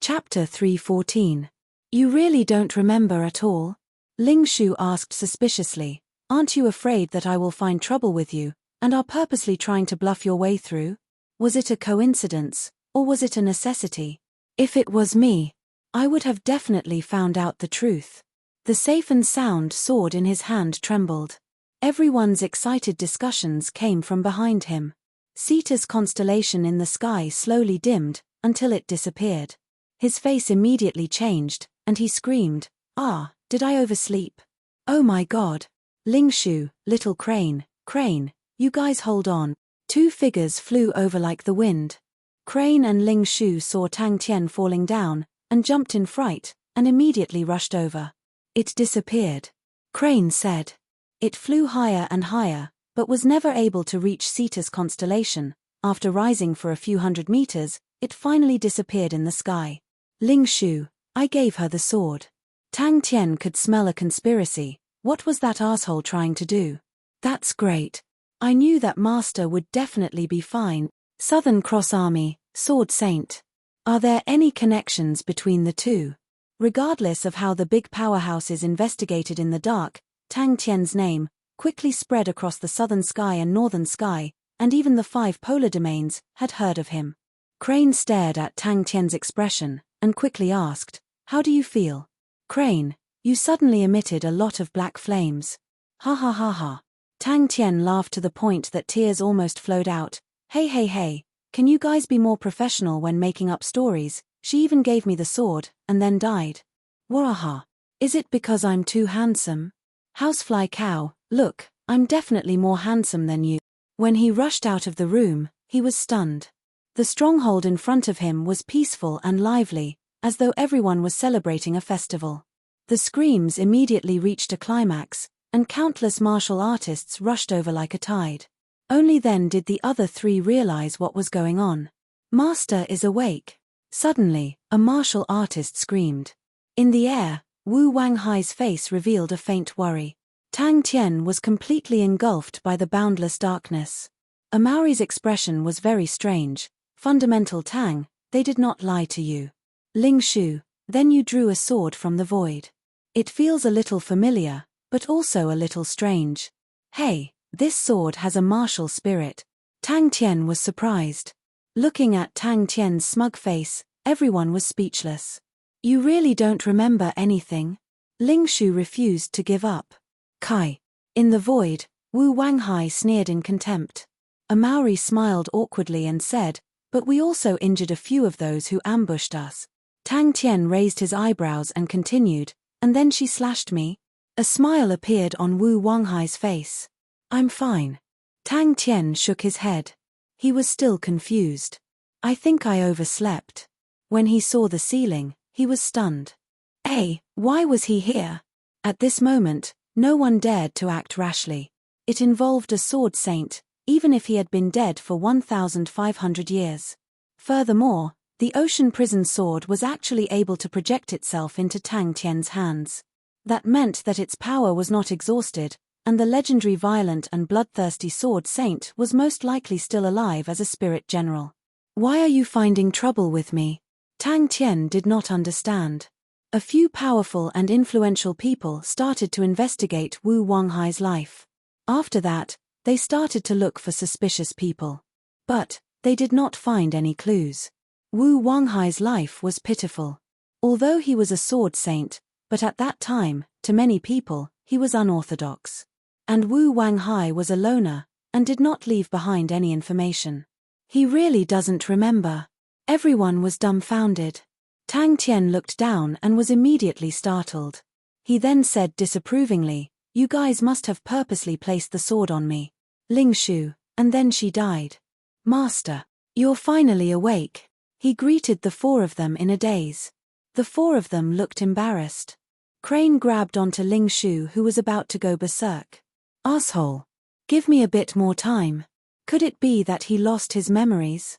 Chapter 314. You really don't remember at all? Ling Shu asked suspiciously. Aren't you afraid that I will find trouble with you, and are purposely trying to bluff your way through? Was it a coincidence, or was it a necessity? If it was me, I would have definitely found out the truth. The safe and sound sword in his hand trembled. Everyone's excited discussions came from behind him. Cetus' constellation in the sky slowly dimmed, until it disappeared. His face immediately changed, and he screamed, "Ah, did I oversleep? Oh my god. Ling Shu, little Crane, you guys hold on." Two figures flew over like the wind. Crane and Ling Shu saw Tang Tian falling down, and jumped in fright, and immediately rushed over. It disappeared. Crane said. It flew higher and higher, but was never able to reach Cetus' constellation. After rising for a few hundred meters, it finally disappeared in the sky. Ling Shu, I gave her the sword. Tang Tian could smell a conspiracy. What was that asshole trying to do? That's great. I knew that Master would definitely be fine. Southern Cross Army, Sword Saint. Are there any connections between the two? Regardless of how the big powerhouses investigated in the dark, Tang Tian's name quickly spread across the southern sky and northern sky, and even the 5 polar domains had heard of him. Crane stared at Tang Tian's expression, and quickly asked, "How do you feel?" "Crane, you suddenly emitted a lot of black flames." "Ha ha ha ha." Tang Tian laughed to the point that tears almost flowed out. Hey, can you guys be more professional when making up stories? She even gave me the sword, and then died. Waha. Is it because I'm too handsome? Housefly cow, look, I'm definitely more handsome than you." When he rushed out of the room, he was stunned. The stronghold in front of him was peaceful and lively, as though everyone was celebrating a festival. The screams immediately reached a climax, and countless martial artists rushed over like a tide. Only then did the other 3 realize what was going on. Master is awake. Suddenly, a martial artist screamed. In the air, Wu Wanghai's face revealed a faint worry. Tang Tian was completely engulfed by the boundless darkness. Amauri's expression was very strange. Fundamental Tang, they did not lie to you. Ling Shu, then you drew a sword from the void. It feels a little familiar, but also a little strange. Hey, this sword has a martial spirit. Tang Tian was surprised. Looking at Tang Tian's smug face, everyone was speechless. You really don't remember anything? Ling Shu refused to give up. Kai. In the void, Wu Wanghai sneered in contempt. Amauri smiled awkwardly and said, "But we also injured a few of those who ambushed us." Tang Tian raised his eyebrows and continued, "And then she slashed me?" A smile appeared on Wu Wanghai's face. "I'm fine." Tang Tian shook his head. He was still confused. "I think I overslept." When he saw the ceiling, he was stunned. Why was he here? At this moment, no one dared to act rashly. It involved a sword saint, even if he had been dead for 1,500 years. Furthermore, the ocean prison sword was actually able to project itself into Tang Tian's hands. That meant that its power was not exhausted, and the legendary violent and bloodthirsty sword saint was most likely still alive as a spirit general. "Why are you finding trouble with me?" Tang Tian did not understand. A few powerful and influential people started to investigate Wu Wanghai's life. After that, they started to look for suspicious people. But they did not find any clues. Wu Wanghai's life was pitiful. Although he was a sword saint, but at that time, to many people, he was unorthodox. And Wu Wanghai was a loner, and did not leave behind any information. He really doesn't remember. Everyone was dumbfounded. Tang Tian looked down and was immediately startled. He then said disapprovingly, "You guys must have purposely placed the sword on me. Ling Shu, and then she died." "Master, you're finally awake." He greeted the 4 of them in a daze. The 4 of them looked embarrassed. Crane grabbed onto Ling Shu, who was about to go berserk. "Asshole. Give me a bit more time. Could it be that he lost his memories?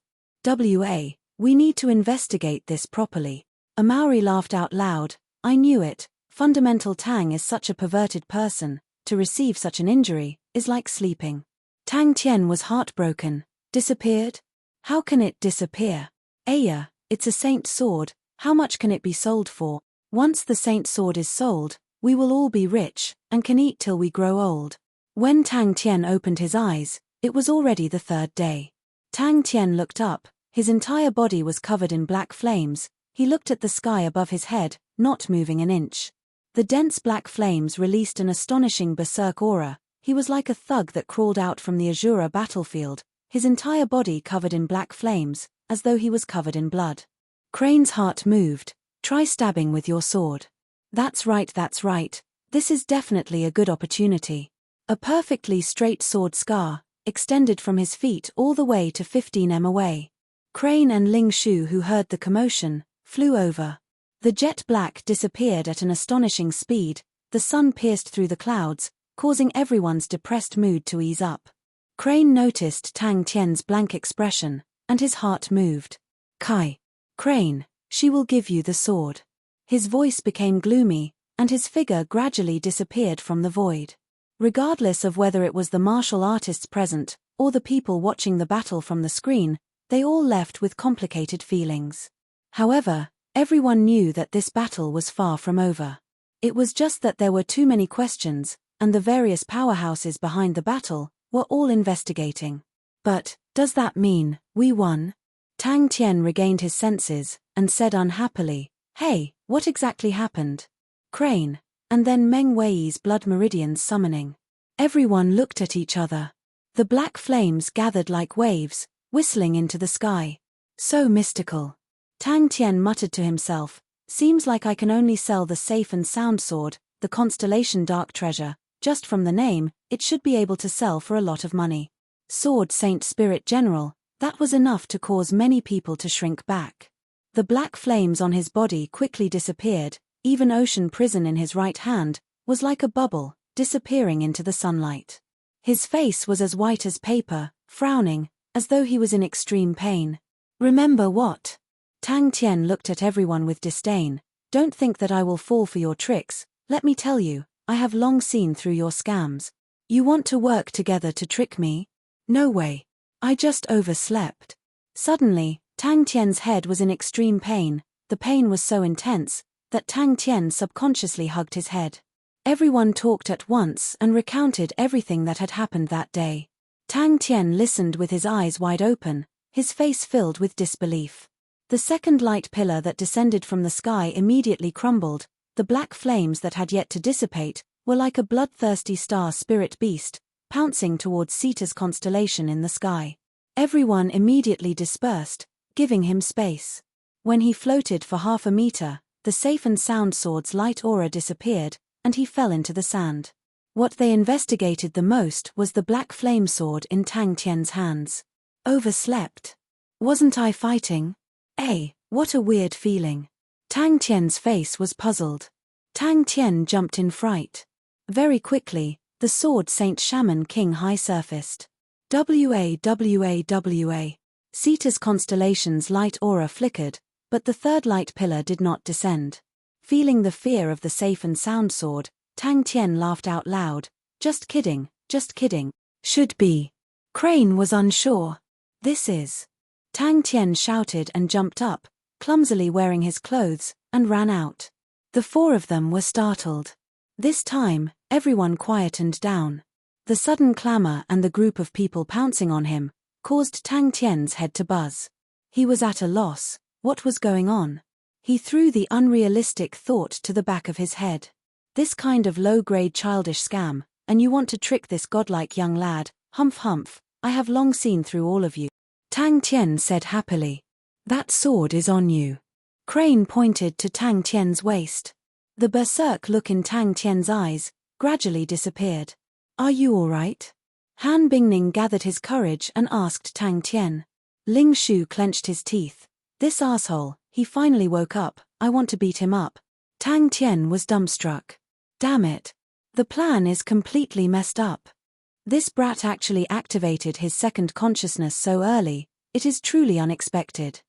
We need to investigate this properly." Amauri laughed out loud. "I knew it. Fundamental Tang is such a perverted person. To receive such an injury is like sleeping." Tang Tian was heartbroken. "Disappeared? How can it disappear? Aya, it's a saint sword. How much can it be sold for? Once the saint sword is sold, we will all be rich, and can eat till we grow old. When Tang Tian opened his eyes, it was already the third day. Tang Tian looked up, his entire body was covered in black flames. He looked at the sky above his head, not moving an inch. The dense black flames released an astonishing berserk aura. He was like a thug that crawled out from the Azura battlefield, his entire body covered in black flames, as though he was covered in blood. Crane's heart moved. Try stabbing with your sword. That's right. This is definitely a good opportunity. A perfectly straight sword scar extended from his feet all the way to 15 m away. Crane and Ling Shu, who heard the commotion, flew over. The jet black disappeared at an astonishing speed. The sun pierced through the clouds, causing everyone's depressed mood to ease up. Crane noticed Tang Tian's blank expression, and his heart moved. Kai. Crane, she will give you the sword. His voice became gloomy, and his figure gradually disappeared from the void. Regardless of whether it was the martial artists present, or the people watching the battle from the screen, they all left with complicated feelings. However, everyone knew that this battle was far from over. It was just that there were too many questions, and the various powerhouses behind the battle were all investigating. But, does that mean we won? Tang Tian regained his senses, and said unhappily, "Hey, what exactly happened?" Crane, and then Meng Wei's blood meridians summoning. Everyone looked at each other. The black flames gathered like waves, whistling into the sky. So mystical. Tang Tian muttered to himself, seems like I can only sell the safe and sound sword, the Constellation Dark Treasure. Just from the name, it should be able to sell for a lot of money. Sword Saint Spirit General, that was enough to cause many people to shrink back. The black flames on his body quickly disappeared. Even Ocean Prison in his right hand was like a bubble, disappearing into the sunlight. His face was as white as paper, frowning, as though he was in extreme pain. Remember what? Tang Tian looked at everyone with disdain. Don't think that I will fall for your tricks. Let me tell you, I have long seen through your scams. You want to work together to trick me? No way. I just overslept. Suddenly, Tang Tian's head was in extreme pain. The pain was so intense that Tang Tian subconsciously hugged his head. Everyone talked at once and recounted everything that had happened that day. Tang Tian listened with his eyes wide open, his face filled with disbelief. The second light pillar that descended from the sky immediately crumbled. The black flames that had yet to dissipate were like a bloodthirsty star spirit beast, pouncing towards Cetus constellation in the sky. Everyone immediately dispersed, giving him space. When he floated for half a meter, the safe and sound sword's light aura disappeared, and he fell into the sand. What they investigated the most was the black flame sword in Tang Tian's hands. Overslept. Wasn't I fighting? What a weird feeling. Tang Tian's face was puzzled. Tang Tian jumped in fright. Very quickly, the sword Saint Shaman King high surfaced. Wa. Cetus constellation's light aura flickered, but the third light pillar did not descend. Feeling the fear of the safe and sound sword, Tang Tian laughed out loud. Just kidding. Should be. Crane was unsure. This is. Tang Tian shouted and jumped up, clumsily wearing his clothes, and ran out. The four of them were startled. This time, everyone quietened down. The sudden clamor and the group of people pouncing on him caused Tang Tian's head to buzz. He was at a loss. What was going on? He threw the unrealistic thought to the back of his head. This kind of low-grade childish scam, and you want to trick this godlike young lad, humph, I have long seen through all of you. Tang Tian said happily. That sword is on you. Crane pointed to Tang Tian's waist. The berserk look in Tang Tian's eyes gradually disappeared. Are you all right? Han Bingning gathered his courage and asked Tang Tian. Ling Shu clenched his teeth. This asshole, he finally woke up, I want to beat him up. Tang Tian was dumbstruck. Damn it. The plan is completely messed up. This brat actually activated his second consciousness so early, it is truly unexpected.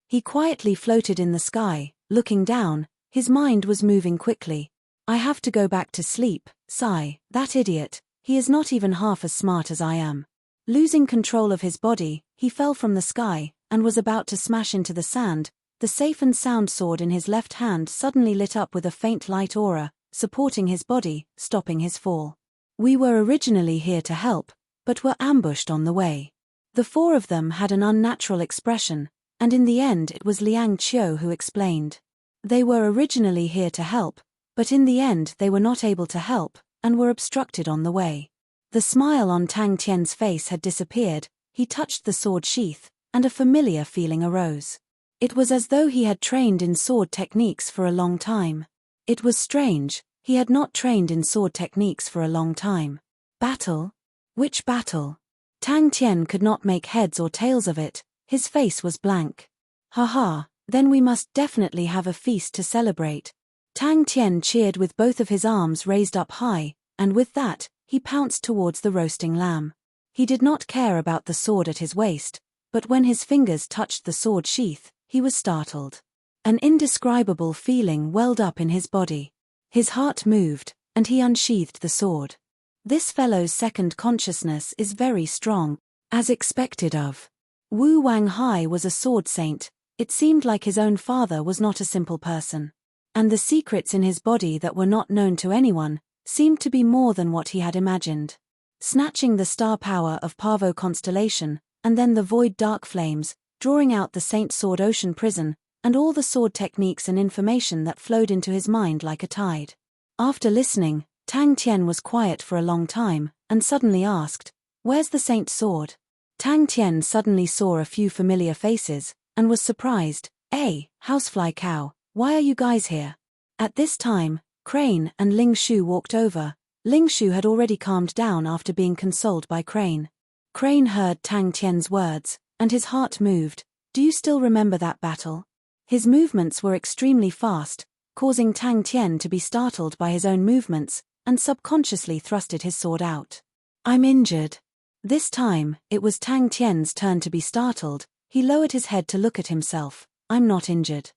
He quietly floated in the sky, looking down, his mind was moving quickly. I have to go back to sleep, sigh, that idiot, he is not even half as smart as I am. Losing control of his body, he fell from the sky, and was about to smash into the sand, The safe and sound sword in his left hand suddenly lit up with a faint light aura, supporting his body, stopping his fall. We were originally here to help, but were ambushed on the way. The four of them had an unnatural expression, and in the end it was Liang Qiu who explained. They were originally here to help, but in the end they were not able to help, and were obstructed on the way. The smile on Tang Tian's face had disappeared, he touched the sword sheath, and a familiar feeling arose. It was as though he had trained in sword techniques for a long time. It was strange, he had not trained in sword techniques for a long time. Battle? Which battle? Tang Tian could not make heads or tails of it, his face was blank. Haha, then we must definitely have a feast to celebrate. Tang Tian cheered with both of his arms raised up high, and with that, he pounced towards the roasting lamb. He did not care about the sword at his waist, but when his fingers touched the sword sheath, he was startled. An indescribable feeling welled up in his body. His heart moved, and he unsheathed the sword. This fellow's second consciousness is very strong, as expected of. Wu Wanghai was a sword saint, it seemed like his own father was not a simple person. And the secrets in his body that were not known to anyone, seemed to be more than what he had imagined. Snatching the star power of Pavo constellation, and then the void dark flames, drawing out the saint sword ocean prison, and all the sword techniques and information that flowed into his mind like a tide. After listening, Tang Tian was quiet for a long time, and suddenly asked, "Where's the saint sword?" Tang Tian suddenly saw a few familiar faces, and was surprised. "Hey, housefly cow, why are you guys here?" At this time, Crane and Ling Shu walked over. Ling Shu had already calmed down after being consoled by Crane. Crane heard Tang Tian's words, and his heart moved. "Do you still remember that battle?" His movements were extremely fast, causing Tang Tian to be startled by his own movements, and subconsciously thrusted his sword out. "I'm injured." This time, it was Tang Tian's turn to be startled. He lowered his head to look at himself. "I'm not injured."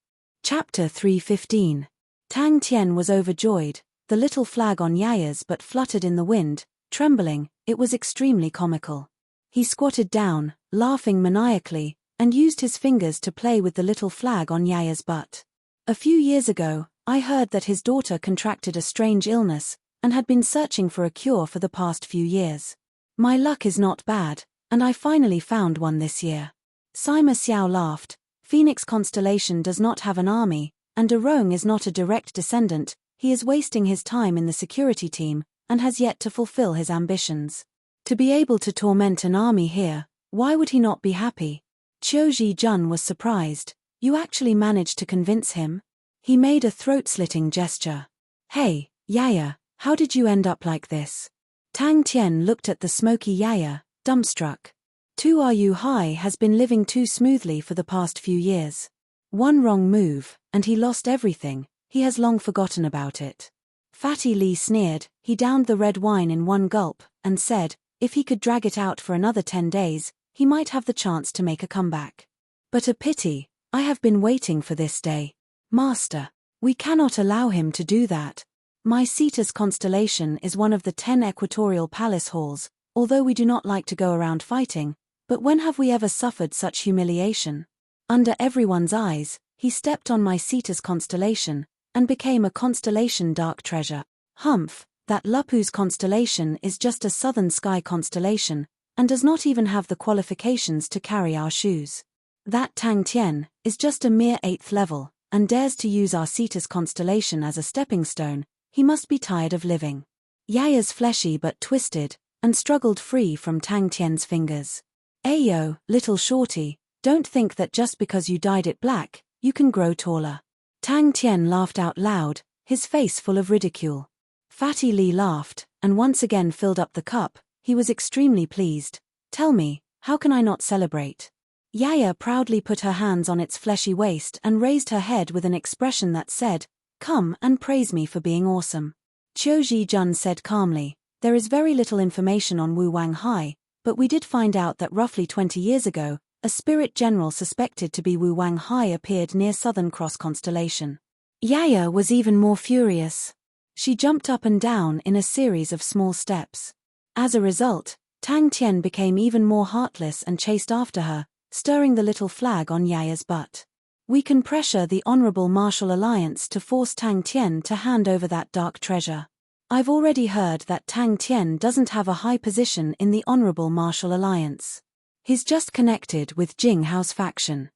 Chapter 315. Tang Tian was overjoyed. The little flag on Yaya's butt fluttered in the wind, trembling. It was extremely comical. He squatted down, laughing maniacally, and used his fingers to play with the little flag on Yaya's butt. A few years ago, I heard that his daughter contracted a strange illness, and had been searching for a cure for the past few years. My luck is not bad, and I finally found one this year. Sima Xiao laughed. Phoenix constellation does not have an army, and Derong is not a direct descendant. He is wasting his time in the security team, and has yet to fulfill his ambitions. To be able to torment an army here, why would he not be happy? Qiu Jun was surprised. "You actually managed to convince him?" He made a throat-slitting gesture. "Hey, Yaya, how did you end up like this?" Tang Tian looked at the smoky Yaya, dumbstruck. Tu Ru Hai has been living too smoothly for the past few years. One wrong move, and he lost everything. He has long forgotten about it. Fatty Li sneered. He downed the red wine in one gulp, and said, if he could drag it out for another 10 days, he might have the chance to make a comeback. But a pity, I have been waiting for this day. Master, we cannot allow him to do that. My Cetus constellation is one of the 10 equatorial palace halls, although we do not like to go around fighting, but when have we ever suffered such humiliation? Under everyone's eyes, he stepped on my Cetus constellation, and became a constellation dark treasure. Humph, that Lupu's constellation is just a southern sky constellation, and does not even have the qualifications to carry our shoes. That Tang Tian is just a mere 8th level, and dares to use our Cetus constellation as a stepping stone. He must be tired of living. Yaya's fleshy but twisted, and struggled free from Tang Tian's fingers. Ayo, little shorty, don't think that just because you dyed it black, you can grow taller. Tang Tian laughed out loud, his face full of ridicule. Fatty Li laughed, and once again filled up the cup. He was extremely pleased. Tell me, how can I not celebrate? Yaya proudly put her hands on its fleshy waist and raised her head with an expression that said, come and praise me for being awesome. Qiu Jun said calmly, there is very little information on Wu Wanghai, but we did find out that roughly 20 years ago, a spirit general suspected to be Wu Wanghai appeared near Southern Cross constellation. Yaya was even more furious. She jumped up and down in a series of small steps. As a result, Tang Tian became even more heartless and chased after her, stirring the little flag on Yaya's butt. We can pressure the Honorable Martial Alliance to force Tang Tian to hand over that dark treasure. I've already heard that Tang Tian doesn't have a high position in the Honorable Martial Alliance. He's just connected with Jing Hao's faction.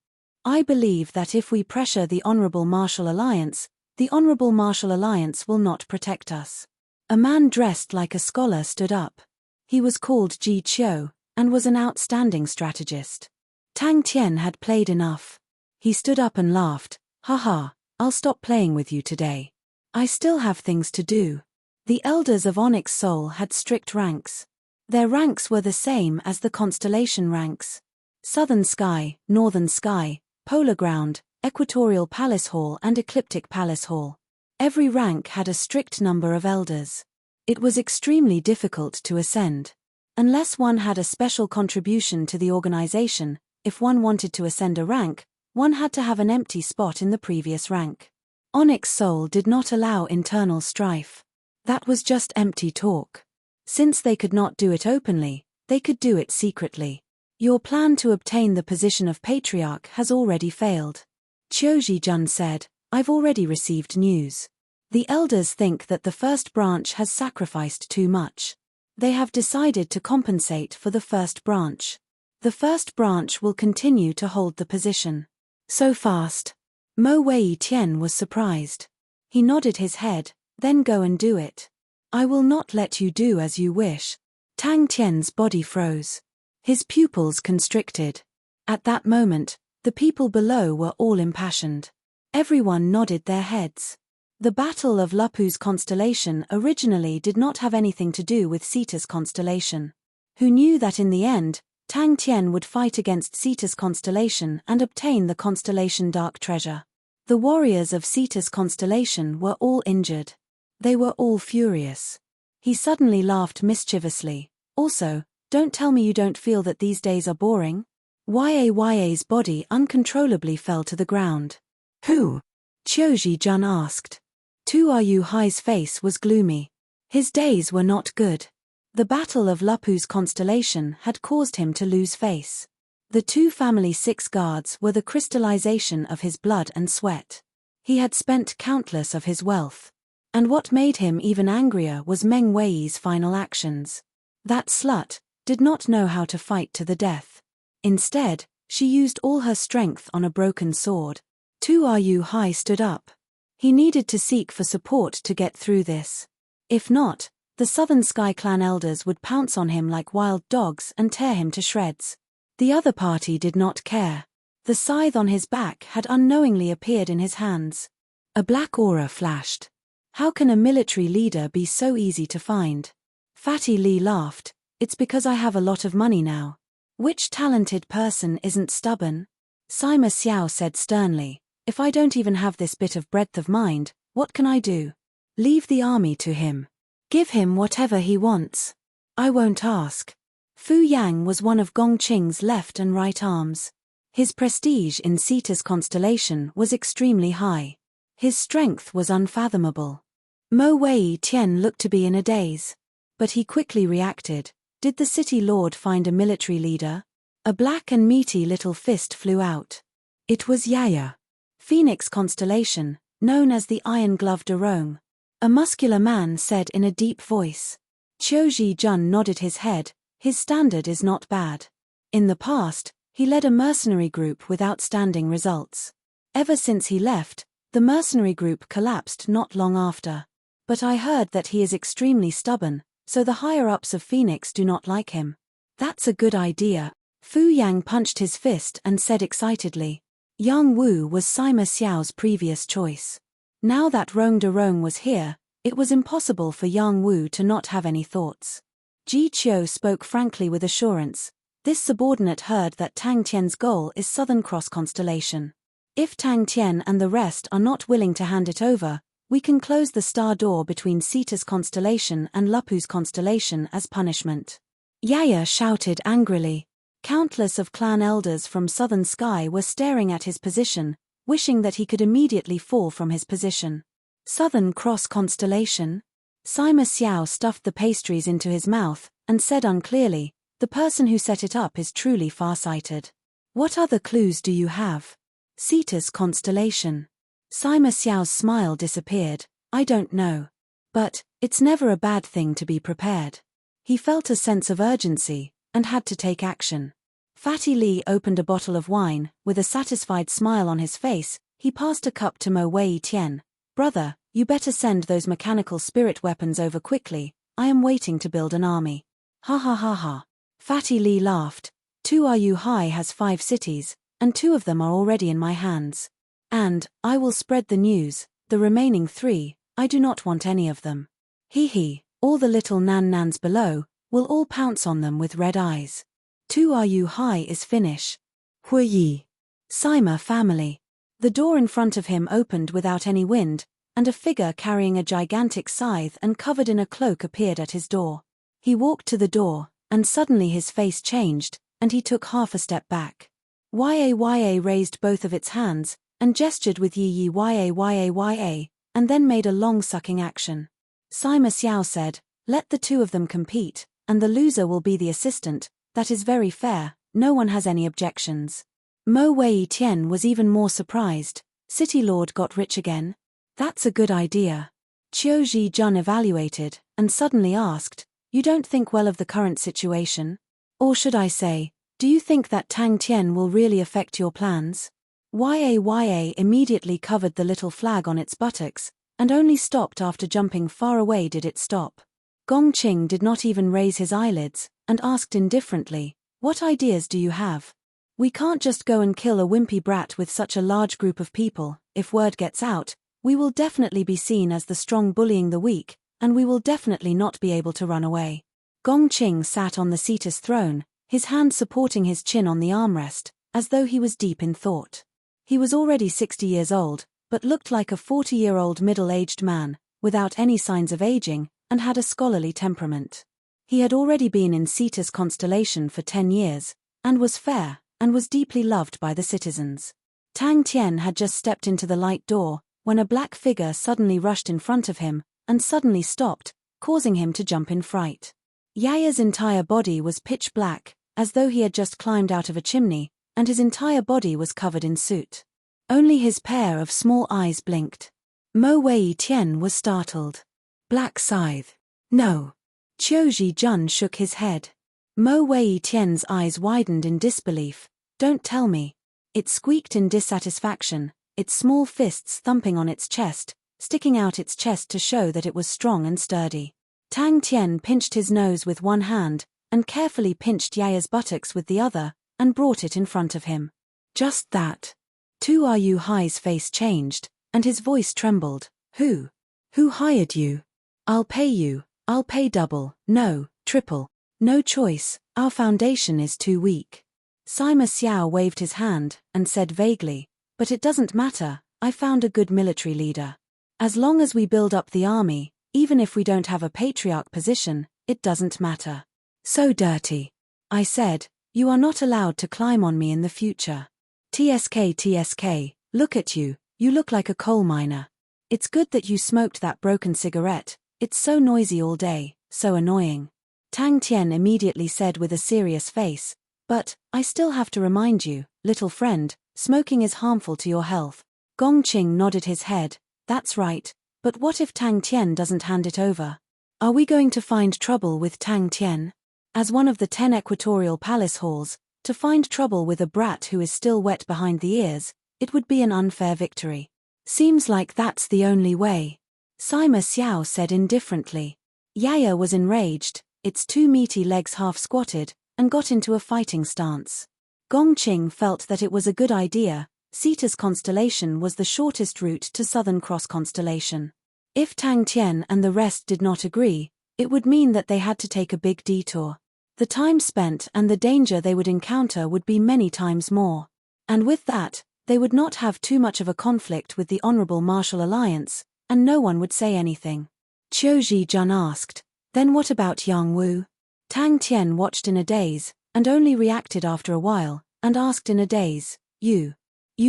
I believe that if we pressure the Honorable Martial Alliance, the Honorable Martial Alliance will not protect us. A man dressed like a scholar stood up. He was called Ji Qiu, and was an outstanding strategist. Tang Tian had played enough. He stood up and laughed. Haha, I'll stop playing with you today. I still have things to do. The elders of Onyx Soul had strict ranks. Their ranks were the same as the constellation ranks. Southern Sky, Northern Sky, Polar Ground, Equatorial Palace Hall and Ecliptic Palace Hall. Every rank had a strict number of elders. It was extremely difficult to ascend. Unless one had a special contribution to the organization, if one wanted to ascend a rank, one had to have an empty spot in the previous rank. Onyx Soul did not allow internal strife. That was just empty talk. Since they could not do it openly, they could do it secretly. Your plan to obtain the position of Patriarch has already failed. Qiu Zhijun said, I've already received news. The elders think that the first branch has sacrificed too much. They have decided to compensate for the first branch. The first branch will continue to hold the position. So fast. Mo Wei Tian was surprised. He nodded his head, then go and do it. I will not let you do as you wish. Tang Tian's body froze. His pupils constricted. At that moment, the people below were all impassioned. Everyone nodded their heads. The Battle of Lupu's constellation originally did not have anything to do with Cetus constellation. Who knew that in the end, Tang Tian would fight against Cetus constellation and obtain the constellation Dark Treasure. The warriors of Cetus constellation were all injured. They were all furious. He suddenly laughed mischievously. Also, don't tell me you don't feel that these days are boring? Ya's body uncontrollably fell to the ground. Who? Qiu Zhijun asked. Tu Hai's face was gloomy. His days were not good. The Battle of Lupu's constellation had caused him to lose face. The two family 6 guards were the crystallization of his blood and sweat. He had spent countless of his wealth. And what made him even angrier was Meng Wei's final actions. That slut did not know how to fight to the death. Instead, she used all her strength on a broken sword. Tu Hai stood up. He needed to seek for support to get through this. If not, the Southern Sky Clan elders would pounce on him like wild dogs and tear him to shreds. The other party did not care. The scythe on his back had unknowingly appeared in his hands. A black aura flashed. How can a military leader be so easy to find? Fatty Lee laughed. It's because I have a lot of money now. Which talented person isn't stubborn? Sima Xiao said sternly, if I don't even have this bit of breadth of mind, what can I do? Leave the army to him. Give him whatever he wants. I won't ask. Fu Yang was one of Gong Qing's left and right arms. His prestige in Cetus constellation was extremely high. His strength was unfathomable. Mo Wei Tian looked to be in a daze. But he quickly reacted. Did the city lord find a military leader? A black and meaty little fist flew out. It was Yaya. Phoenix constellation, known as the Iron-Gloved Arome. A muscular man said in a deep voice. Qiu Zhijun nodded his head. His standard is not bad. In the past, he led a mercenary group with outstanding results. Ever since he left, the mercenary group collapsed not long after. But I heard that he is extremely stubborn, so the higher-ups of Phoenix do not like him. That's a good idea. Fu Yang punched his fist and said excitedly. Yang Wu was Sima Xiao's previous choice. Now that Rong de Rong was here, it was impossible for Yang Wu to not have any thoughts. Ji Qiu spoke frankly with assurance. This subordinate heard that Tang Tian's goal is Southern Cross constellation. If Tang Tian and the rest are not willing to hand it over, we can close the star door between Cetus constellation and Lupu's constellation as punishment. Yaya shouted angrily. Countless of clan elders from Southern Sky were staring at his position, wishing that he could immediately fall from his position. Southern Cross constellation? Sima Xiao stuffed the pastries into his mouth, and said unclearly, the person who set it up is truly farsighted. What other clues do you have? Cetus constellation. Sima Xiao's smile disappeared. I don't know. But, it's never a bad thing to be prepared. He felt a sense of urgency, and had to take action. Fatty Li opened a bottle of wine. With a satisfied smile on his face, he passed a cup to Mo Wei Tian. Brother, you better send those mechanical spirit weapons over quickly. I am waiting to build an army. Ha ha ha ha. Fatty Li laughed. Tuayu Hai has 5 cities, and 2 of them are already in my hands. And, I will spread the news, the remaining 3, I do not want any of them. Hee hee, all the little nan-nans below, will all pounce on them with red eyes. Tuayu Hai is finish. Hui yi. Sima family. The door in front of him opened without any wind, and a figure carrying a gigantic scythe and covered in a cloak appeared at his door. He walked to the door, and suddenly his face changed, and he took half a step back. Ya raised both of its hands, and gestured with yi ya, and then made a long sucking action. Sima Xiao said, let the 2 of them compete, and the loser will be the assistant. That is very fair, no one has any objections. Mo Wei Tian was even more surprised. City Lord got rich again? That's a good idea. Qiu Ji Jun evaluated, and suddenly asked, you don't think well of the current situation? Or should I say, do you think that Tang Tian will really affect your plans? Ya immediately covered the little flag on its buttocks, and only stopped after jumping far away did it stop. Gongqing did not even raise his eyelids, and asked indifferently, what ideas do you have? We can't just go and kill a wimpy brat with such a large group of people. If word gets out, we will definitely be seen as the strong bullying the weak, and we will definitely not be able to run away. Gongqing sat on the Cetus throne, his hand supporting his chin on the armrest, as though he was deep in thought. He was already 60 years old, but looked like a 40-year-old middle-aged man, without any signs of aging, and had a scholarly temperament. He had already been in Cetus constellation for 10 years, and was fair, and was deeply loved by the citizens. Tang Tian had just stepped into the light door, when a black figure suddenly rushed in front of him, and suddenly stopped, causing him to jump in fright. Yaya's entire body was pitch black, as though he had just climbed out of a chimney, and his entire body was covered in soot. Only his pair of small eyes blinked. Mo Wei Tian was startled. Black scythe. No. Qiu Ji Jun shook his head. Mo Wei Tian's eyes widened in disbelief. Don't tell me. It squeaked in dissatisfaction, its small fists thumping on its chest, sticking out its chest to show that it was strong and sturdy. Tang Tian pinched his nose with one hand, and carefully pinched Yaya's buttocks with the other, and brought it in front of him. Just that. Tuayu Hai's face changed, and his voice trembled. Who? Who hired you? I'll pay you. I'll pay double, no, triple. No choice, our foundation is too weak. Sima Xiao waved his hand, and said vaguely, but it doesn't matter, I found a good military leader. As long as we build up the army, even if we don't have a patriarch position, it doesn't matter. So dirty. I said, you are not allowed to climb on me in the future. TSK, look at you, you look like a coal miner. It's good that you smoked that broken cigarette, it's so noisy all day, so annoying. Tang Tian immediately said with a serious face, but, I still have to remind you, little friend, smoking is harmful to your health. Gongqing nodded his head, that's right, but what if Tang Tian doesn't hand it over? Are we going to find trouble with Tang Tian? As one of the 10 equatorial palace halls, to find trouble with a brat who is still wet behind the ears, it would be an unfair victory. Seems like that's the only way. Sima Xiao said indifferently. Yaya was enraged, its 2 meaty legs half squatted, and got into a fighting stance. Gongqing felt that it was a good idea. Cetus constellation was the shortest route to Southern Cross constellation. If Tang Tian and the rest did not agree, it would mean that they had to take a big detour. The time spent and the danger they would encounter would be many times more. And with that, they would not have too much of a conflict with the Honorable Martial Alliance, and no one would say anything. Qiu Ji Jun asked, then what about Yang Wu? Tang Tian watched in a daze, and only reacted after a while, and asked in a daze, You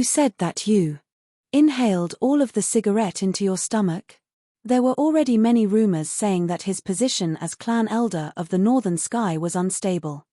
said that you inhaled all of the cigarette into your stomach? There were already many rumors saying that his position as clan elder of the Northern Sky was unstable.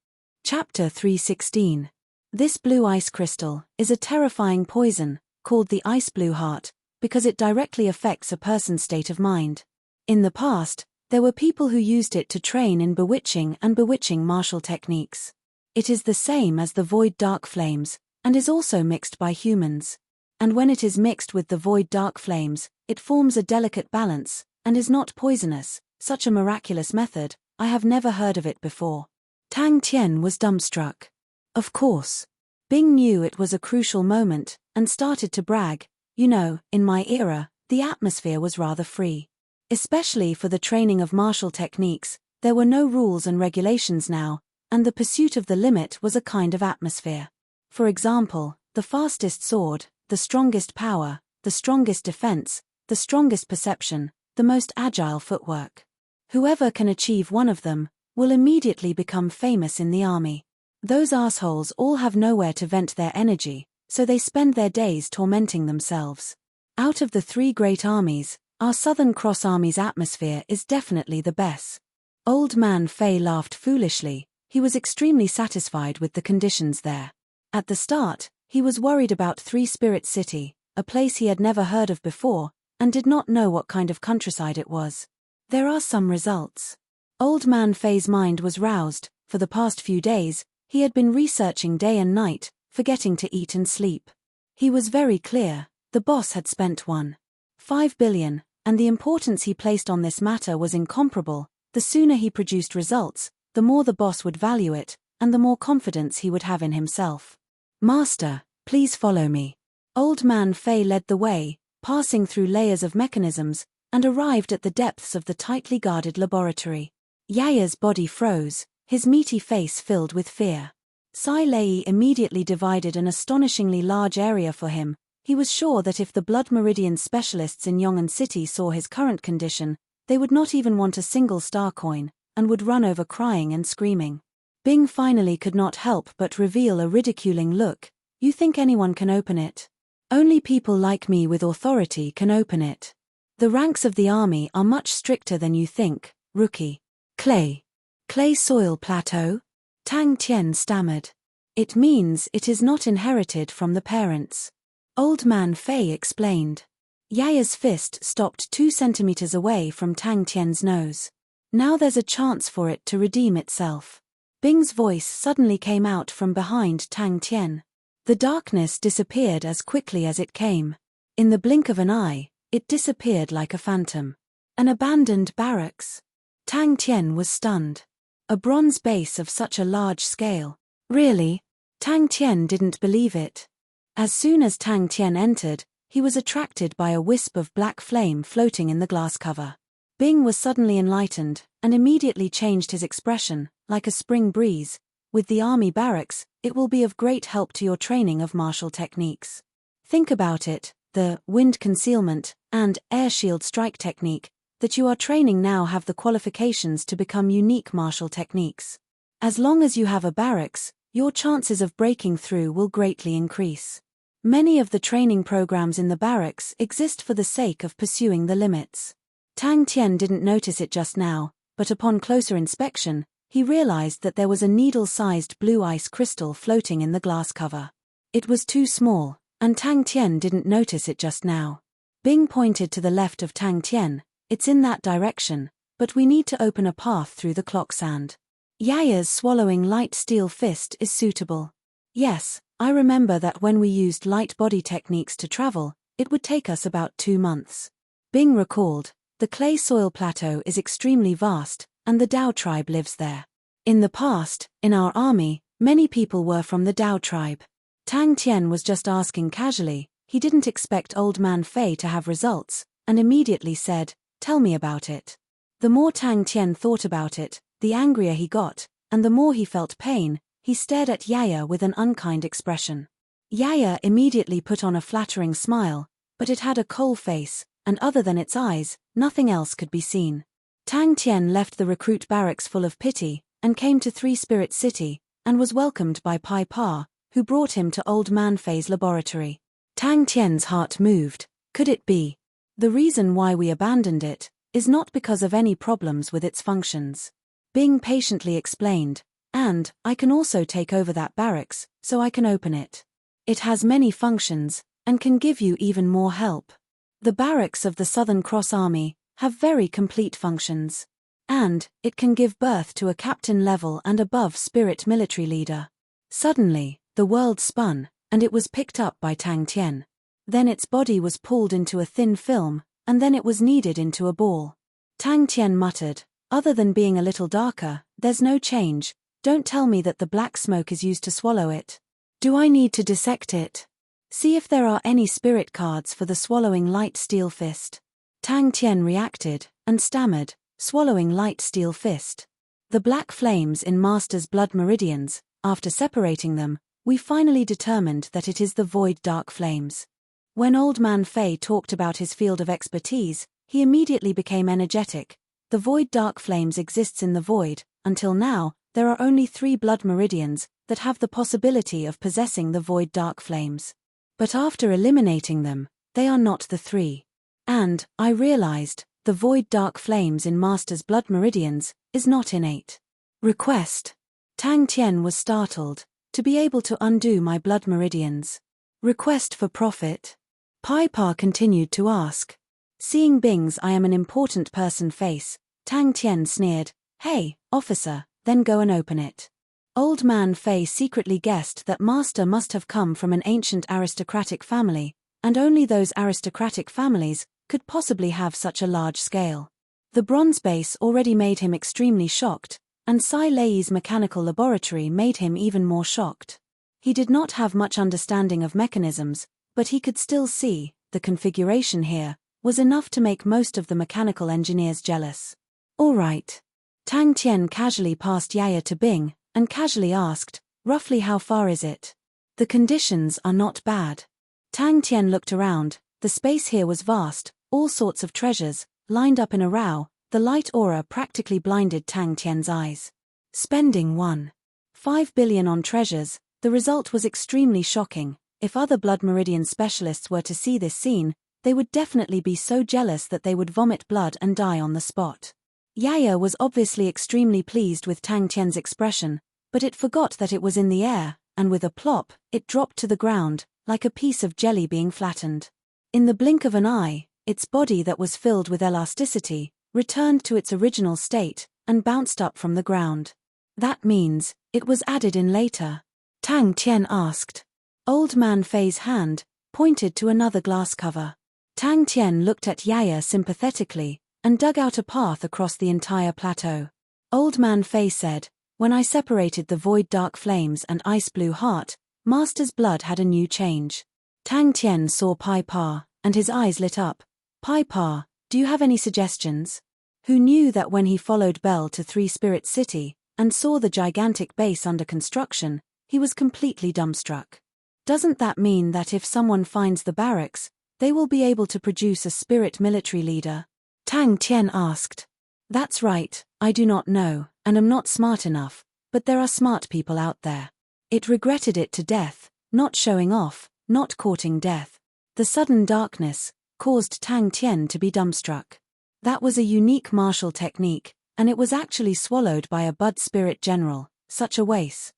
Chapter 316. This blue ice crystal is a terrifying poison, called the ice blue heart, because it directly affects a person's state of mind. In the past, there were people who used it to train in bewitching and bewitching martial techniques. It is the same as the void dark flames, and is also mixed by humans. And when it is mixed with the void dark flames, it forms a delicate balance, and is not poisonous. Such a miraculous method, I have never heard of it before. Tang Tian was dumbstruck. Of course. Bing knew it was a crucial moment, and started to brag. You know, in my era, the atmosphere was rather free. Especially for the training of martial techniques, there were no rules and regulations now, and the pursuit of the limit was a kind of atmosphere. For example, the fastest sword, the strongest power, the strongest defense, the strongest perception, the most agile footwork. Whoever can achieve one of them will immediately become famous in the army. Those assholes all have nowhere to vent their energy, so they spend their days tormenting themselves. Out of the 3 great armies, our Southern Cross Army's atmosphere is definitely the best. Old Man Fei laughed foolishly. He was extremely satisfied with the conditions there. At the start, he was worried about Three Spirit City, a place he had never heard of before, and did not know what kind of countryside it was. There are some results. Old Man Fei's mind was roused. For the past few days, he had been researching day and night, forgetting to eat and sleep. He was very clear. The boss had spent 1.5 billion, and the importance he placed on this matter was incomparable. The sooner he produced results, the more the boss would value it, and the more confidence he would have in himself. Master, please follow me. Old Man Fei led the way, passing through layers of mechanisms, and arrived at the depths of the tightly guarded laboratory. Yaya's body froze, his meaty face filled with fear. Sai Lei immediately divided an astonishingly large area for him. He was sure that if the blood meridian specialists in Yong'an City saw his current condition, they would not even want a single star coin, and would run over crying and screaming. Bing finally could not help but reveal a ridiculing look. You think anyone can open it? Only people like me with authority can open it. The ranks of the army are much stricter than you think, rookie. Clay soil plateau? Tang Tian stammered. It means it is not inherited from the parents. Old Man Fei explained. Yaya's fist stopped 2 centimeters away from Tang Tian's nose. Now there's a chance for it to redeem itself. Bing's voice suddenly came out from behind Tang Tian. The darkness disappeared as quickly as it came. In the blink of an eye, it disappeared like a phantom. An abandoned barracks. Tang Tian was stunned. A bronze base of such a large scale. Really? Tang Tian didn't believe it. As soon as Tang Tian entered, he was attracted by a wisp of black flame floating in the glass cover. Bing was suddenly enlightened, and immediately changed his expression, like a spring breeze. With the army barracks, it will be of great help to your training of martial techniques. Think about it, the wind concealment and air shield strike technique that you are training now have the qualifications to become unique martial techniques. As long as you have a barracks, your chances of breaking through will greatly increase. Many of the training programs in the barracks exist for the sake of pursuing the limits. Tang Tian didn't notice it just now, but upon closer inspection, he realized that there was a needle-sized blue ice crystal floating in the glass cover. It was too small, and Tang Tian didn't notice it just now. Bing pointed to the left of Tang Tian. It's in that direction, but we need to open a path through the clock sand. Yaya's swallowing light steel fist is suitable. Yes, I remember that when we used light body techniques to travel, it would take us about 2 months. Bing recalled, the clay soil plateau is extremely vast, and the Dao tribe lives there. In the past, in our army, many people were from the Dao tribe. Tang Tian was just asking casually. He didn't expect Old Man Fei to have results, and immediately said, tell me about it. The more Tang Tian thought about it, the angrier he got, and the more he felt pain. He stared at Yaya with an unkind expression. Yaya immediately put on a flattering smile, but it had a cold face, and other than its eyes, nothing else could be seen. Tang Tian left the recruit barracks full of pity, and came to Three Spirit City, and was welcomed by Pai Pa, who brought him to Old Man Fei's laboratory. Tang Tian's heart moved. Could it be? The reason why we abandoned it is not because of any problems with its functions. Bing patiently explained. And, I can also take over that barracks, so I can open it. It has many functions, and can give you even more help. The barracks of the Southern Cross Army have very complete functions. And, it can give birth to a captain level and above spirit military leader. Suddenly, the world spun, and it was picked up by Tang Tian. Then its body was pulled into a thin film, and then it was kneaded into a ball. Tang Tian muttered, "Other than being a little darker, there's no change. Don't tell me that the black smoke is used to swallow it. Do I need to dissect it? See if there are any spirit cards for the swallowing light steel fist." Tang Tian reacted, and stammered, "Swallowing light steel fist. The black flames in Master's blood meridians, after separating them, we finally determined that it is the void dark flames." When Old Man Fei talked about his field of expertise, he immediately became energetic. The void dark flames exists in the void. Until now, there are only 3 blood meridians that have the possibility of possessing the void dark flames. But after eliminating them, they are not the 3. And, I realized, the void dark flames in Master's blood meridians is not innate. Request. Tang Tian was startled, to be able to undo my blood meridians. Request for profit. Pai Pa continued to ask. Seeing Bing's "I am an important person" face, Tang Tian sneered, "Hey, officer, then go and open it." Old Man Fei secretly guessed that Master must have come from an ancient aristocratic family, and only those aristocratic families could possibly have such a large scale. The bronze base already made him extremely shocked, and Sai Lei's mechanical laboratory made him even more shocked. He did not have much understanding of mechanisms, but he could still see, the configuration here was enough to make most of the mechanical engineers jealous. "All right." Tang Tian casually passed Yaya to Bing, and casually asked, "Roughly how far is it?" "The conditions are not bad." Tang Tian looked around. The space here was vast, all sorts of treasures, lined up in a row. The light aura practically blinded Tang Tian's eyes. Spending 1.5 billion on treasures, the result was extremely shocking. If other blood meridian specialists were to see this scene, they would definitely be so jealous that they would vomit blood and die on the spot. Yaya was obviously extremely pleased with Tang Tian's expression, but it forgot that it was in the air, and with a plop, it dropped to the ground, like a piece of jelly being flattened. In the blink of an eye, its body that was filled with elasticity returned to its original state, and bounced up from the ground. "That means, it was added in later?" Tang Tian asked. Old Man Fei's hand pointed to another glass cover. Tang Tian looked at Yaya sympathetically, and dug out a path across the entire plateau. Old Man Fei said, "When I separated the void dark flames and ice blue heart, Master's blood had a new change." Tang Tian saw Pai Pa, and his eyes lit up. "Pai Pa, do you have any suggestions?" Who knew that when he followed Bell to Three Spirit City, and saw the gigantic base under construction, he was completely dumbstruck. Doesn't that mean that if someone finds the barracks, they will be able to produce a spirit military leader? Tang Tian asked. "That's right, I do not know, and am not smart enough, but there are smart people out there." It regretted it to death, not showing off, not courting death. The sudden darkness caused Tang Tian to be dumbstruck. That was a unique martial technique, and it was actually swallowed by a Bud Spirit General. Such a waste.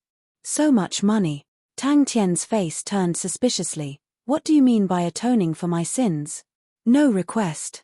So much money. Tang Tian's face turned suspiciously. "What do you mean by atoning for my sins?" "No request."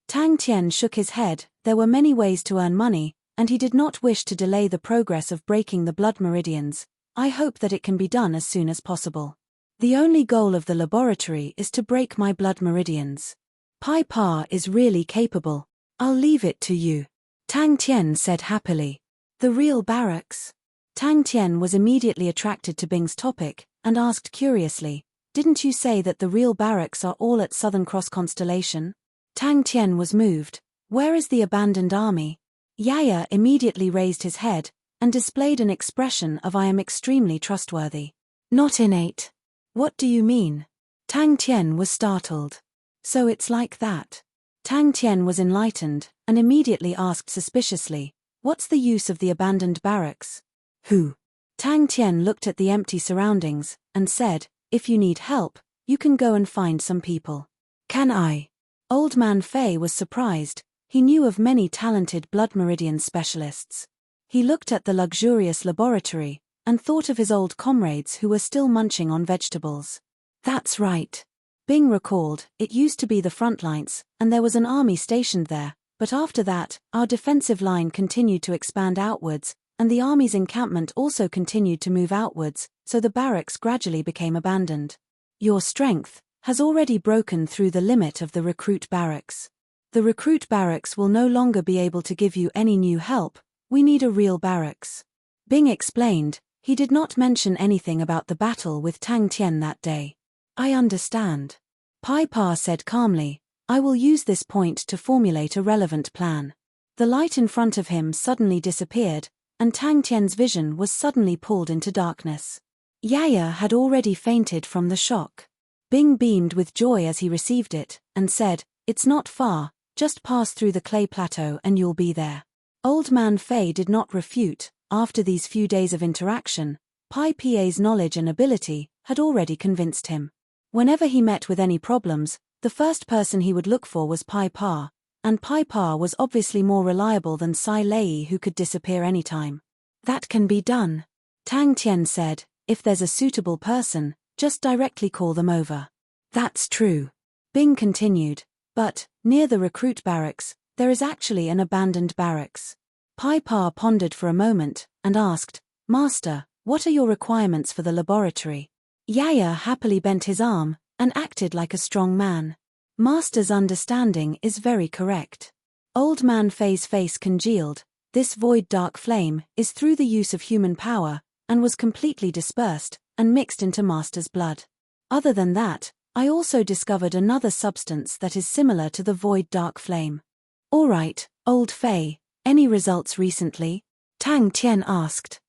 Tang Tian shook his head. There were many ways to earn money, and he did not wish to delay the progress of breaking the blood meridians. "I hope that it can be done as soon as possible. The only goal of the laboratory is to break my blood meridians. Pai Pa is really capable. I'll leave it to you," Tang Tian said happily. "The real barracks?" Tang Tian was immediately attracted to Bing's topic, and asked curiously, "Didn't you say that the real barracks are all at Southern Cross Constellation?" Tang Tian was moved. "Where is the abandoned army?" Yaya immediately raised his head, and displayed an expression of "I am extremely trustworthy." "Not innate." "What do you mean?" Tang Tian was startled. "So it's like that." Tang Tian was enlightened, and immediately asked suspiciously, "What's the use of the abandoned barracks?" "Who?" Tang Tian looked at the empty surroundings, and said, "If you need help, you can go and find some people." "Can I?" Old Man Fei was surprised. He knew of many talented blood meridian specialists. He looked at the luxurious laboratory, and thought of his old comrades who were still munching on vegetables. That's right. Bing recalled, it used to be the front lines, and there was an army stationed there, but after that, our defensive line continued to expand outwards, and the army's encampment also continued to move outwards, so the barracks gradually became abandoned. Your strength has already broken through the limit of the recruit barracks. The recruit barracks will no longer be able to give you any new help. We need a real barracks. Bing explained. He did not mention anything about the battle with Tang Tian that day. I understand. Pai Pa said calmly, I will use this point to formulate a relevant plan. The light in front of him suddenly disappeared, and Tang Tian's vision was suddenly pulled into darkness. Yaya had already fainted from the shock. Bing beamed with joy as he received it, and said, It's not far, just pass through the clay plateau and you'll be there. Old Man Fei did not refute. After these few days of interaction, Pai Pa's knowledge and ability had already convinced him. Whenever he met with any problems, the first person he would look for was Pai Pa, and Pai Pa was obviously more reliable than Sai Lei, who could disappear anytime. That can be done. Tang Tian said, if there's a suitable person, just directly call them over. That's true. Bing continued, but, near the recruit barracks, there is actually an abandoned barracks. Pai Pa pondered for a moment, and asked, Master, what are your requirements for the laboratory? Yaya happily bent his arm, and acted like a strong man. Master's understanding is very correct. Old Man Fei's face congealed. This void dark flame is through the use of human power, and was completely dispersed, and mixed into Master's blood. Other than that, I also discovered another substance that is similar to the void dark flame. All right, Old Fei. Any results recently? Tang Tian asked.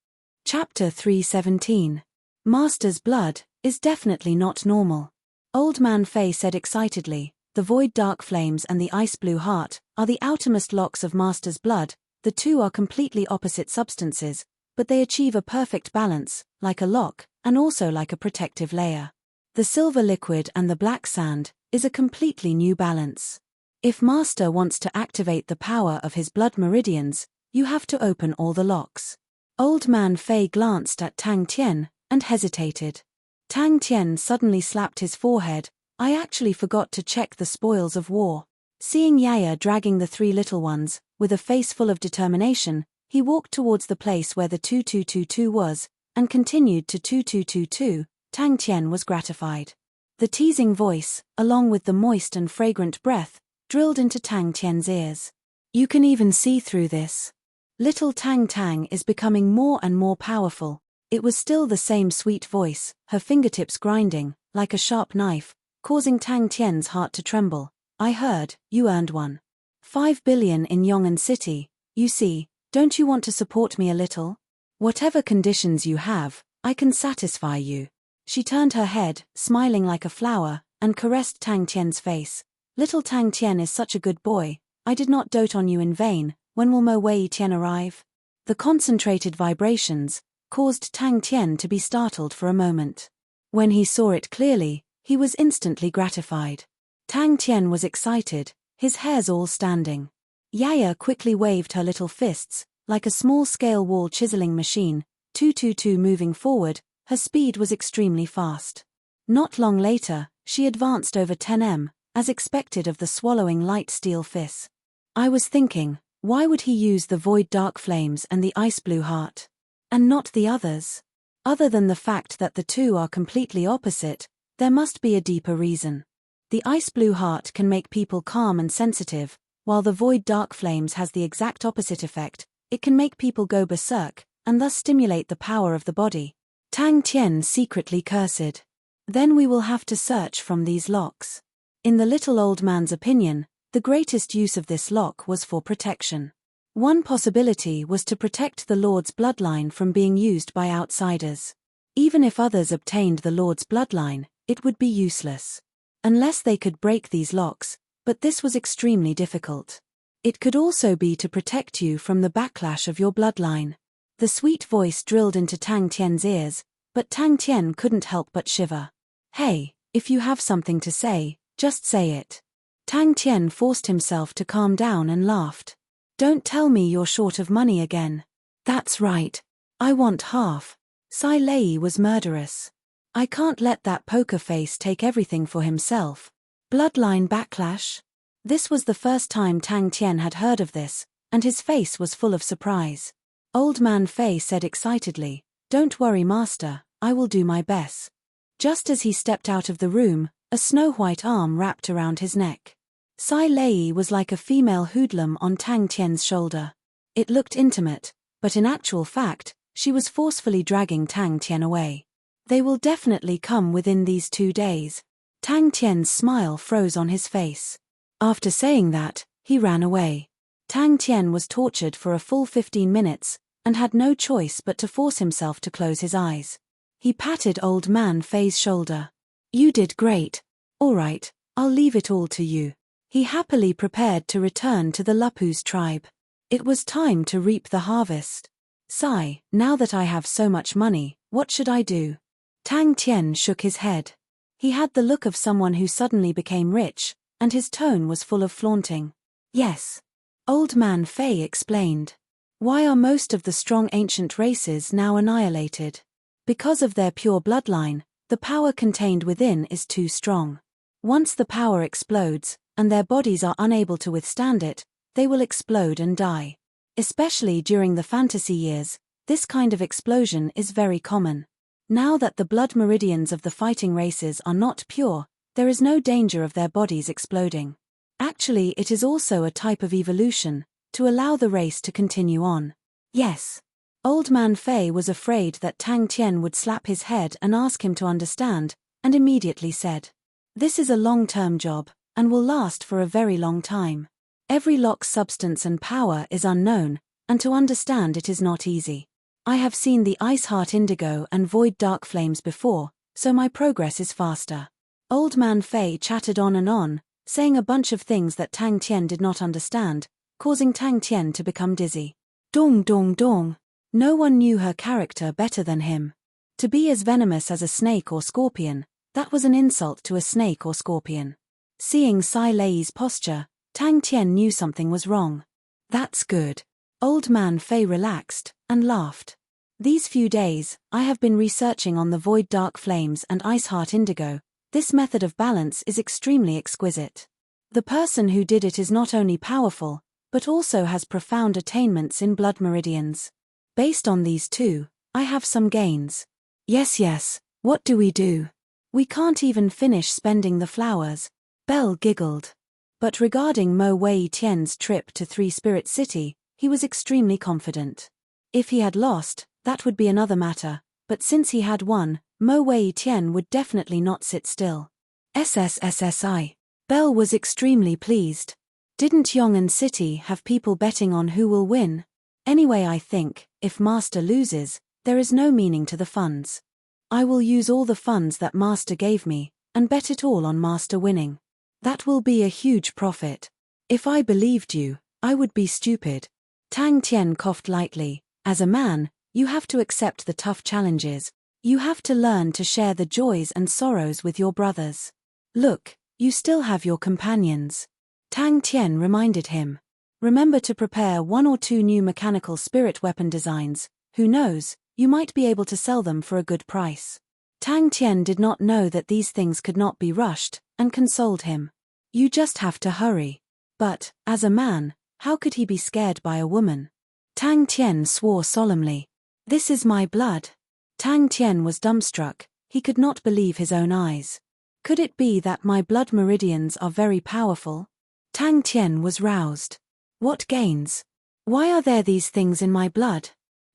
Chapter 317. Master's blood is definitely not normal. Old Man Fei said excitedly, the void dark flames and the ice blue heart are the outermost locks of Master's blood. The two are completely opposite substances, but they achieve a perfect balance, like a lock, and also like a protective layer. The silver liquid and the black sand is a completely new balance. If Master wants to activate the power of his blood meridians, you have to open all the locks. Old Man Fei glanced at Tang Tian, and hesitated. Tang Tian suddenly slapped his forehead. I actually forgot to check the spoils of war. Seeing Yaya dragging the three little ones, with a face full of determination, he walked towards the place where the 2222 was, and continued to 2222. Tang Tian was gratified. The teasing voice, along with the moist and fragrant breath, drilled into Tang Tian's ears. You can even see through this. Little Tang Tang is becoming more and more powerful. It was still the same sweet voice, her fingertips grinding, like a sharp knife, causing Tang Tian's heart to tremble. I heard, you earned 1.5 billion in Yong'an City. You see, don't you want to support me a little? Whatever conditions you have, I can satisfy you. She turned her head, smiling like a flower, and caressed Tang Tian's face. Little Tang Tian is such a good boy. I did not dote on you in vain. When will Mo Wei Tian arrive? The concentrated vibrations caused Tang Tian to be startled for a moment. When he saw it clearly, he was instantly gratified. Tang Tian was excited, his hairs all standing. Yaya quickly waved her little fists, like a small-scale wall chiseling machine, 222 moving forward. Her speed was extremely fast. Not long later, she advanced over 10 m, as expected of the swallowing light steel fist. I was thinking, why would he use the void dark flames and the ice blue heart? And not the others? Other than the fact that the two are completely opposite, there must be a deeper reason. The ice blue heart can make people calm and sensitive, while the void dark flames has the exact opposite effect. It can make people go berserk, and thus stimulate the power of the body. Tang Tian secretly cursed. Then we will have to search from these locks. In the little old man's opinion, the greatest use of this lock was for protection. One possibility was to protect the Lord's bloodline from being used by outsiders. Even if others obtained the Lord's bloodline, it would be useless. Unless they could break these locks, but this was extremely difficult. It could also be to protect you from the backlash of your bloodline. The sweet voice drilled into Tang Tian's ears, but Tang Tian couldn't help but shiver. Hey, if you have something to say, just say it. Tang Tian forced himself to calm down and laughed. Don't tell me you're short of money again. That's right. I want half. Sai Lei was murderous. I can't let that poker face take everything for himself. Bloodline backlash? This was the first time Tang Tian had heard of this, and his face was full of surprise. Old Man Fei said excitedly, "Don't worry, master, I will do my best." Just as he stepped out of the room, a snow-white arm wrapped around his neck. Sai Lei was like a female hoodlum on Tang Tian's shoulder. It looked intimate, but in actual fact, she was forcefully dragging Tang Tian away. They will definitely come within these 2 days. Tang Tian's smile froze on his face. After saying that, he ran away. Tang Tian was tortured for a full 15 minutes, and had no choice but to force himself to close his eyes. He patted Old Man Fei's shoulder. "You did great. All right, I'll leave it all to you." He happily prepared to return to the Lupu's tribe. It was time to reap the harvest. "Sai, now that I have so much money, what should I do?" Tang Tian shook his head. He had the look of someone who suddenly became rich, and his tone was full of flaunting. "Yes." Old Man Fei explained. "Why are most of the strong ancient races now annihilated? Because of their pure bloodline, the power contained within is too strong. Once the power explodes, and their bodies are unable to withstand it, they will explode and die. Especially during the fantasy years, this kind of explosion is very common. Now that the blood meridians of the fighting races are not pure, there is no danger of their bodies exploding. Actually, it is also a type of evolution, to allow the race to continue on." "Yes." Old Man Fei was afraid that Tang Tian would slap his head and ask him to understand, and immediately said, "This is a long-term job, and will last for a very long time. Every lock's substance and power is unknown, and to understand it is not easy. I have seen the Ice Heart Indigo and Void Dark Flames before, so my progress is faster." Old Man Fei chatted on, saying a bunch of things that Tang Tian did not understand, causing Tang Tian to become dizzy. Dong dong dong. No one knew her character better than him. To be as venomous as a snake or scorpion, that was an insult to a snake or scorpion. Seeing Sai Lei's posture, Tang Tian knew something was wrong. "That's good." Old Man Fei relaxed, and laughed. "These few days, I have been researching on the Void Dark Flames and Ice Heart Indigo. This method of balance is extremely exquisite. The person who did it is not only powerful, but also has profound attainments in blood meridians. Based on these two, I have some gains." Yes, what do we do? We can't even finish spending the flowers." Belle giggled. But regarding Mo Wei Tian's trip to Three Spirit City, he was extremely confident. If he had lost, that would be another matter, but since he had won, Mo Wei Tian would definitely not sit still. SSSSI. Belle was extremely pleased. Didn't Yong'an City have people betting on who will win? Anyway, I think, if Master loses, there is no meaning to the funds. I will use all the funds that Master gave me, and bet it all on Master winning. That will be a huge profit. If I believed you, I would be stupid. Tang Tian coughed lightly. As a man, you have to accept the tough challenges. You have to learn to share the joys and sorrows with your brothers. Look, you still have your companions. Tang Tian reminded him. Remember to prepare 1 or 2 new mechanical spirit weapon designs. Who knows, you might be able to sell them for a good price. Tang Tian did not know that these things could not be rushed, and consoled him. You just have to hurry. But, as a man, how could he be scared by a woman? Tang Tian swore solemnly. This is my blood. Tang Tian was dumbstruck, he could not believe his own eyes. Could it be that my blood meridians are very powerful? Tang Tian was roused. What gains? Why are there these things in my blood?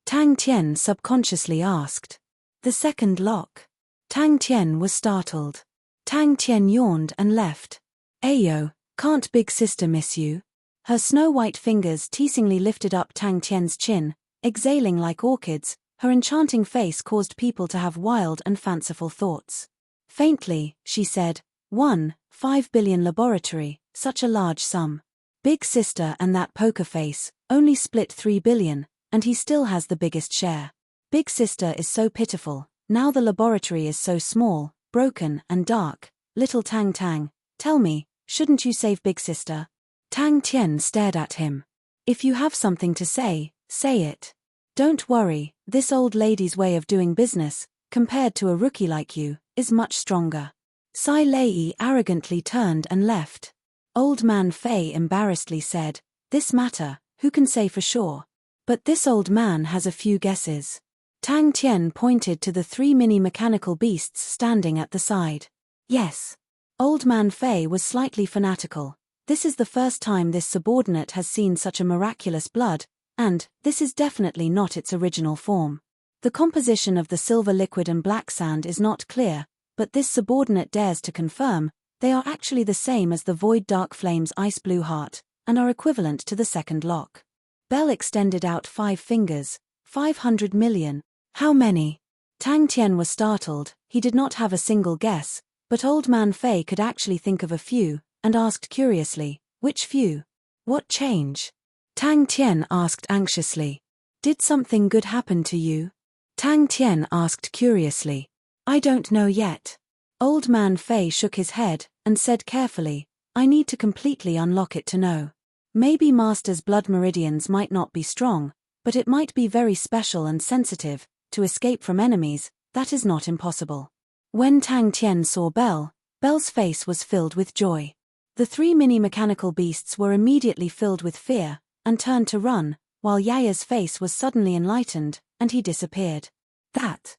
Tang Tian subconsciously asked. The second lock. Tang Tian was startled. Tang Tian yawned and left. Ayo, can't big sister miss you? Her snow-white fingers teasingly lifted up Tang Tian's chin, exhaling like orchids. Her enchanting face caused people to have wild and fanciful thoughts. Faintly, she said, 5 billion laboratory, such a large sum. Big sister and that poker face, only split 3 billion, and he still has the biggest share. Big sister is so pitiful, now the laboratory is so small, broken and dark. Little Tang Tang, tell me, shouldn't you save big sister? Tang Tian stared at him. If you have something to say, say it. Don't worry, this old lady's way of doing business, compared to a rookie like you, is much stronger. Sai Lei arrogantly turned and left. Old Man Fei embarrassedly said, "This matter, who can say for sure? But this old man has a few guesses." Tang Tian pointed to the 3 mini mechanical beasts standing at the side. "Yes." Old Man Fei was slightly fanatical. This is the first time this subordinate has seen such a miraculous blood, and this is definitely not its original form. The composition of the silver liquid and black sand is not clear, but this subordinate dares to confirm they are actually the same as the Void Dark Flame's ice blue heart, and are equivalent to the second lock. Bell extended out 5 fingers. 500 million. How many? Tang Tian was startled. He did not have a single guess, but Old Man Fei could actually think of a few, and asked curiously, "Which few? What change?" Tang Tian asked anxiously. "Did something good happen to you?" Tang Tian asked curiously. "I don't know yet." Old Man Fei shook his head, and said carefully, "I need to completely unlock it to know. Maybe Master's blood meridians might not be strong, but it might be very special and sensitive, to escape from enemies, that is not impossible." When Tang Tian saw Bell, Bell's face was filled with joy. The 3 mini mechanical beasts were immediately filled with fear, and turned to run, while Yaya's face was suddenly enlightened, and he disappeared. That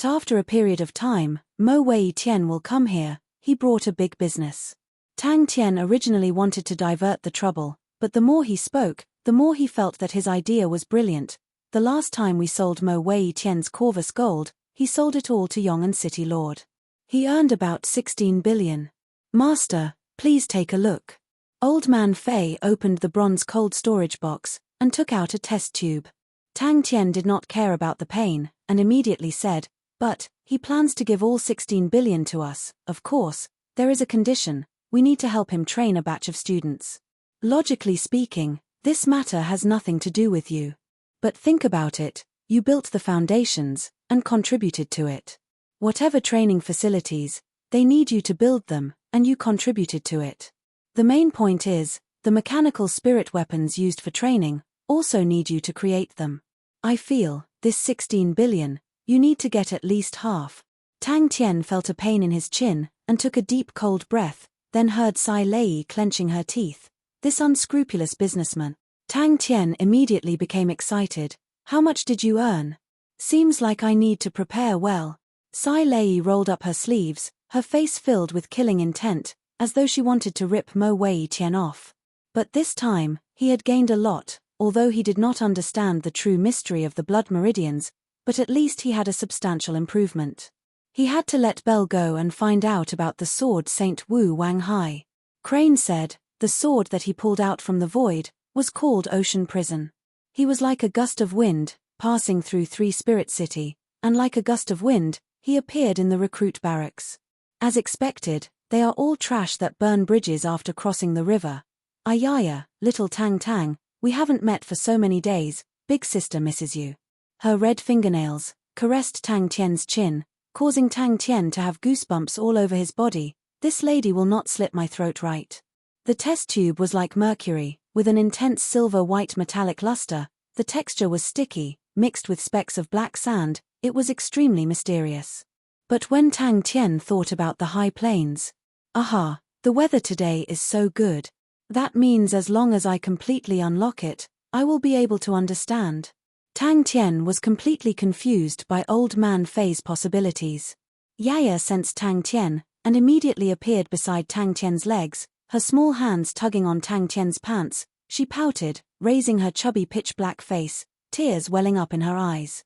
after a period of time, Mo Wei Tian will come here, he brought a big business. Tang Tian originally wanted to divert the trouble, but the more he spoke, the more he felt that his idea was brilliant. The last time we sold Mo Wei Tian's Corvus gold, he sold it all to Yong'an City Lord. He earned about 16 billion. "Master, please take a look." Old Man Fei opened the bronze cold storage box, and took out a test tube. Tang Tian did not care about the pain, and immediately said, "But, he plans to give all 16 billion to us, of course. There is a condition, we need to help him train a batch of students. Logically speaking, this matter has nothing to do with you. But think about it, you built the foundations, and contributed to it. Whatever training facilities, they need you to build them, and you contributed to it. The main point is, the mechanical spirit weapons used for training, also need you to create them. I feel, this 16 billion, you need to get at least half." Tang Tian felt a pain in his chin, and took a deep cold breath, then heard Sai Lei clenching her teeth. This unscrupulous businessman. Tang Tian immediately became excited. "How much did you earn? Seems like I need to prepare well." Sai Lei rolled up her sleeves, her face filled with killing intent, as though she wanted to rip Mo Wei Tian off. But this time, he had gained a lot, although he did not understand the true mystery of the blood meridians, but at least he had a substantial improvement. He had to let Bell go and find out about the sword Saint Wu Wang Hai. Crane said, the sword that he pulled out from the void, was called Ocean Prison. He was like a gust of wind, passing through 3 Spirit City, and like a gust of wind, he appeared in the recruit barracks. As expected, they are all trash that burn bridges after crossing the river. "Ayaya, little Tang Tang, we haven't met for so many days, big sister misses you." Her red fingernails caressed Tang Tian's chin, causing Tang Tian to have goosebumps all over his body. "This lady will not slit my throat, right?" The test tube was like mercury, with an intense silver-white metallic luster. The texture was sticky, mixed with specks of black sand. It was extremely mysterious. But when Tang Tian thought about the high plains, "Aha, the weather today is so good. That means as long as I completely unlock it, I will be able to understand." Tang Tian was completely confused by Old Man Fei's possibilities. Yaya sensed Tang Tian, and immediately appeared beside Tang Tian's legs, her small hands tugging on Tang Tian's pants. She pouted, raising her chubby pitch-black face, tears welling up in her eyes.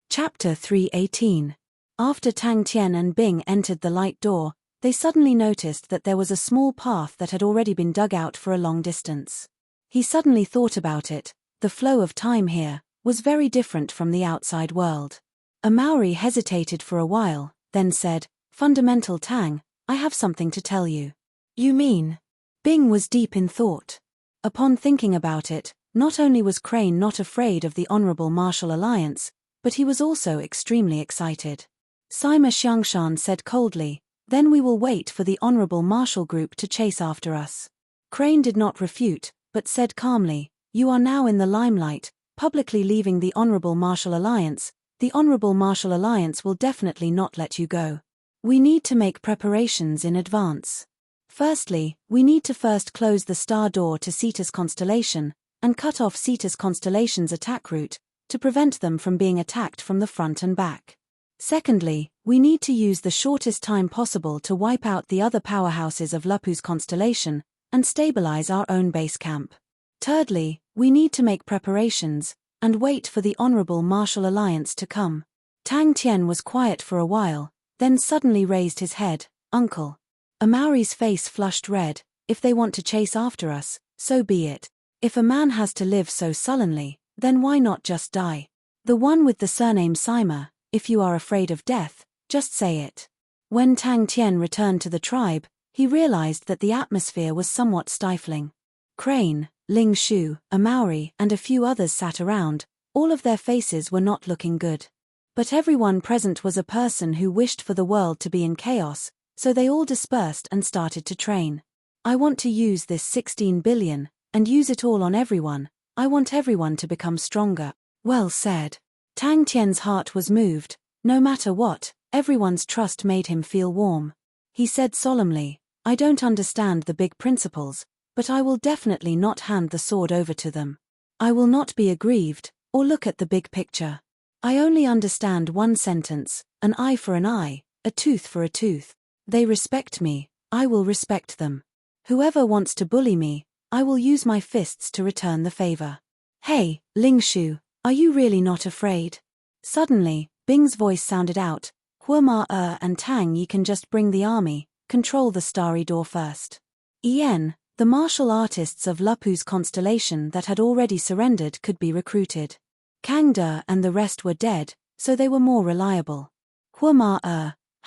Chapter 318. After Tang Tian and Bing entered the light door, they suddenly noticed that there was a small path that had already been dug out for a long distance. He suddenly thought about it. The flow of time here was very different from the outside world. A Maori hesitated for a while, then said, "Fundamental Tang, I have something to tell you." "You mean?" Bing was deep in thought. Upon thinking about it, not only was Crane not afraid of the Honorable Martial Alliance, but he was also extremely excited. Sima Xiangshan said coldly, "Then we will wait for the Honorable Martial Group to chase after us." Crane did not refute, but said calmly, "You are now in the limelight, publicly leaving the Honorable Martial Alliance, the Honorable Martial Alliance will definitely not let you go. We need to make preparations in advance. Firstly, we need to first close the star door to Cetus constellation, and cut off Cetus constellation's attack route, to prevent them from being attacked from the front and back. Secondly, we need to use the shortest time possible to wipe out the other powerhouses of Lupu's constellation, and stabilize our own base camp. Thirdly, we need to make preparations, and wait for the Honorable Martial Alliance to come. Tang Tian was quiet for a while, then suddenly raised his head. Uncle. Amauri's face flushed red. If they want to chase after us, so be it. If a man has to live so sullenly, then why not just die? The one with the surname Sima, if you are afraid of death, just say it. When Tang Tian returned to the tribe, he realized that the atmosphere was somewhat stifling. Crane, Ling Shu, Amauri, and a few others sat around. All of their faces were not looking good. But everyone present was a person who wished for the world to be in chaos, so they all dispersed and started to train. I want to use this 16 billion, and use it all on everyone. I want everyone to become stronger. Well said. Tang Tian's heart was moved. No matter what, everyone's trust made him feel warm. He said solemnly, I don't understand the big principles, but I will definitely not hand the sword over to them. I will not be aggrieved, or look at the big picture. I only understand one sentence, an eye for an eye, a tooth for a tooth. They respect me, I will respect them. Whoever wants to bully me, I will use my fists to return the favor. Hey, Ling Shu, are you really not afraid? Suddenly, Bing's voice sounded out. Hua and Tang Yi can just bring the army, control the starry door first. The martial artists of Lupu's constellation that had already surrendered could be recruited. Kang De and the rest were dead, so they were more reliable. Hua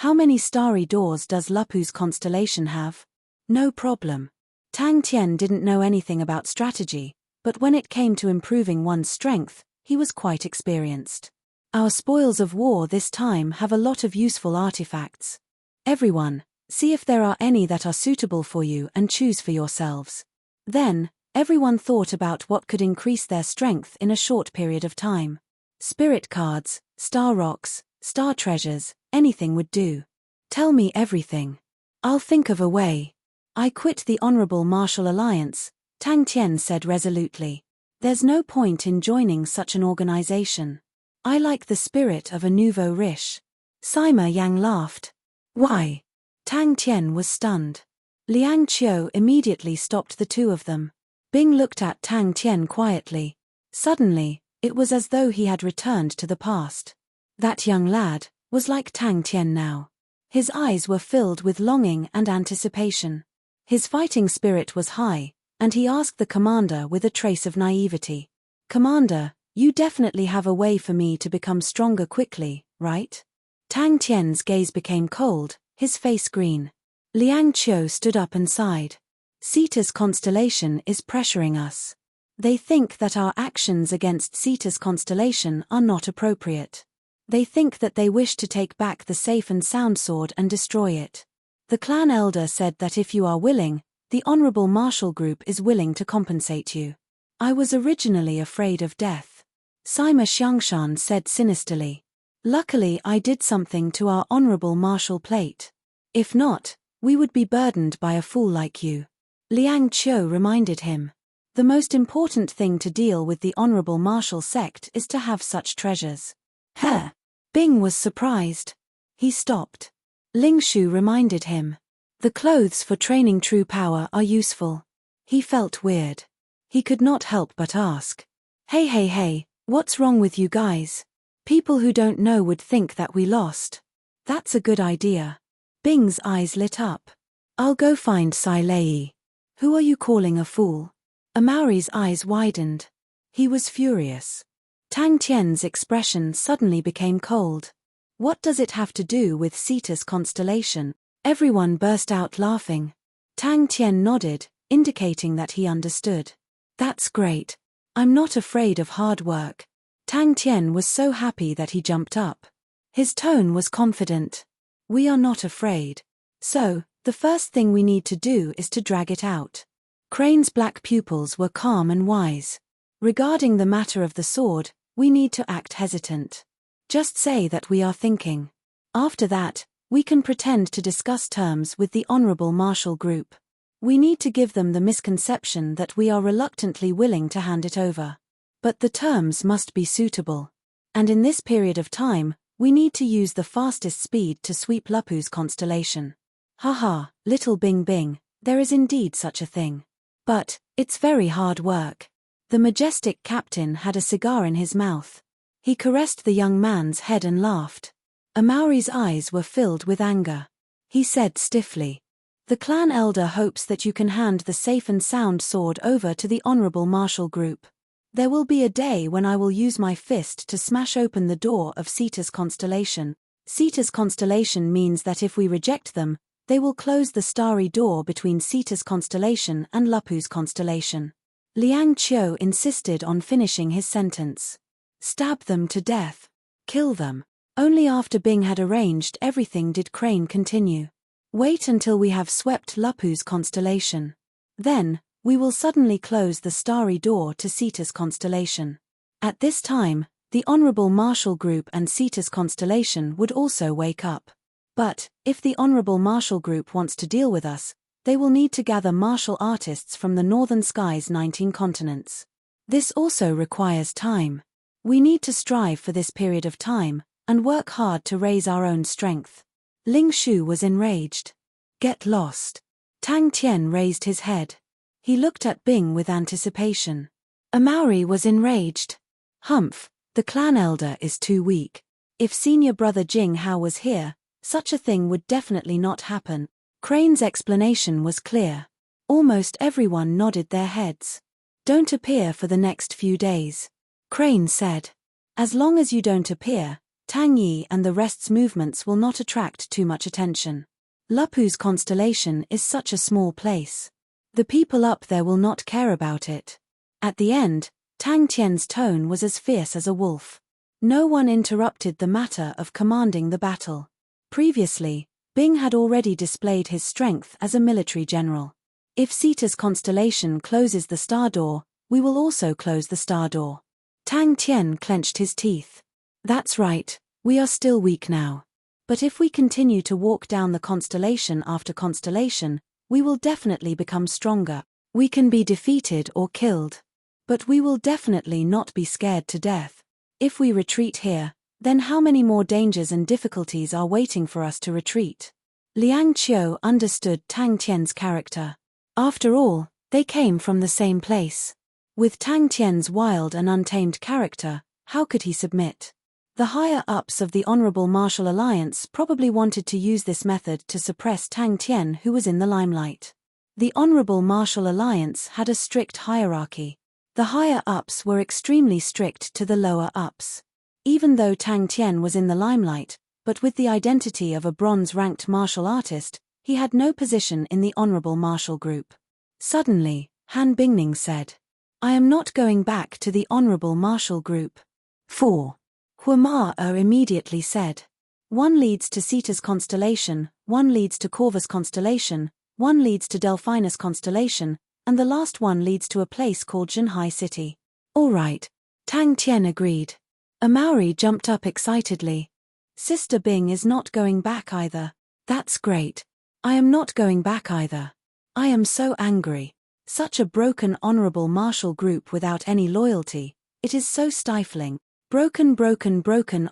how many starry doors does Lupu's constellation have? No problem. Tang Tian didn't know anything about strategy, but when it came to improving one's strength, he was quite experienced. Our spoils of war this time have a lot of useful artifacts. Everyone, see if there are any that are suitable for you and choose for yourselves. Then, everyone thought about what could increase their strength in a short period of time. Spirit cards, star rocks, star treasures, anything would do. Tell me everything. I'll think of a way. I quit the Honorable Martial Alliance, Tang Tian said resolutely. There's no point in joining such an organization. I like the spirit of a nouveau riche. Sima Yang laughed. Why? Tang Tian was stunned. Liang Qiu immediately stopped the two of them. Bing looked at Tang Tian quietly. Suddenly, it was as though he had returned to the past. That young lad was like Tang Tian now. His eyes were filled with longing and anticipation. His fighting spirit was high, and he asked the commander with a trace of naivety. Commander, you definitely have a way for me to become stronger quickly, right? Tang Tian's gaze became cold, his face green. Liang Qiu stood up and sighed. Cetus constellation is pressuring us. They think that our actions against Cetus constellation are not appropriate. They think that they wish to take back the safe and sound sword and destroy it. The clan elder said that if you are willing, the Honorable Martial Group is willing to compensate you. I was originally afraid of death. Sima Xiangshan said sinisterly. Luckily I did something to our Honorable Martial plate. If not, we would be burdened by a fool like you. Liang Qiu reminded him. The most important thing to deal with the Honorable Martial sect is to have such treasures. Huh. Bing was surprised. He stopped. Ling Shu reminded him. The clothes for training true power are useful. He felt weird. He could not help but ask. Hey, what's wrong with you guys? People who don't know would think that we lost. That's a good idea. Bing's eyes lit up. I'll go find Sai Lei. Who are you calling a fool? Amauri's eyes widened. He was furious. Tang Tian's expression suddenly became cold. What does it have to do with Cetus constellation? Everyone burst out laughing. Tang Tian nodded, indicating that he understood. That's great. I'm not afraid of hard work. Tang Tian was so happy that he jumped up. His tone was confident. We are not afraid. So, the first thing we need to do is to drag it out. Crane's black pupils were calm and wise. Regarding the matter of the sword, we need to act hesitant. Just say that we are thinking. After that, we can pretend to discuss terms with the Honorable Marshal Group. We need to give them the misconception that we are reluctantly willing to hand it over. But the terms must be suitable. And in this period of time, we need to use the fastest speed to sweep Lapu's constellation. Haha, little Bing Bing, there is indeed such a thing. But, it's very hard work. The majestic captain had a cigar in his mouth. He caressed the young man's head and laughed. Amauri's eyes were filled with anger. He said stiffly, "The clan elder hopes that you can hand the safe and sound sword over to the Honorable Marshal Group. There will be a day when I will use my fist to smash open the door of Sita's constellation. Sita's constellation means that if we reject them, they will close the starry door between Sita's constellation and Lapu's constellation." Liang Qiu insisted on finishing his sentence. "Stab them to death. Kill them." Only after Bing had arranged everything did Crane continue. "Wait until we have swept Lapu's constellation. Then, we will suddenly close the starry door to Sita's constellation. At this time, the Honorable Marshal Group and Sita's constellation would also wake up. But, if the Honorable Marshal Group wants to deal with us, they will need to gather martial artists from the Northern Sky's 19 continents. This also requires time. We need to strive for this period of time, and work hard to raise our own strength." Ling Shu was enraged. "Get lost." Tang Tian raised his head. He looked at Bing with anticipation. Amauri was enraged. "Humph, the clan elder is too weak. If senior brother Jing Hao was here, such a thing would definitely not happen." Crane's explanation was clear. Almost everyone nodded their heads. "Don't appear for the next few days," Crane said. "As long as you don't appear, Tang Yi and the rest's movements will not attract too much attention. Lapu's constellation is such a small place. The people up there will not care about it." At the end, Tang Tian's tone was as fierce as a wolf. No one interrupted the matter of commanding the battle. Previously, Bing had already displayed his strength as a military general. "If Sita's constellation closes the star door, we will also close the star door." Tang Tian clenched his teeth. "That's right, we are still weak now. But if we continue to walk down the constellation after constellation, we will definitely become stronger. We can be defeated or killed. But we will definitely not be scared to death. If we retreat here, then how many more dangers and difficulties are waiting for us to retreat?" Liang Qiu understood Tang Tian's character. After all, they came from the same place. With Tang Tian's wild and untamed character, how could he submit? The higher-ups of the Honorable Marshal Alliance probably wanted to use this method to suppress Tang Tian, who was in the limelight. The Honorable Marshal Alliance had a strict hierarchy. The higher-ups were extremely strict to the lower-ups. Even though Tang Tian was in the limelight, but with the identity of a bronze-ranked martial artist, he had no position in the Honorable Marshal Group. Suddenly, Han Bingning said, "I am not going back to the Honorable Marshal Group." 4. Hua immediately said, "One leads to Sita's constellation, one leads to Corvus constellation, one leads to Delphinus constellation, and the last one leads to a place called Zhenhai City." "All right," Tang Tian agreed. Amauri jumped up excitedly. "Sister Bing is not going back either." "That's great. I am not going back either. I am so angry. Such a broken Honorable Marshal Group without any loyalty. It is so stifling. Broken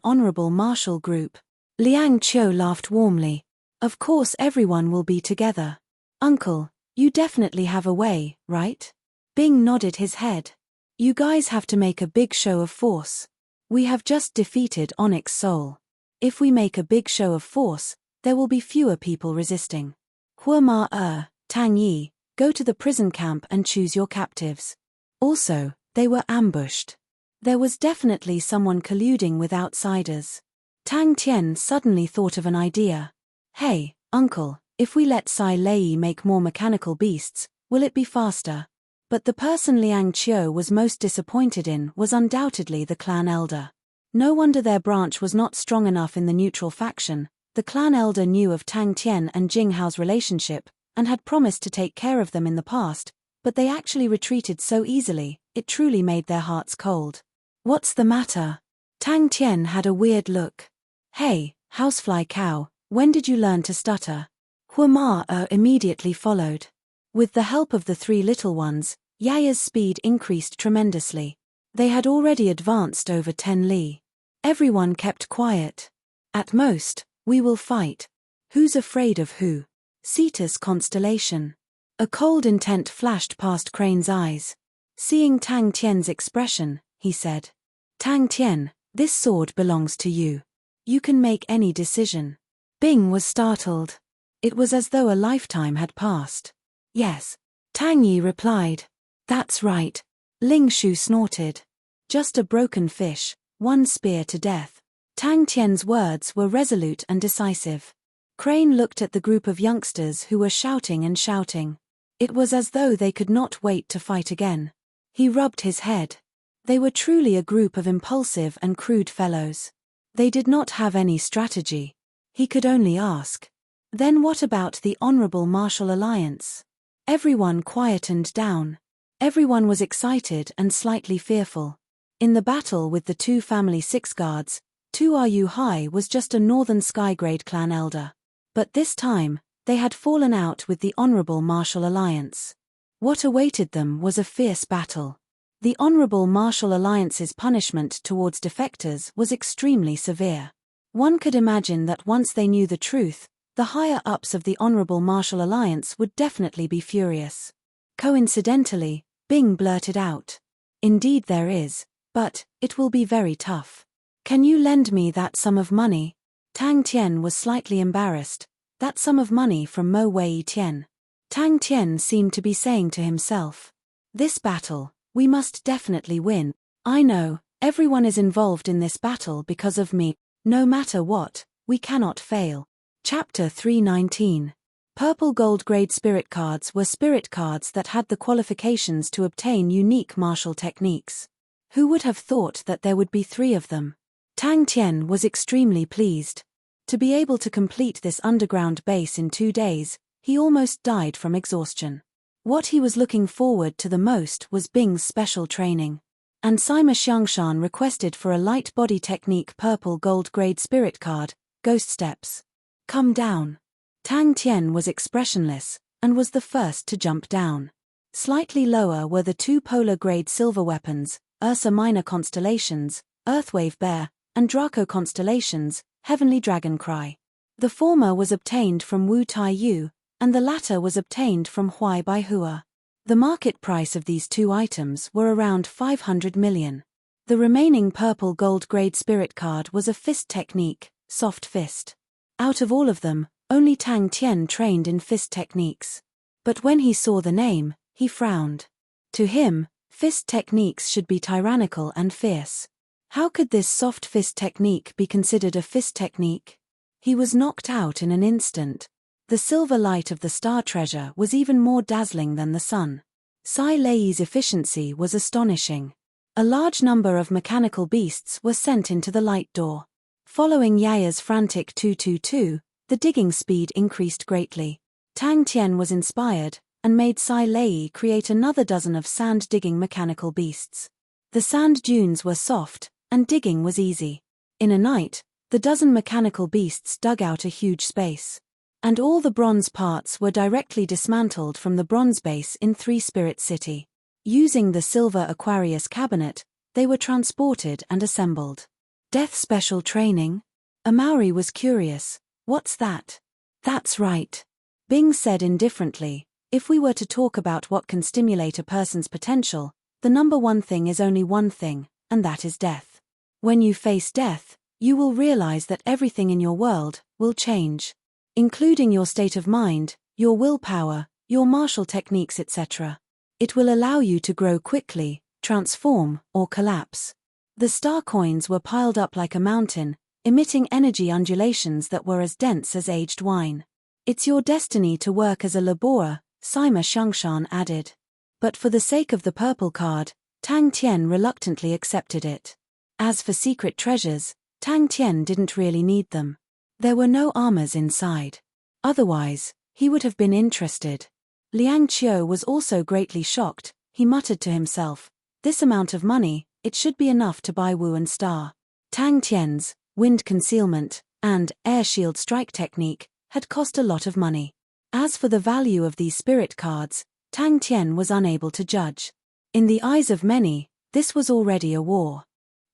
Honorable Marshal Group." Liang Qiu laughed warmly. "Of course everyone will be together. Uncle, you definitely have a way, right?" Bing nodded his head. "You guys have to make a big show of force. We have just defeated Onyx Soul. If we make a big show of force, there will be fewer people resisting. Hua Tang Yi, go to the prison camp and choose your captives." Also, they were ambushed. There was definitely someone colluding with outsiders. Tang Tian suddenly thought of an idea. "Hey, uncle, if we let Sai Lei make more mechanical beasts, will it be faster?" But the person Liang Qiu was most disappointed in was undoubtedly the clan elder. No wonder their branch was not strong enough in the neutral faction. The clan elder knew of Tang Tian and Jing Hao's relationship, and had promised to take care of them in the past, but they actually retreated so easily, it truly made their hearts cold. What's the matter? Tang Tian had a weird look. Hey, housefly cow, when did you learn to stutter? Hua Ma immediately followed. With the help of the three little ones, Yaya's speed increased tremendously. They had already advanced over 10 li. Everyone kept quiet. At most, we will fight. Who's afraid of who? Cetus constellation. A cold intent flashed past Crane's eyes. Seeing Tang Tian's expression, he said, Tang Tian, this sword belongs to you. You can make any decision. Bing was startled. It was as though a lifetime had passed. Yes. Tang Yi replied. That's right. Ling Shu snorted. Just a broken fish, one spear to death. Tang Tian's words were resolute and decisive. Crane looked at the group of youngsters who were shouting and shouting. It was as though they could not wait to fight again. He rubbed his head. They were truly a group of impulsive and crude fellows. They did not have any strategy. He could only ask. Then what about the honorable martial alliance? Everyone quietened down. Everyone was excited and slightly fearful. In the battle with the two family six guards, Tu Ru Hai was just a northern Skygrade clan elder. But this time, they had fallen out with the Honorable Martial Alliance. What awaited them was a fierce battle. The Honorable Martial Alliance's punishment towards defectors was extremely severe. One could imagine that once they knew the truth, the higher-ups of the Honorable Martial Alliance would definitely be furious. Coincidentally, Bing blurted out. Indeed there is, but it will be very tough. Can you lend me that sum of money? Tang Tian was slightly embarrassed. That sum of money from Mo Wei Tian. Tang Tian seemed to be saying to himself. This battle, we must definitely win. I know, everyone is involved in this battle because of me. No matter what, we cannot fail. Chapter 319. Purple Gold Grade Spirit Cards were spirit cards that had the qualifications to obtain unique martial techniques. Who would have thought that there would be 3 of them? Tang Tian was extremely pleased. To be able to complete this underground base in 2 days, he almost died from exhaustion. What he was looking forward to the most was Bing's special training. And Sima Xiangshan requested for a light body technique purple gold grade spirit card, Ghost Steps. Come down. Tang Tian was expressionless, and was the first to jump down. Slightly lower were the 2 polar grade silver weapons, Ursa Minor Constellations, Earthwave Bear, and Draco Constellations, Heavenly Dragon Cry. The former was obtained from Wu Tai Yu, and the latter was obtained from Huai Bai Hua. The market price of these 2 items were around 500 million. The remaining purple gold grade spirit card was a fist technique, Soft Fist. Out of all of them, only Tang Tian trained in fist techniques. But when he saw the name, he frowned. To him, fist techniques should be tyrannical and fierce. How could this soft fist technique be considered a fist technique? He was knocked out in an instant. The silver light of the star treasure was even more dazzling than the sun. Sai Lei's efficiency was astonishing. A large number of mechanical beasts were sent into the light door. Following Yaya's frantic 222, the digging speed increased greatly. Tang Tian was inspired, and made Sai Lei create another dozen of sand-digging mechanical beasts. The sand dunes were soft, and digging was easy. In a night, the dozen mechanical beasts dug out a huge space. And all the bronze parts were directly dismantled from the bronze base in 3 Spirit City. Using the silver Aquarius cabinet, they were transported and assembled. Death special training? Amauri was curious. What's that? That's right. Bing said indifferently, if we were to talk about what can stimulate a person's potential, the number one thing is only one thing, and that is death. When you face death, you will realize that everything in your world will change, including your state of mind, your willpower, your martial techniques, etc. It will allow you to grow quickly, transform, or collapse. The star coins were piled up like a mountain, emitting energy undulations that were as dense as aged wine. It's your destiny to work as a laborer, Sima Xiangshan added. But for the sake of the purple card, Tang Tian reluctantly accepted it. As for secret treasures, Tang Tian didn't really need them. There were no armors inside. Otherwise, he would have been interested. Liang Qiu was also greatly shocked. He muttered to himself, "This amount of money, it should be enough to buy Wu and Star." Tang Tian's wind concealment and air shield strike technique had cost a lot of money. As for the value of these spirit cards, Tang Tian was unable to judge. In the eyes of many, this was already a war.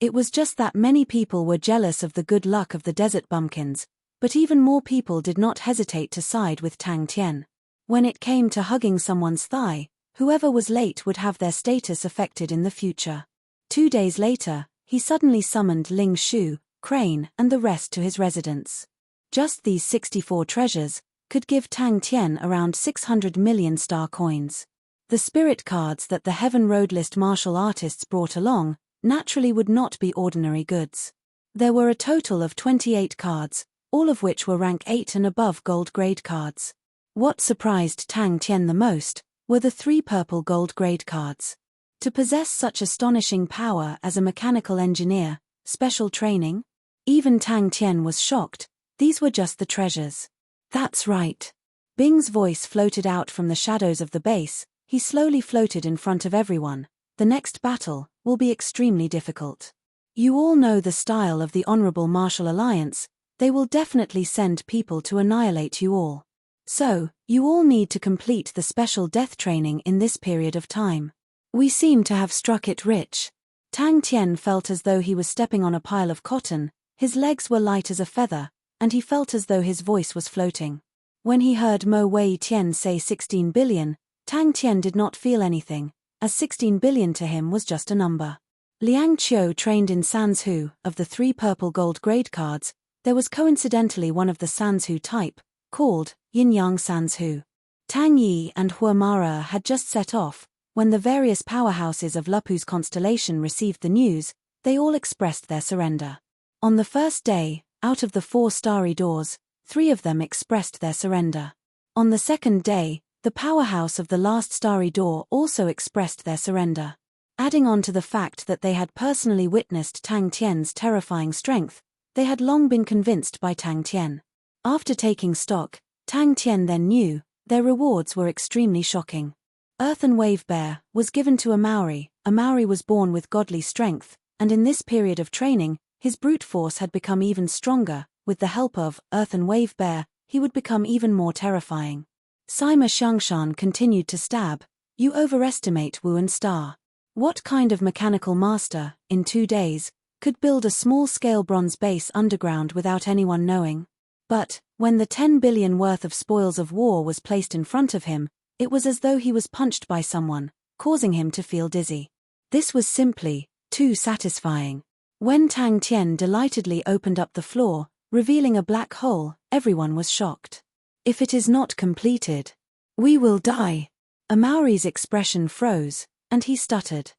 It was just that many people were jealous of the good luck of the desert bumpkins, but even more people did not hesitate to side with Tang Tian. When it came to hugging someone's thigh, whoever was late would have their status affected in the future. 2 days later, he suddenly summoned Ling Shu, Crane, and the rest to his residence. Just these 64 treasures could give Tang Tian around 600 million star coins. The spirit cards that the Heaven Road List martial artists brought along naturally would not be ordinary goods. There were a total of 28 cards, all of which were rank 8 and above gold grade cards. What surprised Tang Tian the most were the 3 purple gold grade cards. To possess such astonishing power as a mechanical engineer, special training? Even Tang Tian was shocked. These were just the treasures. That's right. Bing's voice floated out from the shadows of the base. He slowly floated in front of everyone. The next battle will be extremely difficult. You all know the style of the Honorable Martial Alliance. They will definitely send people to annihilate you all. So, you all need to complete the special death training in this period of time. We seem to have struck it rich. Tang Tian felt as though he was stepping on a pile of cotton. His legs were light as a feather, and he felt as though his voice was floating. When he heard Mo Wei Tian say 16 billion, Tang Tian did not feel anything, as 16 billion to him was just a number. Liang Qiu trained in Sanzhu. Of the 3 purple gold grade cards, there was coincidentally one of the Sanzhu type, called Yin-Yang Sanzhu. Tang Yi and Hua Mara had just set off. When the various powerhouses of Lupu's constellation received the news, they all expressed their surrender. On the first day, out of the 4 starry doors, 3 of them expressed their surrender. On the second day, the powerhouse of the last starry door also expressed their surrender. Adding on to the fact that they had personally witnessed Tang Tian's terrifying strength, they had long been convinced by Tang Tian. After taking stock, Tang Tian then knew their rewards were extremely shocking. Earthen Wave Bear was given to a Maori. A Maori was born with godly strength, and in this period of training, his brute force had become even stronger. With the help of Earthen Wave Bear, he would become even more terrifying. Sima Xiangshan continued to stab. You overestimate Wu and Star. What kind of mechanical master, in 2 days, could build a small-scale bronze base underground without anyone knowing? But, when the 10 billion worth of spoils of war was placed in front of him, it was as though he was punched by someone, causing him to feel dizzy. This was simply too satisfying. When Tang Tian delightedly opened up the floor, revealing a black hole, everyone was shocked. If it is not completed, we will die. A Maori's expression froze, and he stuttered.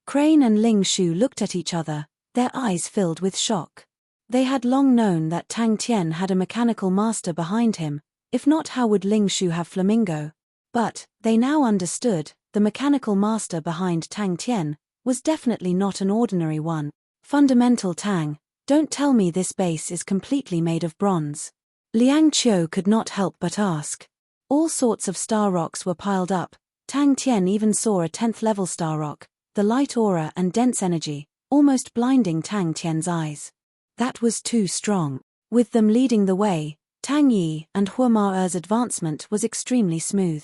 Crane and Ling Shu looked at each other, their eyes filled with shock. They had long known that Tang Tian had a mechanical master behind him. If not, how would Ling Shu have Flamingo? But, they now understood, the mechanical master behind Tang Tian was definitely not an ordinary one. Fundamental Tang, don't tell me this base is completely made of bronze. Liang Qiu could not help but ask. All sorts of star rocks were piled up. Tang Tian even saw a 10th level star rock, the light aura and dense energy, almost blinding Tang Tian's eyes. That was too strong. With them leading the way, Tang Yi and Hua Ma's advancement was extremely smooth.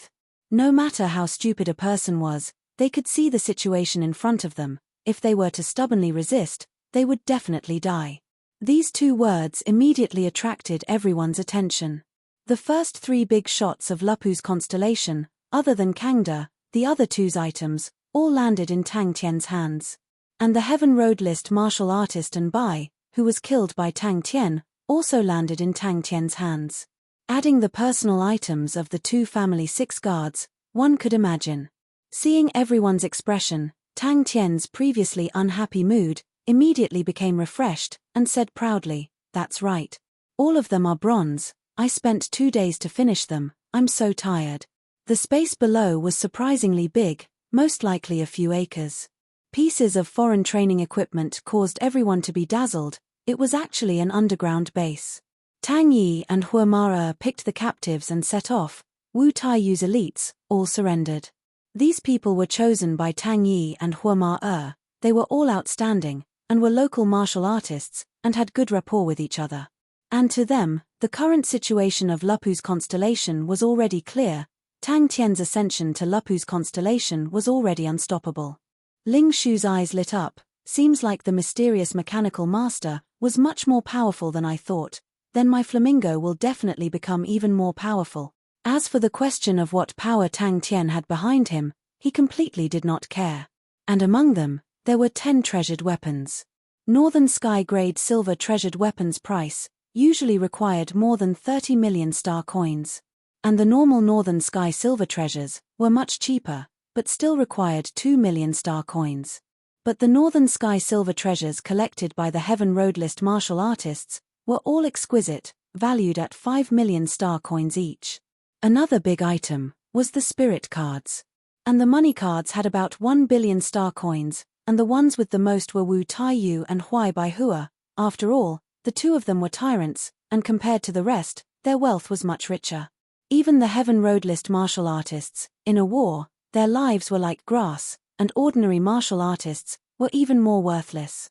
No matter how stupid a person was, they could see the situation in front of them. If they were to stubbornly resist, they would definitely die. These 2 words immediately attracted everyone's attention. The first 3 big shots of Lupu's constellation, other than Kangda, the other 2's items, all landed in Tang Tian's hands. And the Heaven Road List martial artist Anbai, who was killed by Tang Tian, also landed in Tang Tian's hands. Adding the personal items of the 2 family 6 guards, one could imagine. Seeing everyone's expression, Tang Tian's previously unhappy mood immediately became refreshed, and said proudly, "That's right. All of them are bronze. I spent 2 days to finish them. I'm so tired." The space below was surprisingly big, most likely a few acres. Pieces of foreign training equipment caused everyone to be dazzled. It was actually an underground base. Tang Yi and Hua Mara picked the captives and set off. Wu Taiyu's elites, all surrendered. These people were chosen by Tang Yi and Hua Ma. They were all outstanding, and were local martial artists, and had good rapport with each other. And to them, the current situation of Lupu's constellation was already clear. Tang Tian's ascension to Lupu's constellation was already unstoppable. Ling Shu's eyes lit up. Seems like the mysterious mechanical master was much more powerful than I thought. Then my flamingo will definitely become even more powerful. As for the question of what power Tang Tian had behind him, he completely did not care. And among them, there were 10 treasured weapons. Northern Sky grade silver treasured weapons price usually required more than 30 million star coins. And the normal Northern Sky silver treasures were much cheaper, but still required 2 million star coins. But the Northern Sky silver treasures collected by the Heaven Road list martial artists were all exquisite, valued at 5 million star coins each. Another big item was the spirit cards. And the money cards had about 1 billion star coins, and the ones with the most were Wu Taiyu and Huai Bai Hua. After all, the two of them were tyrants, and compared to the rest, their wealth was much richer. Even the Heaven Road list martial artists, in a war, their lives were like grass, and ordinary martial artists were even more worthless.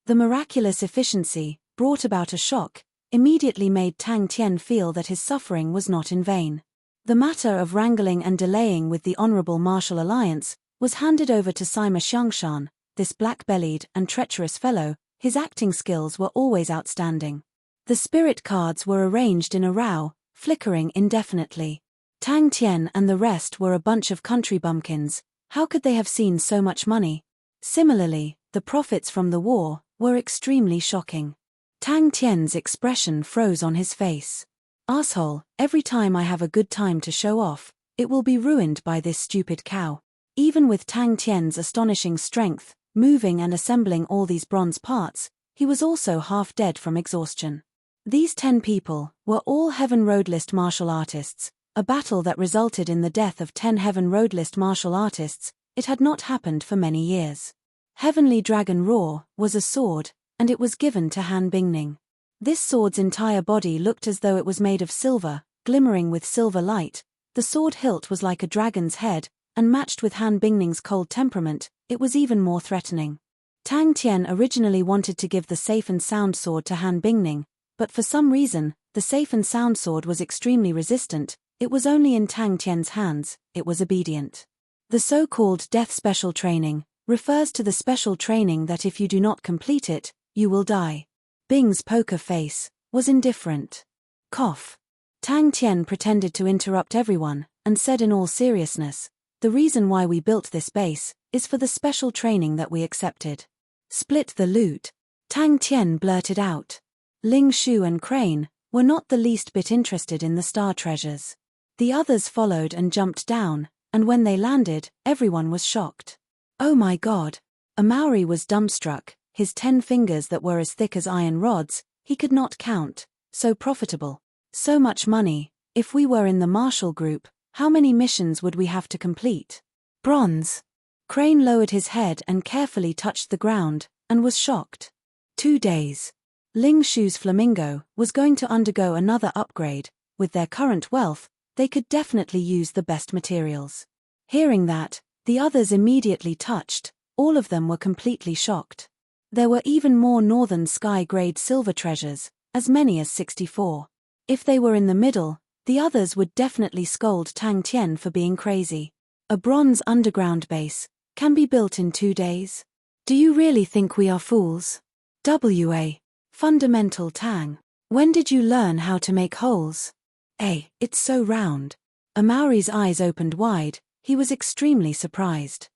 The miraculous efficiency brought about a shock, immediately made Tang Tian feel that his suffering was not in vain. The matter of wrangling and delaying with the Honorable Martial Alliance was handed over to Sima Xiangshan, this black-bellied and treacherous fellow. His acting skills were always outstanding. The spirit cards were arranged in a row, flickering indefinitely. Tang Tian and the rest were a bunch of country bumpkins. How could they have seen so much money? Similarly, the profits from the war were extremely shocking. Tang Tian's expression froze on his face. Asshole, every time I have a good time to show off, it will be ruined by this stupid cow. Even with Tang Tian's astonishing strength, moving and assembling all these bronze parts, he was also half dead from exhaustion. These 10 people were all Heaven Road list martial artists, a battle that resulted in the death of 10 Heaven Road list martial artists. It had not happened for many years. Heavenly Dragon Roar was a sword, and it was given to Han Bingning. This sword's entire body looked as though it was made of silver, glimmering with silver light. The sword hilt was like a dragon's head, and matched with Han Bingning's cold temperament, it was even more threatening. Tang Tian originally wanted to give the safe and sound sword to Han Bingning, but for some reason, the safe and sound sword was extremely resistant. It was only in Tang Tian's hands, it was obedient. The so-called death special training refers to the special training that if you do not complete it, you will die. Bing's poker face was indifferent. Cough. Tang Tian pretended to interrupt everyone, and said in all seriousness, "The reason why we built this base is for the special training that we accepted." Split the loot. Tang Tian blurted out. Ling Shu and Crane were not the least bit interested in the star treasures. The others followed and jumped down, and when they landed, everyone was shocked. Oh my God! A Maori was dumbstruck. His 10 fingers that were as thick as iron rods, he could not count. So profitable. So much money. If we were in the Marshall Group, how many missions would we have to complete? Bronze. Crane lowered his head and carefully touched the ground, and was shocked. 2 days. Ling Shu's flamingo was going to undergo another upgrade. With their current wealth, they could definitely use the best materials. Hearing that, the others immediately touched. All of them were completely shocked. There were even more Northern Sky grade silver treasures, as many as 64. If they were in the middle, the others would definitely scold Tang Tian for being crazy. A bronze underground base can be built in 2 days. Do you really think we are fools? W.A. Fundamental Tang. When did you learn how to make holes? It's so round. A Maori's eyes opened wide. He was extremely surprised.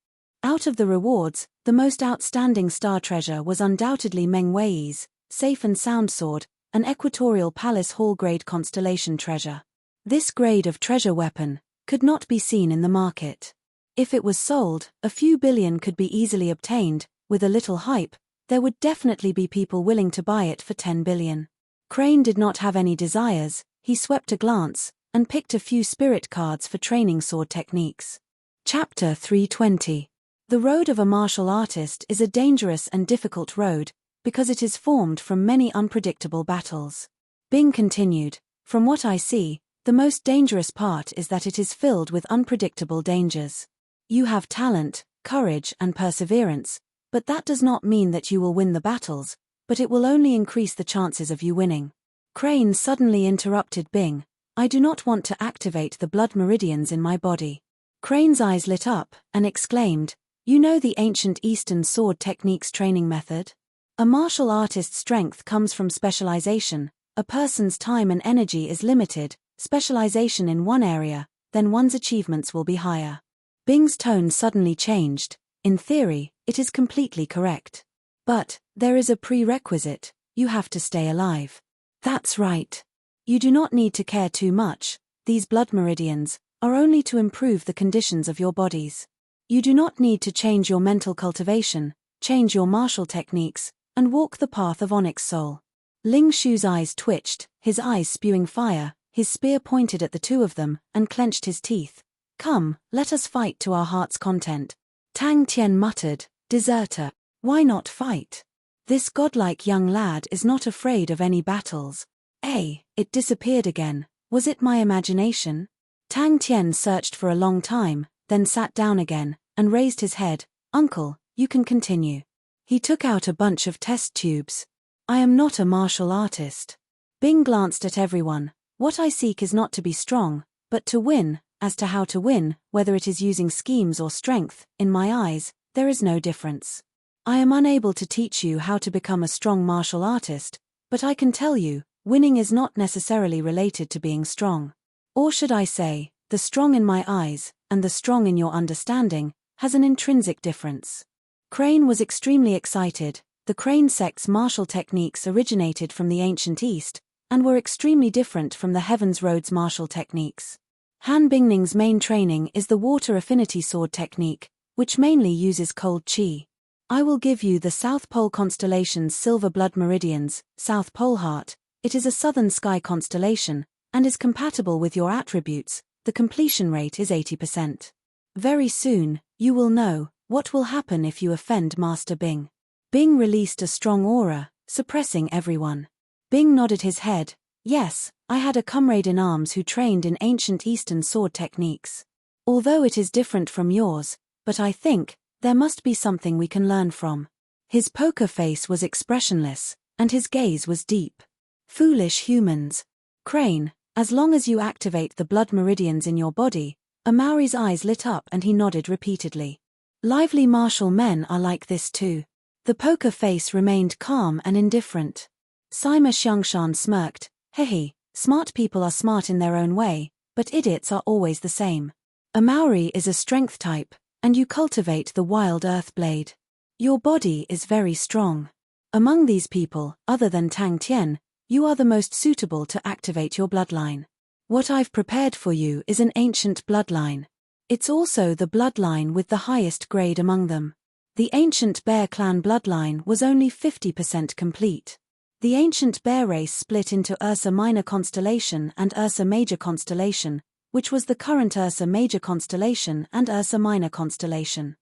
Out of the rewards, the most outstanding star treasure was undoubtedly Meng Wei's safe and sound sword, an Equatorial Palace Hall grade constellation treasure. This grade of treasure weapon could not be seen in the market. If it was sold, a few billion could be easily obtained. With a little hype, there would definitely be people willing to buy it for 10 billion. Crane did not have any desires. He swept a glance and picked a few spirit cards for training sword techniques. Chapter 320. The road of a martial artist is a dangerous and difficult road, because it is formed from many unpredictable battles. Bing continued, "From what I see, the The most dangerous part is that it is filled with unpredictable dangers. You have talent, courage, and perseverance, but that does not mean that you will win the battles, but it will only increase the chances of you winning. Crane suddenly interrupted Bing. I do not want to activate the blood meridians in my body. Crane's eyes lit up, and exclaimed, You know the ancient Eastern sword techniques training method? A martial artist's strength comes from specialization. A person's time and energy is limited, specialization in one area, then one's achievements will be higher. Bing's tone suddenly changed. In theory, it is completely correct. But, there is a prerequisite, you have to stay alive. That's right. You do not need to care too much, these blood meridians are only to improve the conditions of your bodies. You do not need to change your mental cultivation, change your martial techniques, and walk the path of Onyx Soul. Ling Shu's eyes twitched, his eyes spewing fire, his spear pointed at the two of them, and clenched his teeth. Come, let us fight to our heart's content. Tang Tian muttered, Deserter, why not fight? This godlike young lad is not afraid of any battles. It disappeared again. Was it my imagination? Tang Tian searched for a long time, then sat down again, and raised his head. Uncle, you can continue. He took out a bunch of test tubes. I am not a martial artist. Bing glanced at everyone. What I seek is not to be strong, but to win. As to how to win, whether it is using schemes or strength, in my eyes, there is no difference. I am unable to teach you how to become a strong martial artist, but I can tell you, winning is not necessarily related to being strong. Or should I say, the strong in my eyes, and the strong in your understanding, has an intrinsic difference. Crane was extremely excited. The Crane sect's martial techniques originated from the ancient East, and were extremely different from the Heaven's Road's martial techniques. Han Bingning's main training is the water affinity sword technique, which mainly uses cold chi. I will give you the South Pole constellation's silver blood meridians, South Pole Heart. It is a southern sky constellation, and is compatible with your attributes. The completion rate is 80%. Very soon, you will know what will happen if you offend Master Bing. Bing released a strong aura, suppressing everyone. Bing nodded his head. Yes, I had a comrade in arms who trained in ancient Eastern sword techniques. Although it is different from yours, but I think there must be something we can learn from. His poker face was expressionless, and his gaze was deep. Foolish humans. Crane, as long as you activate the blood meridians in your body, Amauri's eyes lit up and he nodded repeatedly. Lively martial men are like this too. The poker face remained calm and indifferent. Sima Xiangshan smirked. Hehe, smart people are smart in their own way, but idiots are always the same. Amauri is a strength type, and you cultivate the wild earth blade. Your body is very strong. Among these people, other than Tang Tian, you are the most suitable to activate your bloodline. What I've prepared for you is an ancient bloodline. It's also the bloodline with the highest grade among them. The ancient Bear clan bloodline was only 50% complete. The ancient Bear race split into Ursa Minor constellation and Ursa Major constellation, which was the current Ursa Major constellation and Ursa Minor constellation.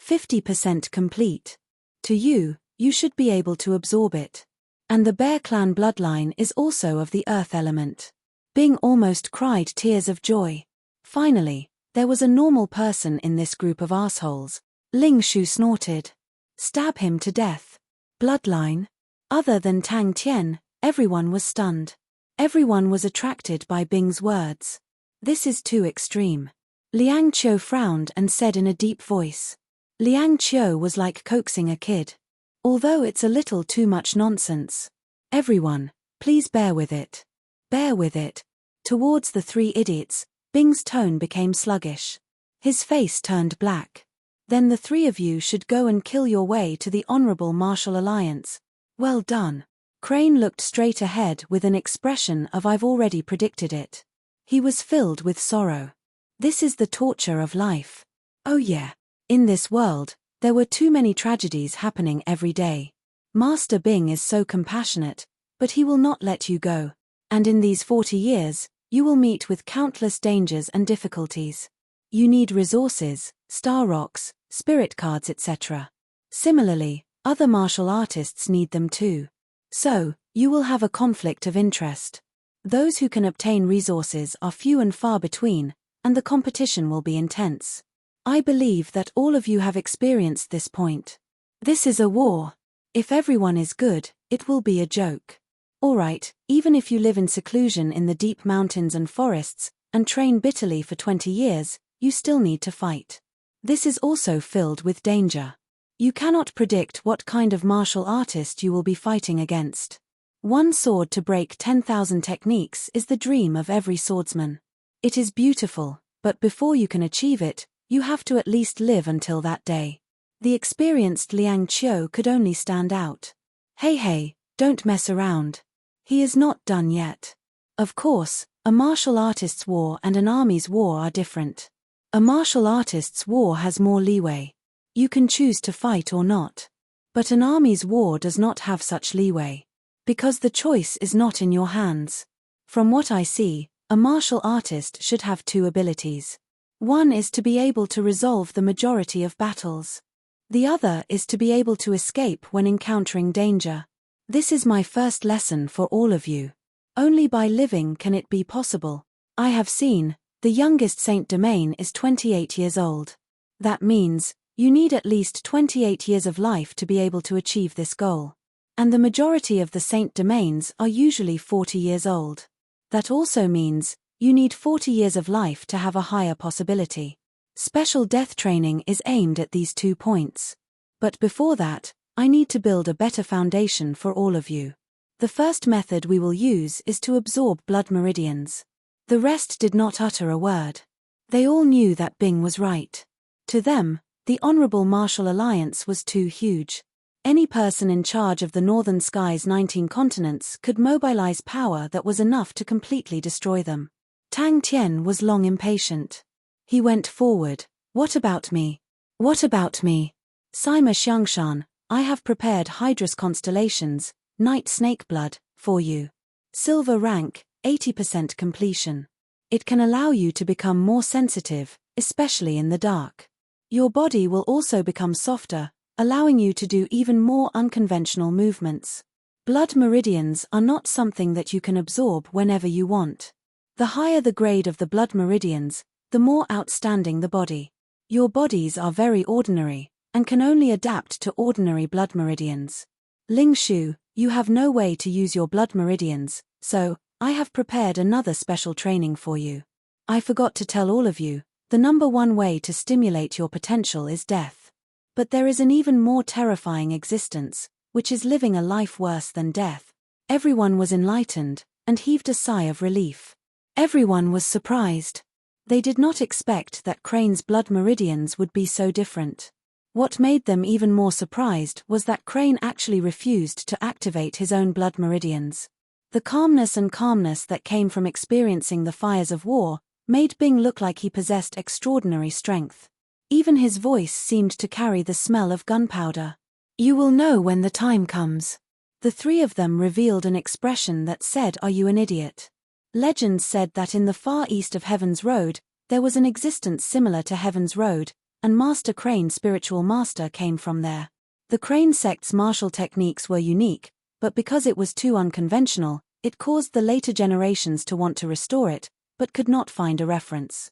50% complete. To you, you should be able to absorb it. And the Bear clan bloodline is also of the earth element. Bing almost cried tears of joy. Finally, there was a normal person in this group of assholes. Ling Shu snorted. Stab him to death. Bloodline? Other than Tang Tian, everyone was stunned. Everyone was attracted by Bing's words. This is too extreme. Liang Qiu frowned and said in a deep voice. Liang Qiu was like coaxing a kid. Although it's a little too much nonsense. Everyone, please bear with it. Bear with it. Towards the three idiots, Bing's tone became sluggish. His face turned black. Then the three of you should go and kill your way to the Honorable Martial Alliance. Well done. Crane looked straight ahead with an expression of I've already predicted it. He was filled with sorrow. This is the torture of life. Oh yeah. In this world, there were too many tragedies happening every day. Master Bing is so compassionate, but he will not let you go. And in these 40 years, you will meet with countless dangers and difficulties. You need resources, star rocks, spirit cards, etc. Similarly, other martial artists need them too. So, you will have a conflict of interest. Those who can obtain resources are few and far between, and the competition will be intense. I believe that all of you have experienced this point. This is a war. If everyone is good, it will be a joke. Alright, even if you live in seclusion in the deep mountains and forests, and train bitterly for 20 years, you still need to fight. This is also filled with danger. You cannot predict what kind of martial artist you will be fighting against. One sword to break 10,000 techniques is the dream of every swordsman. It is beautiful, but before you can achieve it, you have to at least live until that day. The experienced Liang Qiu could only stand out. Hey, don't mess around. He is not done yet. Of course, a martial artist's war and an army's war are different. A martial artist's war has more leeway. You can choose to fight or not. But an army's war does not have such leeway. Because the choice is not in your hands. From what I see, a martial artist should have two abilities. One is to be able to resolve the majority of battles. The other is to be able to escape when encountering danger. This is my first lesson for all of you. Only by living can it be possible. I have seen, the youngest Saint Domain is 28 years old. That means, you need at least 28 years of life to be able to achieve this goal. And the majority of the Saint Domains are usually 40 years old. That also means, you need 40 years of life to have a higher possibility. Special death training is aimed at these 2 points. But before that, I need to build a better foundation for all of you. The first method we will use is to absorb blood meridians. The rest did not utter a word. They all knew that Bing was right. To them, the Honorable Martial Alliance was too huge. Any person in charge of the Northern Sky's 19 continents could mobilize power that was enough to completely destroy them. Tang Tian was long impatient. He went forward. What about me? What about me? Sima Xiangshan, I have prepared Hydrus constellations, night snake blood, for you. Silver rank, 80% completion. It can allow you to become more sensitive, especially in the dark. Your body will also become softer, allowing you to do even more unconventional movements. Blood meridians are not something that you can absorb whenever you want. The higher the grade of the blood meridians, the more outstanding the body. Your bodies are very ordinary, and can only adapt to ordinary blood meridians. Ling Shu, you have no way to use your blood meridians, so, I have prepared another special training for you. I forgot to tell all of you, the number one way to stimulate your potential is death. But there is an even more terrifying existence, which is living a life worse than death. Everyone was enlightened, and heaved a sigh of relief. Everyone was surprised. They did not expect that Crane's blood meridians would be so different. What made them even more surprised was that Crane actually refused to activate his own blood meridians. The calmness that came from experiencing the fires of war made Bing look like he possessed extraordinary strength. Even his voice seemed to carry the smell of gunpowder. You will know when the time comes. The three of them revealed an expression that said, "Are you an idiot?" Legends said that in the far east of Heaven's Road, there was an existence similar to Heaven's Road, and Master Crane, spiritual master, came from there. The Crane sect's martial techniques were unique, but because it was too unconventional, it caused the later generations to want to restore it, but could not find a reference.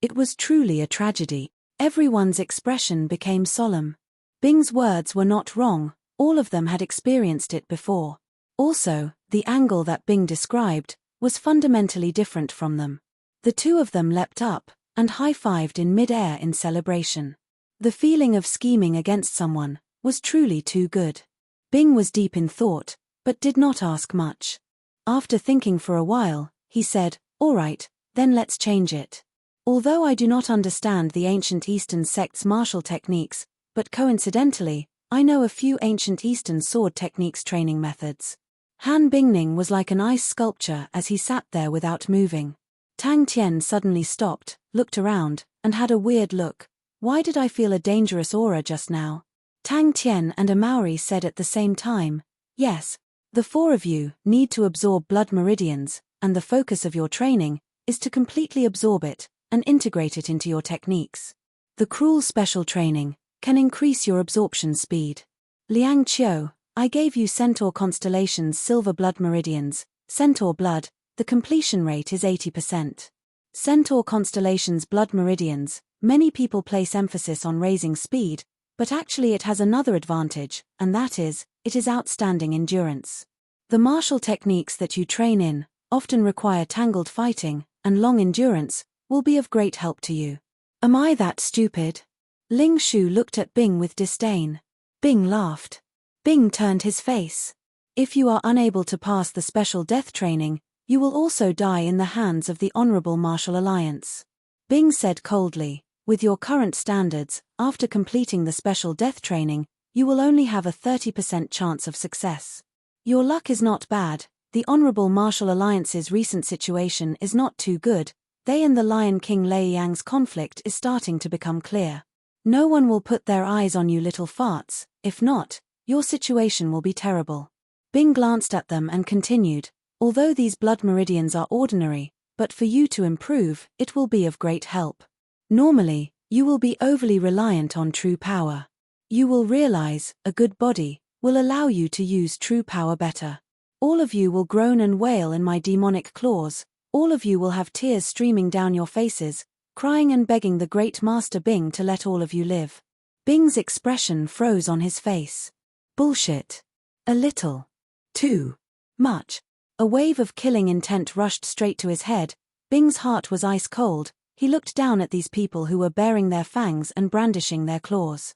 It was truly a tragedy. Everyone's expression became solemn. Bing's words were not wrong, all of them had experienced it before. Also, the angle that Bing described was fundamentally different from them. The two of them leapt up, and high-fived in mid-air in celebration. The feeling of scheming against someone was truly too good. Bing was deep in thought, but did not ask much. After thinking for a while, he said, "All right, then let's change it. Although I do not understand the ancient Eastern sect's martial techniques, but coincidentally, I know a few ancient Eastern sword techniques training methods." Han Bingning was like an ice sculpture as he sat there without moving. Tang Tian suddenly stopped, looked around, and had a weird look. Why did I feel a dangerous aura just now? Tang Tian and Amauri said at the same time, "Yes, the four of you need to absorb blood meridians, and the focus of your training is to completely absorb it and integrate it into your techniques. The cruel special training can increase your absorption speed. Liang Qiu, I gave you Centaur Constellation's silver blood meridians, Centaur blood, the completion rate is 80%. Centaur constellation's blood meridians, many people place emphasis on raising speed, but actually it has another advantage, and that is, it is outstanding endurance. The martial techniques that you train in, often require tangled fighting, and long endurance, will be of great help to you. Am I that stupid? Ling Shu looked at Bing with disdain. Bing laughed. Bing turned his face. If you are unable to pass the special death training, you will also die in the hands of the Honorable Martial Alliance. Bing said coldly, with your current standards, after completing the special death training, you will only have a 30% chance of success. Your luck is not bad, the Honorable Martial Alliance's recent situation is not too good, they and the Lion King Lei Yang's conflict is starting to become clear. No one will put their eyes on you little farts, if not, your situation will be terrible. Bing glanced at them and continued, although these blood meridians are ordinary, but for you to improve, it will be of great help. Normally, you will be overly reliant on true power. You will realize, a good body, will allow you to use true power better. All of you will groan and wail in my demonic claws, all of you will have tears streaming down your faces, crying and begging the great Master Bing to let all of you live. Bing's expression froze on his face. Bullshit. A little. Too much. A wave of killing intent rushed straight to his head. Bing's heart was ice cold. He looked down at these people who were baring their fangs and brandishing their claws.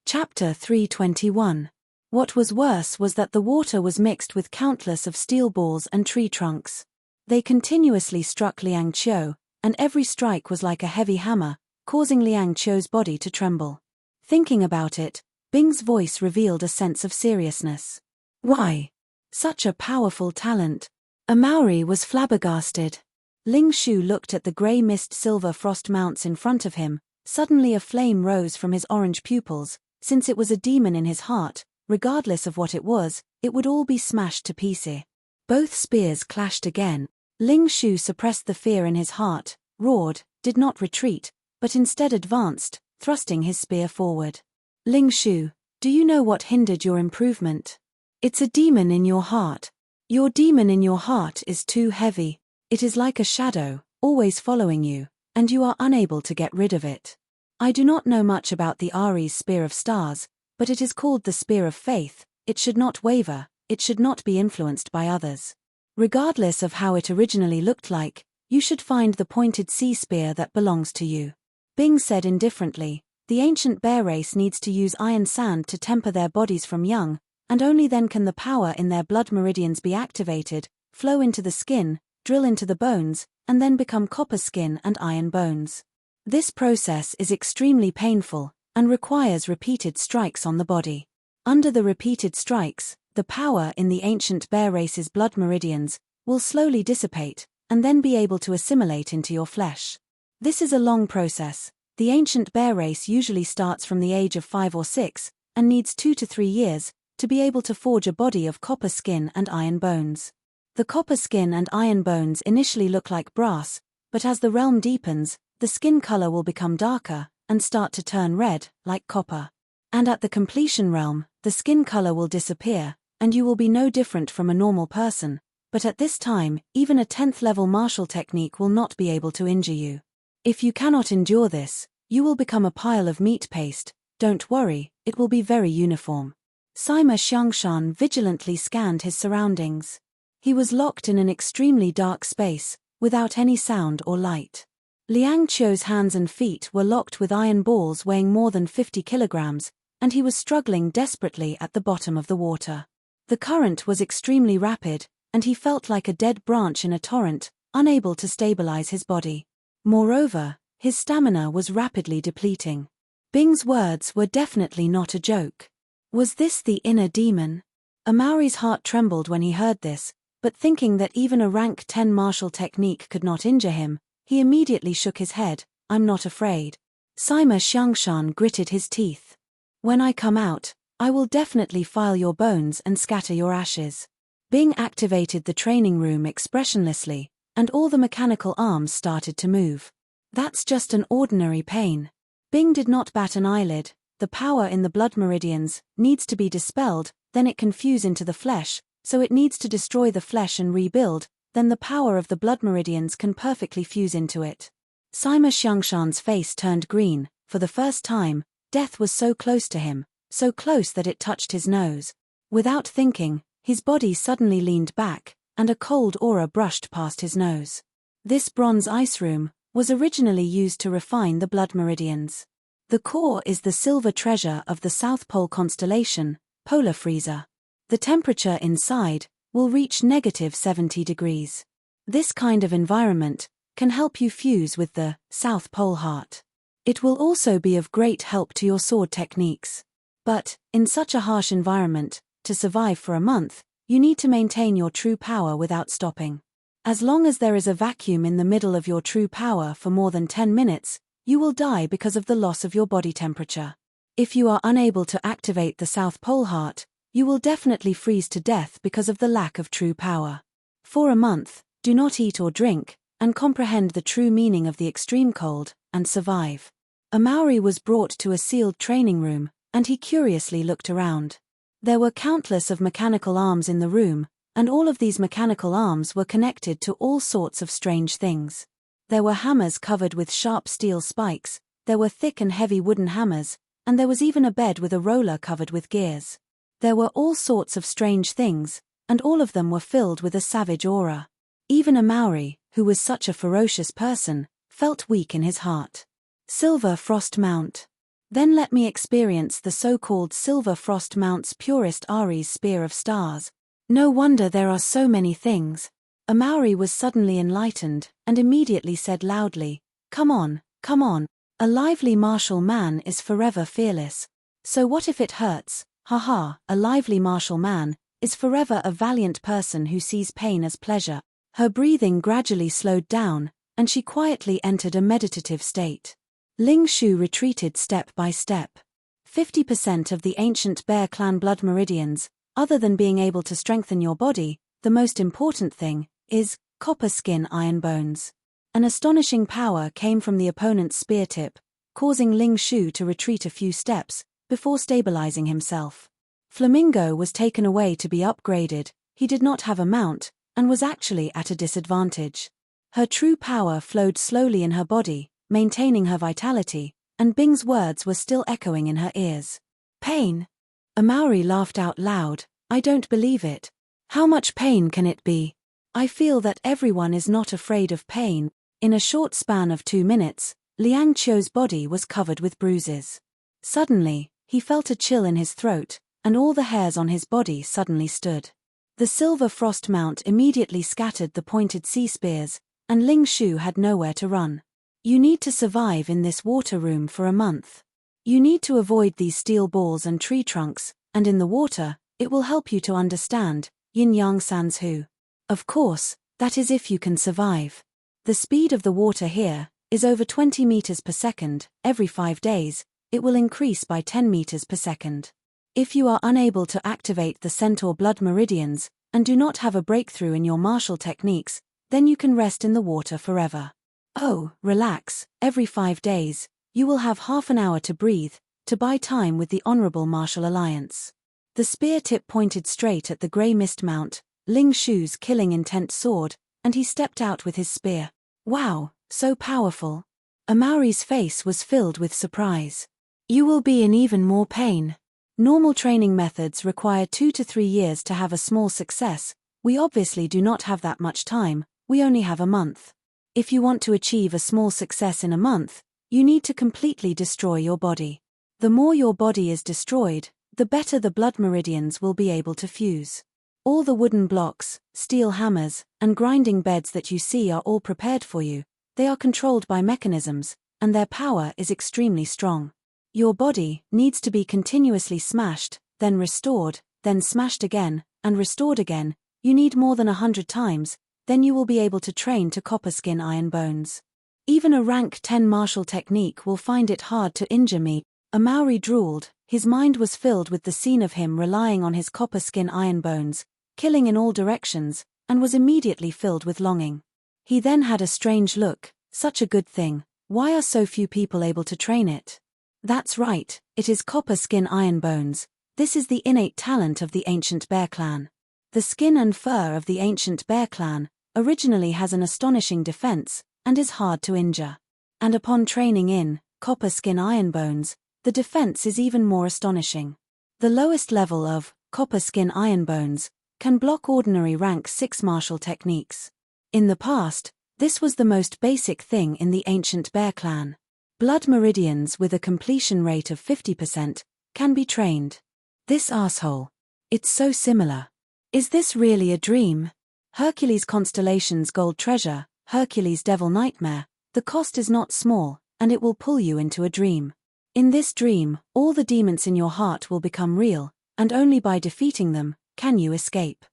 Chapter 321. What was worse was that the water was mixed with countless of steel balls and tree trunks. They continuously struck Liang Qiu, and every strike was like a heavy hammer, causing Liang Qiu's body to tremble. Thinking about it, Bing's voice revealed a sense of seriousness. Why? Such a powerful talent. A Maori was flabbergasted. Ling Shu looked at the grey mist-silver frost mounts in front of him. Suddenly a flame rose from his orange pupils. Since it was a demon in his heart, regardless of what it was, it would all be smashed to pieces. Both spears clashed again. Ling Shu suppressed the fear in his heart, roared, did not retreat, but instead advanced, thrusting his spear forward. Ling Shu, do you know what hindered your improvement? It's a demon in your heart. Your demon in your heart is too heavy. It is like a shadow, always following you, and you are unable to get rid of it. I do not know much about the Ari's Spear of Stars, but it is called the Spear of Faith. It should not waver, it should not be influenced by others. Regardless of how it originally looked like, you should find the pointed sea spear that belongs to you. Bing said indifferently, the ancient bear race needs to use iron sand to temper their bodies from young, and only then can the power in their blood meridians be activated, flow into the skin, drill into the bones, and then become copper skin and iron bones. This process is extremely painful, and requires repeated strikes on the body. Under the repeated strikes, the power in the ancient bear race's blood meridians will slowly dissipate, and then be able to assimilate into your flesh. This is a long process. The ancient bear race usually starts from the age of 5 or 6, and needs 2 to 3 years, to be able to forge a body of copper skin and iron bones. The copper skin and iron bones initially look like brass, but as the realm deepens, the skin color will become darker, and start to turn red, like copper. And at the completion realm, the skin color will disappear, and you will be no different from a normal person, but at this time, even a 10th level martial technique will not be able to injure you. If you cannot endure this, you will become a pile of meat paste. Don't worry, it will be very uniform. Sima Xiangshan vigilantly scanned his surroundings. He was locked in an extremely dark space, without any sound or light. Liang Qiu's hands and feet were locked with iron balls weighing more than 50 kilograms, and he was struggling desperately at the bottom of the water. The current was extremely rapid, and he felt like a dead branch in a torrent, unable to stabilize his body. Moreover, his stamina was rapidly depleting. Bing's words were definitely not a joke. Was this the inner demon? Amauri's heart trembled when he heard this, but thinking that even a rank 10 martial technique could not injure him, he immediately shook his head. I'm not afraid. Sima Xiangshan gritted his teeth. When I come out, I will definitely file your bones and scatter your ashes. Bing activated the training room expressionlessly, and all the mechanical arms started to move. That's just an ordinary pain. Bing did not bat an eyelid. The power in the blood meridians needs to be dispelled, then it can fuse into the flesh, so it needs to destroy the flesh and rebuild, then the power of the blood meridians can perfectly fuse into it. Sima Xiangshan's face turned green. For the first time, death was so close to him, so close that it touched his nose. Without thinking, his body suddenly leaned back, and a cold aura brushed past his nose. This bronze ice room was originally used to refine the blood meridians. The core is the silver treasure of the South Pole constellation, Polar Freezer. The temperature inside will reach -70 degrees. This kind of environment can help you fuse with the South Pole heart. It will also be of great help to your sword techniques. But, in such a harsh environment, to survive for a month, you need to maintain your true power without stopping. As long as there is a vacuum in the middle of your true power for more than 10 minutes, you will die because of the loss of your body temperature. If you are unable to activate the South Pole heart, you will definitely freeze to death because of the lack of true power. For a month, do not eat or drink, and comprehend the true meaning of the extreme cold, and survive. A Maori was brought to a sealed training room, and he curiously looked around. There were countless of mechanical arms in the room, and all of these mechanical arms were connected to all sorts of strange things. There were hammers covered with sharp steel spikes, there were thick and heavy wooden hammers, and there was even a bed with a roller covered with gears. There were all sorts of strange things, and all of them were filled with a savage aura. Even a Maori, who was such a ferocious person, felt weak in his heart. Silver Frost Mount. Then let me experience the so-called Silver Frost Mount's purest Ari's Spear of Stars. No wonder there are so many things. A Maori was suddenly enlightened, and immediately said loudly, "Come on, come on. A lively martial man is forever fearless. So what if it hurts? Haha, a lively martial man is forever a valiant person who sees pain as pleasure." Her breathing gradually slowed down, and she quietly entered a meditative state. Ling Shu retreated step by step. 50% of the ancient Bear Clan blood meridians, other than being able to strengthen your body, the most important thing, is copper skin iron bones. An astonishing power came from the opponent's spear tip, causing Ling Shu to retreat a few steps, before stabilizing himself. Flamingo was taken away to be upgraded. He did not have a mount, and was actually at a disadvantage. Her true power flowed slowly in her body, maintaining her vitality, and Bing's words were still echoing in her ears. "Pain?" A Maori laughed out loud. "I don't believe it. How much pain can it be? I feel that everyone is not afraid of pain." In a short span of 2 minutes, Liang Qiu's body was covered with bruises. Suddenly, he felt a chill in his throat, and all the hairs on his body suddenly stood. The Silver Frost Mount immediately scattered the pointed sea spears, and Ling Shu had nowhere to run. You need to survive in this water room for a month. You need to avoid these steel balls and tree trunks, and in the water, it will help you to understand yin-yang sans hu. Of course, that is if you can survive. The speed of the water here is over 20 meters per second. Every 5 days, it will increase by 10 meters per second. If you are unable to activate the centaur blood meridians, and do not have a breakthrough in your martial techniques, then you can rest in the water forever. Oh, relax, every 5 days, you will have half an hour to breathe, to buy time with the Honorable Martial Alliance. The spear tip pointed straight at the grey mist mount, Ling Shu's killing intent sword, and he stepped out with his spear. Wow, so powerful. A Maori's face was filled with surprise. You will be in even more pain. Normal training methods require 2 to 3 years to have a small success. We obviously do not have that much time, we only have a month. If you want to achieve a small success in a month, you need to completely destroy your body. The more your body is destroyed, the better the blood meridians will be able to fuse. All the wooden blocks, steel hammers, and grinding beds that you see are all prepared for you. They are controlled by mechanisms, and their power is extremely strong. Your body needs to be continuously smashed, then restored, then smashed again, and restored again. You need more than 100 times, then you will be able to train to copper skin iron bones. Even a rank 10 martial technique will find it hard to injure me. A Maori drooled. His mind was filled with the scene of him relying on his copper skin iron bones, killing in all directions, and was immediately filled with longing. He then had a strange look. Such a good thing. Why are so few people able to train it? That's right, it is copper skin iron bones. This is the innate talent of the ancient Bear Clan. The skin and fur of the ancient bear clan originally has an astonishing defense and is hard to injure. And upon training in copper skin iron bones, the defense is even more astonishing. The lowest level of copper skin iron bones can block ordinary rank 6 martial techniques. In the past, this was the most basic thing in the ancient bear clan. Blood meridians with a completion rate of 50% can be trained. This asshole. It's so similar. Is this really a dream? Hercules Constellation's gold treasure, Hercules Devil Nightmare. The cost is not small, and it will pull you into a dream. In this dream, all the demons in your heart will become real, and only by defeating them can you escape.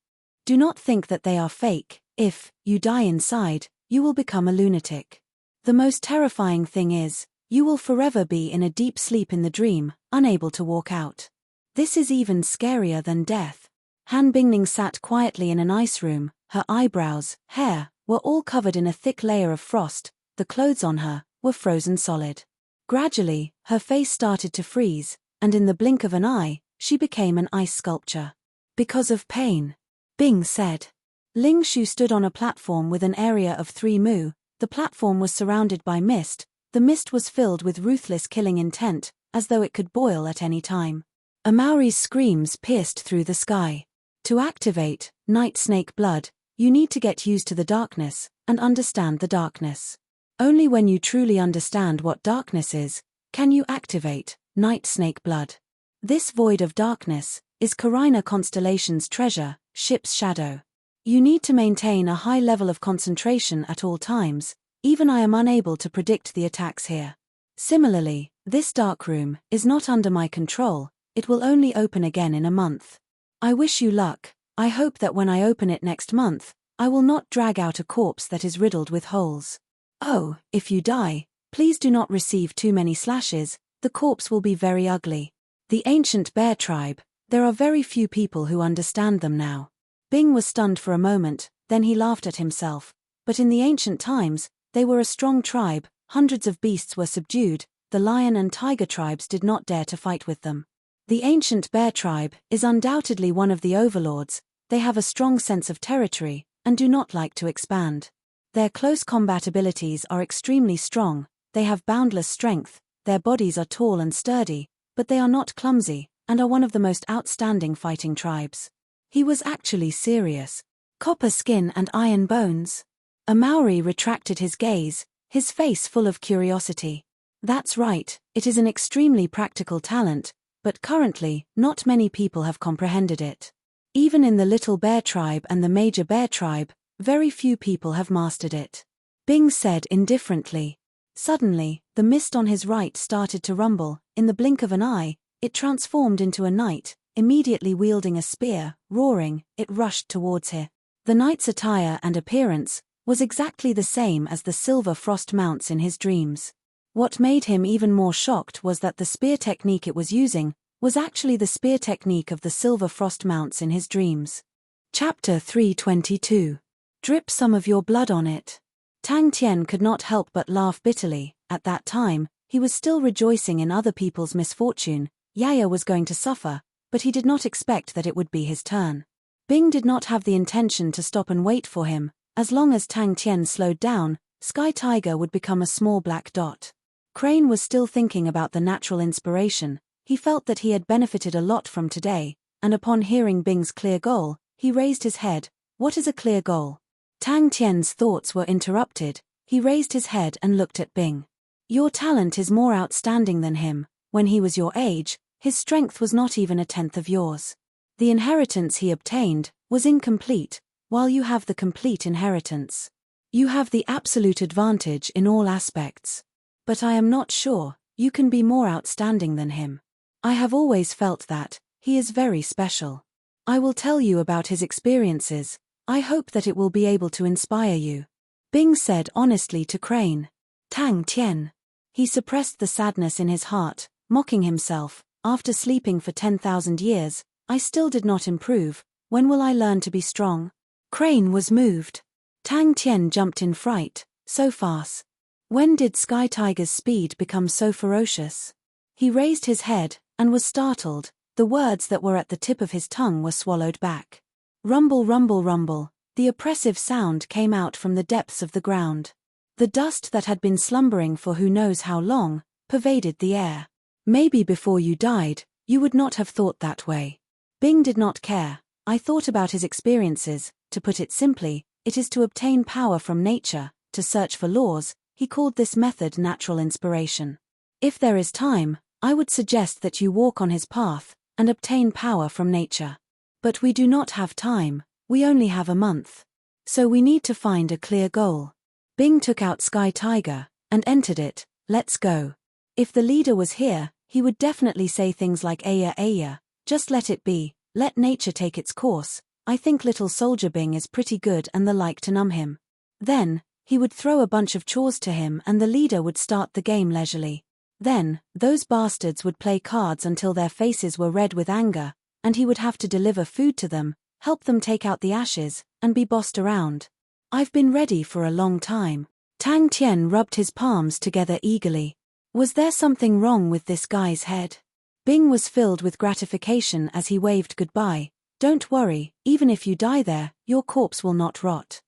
Do not think that they are fake. If you die inside, you will become a lunatic. The most terrifying thing is, you will forever be in a deep sleep in the dream, unable to walk out. This is even scarier than death. Han Bingning sat quietly in an ice room, her eyebrows, hair, were all covered in a thick layer of frost, the clothes on her were frozen solid. Gradually, her face started to freeze, and in the blink of an eye, she became an ice sculpture. Because of pain. Bing said. Ling Shu stood on a platform with an area of 3 mu, the platform was surrounded by mist, the mist was filled with ruthless killing intent, as though it could boil at any time. A Maori's screams pierced through the sky. To activate Night Snake Blood, you need to get used to the darkness, and understand the darkness. Only when you truly understand what darkness is, can you activate Night Snake Blood. This void of darkness is Carina Constellation's treasure, Ship's Shadow. You need to maintain a high level of concentration at all times, even I am unable to predict the attacks here. Similarly, this dark room is not under my control, it will only open again in a month. I wish you luck. I hope that when I open it next month, I will not drag out a corpse that is riddled with holes. Oh, if you die, please do not receive too many slashes, the corpse will be very ugly. The ancient bear tribe, there are very few people who understand them now. Bing was stunned for a moment, then he laughed at himself. But in the ancient times, they were a strong tribe, hundreds of beasts were subdued, the lion and tiger tribes did not dare to fight with them. The ancient bear tribe is undoubtedly one of the overlords, they have a strong sense of territory, and do not like to expand. Their close combat abilities are extremely strong, they have boundless strength, their bodies are tall and sturdy, but they are not clumsy, and are one of the most outstanding fighting tribes. He was actually serious. Copper skin and iron bones. A Maori retracted his gaze, his face full of curiosity. That's right, it is an extremely practical talent, but currently, not many people have comprehended it. Even in the Little Bear Tribe and the Major Bear Tribe, very few people have mastered it. Bing said indifferently. Suddenly, the mist on his right started to rumble, in the blink of an eye, it transformed into a knight, immediately wielding a spear, roaring, it rushed towards her. The knight's attire and appearance was exactly the same as the silver frost mounts in his dreams. What made him even more shocked was that the spear technique it was using was actually the spear technique of the silver frost mounts in his dreams. Chapter 322. Drip some of your blood on it. Tang Tian could not help but laugh bitterly. At that time, he was still rejoicing in other people's misfortune. Yaya was going to suffer, but he did not expect that it would be his turn. Bing did not have the intention to stop and wait for him. As long as Tang Tian slowed down, Sky Tiger would become a small black dot. Crane was still thinking about the natural inspiration. He felt that he had benefited a lot from today, and upon hearing Bing's clear goal, he raised his head. What is a clear goal? Tang Tian's thoughts were interrupted. He raised his head and looked at Bing. Your talent is more outstanding than him. When he was your age, his strength was not even a tenth of yours. The inheritance he obtained was incomplete, while you have the complete inheritance. You have the absolute advantage in all aspects. But I am not sure, you can be more outstanding than him. I have always felt that, he is very special. I will tell you about his experiences, I hope that it will be able to inspire you. Bing said honestly to Crane. Tang Tian. He suppressed the sadness in his heart, mocking himself, after sleeping for 10,000 years, I still did not improve, when will I learn to be strong? Crane was moved. Tang Tian jumped in fright, so fast. When did Sky Tiger's speed become so ferocious? He raised his head, and was startled, the words that were at the tip of his tongue were swallowed back. Rumble, rumble, rumble, the oppressive sound came out from the depths of the ground. The dust that had been slumbering for who knows how long pervaded the air. Maybe before you died, you would not have thought that way. Bing did not care. I thought about his experiences. To put it simply, it is to obtain power from nature, to search for laws. He called this method natural inspiration. If there is time, I would suggest that you walk on his path and obtain power from nature. But we do not have time, we only have a month. So we need to find a clear goal. Bing took out Sky Tiger and entered it. Let's go. If the leader was here, he would definitely say things like Aya Aya, just let it be, let nature take its course. I think little soldier Bing is pretty good and the like to numb him. Then, he would throw a bunch of chores to him and the leader would start the game leisurely. Then, those bastards would play cards until their faces were red with anger, and he would have to deliver food to them, help them take out the ashes, and be bossed around. I've been ready for a long time. Tang Tian rubbed his palms together eagerly. Was there something wrong with this guy's head? Bing was filled with gratification as he waved goodbye. Don't worry, even if you die there, your corpse will not rot.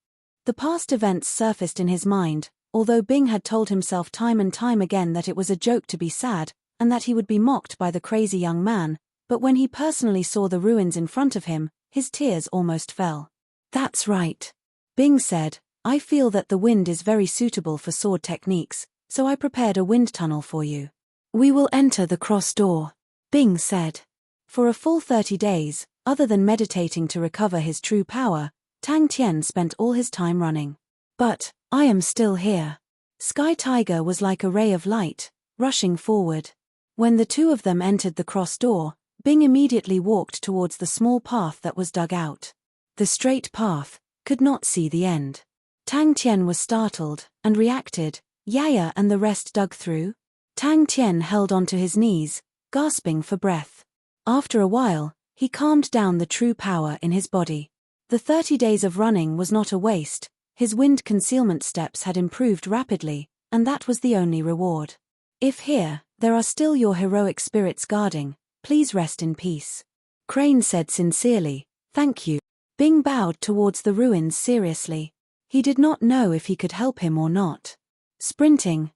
The past events surfaced in his mind, although Bing had told himself time and time again that it was a joke to be sad, and that he would be mocked by the crazy young man, but when he personally saw the ruins in front of him, his tears almost fell. That's right. Bing said, I feel that the wind is very suitable for sword techniques, so I prepared a wind tunnel for you. We will enter the cross door, Bing said. For a full 30 days, other than meditating to recover his true power, Tang Tian spent all his time running. But, I am still here. Sky Tiger was like a ray of light, rushing forward. When the two of them entered the cross door, Bing immediately walked towards the small path that was dug out. The straight path could not see the end. Tang Tian was startled and reacted. Yaya and the rest dug through. Tang Tian held onto his knees, gasping for breath. After a while, he calmed down the true power in his body. The 30 days of running was not a waste. His wind concealment steps had improved rapidly, and that was the only reward. If here, there are still your heroic spirits guarding, please rest in peace. Crane said sincerely, thank you. Bing bowed towards the ruins seriously. He did not know if he could help him or not. Sprinting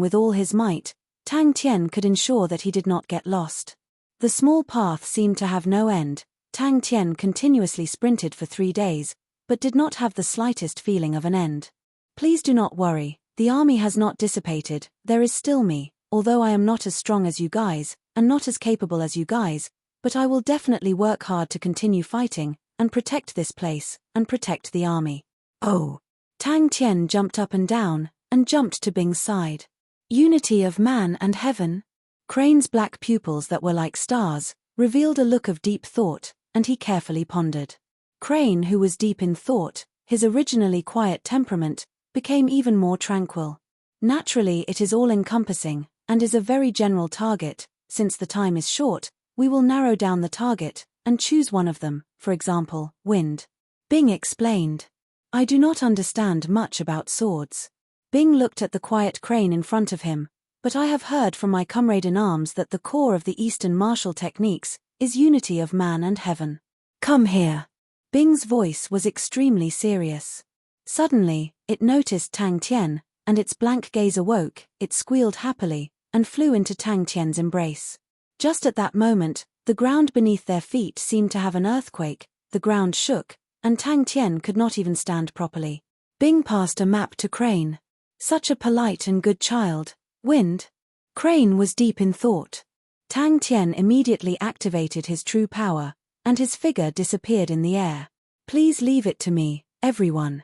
with all his might, Tang Tian could ensure that he did not get lost. The small path seemed to have no end. Tang Tian continuously sprinted for 3 days, but did not have the slightest feeling of an end. Please do not worry, the army has not dissipated, there is still me, although I am not as strong as you guys, and not as capable as you guys, but I will definitely work hard to continue fighting, and protect this place, and protect the army. Oh! Tang Tian jumped up and down, and jumped to Bing's side. Unity of man and heaven? Crane's black pupils that were like stars, revealed a look of deep thought, and he carefully pondered. Crane, who was deep in thought, his originally quiet temperament, became even more tranquil. Naturally it is all-encompassing, and is a very general target. Since the time is short, we will narrow down the target, and choose one of them, for example, wind. Bing explained. I do not understand much about swords. Bing looked at the quiet Crane in front of him, but I have heard from my comrade-in-arms that the core of the Eastern martial techniques is unity of man and heaven. Come here. Bing's voice was extremely serious. Suddenly, it noticed Tang Tian, and its blank gaze awoke, it squealed happily, and flew into Tang Tian's embrace. Just at that moment, the ground beneath their feet seemed to have an earthquake, the ground shook, and Tang Tian could not even stand properly. Bing passed a map to Crane. Such a polite and good child. Wind? Crane was deep in thought. Tang Tian immediately activated his true power, and his figure disappeared in the air. Please leave it to me, everyone.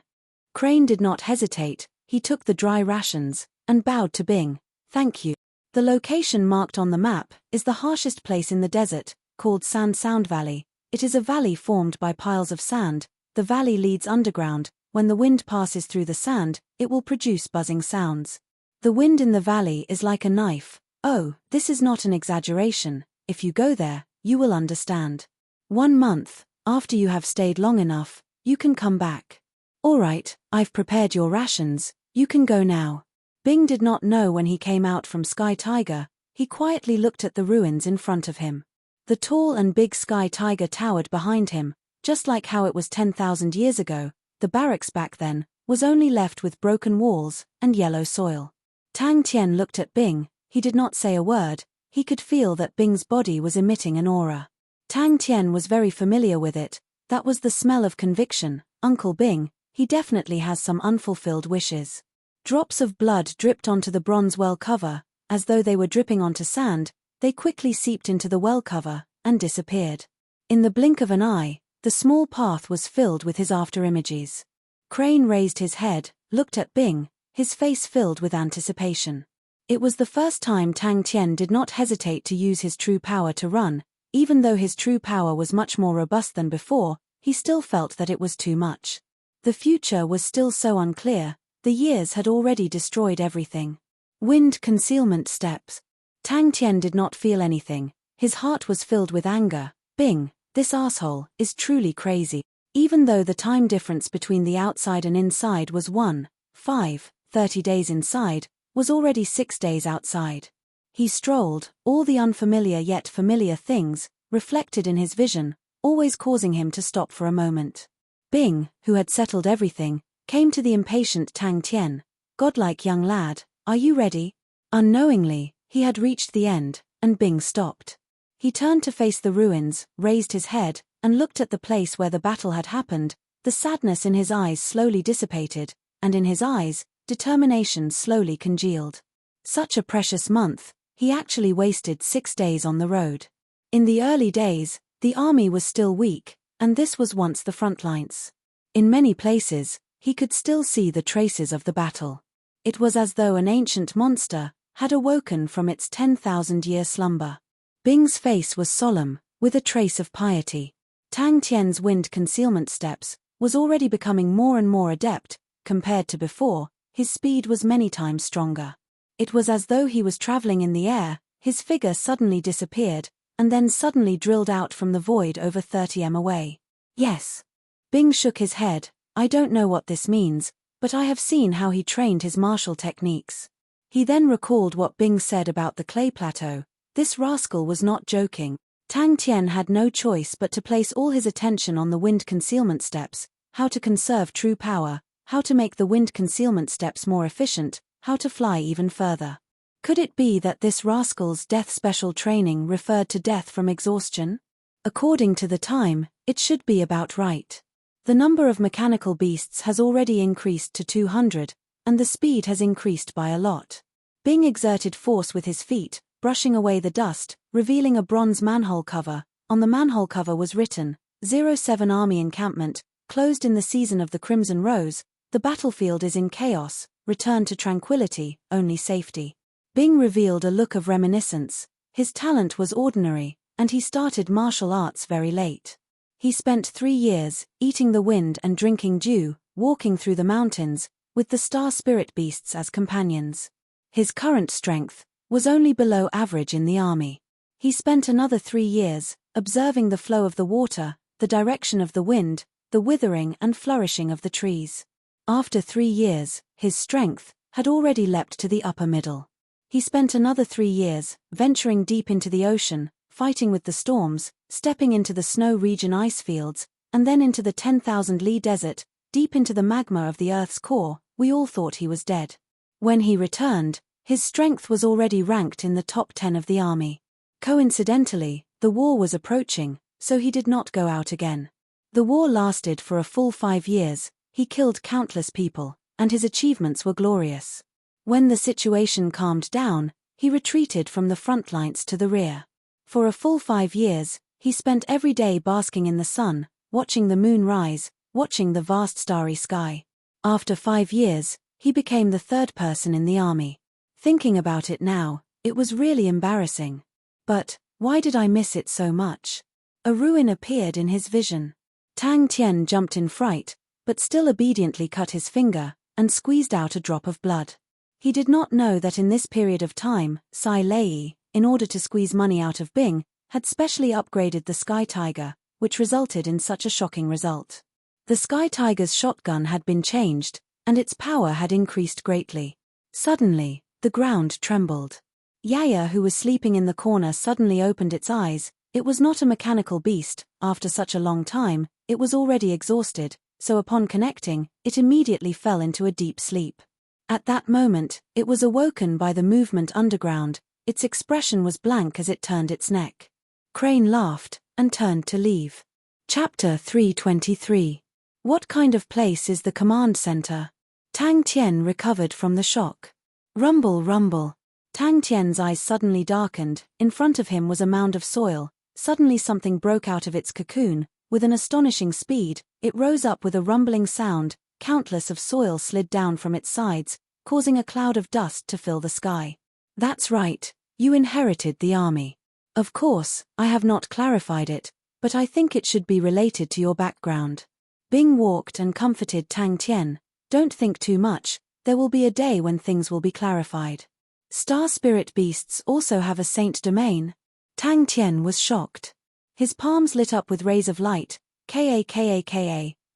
Crane did not hesitate, he took the dry rations, and bowed to Bing. Thank you. The location marked on the map is the harshest place in the desert, called Sand Sound Valley. It is a valley formed by piles of sand. The valley leads underground. When the wind passes through the sand, it will produce buzzing sounds. The wind in the valley is like a knife. Oh, this is not an exaggeration. If you go there, you will understand. 1 month, after you have stayed long enough, you can come back. All right, I've prepared your rations, you can go now. Bing did not know when he came out from Sky Tiger, he quietly looked at the ruins in front of him. The tall and big Sky Tiger towered behind him, just like how it was 10,000 years ago. The barracks back then was only left with broken walls and yellow soil. Tang Tian looked at Bing. He did not say a word. He could feel that Bing's body was emitting an aura. Tang Tian was very familiar with it. That was the smell of conviction. Uncle Bing, he definitely has some unfulfilled wishes. Drops of blood dripped onto the bronze well cover. As though they were dripping onto sand, they quickly seeped into the well cover and disappeared. In the blink of an eye, the small path was filled with his afterimages. Crane raised his head, looked at Bing, his face filled with anticipation. It was the first time Tang Tian did not hesitate to use his true power to run. Even though his true power was much more robust than before, he still felt that it was too much. The future was still so unclear. The years had already destroyed everything. Wind concealment steps. Tang Tian did not feel anything. His heart was filled with anger. Bing, this asshole, is truly crazy. Even though the time difference between the outside and inside was 30 days inside, was already 6 days outside. He strolled, all the unfamiliar yet familiar things, reflected in his vision, always causing him to stop for a moment. Bing, who had settled everything, came to the impatient Tang Tian. Godlike young lad, are you ready? Unknowingly, he had reached the end, and Bing stopped. He turned to face the ruins, raised his head, and looked at the place where the battle had happened. The sadness in his eyes slowly dissipated, and in his eyes, determination slowly congealed. Such a precious month, he actually wasted 6 days on the road. In the early days, the army was still weak, and this was once the front lines. In many places, he could still see the traces of the battle. It was as though an ancient monster had awoken from its 10,000-year slumber. Bing's face was solemn, with a trace of piety. Tang Tian's wind concealment steps was already becoming more and more adept. Compared to before, his speed was many times stronger. It was as though he was traveling in the air. His figure suddenly disappeared, and then suddenly drilled out from the void over 30 m away. Yes. Bing shook his head. I don't know what this means, but I have seen how he trained his martial techniques. He then recalled what Bing said about the clay plateau. This rascal was not joking. Tang Tian had no choice but to place all his attention on the wind concealment steps, how to conserve true power, how to make the wind concealment steps more efficient, how to fly even further. Could it be that this rascal's death special training referred to death from exhaustion? According to the time, it should be about right. The number of mechanical beasts has already increased to 200, and the speed has increased by a lot. Bing exerted force with his feet, brushing away the dust, revealing a bronze manhole cover. On the manhole cover was written, 07 Army Encampment, closed in the season of the Crimson Rose. The battlefield is in chaos, return to tranquility, only safety. Bing revealed a look of reminiscence. His talent was ordinary, and he started martial arts very late. He spent 3 years, eating the wind and drinking dew, walking through the mountains, with the star spirit beasts as companions. His current strength was only below average in the army. He spent another 3 years, observing the flow of the water, the direction of the wind, the withering and flourishing of the trees. After 3 years, his strength had already leapt to the upper middle. He spent another 3 years, venturing deep into the ocean, fighting with the storms, stepping into the snow region ice fields, and then into the 10,000-li desert, deep into the magma of the Earth's core. We all thought he was dead. When he returned, his strength was already ranked in the top 10 of the army. Coincidentally, the war was approaching, so he did not go out again. The war lasted for a full 5 years, he killed countless people, and his achievements were glorious. When the situation calmed down, he retreated from the front lines to the rear. For a full 5 years, he spent every day basking in the sun, watching the moon rise, watching the vast starry sky. After 5 years, he became the 3rd person in the army. Thinking about it now, it was really embarrassing. But, why did I miss it so much? A ruin appeared in his vision. Tang Tian jumped in fright, but still obediently cut his finger, and squeezed out a drop of blood. He did not know that in this period of time, Sai Lei, in order to squeeze money out of Bing, had specially upgraded the Sky Tiger, which resulted in such a shocking result. The Sky Tiger's shotgun had been changed, and its power had increased greatly. Suddenly, the ground trembled. Yaya, who was sleeping in the corner, suddenly opened its eyes. It was not a mechanical beast. After such a long time, it was already exhausted, so upon connecting, it immediately fell into a deep sleep. At that moment, it was awoken by the movement underground. Its expression was blank as it turned its neck. Crane laughed, and turned to leave. Chapter 323. What kind of place is the command center? Tang Tian recovered from the shock. Rumble, rumble. Tang Tian's eyes suddenly darkened. In front of him was a mound of soil. Suddenly something broke out of its cocoon. With an astonishing speed, it rose up with a rumbling sound. Countless of soil slid down from its sides, causing a cloud of dust to fill the sky. That's right, you inherited the army. Of course, I have not clarified it, but I think it should be related to your background. Bing walked and comforted Tang Tian. Don't think too much, there will be a day when things will be clarified. Star spirit beasts also have a saint domain. Tang Tian was shocked. His palms lit up with rays of light. Ka.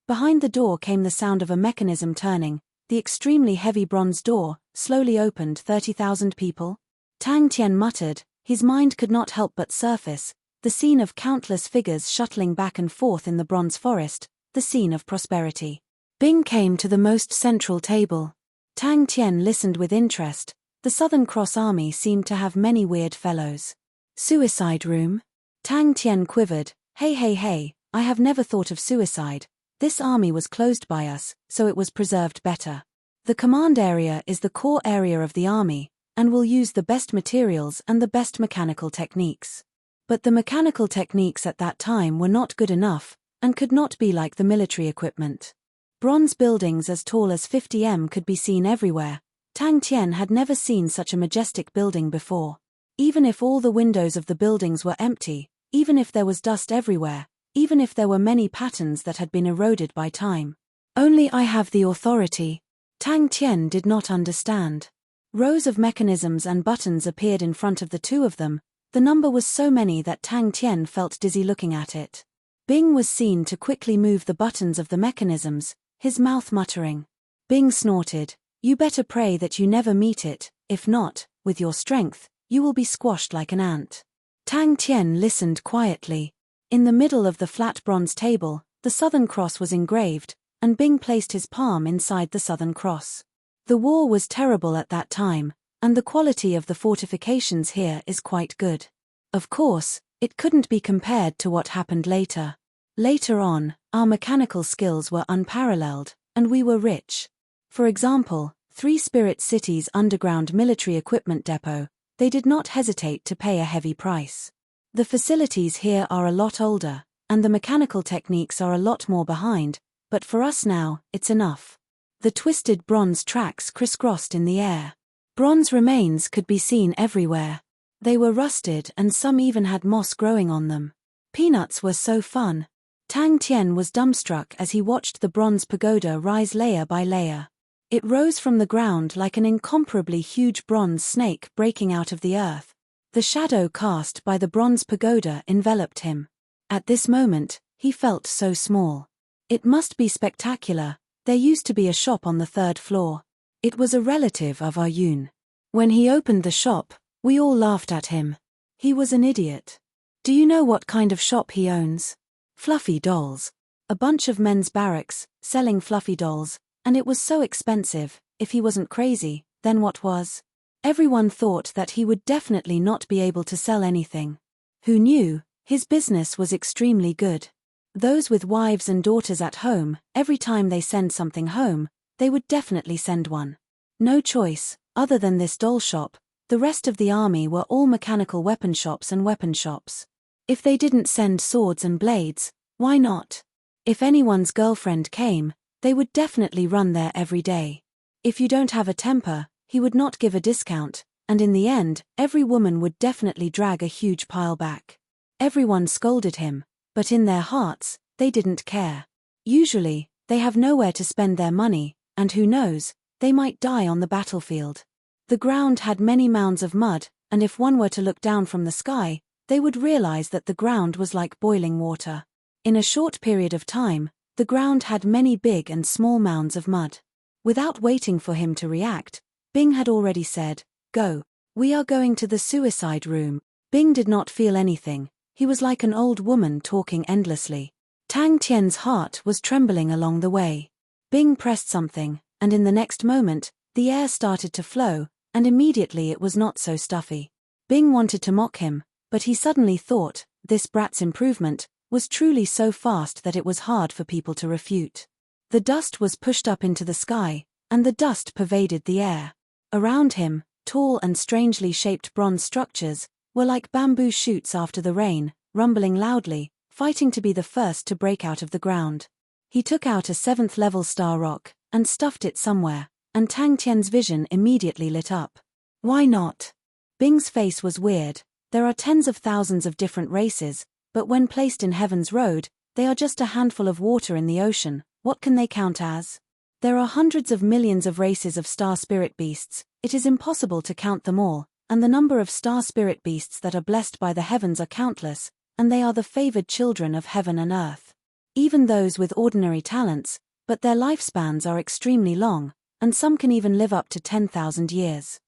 Behind the door came the sound of a mechanism turning. The extremely heavy bronze door slowly opened. 30,000 people? Tang Tian muttered. His mind could not help but surface the scene of countless figures shuttling back and forth in the bronze forest, the scene of prosperity. Bing came to the most central table. Tang Tian listened with interest. The Southern Cross Army seemed to have many weird fellows. Suicide room? Tang Tian quivered. Hey, I have never thought of suicide. This army was closed by us, so it was preserved better. The command area is the core area of the army, and will use the best materials and the best mechanical techniques. But the mechanical techniques at that time were not good enough, and could not be like the military equipment. Bronze buildings as tall as 50 m could be seen everywhere. Tang Tian had never seen such a majestic building before. Even if all the windows of the buildings were empty, even if there was dust everywhere, even if there were many patterns that had been eroded by time. Only I have the authority. Tang Tian did not understand. Rows of mechanisms and buttons appeared in front of the two of them. The number was so many that Tang Tian felt dizzy looking at it. Bing was seen to quickly move the buttons of the mechanisms, his mouth muttering. Bing snorted. You better pray that you never meet it, if not, with your strength, you will be squashed like an ant. Tang Tian listened quietly. In the middle of the flat bronze table, the Southern Cross was engraved, and Bing placed his palm inside the Southern Cross. The war was terrible at that time, and the quality of the fortifications here is quite good. Of course, it couldn't be compared to what happened later. Later on, our mechanical skills were unparalleled, and we were rich. For example, 3 Spirit Cities underground military equipment depot, they did not hesitate to pay a heavy price. The facilities here are a lot older, and the mechanical techniques are a lot more behind, but for us now, it's enough. The twisted bronze tracks crisscrossed in the air. Bronze remains could be seen everywhere. They were rusted and some even had moss growing on them. Peanuts were so fun. Tang Tian was dumbstruck as he watched the bronze pagoda rise layer by layer. It rose from the ground like an incomparably huge bronze snake breaking out of the earth. The shadow cast by the bronze pagoda enveloped him. At this moment, he felt so small. It must be spectacular. There used to be a shop on the 3rd floor. It was a relative of our Yun. When he opened the shop, we all laughed at him. He was an idiot. Do you know what kind of shop he owns? Fluffy dolls. A bunch of men's barracks, selling fluffy dolls, and it was so expensive. If he wasn't crazy, then what was? Everyone thought that he would definitely not be able to sell anything. Who knew? His business was extremely good. Those with wives and daughters at home, every time they send something home, they would definitely send one. No choice, other than this doll shop. The rest of the army were all mechanical weapon shops and weapon shops. If they didn't send swords and blades, why not? If anyone's girlfriend came, they would definitely run there every day. If you don't have a temper, he would not give a discount, and in the end, every woman would definitely drag a huge pile back. Everyone scolded him, but in their hearts, they didn't care. Usually, they have nowhere to spend their money, and who knows, they might die on the battlefield. The ground had many mounds of mud, and if one were to look down from the sky, they would realize that the ground was like boiling water. In a short period of time, the ground had many big and small mounds of mud. Without waiting for him to react, Bing had already said, "Go. We are going to the suicide room." Bing did not feel anything. He was like an old woman talking endlessly. Tang Tian's heart was trembling along the way. Bing pressed something, and in the next moment, the air started to flow, and immediately it was not so stuffy. Bing wanted to mock him, but he suddenly thought, this brat's improvement was truly so fast that it was hard for people to refute. The dust was pushed up into the sky, and the dust pervaded the air. Around him, tall and strangely shaped bronze structures were like bamboo shoots after the rain, rumbling loudly, fighting to be the first to break out of the ground. He took out a 7th-level star rock and stuffed it somewhere, and Tang Tian's vision immediately lit up. Why not? Bing's face was weird. There are tens of thousands of different races, but when placed in Heaven's Road, they are just a handful of water in the ocean. What can they count as? There are hundreds of millions of races of star spirit beasts. It is impossible to count them all, and the number of star spirit beasts that are blessed by the heavens are countless, and they are the favored children of heaven and earth. Even those with ordinary talents, but their lifespans are extremely long, and some can even live up to 10,000 years.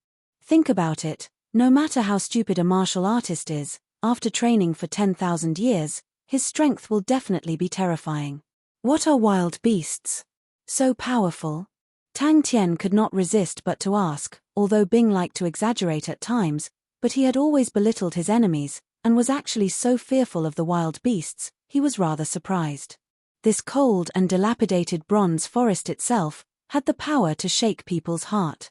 Think about it, no matter how stupid a martial artist is, after training for 10,000 years, his strength will definitely be terrifying. What are wild beasts? So powerful? Tang Tian could not resist but to ask, although Bing liked to exaggerate at times, but he had always belittled his enemies, and was actually so fearful of the wild beasts, he was rather surprised. This cold and dilapidated bronze forest itself had the power to shake people's heart.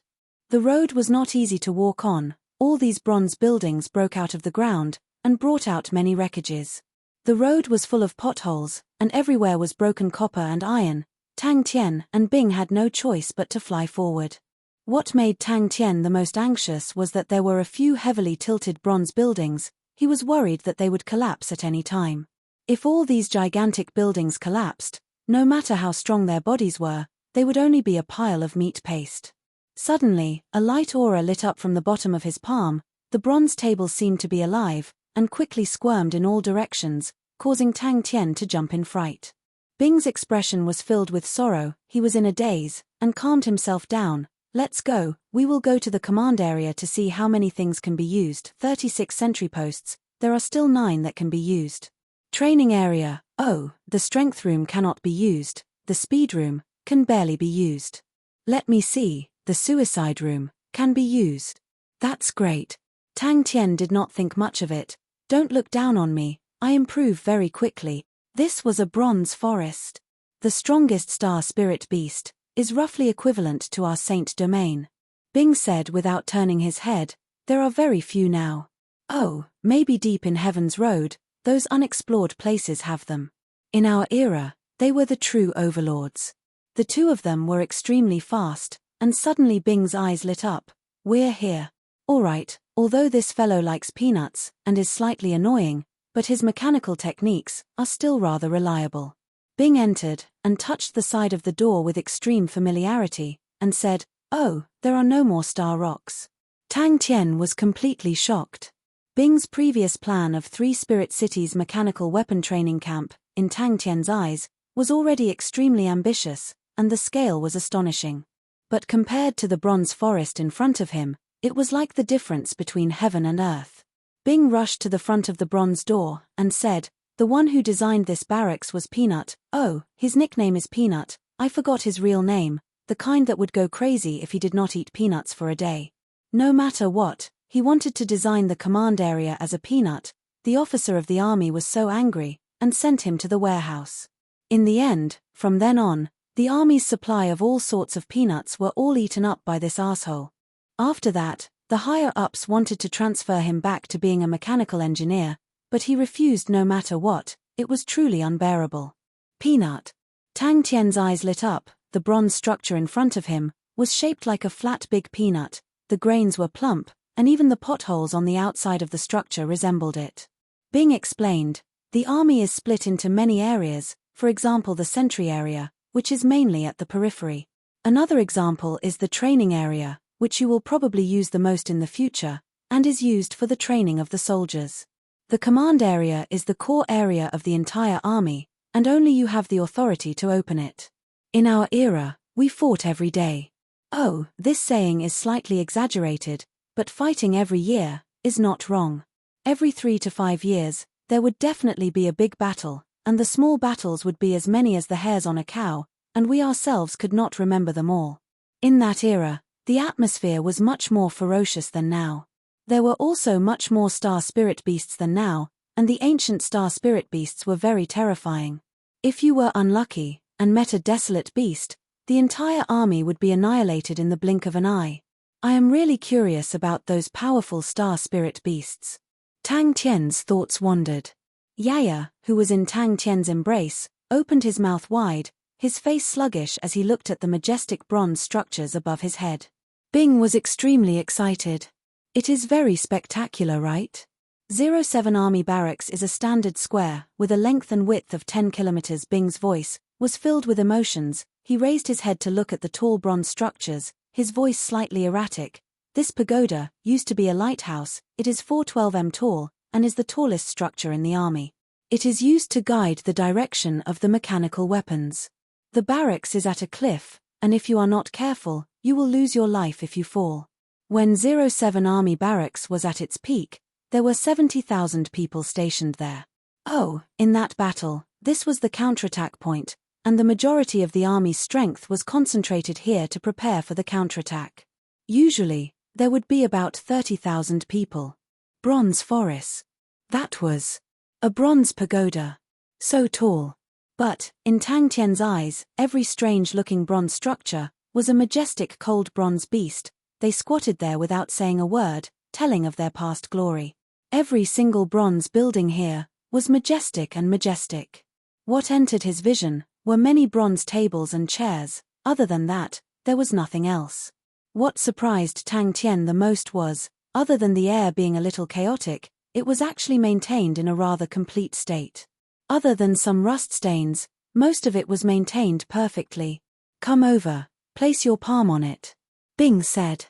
The road was not easy to walk on. All these bronze buildings broke out of the ground, and brought out many wreckages. The road was full of potholes, and everywhere was broken copper and iron. Tang Tian and Bing had no choice but to fly forward. What made Tang Tian the most anxious was that there were a few heavily tilted bronze buildings. He was worried that they would collapse at any time. If all these gigantic buildings collapsed, no matter how strong their bodies were, they would only be a pile of meat paste. Suddenly, a light aura lit up from the bottom of his palm. The bronze table seemed to be alive, and quickly squirmed in all directions, causing Tang Tian to jump in fright. Bing's expression was filled with sorrow. He was in a daze, and calmed himself down. Let's go, we will go to the command area to see how many things can be used. 36 sentry posts, there are still 9 that can be used. Training area, oh, the strength room cannot be used, the speed room can barely be used. Let me see, the suicide room can be used. That's great. Tang Tian did not think much of it. Don't look down on me, I improve very quickly. This was a bronze forest. The strongest star spirit beast is roughly equivalent to our Saint Domain. Bing said without turning his head, there are very few now. Oh, maybe deep in Heaven's Road, those unexplored places have them. In our era, they were the true overlords. The two of them were extremely fast, and suddenly Bing's eyes lit up. We're here. Alright, although this fellow likes peanuts, and is slightly annoying, but his mechanical techniques are still rather reliable. Bing entered, and touched the side of the door with extreme familiarity, and said, oh, there are no more star rocks. Tang Tian was completely shocked. Bing's previous plan of 3 Spirit Cities mechanical weapon training camp, in Tang Tian's eyes, was already extremely ambitious, and the scale was astonishing. But compared to the bronze forest in front of him, it was like the difference between heaven and earth. Bing rushed to the front of the bronze door, and said, the one who designed this barracks was Peanut. Oh, his nickname is Peanut, I forgot his real name, the kind that would go crazy if he did not eat peanuts for a day. No matter what, he wanted to design the command area as a peanut. The officer of the army was so angry, and sent him to the warehouse. In the end, from then on, the army's supply of all sorts of peanuts were all eaten up by this asshole. After that, the higher-ups wanted to transfer him back to being a mechanical engineer, but he refused no matter what. It was truly unbearable. Peanut. Tang Tian's eyes lit up. The bronze structure in front of him was shaped like a flat big peanut. The grains were plump, and even the potholes on the outside of the structure resembled it. Bing explained, the army is split into many areas, for example the sentry area, which is mainly at the periphery. Another example is the training area, which you will probably use the most in the future, and is used for the training of the soldiers. The command area is the core area of the entire army, and only you have the authority to open it. In our era, we fought every day. Oh, this saying is slightly exaggerated, but fighting every year is not wrong. Every 3 to 5 years, there would definitely be a big battle, and the small battles would be as many as the hairs on a cow, and we ourselves could not remember them all. In that era, the atmosphere was much more ferocious than now. There were also much more star spirit beasts than now, and the ancient star spirit beasts were very terrifying. If you were unlucky, and met a desolate beast, the entire army would be annihilated in the blink of an eye. I am really curious about those powerful star spirit beasts. Tang Tian's thoughts wandered. Yaya, who was in Tang Tian's embrace, opened his mouth wide, his face sluggish as he looked at the majestic bronze structures above his head. Bing was extremely excited. It is very spectacular, right? 07 Army Barracks is a standard square, with a length and width of 10 kilometers. Bing's voice was filled with emotions. He raised his head to look at the tall bronze structures, his voice slightly erratic. This pagoda used to be a lighthouse. It is 412 m tall, and is the tallest structure in the army. It is used to guide the direction of the mechanical weapons. The barracks is at a cliff, and if you are not careful, you will lose your life if you fall. When 07 Army Barracks was at its peak, there were 70,000 people stationed there. Oh, in that battle, this was the counterattack point, and the majority of the army's strength was concentrated here to prepare for the counterattack. Usually, there would be about 30,000 people. Bronze forests. That was a bronze pagoda. So tall. But, in Tang Tian's eyes, every strange-looking bronze structure was a majestic cold bronze beast. They squatted there without saying a word, telling of their past glory. Every single bronze building here was majestic and majestic. What entered his vision were many bronze tables and chairs. Other than that, there was nothing else. What surprised Tang Tian the most was, other than the air being a little chaotic, it was actually maintained in a rather complete state. Other than some rust stains, most of it was maintained perfectly. "Come over, place your palm on it," Bing said.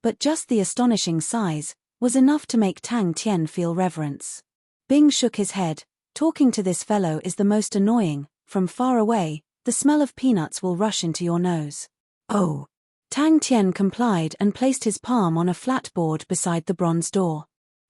But just the astonishing size was enough to make Tang Tian feel reverence. Bing shook his head. "Talking to this fellow is the most annoying. From far away, the smell of peanuts will rush into your nose." "Oh." Tang Tian complied and placed his palm on a flat board beside the bronze door.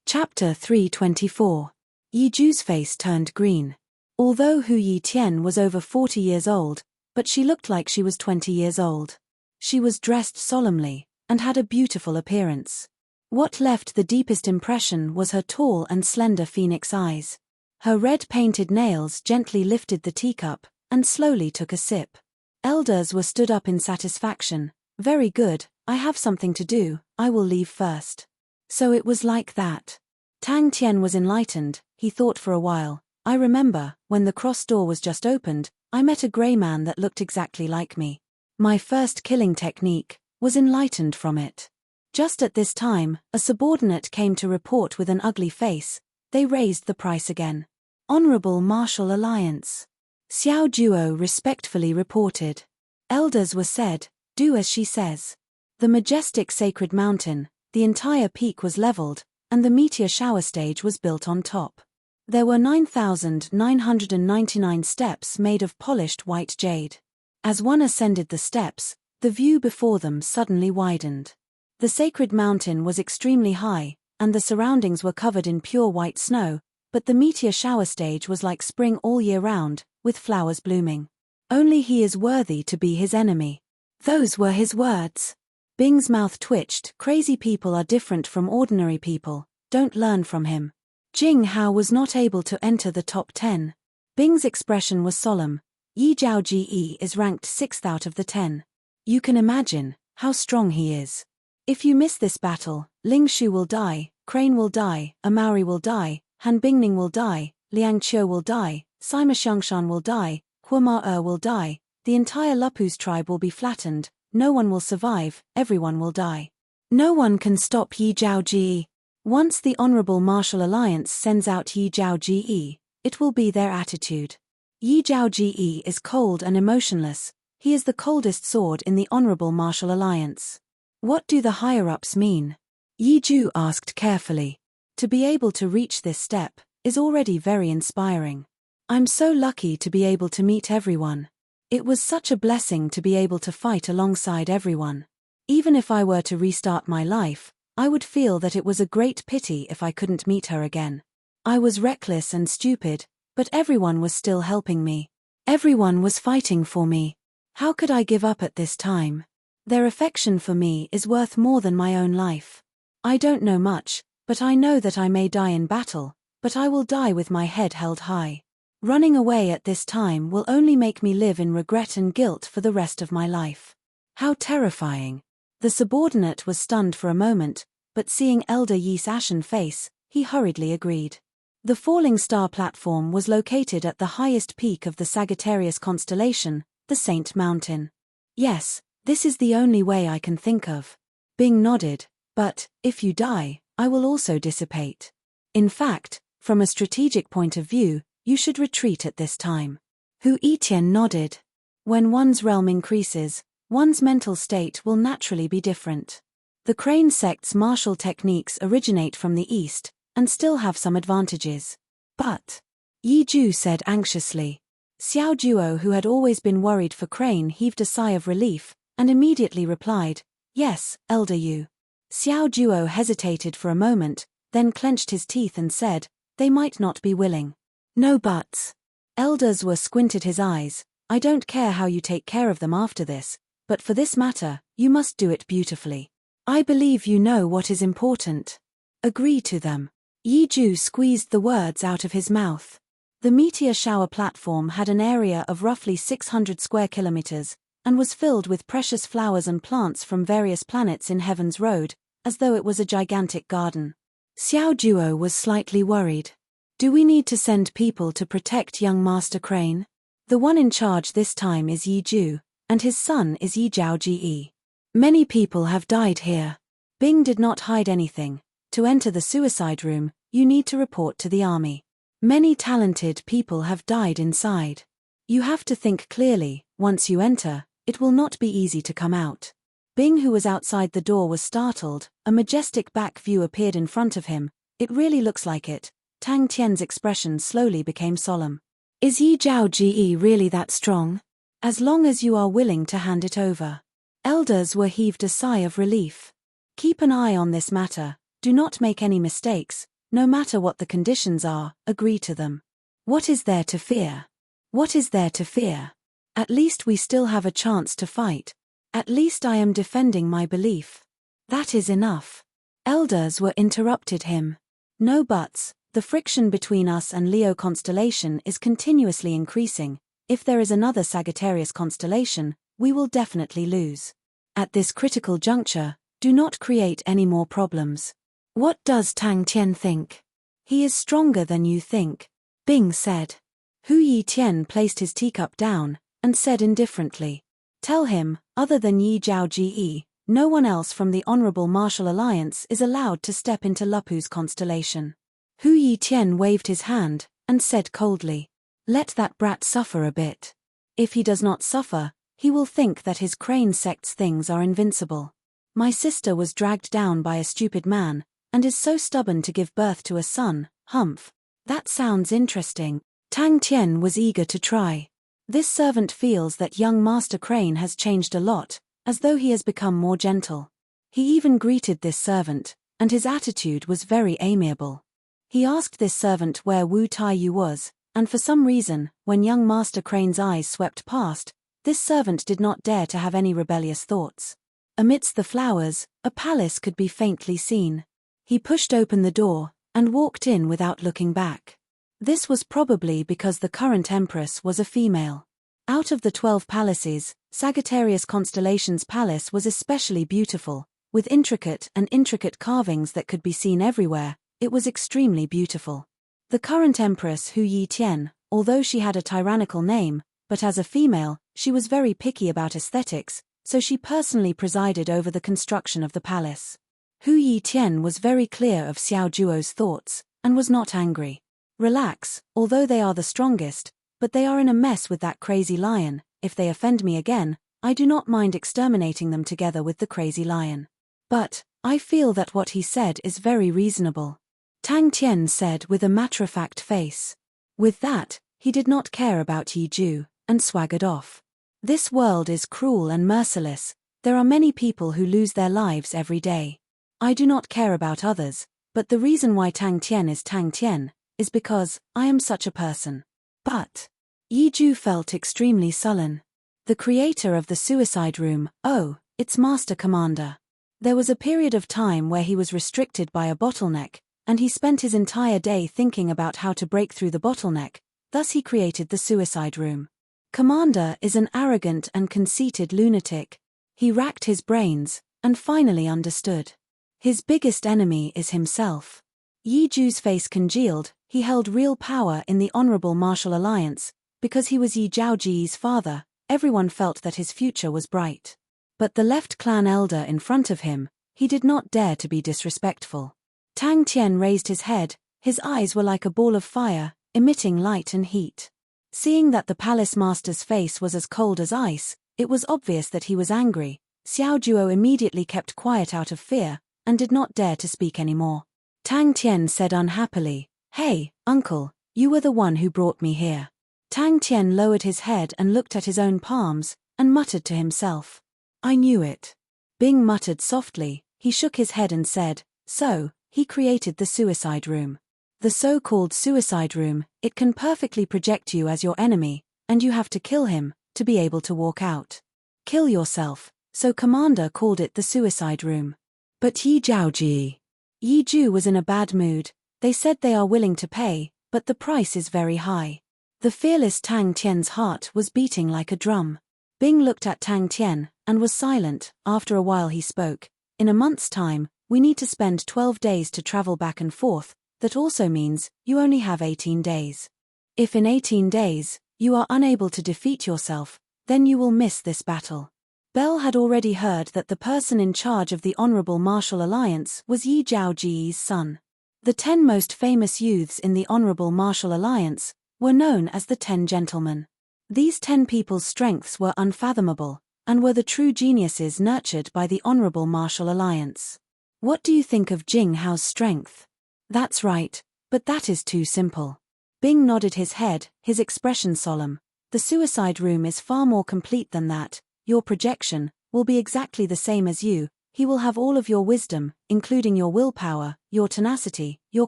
Chapter 324. Yi Ju's face turned green. Although Hu Yi Tian was over 40 years old, but she looked like she was 20 years old. She was dressed solemnly, and had a beautiful appearance. What left the deepest impression was her tall and slender phoenix eyes. Her red-painted nails gently lifted the teacup, and slowly took a sip. Elders were stood up in satisfaction. "Very good, I have something to do, I will leave first." So it was like that. Tang Tian was enlightened. He thought for a while. "I remember, when the cross door was just opened, I met a grey man that looked exactly like me. My first killing technique was enlightened from it." Just at this time, a subordinate came to report with an ugly face. They raised the price again. "Honorable Martial Alliance," Xiao Juo respectfully reported. Elders were said, "Do as she says." The majestic sacred mountain, the entire peak was leveled, and the meteor shower stage was built on top. There were 9,999 steps made of polished white jade. As one ascended the steps, the view before them suddenly widened. The sacred mountain was extremely high, and the surroundings were covered in pure white snow, but the meteor shower stage was like spring all year round, with flowers blooming. "Only he is worthy to be his enemy." Those were his words. Bing's mouth twitched. Crazy people are different from ordinary people. Don't learn from him. Jing Hao was not able to enter the top 10. Bing's expression was solemn. Yi Jiao Ge is ranked 6th out of the 10. You can imagine how strong he is. If you miss this battle, Ling Shu will die, Crane will die, Amauri will die, Han Bingning will die, Liang Qiu will die, Sima Xiangshan will die, Hua Ma will die, the entire Lupus tribe will be flattened, no one will survive, everyone will die. No one can stop Yi Jiao Ge. Once the Honorable Martial Alliance sends out Yi Jiao Ge, it will be their attitude. Yi Jiao Ge is cold and emotionless. He is the coldest sword in the Honorable Martial Alliance. What do the higher-ups mean? Yi Ju asked carefully. To be able to reach this step is already very inspiring. I'm so lucky to be able to meet everyone. It was such a blessing to be able to fight alongside everyone. Even if I were to restart my life, I would feel that it was a great pity if I couldn't meet her again. I was reckless and stupid, But everyone was still helping me. Everyone was fighting for me. How could I give up at this time? Their affection for me is worth more than my own life. I don't know much, but I know that I may die in battle, but I will die with my head held high. Running away at this time will only make me live in regret and guilt for the rest of my life. How terrifying. The subordinate was stunned for a moment, but seeing Elder Yi's ashen face, he hurriedly agreed. The falling star platform was located at the highest peak of the Sagittarius constellation, the Saint Mountain. Yes, this is the only way I can think of. Bing nodded, but, if you die, I will also dissipate. In fact, from a strategic point of view, you should retreat at this time. Hu Yitian nodded. When one's realm increases, one's mental state will naturally be different. The Crane sect's martial techniques originate from the east, and still have some advantages. But, Yi Ju said anxiously. Xiao Duo, who had always been worried for Crane, heaved a sigh of relief, and immediately replied, "Yes, Elder Yu." Xiao Duo hesitated for a moment, then clenched his teeth and said, "They might not be willing." "No buts." Elders were squinted his eyes. "I don't care how you take care of them after this, but for this matter, you must do it beautifully. I believe you know what is important. Agree to them." Yi Ju squeezed the words out of his mouth. The meteor shower platform had an area of roughly 600 square kilometers, and was filled with precious flowers and plants from various planets in Heaven's Road, as though it was a gigantic garden. Xiao Duo was slightly worried. "Do we need to send people to protect young Master Crane? The one in charge this time is Yi Ju, and his son is Yi Zhao Ji. Many people have died here." Bing did not hide anything. To enter the suicide room, you need to report to the army. Many talented people have died inside. You have to think clearly. Once you enter, it will not be easy to come out. Bing, who was outside the door, was startled. A majestic back view appeared in front of him. "It really looks like it." Tang Tian's expression slowly became solemn. "Is Yi Zhao Ji really that strong? As long as you are willing to hand it over." Elders were heaved a sigh of relief. "Keep an eye on this matter. Do not make any mistakes, no matter what the conditions are, agree to them. What is there to fear? What is there to fear? At least we still have a chance to fight. At least I am defending my belief. That is enough." Elders were interrupted him. "No buts, the friction between us and Leo constellation is continuously increasing. If there is another Sagittarius constellation, we will definitely lose. At this critical juncture, do not create any more problems." "What does Tang Tian think?" "He is stronger than you think," Bing said. Hu Yitian placed his teacup down, and said indifferently, "Tell him, other than Yi Zhao Ji, no one else from the Honorable Martial Alliance is allowed to step into Lupu's constellation." Hu Yitian waved his hand, and said coldly, "Let that brat suffer a bit. If he does not suffer, he will think that his Crane sect's things are invincible. My sister was dragged down by a stupid man, and is so stubborn to give birth to a son, Humph. That sounds interesting." Tang Tian was eager to try. This servant feels that young Master Crane has changed a lot, as though he has become more gentle. He even greeted this servant, and his attitude was very amiable. He asked this servant where Wu Taiyu was, and for some reason, when young Master Crane's eyes swept past, this servant did not dare to have any rebellious thoughts. Amidst the flowers, a palace could be faintly seen. He pushed open the door, and walked in without looking back. This was probably because the current empress was a female. Out of the 12 palaces, Sagittarius constellation's palace was especially beautiful, with intricate carvings that could be seen everywhere. It was extremely beautiful. The current empress Hu Yitian, although she had a tyrannical name, but as a female, she was very picky about aesthetics, so she personally presided over the construction of the palace. Hu Yitian was very clear of Xiao Duo's thoughts, and was not angry. "Relax, although they are the strongest, but they are in a mess with that crazy lion. If they offend me again, I do not mind exterminating them together with the crazy lion. But, I feel that what he said is very reasonable," Tang Tian said with a matter-of-fact face. With that, he did not care about Yi Ju, and swaggered off. "This world is cruel and merciless. There are many people who lose their lives every day. I do not care about others, but the reason why Tang Tian is Tang Tian is because I am such a person. But Yi Ju felt extremely sullen. The creator of the suicide room, oh, its master commander. There was a period of time where he was restricted by a bottleneck, and he spent his entire day thinking about how to break through the bottleneck, thus he created the suicide room. Commander is an arrogant and conceited lunatic. He racked his brains, and finally understood. His biggest enemy is himself. Yi Ju's face congealed. He held real power in the Honorable Martial Alliance. Because he was Yi Zhaoji's father, everyone felt that his future was bright. But the left clan elder in front of him, he did not dare to be disrespectful. Tang Tian raised his head. His eyes were like a ball of fire, emitting light and heat. Seeing that the palace master's face was as cold as ice, it was obvious that he was angry. Xiao Juo immediately kept quiet out of fear, and did not dare to speak anymore. Tang Tian said unhappily, "Hey, uncle, you were the one who brought me here." Tang Tian lowered his head and looked at his own palms, and muttered to himself. "I knew it." Bing muttered softly. He shook his head and said, "So, he created the suicide room. The so-called suicide room, it can perfectly project you as your enemy, and you have to kill him, to be able to walk out. Kill yourself, so Commander called it the suicide room." But Yi Zhaoji. Yi Ju was in a bad mood. They said they are willing to pay, but the price is very high. The fearless Tang Tian's heart was beating like a drum. Bing looked at Tang Tian, and was silent. After a while he spoke. "In a month's time, we need to spend 12 days to travel back and forth. That also means you only have 18 days. If in 18 days, you are unable to defeat yourself, then you will miss this battle." Bell had already heard that the person in charge of the Honorable Martial Alliance was Yi Zhaoji's son. The 10 most famous youths in the Honorable Martial Alliance were known as the 10 Gentlemen. These 10 people's strengths were unfathomable, and were the true geniuses nurtured by the Honorable Martial Alliance. What do you think of Jing Hao's strength? That's right, but that is too simple. Bing nodded his head, his expression solemn. The suicide room is far more complete than that. Your projection will be exactly the same as you. He will have all of your wisdom, including your willpower, your tenacity, your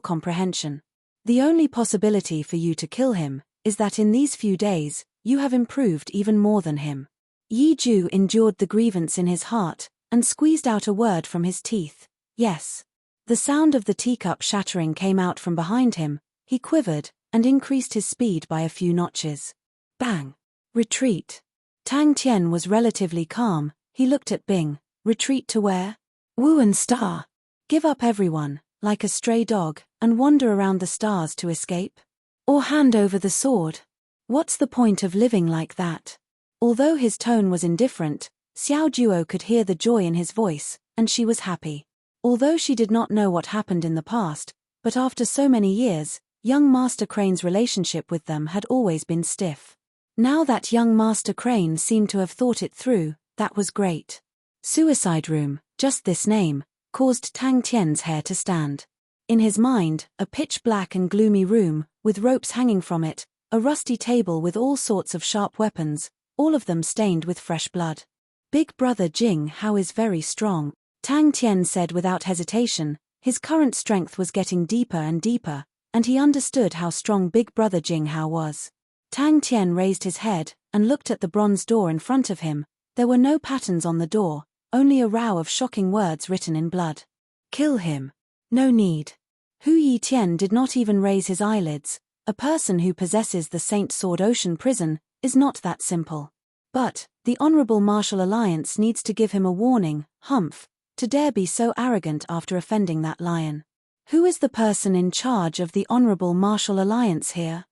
comprehension. The only possibility for you to kill him is that in these few days, you have improved even more than him. Yi Ju endured the grievance in his heart, and squeezed out a word from his teeth. Yes. The sound of the teacup shattering came out from behind him. He quivered, and increased his speed by a few notches. Bang! Retreat. Tang Tian was relatively calm. He looked at Bing. Retreat to where? Wu and Star. Give up everyone, like a stray dog, and wander around the stars to escape? Or hand over the sword? What's the point of living like that? Although his tone was indifferent, Xiao Juo could hear the joy in his voice, and she was happy. Although she did not know what happened in the past, but after so many years, young Master Crane's relationship with them had always been stiff. Now that young Master Crane seemed to have thought it through, that was great. Suicide room, just this name, caused Tang Tian's hair to stand. In his mind, a pitch-black and gloomy room, with ropes hanging from it, a rusty table with all sorts of sharp weapons, all of them stained with fresh blood. Big brother Jing Hao is very strong, Tang Tian said without hesitation. His current strength was getting deeper and deeper, and he understood how strong big brother Jing Hao was. Tang Tian raised his head, and looked at the bronze door in front of him. There were no patterns on the door, only a row of shocking words written in blood. Kill him. No need. Hu Yitian did not even raise his eyelids. A person who possesses the Saint Sword Ocean prison is not that simple. But the Honorable Martial Alliance needs to give him a warning. Humph. To dare be so arrogant after offending that lion. Who is the person in charge of the Honorable Martial Alliance here?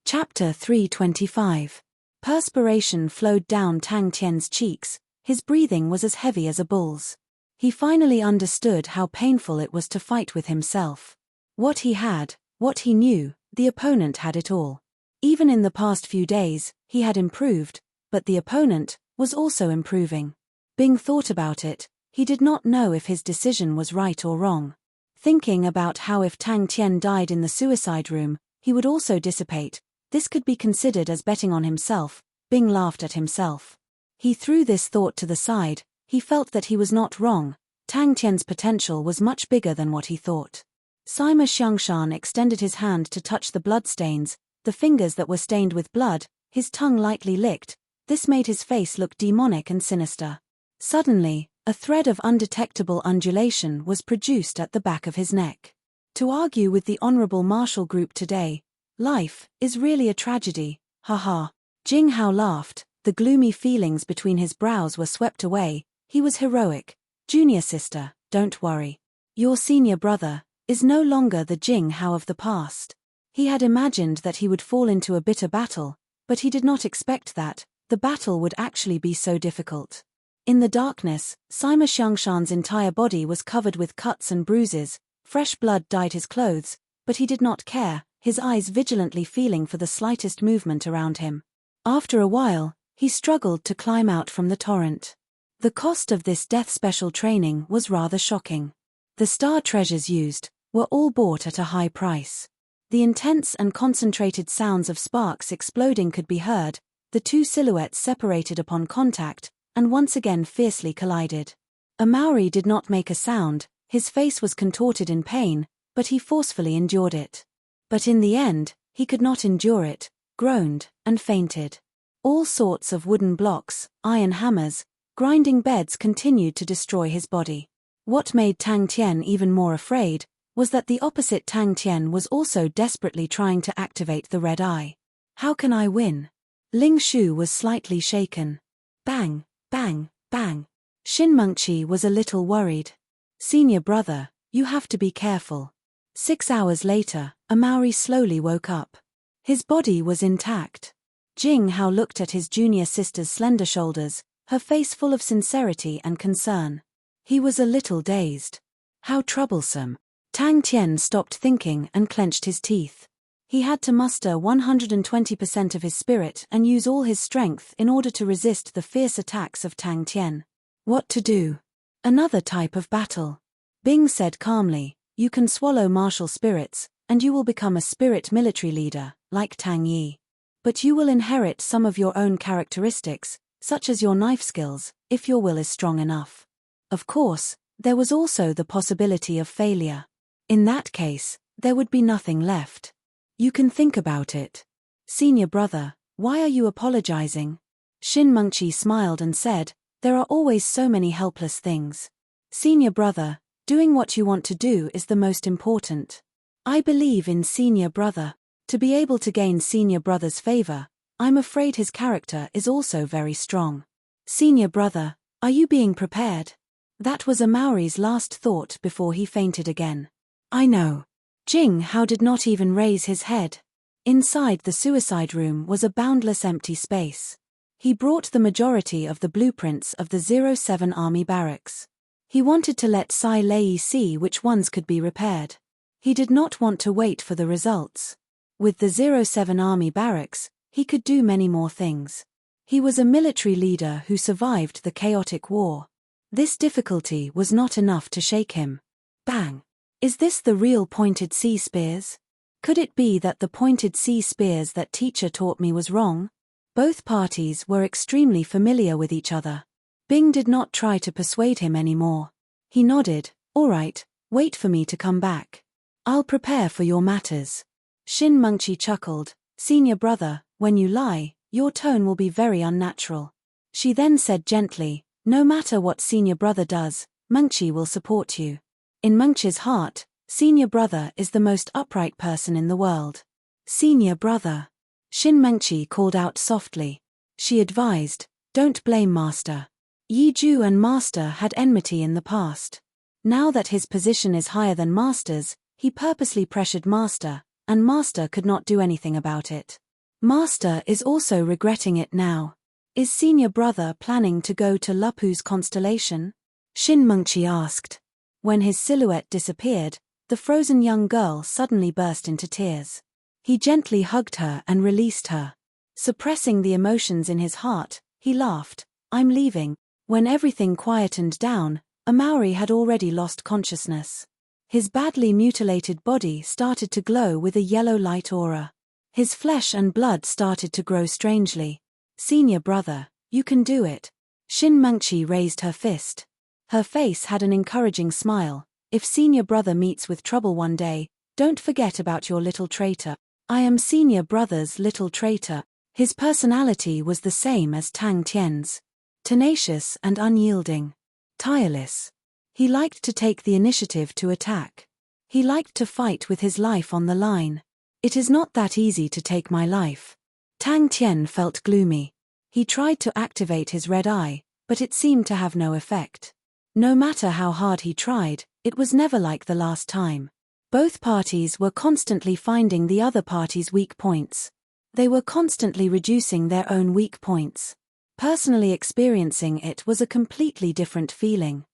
Chapter 325. Perspiration flowed down Tang Tian's cheeks. His breathing was as heavy as a bull's. He finally understood how painful it was to fight with himself. What he had, what he knew, the opponent had it all. Even in the past few days, he had improved, but the opponent was also improving. Bing thought about it. He did not know if his decision was right or wrong. Thinking about how if Tang Tian died in the suicide room, he would also dissipate. This could be considered as betting on himself. Bing laughed at himself. He threw this thought to the side. He felt that he was not wrong. Tang Tian's potential was much bigger than what he thought. Sima Xiangshan extended his hand to touch the bloodstains, the fingers that were stained with blood, his tongue lightly licked. This made his face look demonic and sinister. Suddenly, a thread of undetectable undulation was produced at the back of his neck. To argue with the honorable martial group today, life is really a tragedy, haha. Jing Hao laughed, the gloomy feelings between his brows were swept away. He was heroic. Junior sister, don't worry. Your senior brother is no longer the Jing Hao of the past. He had imagined that he would fall into a bitter battle, but he did not expect that the battle would actually be so difficult. In the darkness, Sima Xiangshan's entire body was covered with cuts and bruises, fresh blood dyed his clothes, but he did not care, his eyes vigilantly feeling for the slightest movement around him. After a while, he struggled to climb out from the torrent. The cost of this death special training was rather shocking. The star treasures used were all bought at a high price. The intense and concentrated sounds of sparks exploding could be heard, the two silhouettes separated upon contact, and once again fiercely collided. Amauri did not make a sound, his face was contorted in pain, but he forcefully endured it. But in the end, he could not endure it, groaned, and fainted. All sorts of wooden blocks, iron hammers, grinding beds continued to destroy his body. What made Tang Tian even more afraid was that the opposite Tang Tian was also desperately trying to activate the red eye. How can I win? Ling Shu was slightly shaken. Bang, bang, bang. Shin Mengqi was a little worried. Senior brother, you have to be careful. 6 hours later, Amauri slowly woke up. His body was intact. Jing Hao looked at his junior sister's slender shoulders, her face full of sincerity and concern. He was a little dazed. How troublesome. Tang Tian stopped thinking and clenched his teeth. He had to muster 120% of his spirit and use all his strength in order to resist the fierce attacks of Tang Tian. What to do? Another type of battle. Bing said calmly, you can swallow martial spirits, and you will become a spirit military leader, like Tang Yi. But you will inherit some of your own characteristics, such as your knife skills, if your will is strong enough. Of course, there was also the possibility of failure. In that case, there would be nothing left. You can think about it. Senior brother, why are you apologizing? Shin Mengqi smiled and said, there are always so many helpless things. Senior brother, doing what you want to do is the most important. I believe in senior brother. To be able to gain senior brother's favor, I'm afraid his character is also very strong. Senior brother, are you being prepared? That was Amauri's last thought before he fainted again. I know. Jing Hao did not even raise his head. Inside the suicide room was a boundless empty space. He brought the majority of the blueprints of the 07 Army barracks. He wanted to let Sai Lei see which ones could be repaired. He did not want to wait for the results. With the 07 Army barracks, he could do many more things. He was a military leader who survived the chaotic war. This difficulty was not enough to shake him. Bang! Is this the real pointed sea spears? Could it be that the pointed sea spears that teacher taught me was wrong? Both parties were extremely familiar with each other. Bing did not try to persuade him anymore. He nodded, all right, wait for me to come back. I'll prepare for your matters. Shin Mengqi chuckled, senior brother, when you lie, your tone will be very unnatural. She then said gently, no matter what senior brother does, Mengqi will support you. In Mengqi's heart, senior brother is the most upright person in the world. Senior brother. Shin Mengqi called out softly. She advised, don't blame master. Yi Ju and master had enmity in the past. Now that his position is higher than master's, he purposely pressured master, and master could not do anything about it. Master is also regretting it now. Is senior brother planning to go to Lupu's constellation? Shin Mengqi asked. When his silhouette disappeared, the frozen young girl suddenly burst into tears. He gently hugged her and released her. Suppressing the emotions in his heart, he laughed, I'm leaving. When everything quietened down, Amauri had already lost consciousness. His badly mutilated body started to glow with a yellow light aura. His flesh and blood started to grow strangely. Senior brother, you can do it. Shin Mengqi raised her fist. Her face had an encouraging smile. If senior brother meets with trouble one day, don't forget about your little traitor. I am senior brother's little traitor. His personality was the same as Tang Tian's. Tenacious and unyielding. Tireless. He liked to take the initiative to attack. He liked to fight with his life on the line. It is not that easy to take my life. Tang Tian felt gloomy. He tried to activate his red eye, but it seemed to have no effect. No matter how hard he tried, it was never like the last time. Both parties were constantly finding the other party's weak points. They were constantly reducing their own weak points. Personally experiencing it was a completely different feeling.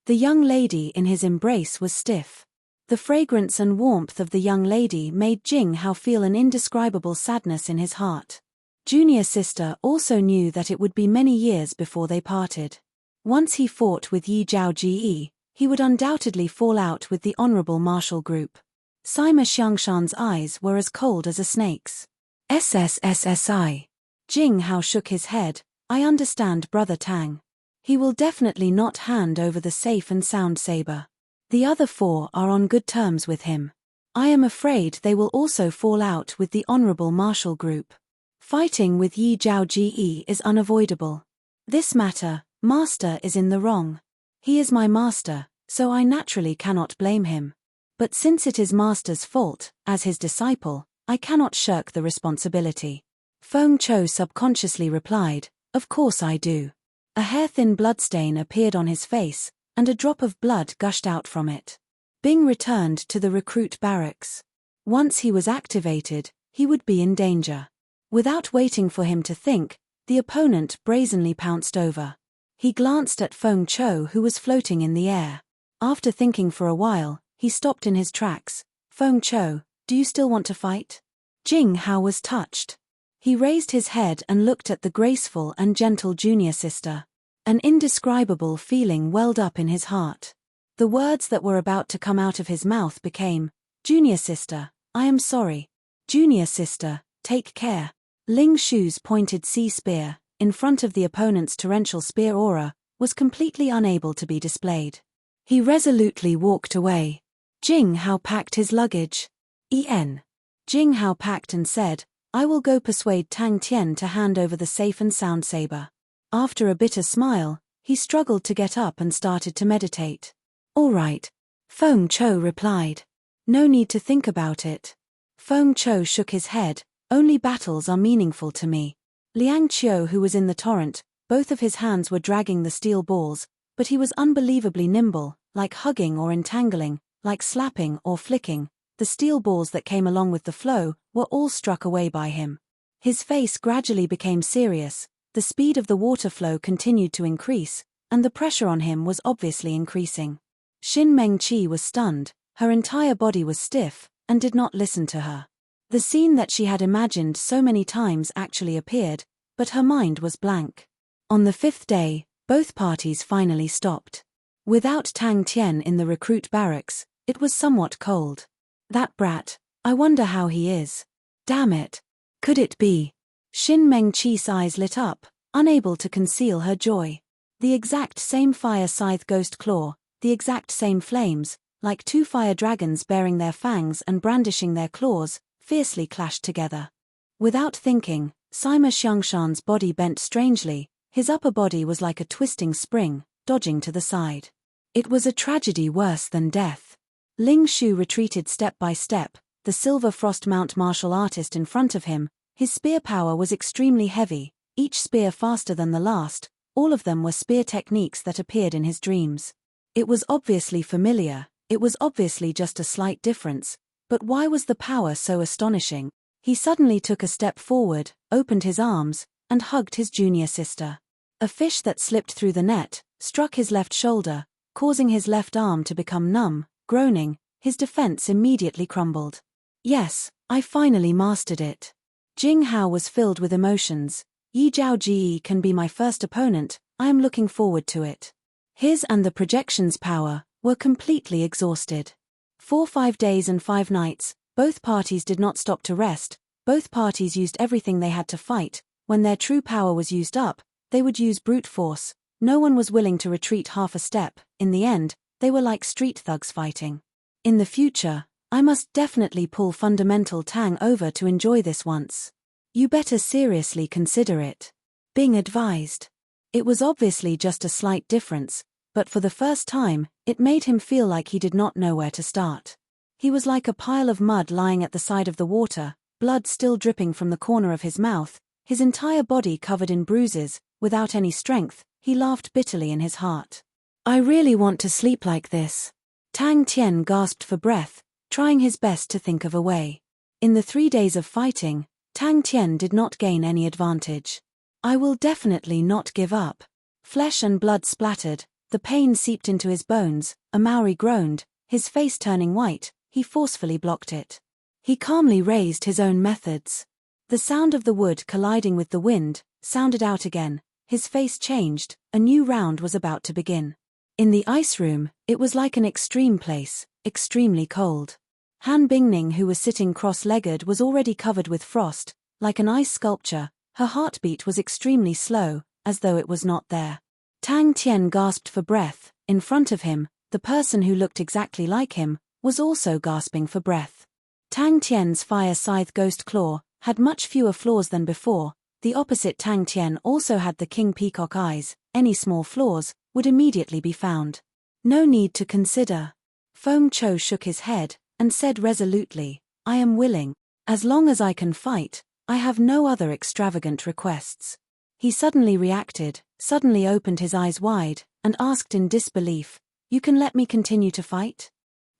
The young lady in his embrace was stiff. The fragrance and warmth of the young lady made Jing Hao feel an indescribable sadness in his heart. Junior sister also knew that it would be many years before they parted. Once he fought with Yi Zhao Ji, he would undoubtedly fall out with the honorable martial group. Sima Xiangshan's eyes were as cold as a snake's. SSSSI. Jing Hao shook his head. I understand, Brother Tang. He will definitely not hand over the safe and sound saber. The other four are on good terms with him. I am afraid they will also fall out with the honorable martial group. Fighting with Yi Zhao Ji is unavoidable. This matter, master is in the wrong. He is my master, so I naturally cannot blame him. But since it is master's fault, as his disciple, I cannot shirk the responsibility. Feng Chou subconsciously replied, of course I do. A hair-thin bloodstain appeared on his face, and a drop of blood gushed out from it. Bing returned to the recruit barracks. Once he was activated, he would be in danger. Without waiting for him to think, the opponent brazenly pounced over. He glanced at Feng Chou, who was floating in the air. After thinking for a while, he stopped in his tracks. Feng Chou, do you still want to fight? Jing Hao was touched. He raised his head and looked at the graceful and gentle junior sister. An indescribable feeling welled up in his heart. The words that were about to come out of his mouth became, Junior sister, I am sorry. Junior sister, take care. Ling Shu's pointed sea spear, in front of the opponent's torrential spear aura, was completely unable to be displayed. He resolutely walked away. Jing Hao packed his luggage. Jing Hao packed and said, I will go persuade Tang Tian to hand over the safe and sound saber. After a bitter smile, he struggled to get up and started to meditate. All right. Feng Chou replied. No need to think about it. Feng Chou shook his head, only battles are meaningful to me. Liang Qiu, who was in the torrent, both of his hands were dragging the steel balls, but he was unbelievably nimble, like hugging or entangling, like slapping or flicking. The steel balls that came along with the flow were all struck away by him. His face gradually became serious, the speed of the water flow continued to increase, and the pressure on him was obviously increasing. Xin Mengqi was stunned, her entire body was stiff, and did not listen to her. The scene that she had imagined so many times actually appeared, but her mind was blank. On the fifth day, both parties finally stopped. Without Tang Tian in the recruit barracks, it was somewhat cold. That brat, I wonder how he is. Damn it. Could it be? Xin Mengqi's eyes lit up, unable to conceal her joy. The exact same fire scythe ghost claw, the exact same flames, like two fire dragons bearing their fangs and brandishing their claws, fiercely clashed together. Without thinking, Sima Xiangshan's body bent strangely, his upper body was like a twisting spring, dodging to the side. It was a tragedy worse than death. Ling Shu retreated step by step, the silver frost mount martial artist in front of him. His spear power was extremely heavy, each spear faster than the last. All of them were spear techniques that appeared in his dreams. It was obviously familiar, it was obviously just a slight difference, but why was the power so astonishing? He suddenly took a step forward, opened his arms, and hugged his junior sister. A fish that slipped through the net struck his left shoulder, causing his left arm to become numb. Groaning, his defense immediately crumbled. Yes, I finally mastered it. Jing Hao was filled with emotions. Yi Zhao Ji can be my first opponent, I am looking forward to it. His and the projection's power were completely exhausted. 5 days and 5 nights, both parties did not stop to rest, both parties used everything they had to fight. When their true power was used up, they would use brute force. No one was willing to retreat half a step. In the end, they were like street thugs fighting. In the future, I must definitely pull fundamental Tang over to enjoy this once. You better seriously consider it. Bing advised. It was obviously just a slight difference, but for the first time, it made him feel like he did not know where to start. He was like a pile of mud lying at the side of the water, blood still dripping from the corner of his mouth, his entire body covered in bruises, without any strength. He laughed bitterly in his heart. I really want to sleep like this. Tang Tian gasped for breath, trying his best to think of a way. In the 3 days of fighting, Tang Tian did not gain any advantage. I will definitely not give up. Flesh and blood splattered, the pain seeped into his bones, a Maori groaned, his face turning white, he forcefully blocked it. He calmly raised his own methods. The sound of the wood colliding with the wind sounded out again, his face changed, a new round was about to begin. In the ice room, it was like an extreme place, extremely cold. Han Bingning, who was sitting cross-legged, was already covered with frost, like an ice sculpture. Her heartbeat was extremely slow, as though it was not there. Tang Tian gasped for breath. In front of him, the person who looked exactly like him, was also gasping for breath. Tang Tian's fire scythe ghost claw had much fewer flaws than before. The opposite Tang Tian also had the king peacock eyes. Any small flaws would immediately be found. No need to consider. Feng Cho shook his head and said resolutely, I am willing. As long as I can fight, I have no other extravagant requests. He suddenly reacted, suddenly opened his eyes wide, and asked in disbelief, You can let me continue to fight?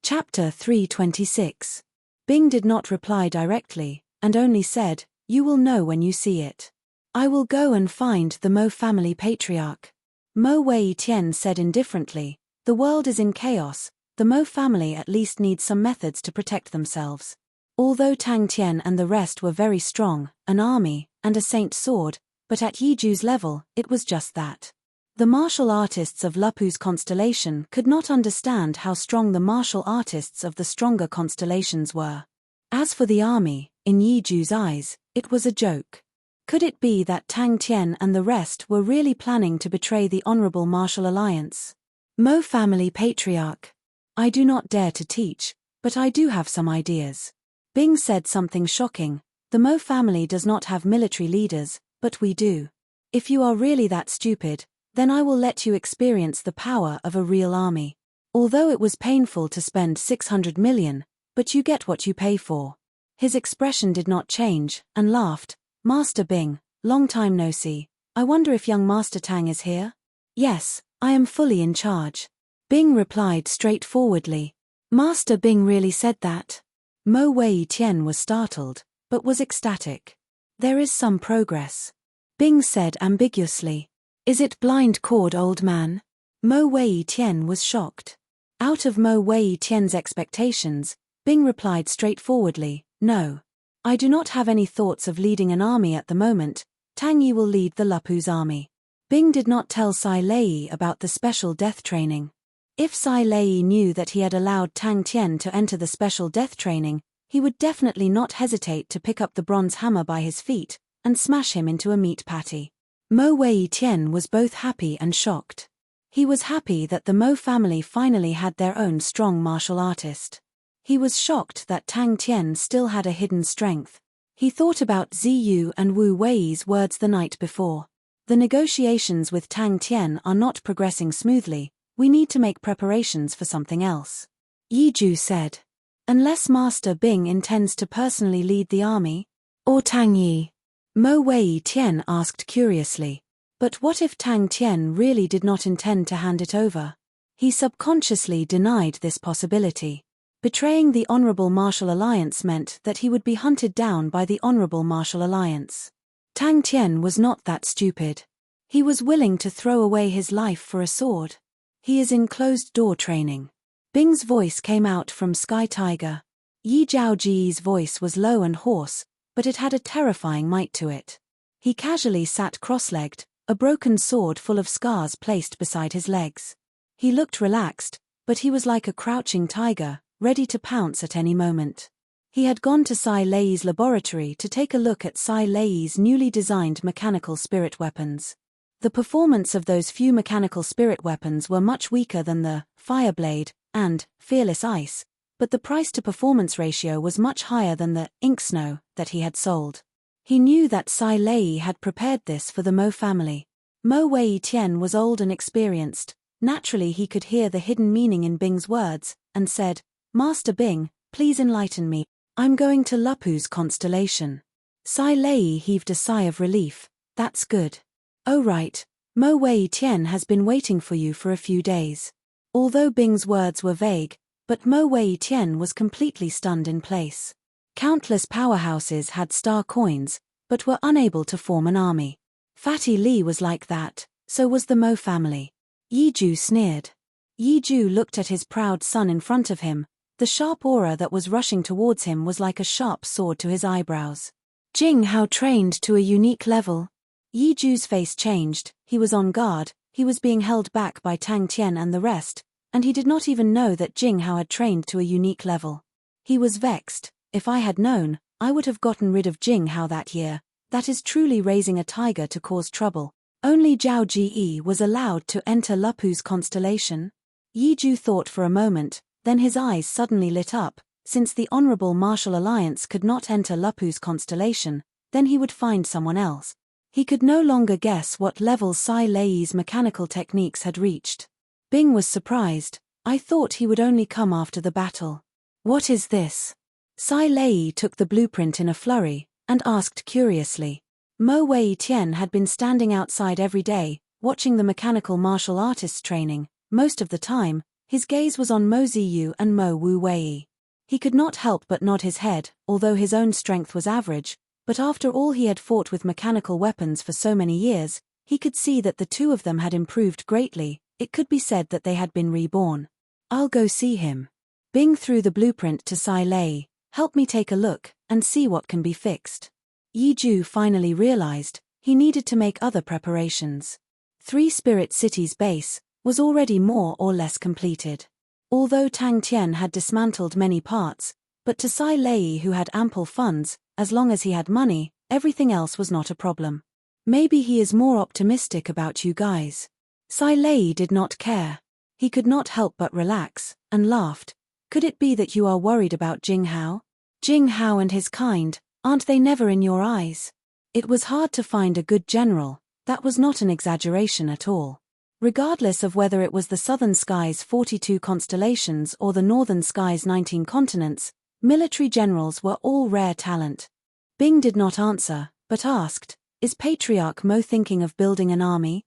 Chapter 326. Bing did not reply directly, and only said, You will know when you see it. I will go and find the Mo family patriarch. Mo Wei Tian said indifferently, The world is in chaos, the Mo family at least needs some methods to protect themselves. Although Tang Tian and the rest were very strong, an army, and a saint sword, but at Yiju's level, it was just that. The martial artists of Lupu's constellation could not understand how strong the martial artists of the stronger constellations were. As for the army, in Yiju's eyes, it was a joke. Could it be that Tang Tian and the rest were really planning to betray the honorable martial alliance? Mo family patriarch. I do not dare to teach, but I do have some ideas. Bing said something shocking. The Mo family does not have military leaders, but we do. If you are really that stupid, then I will let you experience the power of a real army. Although it was painful to spend 600 million, but you get what you pay for. His expression did not change, and laughed. Master Bing, long time no see. I wonder if young Master Tang is here? Yes, I am fully in charge. Bing replied straightforwardly. Master Bing really said that? Mo Wei Tian was startled, but was ecstatic. There is some progress. Bing said ambiguously. Is it blind cord, old man? Mo Wei Tian was shocked. Out of Mo Wei Tian's expectations, Bing replied straightforwardly, No. I do not have any thoughts of leading an army at the moment. Tang Yi will lead the Lupu's army. Bing did not tell Sai Lei about the special death training. If Sai Lei knew that he had allowed Tang Tian to enter the special death training, he would definitely not hesitate to pick up the bronze hammer by his feet and smash him into a meat patty. Mo Wei Tian was both happy and shocked. He was happy that the Mo family finally had their own strong martial artist. He was shocked that Tang Tian still had a hidden strength. He thought about Ziyu and Wu Wei's words the night before. The negotiations with Tang Tian are not progressing smoothly. We need to make preparations for something else. Yiju said. Unless Master Bing intends to personally lead the army? Or Tang Yi? Mo Wei Tian asked curiously. But what if Tang Tian really did not intend to hand it over? He subconsciously denied this possibility. Betraying the Honorable Martial Alliance meant that he would be hunted down by the Honorable Martial Alliance. Tang Tian was not that stupid. He was willing to throw away his life for a sword. He is in closed-door training. Bing's voice came out from Sky Tiger. Yi Zhaoji's voice was low and hoarse, but it had a terrifying might to it. He casually sat cross-legged, a broken sword full of scars placed beside his legs. He looked relaxed, but he was like a crouching tiger, ready to pounce at any moment. He had gone to Sai Lei's laboratory to take a look at Sai Lei's newly designed mechanical spirit weapons. The performance of those few mechanical spirit weapons were much weaker than the Fireblade and Fearless Ice, but the price-to-performance ratio was much higher than the Inksnow that he had sold. He knew that Sai Lei had prepared this for the Mo family. Mo Wei Tian was old and experienced. Naturally he could hear the hidden meaning in Bing's words, and said, "Master Bing, please enlighten me. I'm going to Lupu's constellation." Sai Lei heaved a sigh of relief. "That's good. Oh right, Mo Wei Tian has been waiting for you for a few days." Although Bing's words were vague, but Mo Wei Tian was completely stunned in place. Countless powerhouses had star coins, but were unable to form an army. Fatty Li was like that, so was the Mo family. Yi Ju sneered. Yi Ju looked at his proud son in front of him. The sharp aura that was rushing towards him was like a sharp sword to his eyebrows. Jing Hao trained to a unique level. Yi Ju's face changed. He was on guard. He was being held back by Tang Tian and the rest, and he did not even know that Jing Hao had trained to a unique level. He was vexed. If I had known, I would have gotten rid of Jing Hao that year. That is truly raising a tiger to cause trouble. Only Zhao Ji was allowed to enter Lupu's constellation. Yi Ju thought for a moment, then his eyes suddenly lit up. Since the Honorable Martial Alliance could not enter Lupu's constellation, then he would find someone else. He could no longer guess what level Sai Lei's mechanical techniques had reached. Bing was surprised. "I thought he would only come after the battle." "What is this?" Sai Lei took the blueprint in a flurry, and asked curiously. Mo Wei Tian had been standing outside every day, watching the mechanical martial artists training. Most of the time, his gaze was on Mo Ziyu and Mo Wu Wei. He could not help but nod his head, although his own strength was average, but after all he had fought with mechanical weapons for so many years, he could see that the two of them had improved greatly. It could be said that they had been reborn. "I'll go see him." Bing threw the blueprint to Sai Lei. "Help me take a look, and see what can be fixed." Yi Ju finally realized, he needed to make other preparations. 3 Spirit Cities base was already more or less completed. Although Tang Tian had dismantled many parts, but to Sai Lei who had ample funds, as long as he had money, everything else was not a problem. "Maybe he is more optimistic about you guys." Sai Lei did not care. He could not help but relax, and laughed. "Could it be that you are worried about Jing Hao? Jing Hao and his kind, aren't they never in your eyes?" It was hard to find a good general. That was not an exaggeration at all. Regardless of whether it was the Southern Sky's 42 constellations or the Northern Sky's 19 continents, military generals were all rare talent. Bing did not answer, but asked, "Is Patriarch Mo thinking of building an army?"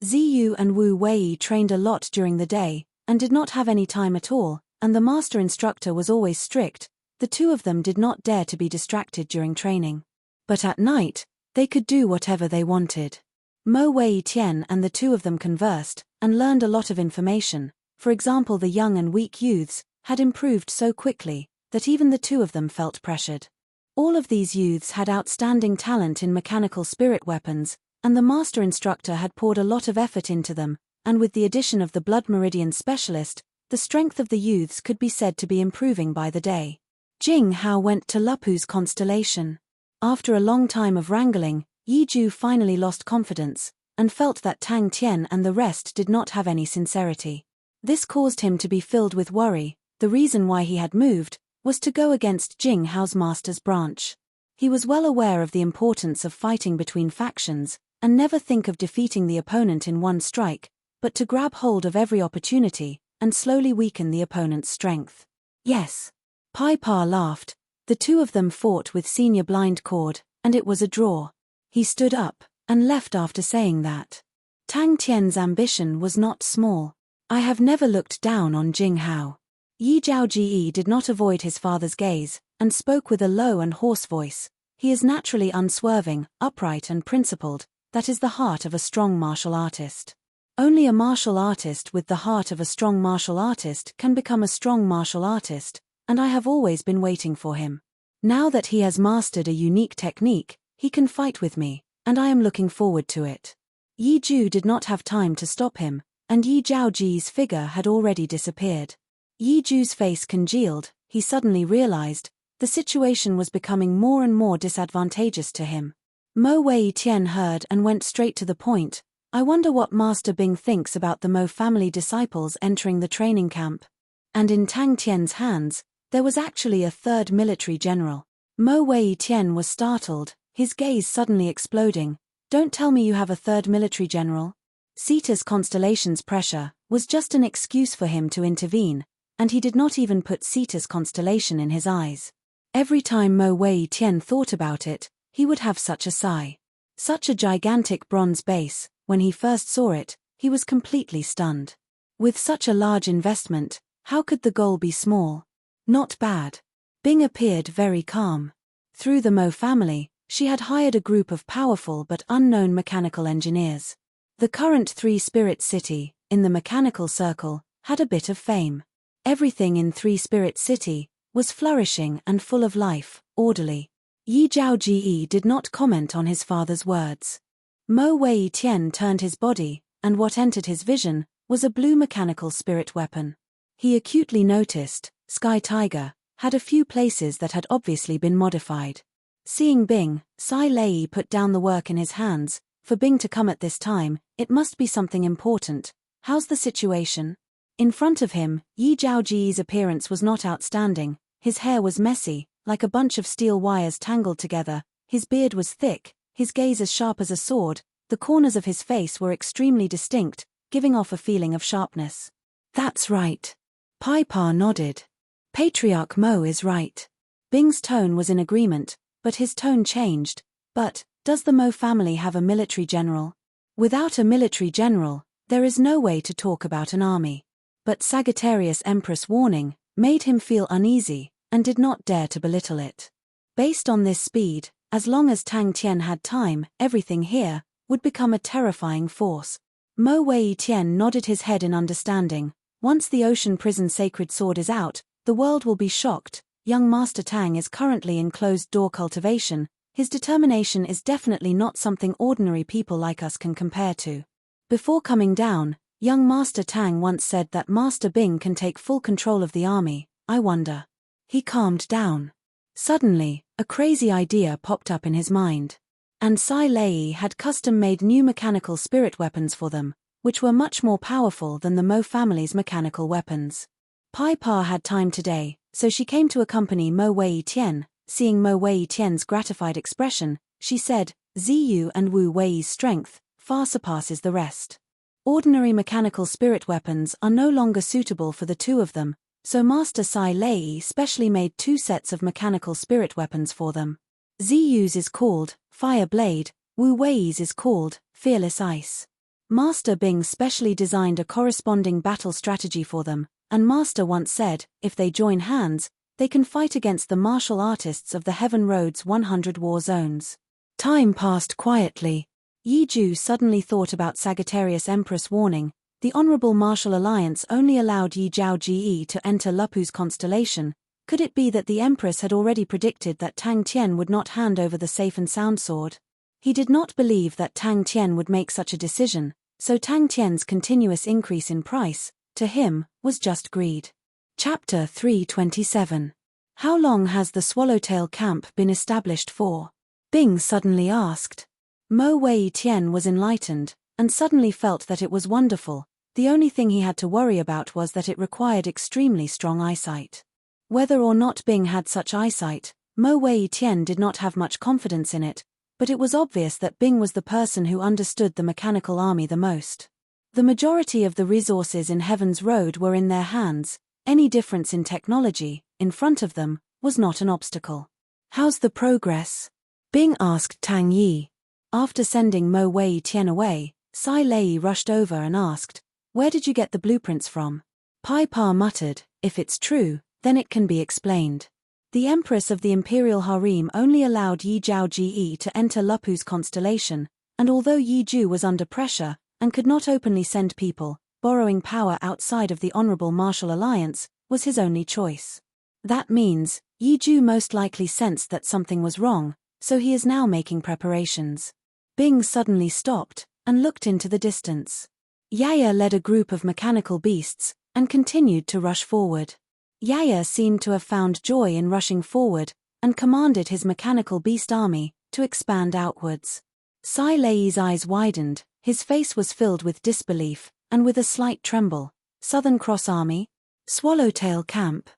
Ziyu and Wu Wei trained a lot during the day, and did not have any time at all, and the master instructor was always strict. The two of them did not dare to be distracted during training. But at night, they could do whatever they wanted. Mo Wei Tian and the two of them conversed, and learned a lot of information. For example, the young and weak youths had improved so quickly that even the two of them felt pressured. All of these youths had outstanding talent in mechanical spirit weapons, and the master instructor had poured a lot of effort into them, and with the addition of the Blood Meridian Specialist, the strength of the youths could be said to be improving by the day. Jing Hao went to Lupu's constellation. After a long time of wrangling, Yi Ju finally lost confidence, and felt that Tang Tian and the rest did not have any sincerity. This caused him to be filled with worry. The reason why he had moved was to go against Jing Hao's master's branch. He was well aware of the importance of fighting between factions, and never think of defeating the opponent in one strike, but to grab hold of every opportunity, and slowly weaken the opponent's strength. "Yes." Pai Pa laughed. The two of them fought with senior blind cord, and it was a draw. He stood up, and left after saying that. Tang Tian's ambition was not small. "I have never looked down on Jing Hao." Yi Zhaoji did not avoid his father's gaze, and spoke with a low and hoarse voice. "He is naturally unswerving, upright and principled. That is the heart of a strong martial artist. Only a martial artist with the heart of a strong martial artist can become a strong martial artist, and I have always been waiting for him. Now that he has mastered a unique technique, he can fight with me, and I am looking forward to it." Yi Ju did not have time to stop him, and Yi Zhaoji's figure had already disappeared. Yi Ju's face congealed. He suddenly realized the situation was becoming more and more disadvantageous to him. Mo Wei Tian heard and went straight to the point. I wonder what Master Bing thinks about the Mo family disciples entering the training camp. And in Tang Tian's hands, there was actually a third military general. Mo Wei Tian was startled, his gaze suddenly exploding. Don't tell me you have a third military general. Cetus Constellation's pressure was just an excuse for him to intervene, and he did not even put Cetus Constellation in his eyes. Every time Mo Wei Tian thought about it, he would have such a sigh. Such a gigantic bronze base, when he first saw it, he was completely stunned. With such a large investment, how could the goal be small? Not bad. Bing appeared very calm. Through the Mo family, she had hired a group of powerful but unknown mechanical engineers. The current Three-Spirit City, in the mechanical circle, had a bit of fame. Everything in Three-Spirit City was flourishing and full of life, orderly. Yi Zhaoji did not comment on his father's words. Mo Wei Tian turned his body, and what entered his vision was a blue mechanical spirit weapon. He acutely noticed, Sky Tiger had a few places that had obviously been modified. Seeing Bing, Sai Lei put down the work in his hands. For Bing to come at this time, it must be something important. How's the situation? In front of him, Yi Zhaoji's appearance was not outstanding. His hair was messy, like a bunch of steel wires tangled together. His beard was thick, his gaze as sharp as a sword. The corners of his face were extremely distinct, giving off a feeling of sharpness. That's right. Pai Pa nodded. Patriarch Mo is right. Bing's tone was in agreement, but his tone changed. But, does the Mo family have a military general? Without a military general, there is no way to talk about an army. But Sagittarius Empress' warning made him feel uneasy, and did not dare to belittle it. Based on this speed, as long as Tang Tian had time, everything here would become a terrifying force. Mo Wei Tian nodded his head in understanding. Once the ocean prison sacred sword is out, the world will be shocked. Young Master Tang is currently in closed-door cultivation. His determination is definitely not something ordinary people like us can compare to. Before coming down, young Master Tang once said that Master Bing can take full control of the army. I wonder. He calmed down. Suddenly, a crazy idea popped up in his mind. And Sai Lei had custom-made new mechanical spirit weapons for them, which were much more powerful than the Mo family's mechanical weapons. Pai Pa had time today, so she came to accompany Mo Wei Tian. Seeing Mo Wei Tian's gratified expression, she said, Ziyu and Wu Wei's strength far surpasses the rest. Ordinary mechanical spirit weapons are no longer suitable for the two of them, so Master Sai Lei specially made 2 sets of mechanical spirit weapons for them. Ziyu's is called Fire Blade, Wu Wei's is called Fearless Ice. Master Bing specially designed a corresponding battle strategy for them, and Master once said, if they join hands, they can fight against the martial artists of the Heaven Road's 100 war zones. Time passed quietly. Yi Ju suddenly thought about Sagittarius Empress' warning. The Honorable Martial Alliance only allowed Yi Zhaoji to enter Lupu's constellation. Could it be that the Empress had already predicted that Tang Tian would not hand over the safe and sound sword? He did not believe that Tang Tian would make such a decision, so Tang Tian's continuous increase in price, to him, was just greed. Chapter 327. How long has the Swallowtail camp been established for? Bing suddenly asked. Mo Wei Tian was enlightened, and suddenly felt that it was wonderful. The only thing he had to worry about was that it required extremely strong eyesight. Whether or not Bing had such eyesight, Mo Wei Tian did not have much confidence in it, but it was obvious that Bing was the person who understood the mechanical army the most. The majority of the resources in Heaven's Road were in their hands. Any difference in technology, in front of them, was not an obstacle. How's the progress? Bing asked Tang Yi. After sending Mo Wei Tian away, Sai Lei rushed over and asked, where did you get the blueprints from? Pai Pa muttered, if it's true, then it can be explained. The Empress of the Imperial Harem only allowed Yi Zhaoji to enter Lupu's constellation, and although Yi Ju was under pressure, and could not openly send people, borrowing power outside of the Honorable Martial Alliance was his only choice. That means, Yi Ju most likely sensed that something was wrong, so he is now making preparations. Bing suddenly stopped, and looked into the distance. Yaya led a group of mechanical beasts, and continued to rush forward. Yaya seemed to have found joy in rushing forward, and commanded his mechanical beast army to expand outwards. Sai Lei's eyes widened, His face was filled with disbelief, and with a slight tremble. Southern Cross Army? Swallowtail Camp?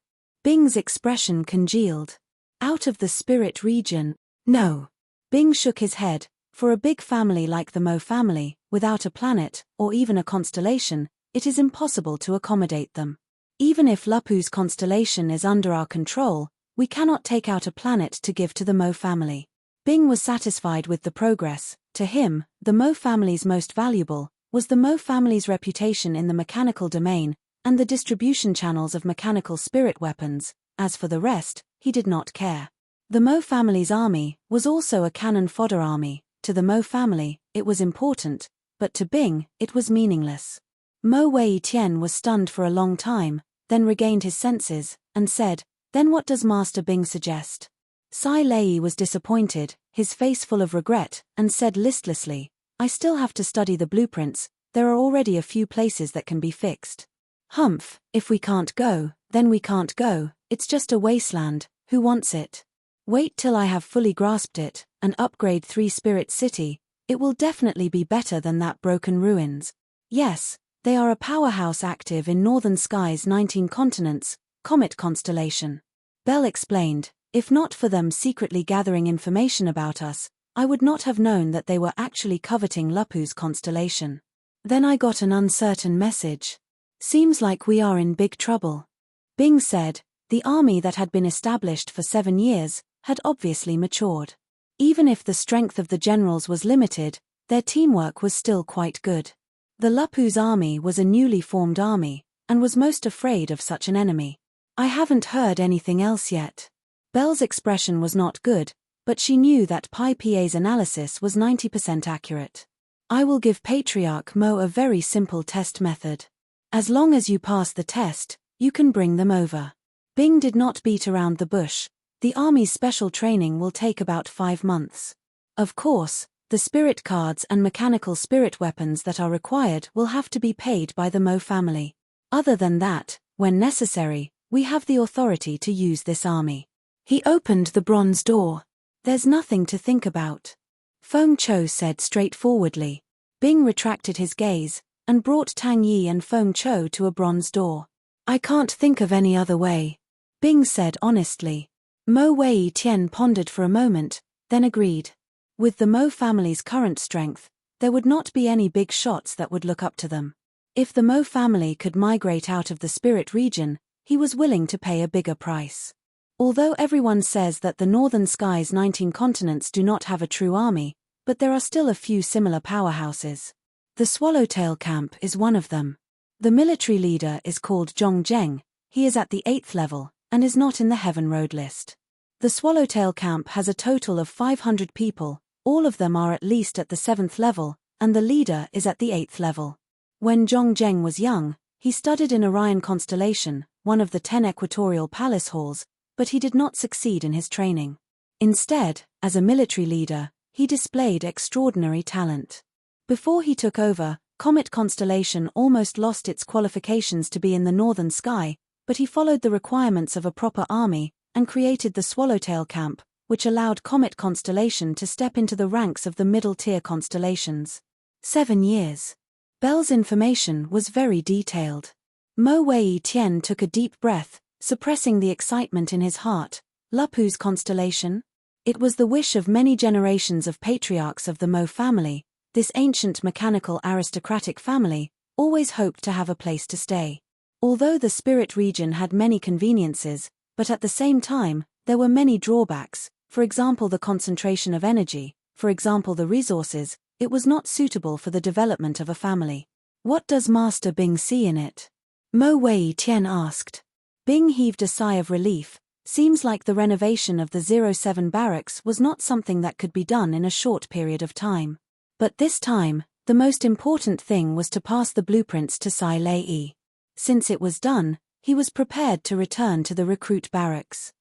Bing's expression congealed. Out of the spirit region? No. Bing shook his head. For a big family like the Mo family, without a planet, or even a constellation, it is impossible to accommodate them. Even if Lapu's constellation is under our control, we cannot take out a planet to give to the Mo family. Bing was satisfied with the progress. To him, the Mo family's most valuable was the Mo family's reputation in the mechanical domain and the distribution channels of mechanical spirit weapons. As for the rest, he did not care. The Mo family's army was also a cannon fodder army. To the Mo family, it was important, but to Bing, it was meaningless. Mo Wei Tian was stunned for a long time, then regained his senses, and said, "Then what does Master Bing suggest?" Sai Lei was disappointed, his face full of regret, and said listlessly, "I still have to study the blueprints, there are already a few places that can be fixed." "Humph, if we can't go, then we can't go, it's just a wasteland, who wants it? Wait till I have fully grasped it, and upgrade 3 Spirit City, it will definitely be better than that broken ruins. Yes, they are a powerhouse active in Northern Sky's 19 continents, Comet Constellation." Bell explained, "If not for them secretly gathering information about us, I would not have known that they were actually coveting Lapu's constellation. Then I got an uncertain message. Seems like we are in big trouble." Bing said, the army that had been established for 7 years had obviously matured. Even if the strength of the generals was limited, their teamwork was still quite good. The Lapu's army was a newly formed army, and was most afraid of such an enemy. "I haven't heard anything else yet." Bell's expression was not good, but she knew that Pi Pa's analysis was 90% accurate. "I will give Patriarch Mo a very simple test method. As long as you pass the test, you can bring them over." Bing did not beat around the bush. The army's special training will take about 5 months. Of course, the spirit cards and mechanical spirit weapons that are required will have to be paid by the Mo family. Other than that, when necessary, we have the authority to use this army. He opened the bronze door. "There's nothing to think about," Feng Cho said straightforwardly. Bing retracted his gaze, and brought Tang Yi and Feng Cho to a bronze door. "I can't think of any other way," Bing said honestly. Mo Wei Tian pondered for a moment, then agreed. With the Mo family's current strength, there would not be any big shots that would look up to them. If the Mo family could migrate out of the spirit region, he was willing to pay a bigger price. Although everyone says that the Northern Sky's 19 continents do not have a true army, but there are still a few similar powerhouses. The Swallowtail Camp is one of them. The military leader is called Zhong Zheng, he is at the 8th level, and is not in the Heaven Road list. The Swallowtail Camp has a total of 500 people, all of them are at least at the 7th level, and the leader is at the 8th level. When Zhong Zheng was young, he studied in Orion Constellation, one of the 10 equatorial palace halls, but he did not succeed in his training. Instead, as a military leader, he displayed extraordinary talent. Before he took over, Comet Constellation almost lost its qualifications to be in the Northern Sky, but he followed the requirements of a proper army, and created the Swallowtail Camp, which allowed Comet Constellation to step into the ranks of the middle-tier constellations. 7 years. Bell's information was very detailed. Mo Wei Tian took a deep breath, suppressing the excitement in his heart. Lapu's constellation? It was the wish of many generations of patriarchs of the Mo family. This ancient mechanical aristocratic family always hoped to have a place to stay. Although the spirit region had many conveniences, but at the same time, there were many drawbacks, for example the concentration of energy, for example the resources, it was not suitable for the development of a family. "What does Master Bing see in it?" Mo Wei Tian asked. Bing heaved a sigh of relief. Seems like the renovation of the 07 barracks was not something that could be done in a short period of time. But this time, the most important thing was to pass the blueprints to Sai Lei. Since it was done, he was prepared to return to the recruit barracks.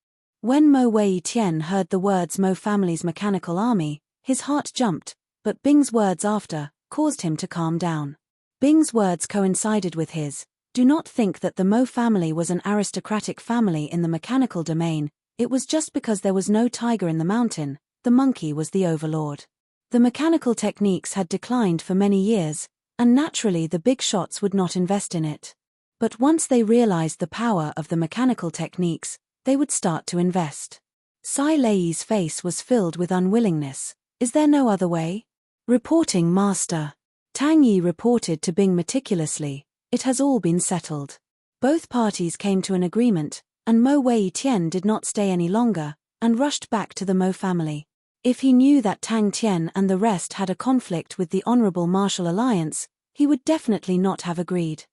When Mo Wei Tian heard the words Mo family's mechanical army, his heart jumped, but Bing's words after caused him to calm down. Bing's words coincided with his. Do not think that the Mo family was an aristocratic family in the mechanical domain, it was just because there was no tiger in the mountain, the monkey was the overlord. The mechanical techniques had declined for many years, and naturally the big shots would not invest in it. But once they realized the power of the mechanical techniques, they would start to invest. Sai Lei's face was filled with unwillingness. Is there no other way? Reporting Master. Tang Yi reported to Bing meticulously. It has all been settled. Both parties came to an agreement, and Mo Wei Tian did not stay any longer, and rushed back to the Mo family. If he knew that Tang Tian and the rest had a conflict with the Honorable Martial Alliance, he would definitely not have agreed.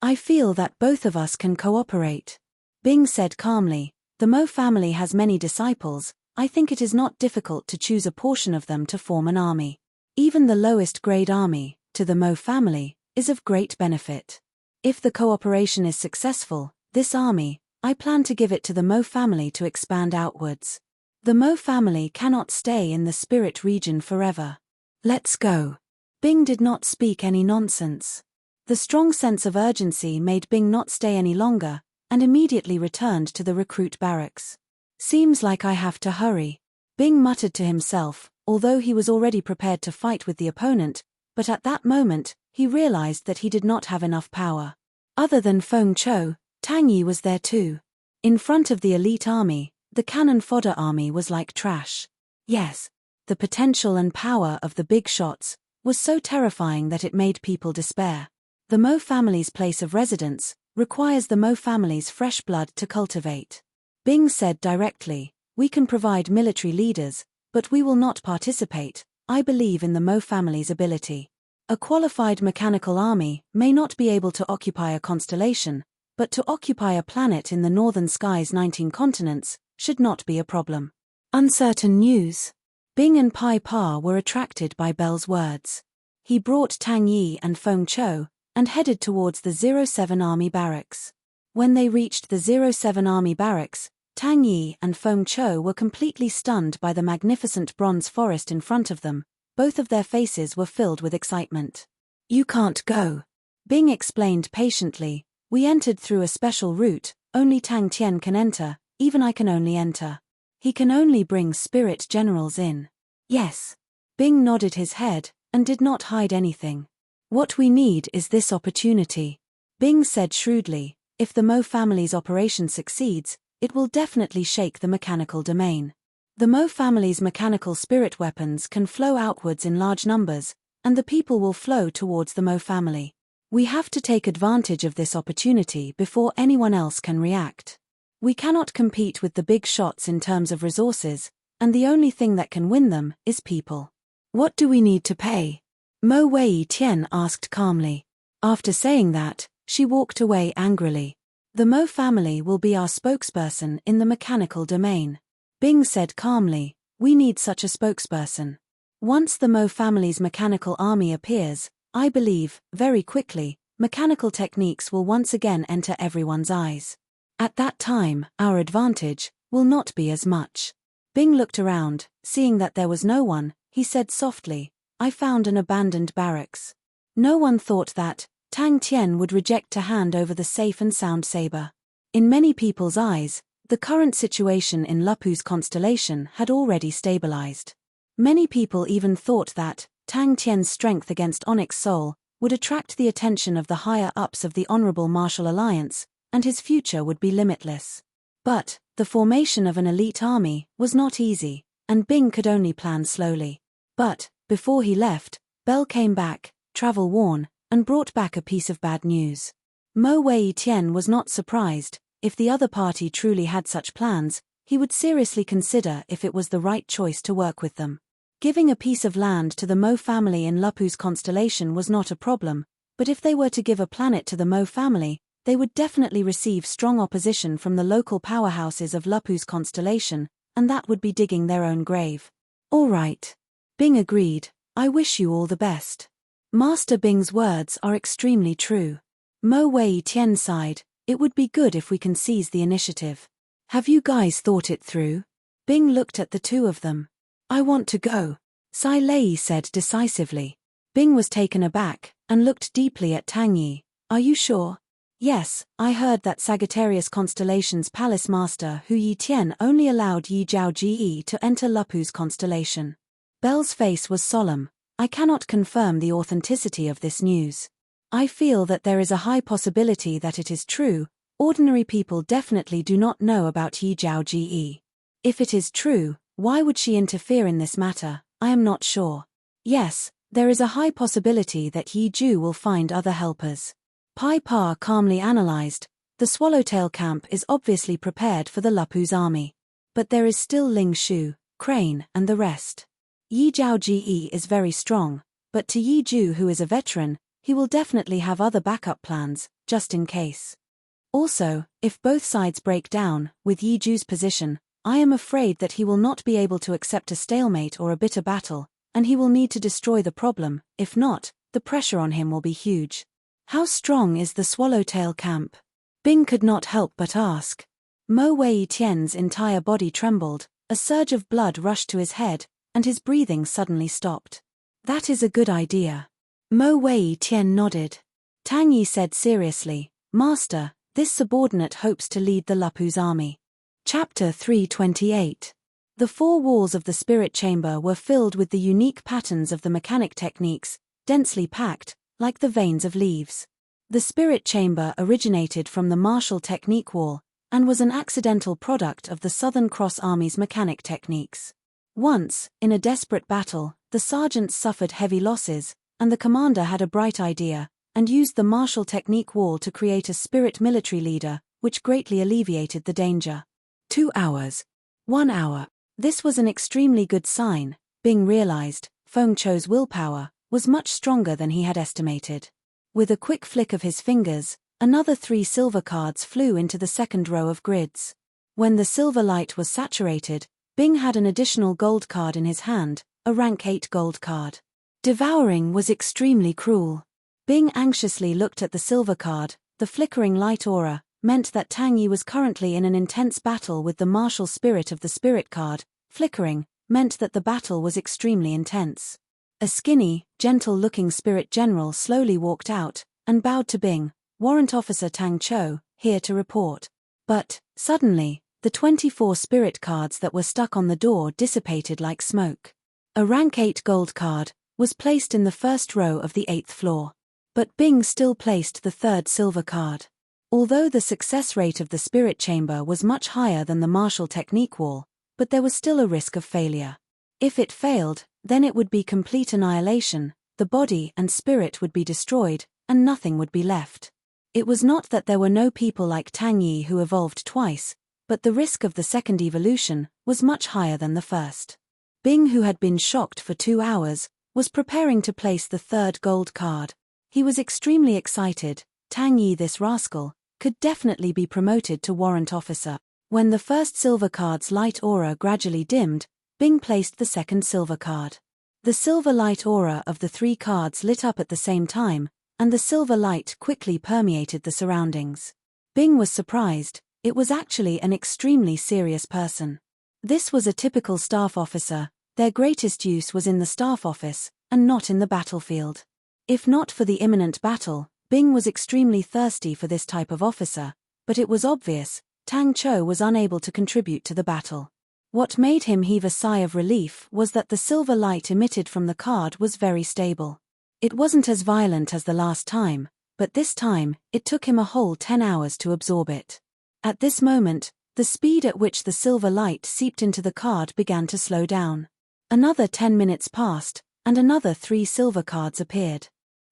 I feel that both of us can cooperate. Bing said calmly. The Mo family has many disciples. I think it is not difficult to choose a portion of them to form an army. Even the lowest grade army, to the Mo family, is of great benefit. If the cooperation is successful, this army, I plan to give it to the Mo family to expand outwards. The Mo family cannot stay in the spirit region forever. Let's go. Bing did not speak any nonsense. The strong sense of urgency made Bing not stay any longer, and immediately returned to the recruit barracks. Seems like I have to hurry. Bing muttered to himself, although he was already prepared to fight with the opponent, but at that moment, he realized that he did not have enough power. Other than Feng Chou, Tang Yi was there too. In front of the elite army, the cannon fodder army was like trash. Yes, the potential and power of the big shots was so terrifying that it made people despair. The Mo family's place of residence requires the Mo family's fresh blood to cultivate. Bing said directly, we can provide military leaders, but we will not participate. I believe in the Mo family's ability. A qualified mechanical army may not be able to occupy a constellation, but to occupy a planet in the northern sky's 19 continents should not be a problem. Uncertain news. Bing and Pai Pa were attracted by Bell's words. He brought Tang Yi and Feng Chou, and headed towards the 07 Army Barracks. When they reached the 07 Army Barracks, Tang Yi and Feng Chou were completely stunned by the magnificent bronze forest in front of them. Both of their faces were filled with excitement. You can't go. Bing explained patiently, we entered through a special route, only Tang Tian can enter, even I can only enter. He can only bring spirit generals in. Yes. Bing nodded his head, and did not hide anything. What we need is this opportunity. Bing said shrewdly, if the Mo family's operation succeeds, it will definitely shake the mechanical domain. The Mo family's mechanical spirit weapons can flow outwards in large numbers, and the people will flow towards the Mo family. We have to take advantage of this opportunity before anyone else can react. We cannot compete with the big shots in terms of resources, and the only thing that can win them is people. What do we need to pay? Mo Wei Tian asked calmly. After saying that, she walked away angrily. The Mo family will be our spokesperson in the mechanical domain. Bing said calmly, we need such a spokesperson. Once the Mo family's mechanical army appears, I believe, very quickly, mechanical techniques will once again enter everyone's eyes. At that time, our advantage will not be as much. Bing looked around, seeing that there was no one, he said softly, I found an abandoned barracks. No one thought that Tang Tian would reject to hand over the safe and sound saber. In many people's eyes, the current situation in Lupu's constellation had already stabilized. Many people even thought that Tang Tian's strength against Onyx Soul would attract the attention of the higher-ups of the Honorable Martial Alliance, and his future would be limitless. But the formation of an elite army was not easy, and Bing could only plan slowly. But before he left, Bell came back, travel-worn, and brought back a piece of bad news. Mo Wei Tian was not surprised. If the other party truly had such plans, he would seriously consider if it was the right choice to work with them. Giving a piece of land to the Mo family in Lupu's constellation was not a problem, but if they were to give a planet to the Mo family, they would definitely receive strong opposition from the local powerhouses of Lupu's constellation, and that would be digging their own grave. All right. Bing agreed, I wish you all the best. Master Bing's words are extremely true. Mo Wei Tian sighed, it would be good if we can seize the initiative. Have you guys thought it through? Bing looked at the two of them. I want to go, Sai Lei said decisively. Bing was taken aback, and looked deeply at Tang Yi. Are you sure? Yes, I heard that Sagittarius Constellation's Palace Master Hu Yi Tian only allowed Yi Zhao Ji to enter Lupu's constellation. Belle's face was solemn. I cannot confirm the authenticity of this news. I feel that there is a high possibility that it is true. Ordinary people definitely do not know about Yi Zhao Ge. If it is true, why would she interfere in this matter? I am not sure. Yes, there is a high possibility that Yi Zhu will find other helpers. Pai Pa calmly analyzed. The Swallowtail camp is obviously prepared for the Lupu's army. But there is still Ling Shu, Crane, and the rest. Yi Zhao Ge is very strong, but to Yi Zhu, who is a veteran, he will definitely have other backup plans, just in case. Also, if both sides break down, with Yi Zhu's position, I am afraid that he will not be able to accept a stalemate or a bitter battle, and he will need to destroy the problem. If not, the pressure on him will be huge. How strong is the Swallowtail camp? Bing could not help but ask. Mo Wei Tian's entire body trembled, a surge of blood rushed to his head, and his breathing suddenly stopped. That is a good idea. Mo Wei Tian nodded. Tang Yi said seriously, Master, this subordinate hopes to lead the Lupu's army. Chapter 328. The four walls of the spirit chamber were filled with the unique patterns of the mechanic techniques, densely packed, like the veins of leaves. The spirit chamber originated from the martial technique wall, and was an accidental product of the Southern Cross Army's mechanic techniques. Once, in a desperate battle, the sergeants suffered heavy losses, and the commander had a bright idea, and used the martial technique wall to create a spirit military leader, which greatly alleviated the danger. 2 hours. 1 hour. This was an extremely good sign. Bing realized, Feng Chou's willpower was much stronger than he had estimated. With a quick flick of his fingers, another 3 silver cards flew into the second row of grids. When the silver light was saturated, Bing had an additional gold card in his hand, a rank 8 gold card. Devouring was extremely cruel. Bing anxiously looked at the silver card. The flickering light aura meant that Tang Yi was currently in an intense battle with the martial spirit of the spirit card. Flickering meant that the battle was extremely intense. A skinny, gentle-looking spirit general slowly walked out, and bowed to Bing. Warrant Officer Tang Cho, here to report. But, suddenly, the 24 spirit cards that were stuck on the door dissipated like smoke. A rank 8 gold card was placed in the first row of the 8th floor. But Bing still placed the 3rd silver card. Although the success rate of the spirit chamber was much higher than the martial technique wall, but there was still a risk of failure. If it failed, then it would be complete annihilation, the body and spirit would be destroyed, and nothing would be left. It was not that there were no people like Tang Yi who evolved twice, but the risk of the second evolution was much higher than the first. Bing, who had been shocked for 2 hours, was preparing to place the 3rd gold card. He was extremely excited. Tang Yi, this rascal, could definitely be promoted to warrant officer. When the first silver card's light aura gradually dimmed, Bing placed the 2nd silver card. The silver light aura of the 3 cards lit up at the same time, and the silver light quickly permeated the surroundings. Bing was surprised. It was actually an extremely serious person. This was a typical staff officer. Their greatest use was in the staff office, and not in the battlefield. If not for the imminent battle, Bing was extremely thirsty for this type of officer, but it was obvious, Tang Cho was unable to contribute to the battle. What made him heave a sigh of relief was that the silver light emitted from the card was very stable. It wasn't as violent as the last time, but this time, it took him a whole 10 hours to absorb it. At this moment, the speed at which the silver light seeped into the card began to slow down. Another 10 minutes passed, and another 3 silver cards appeared.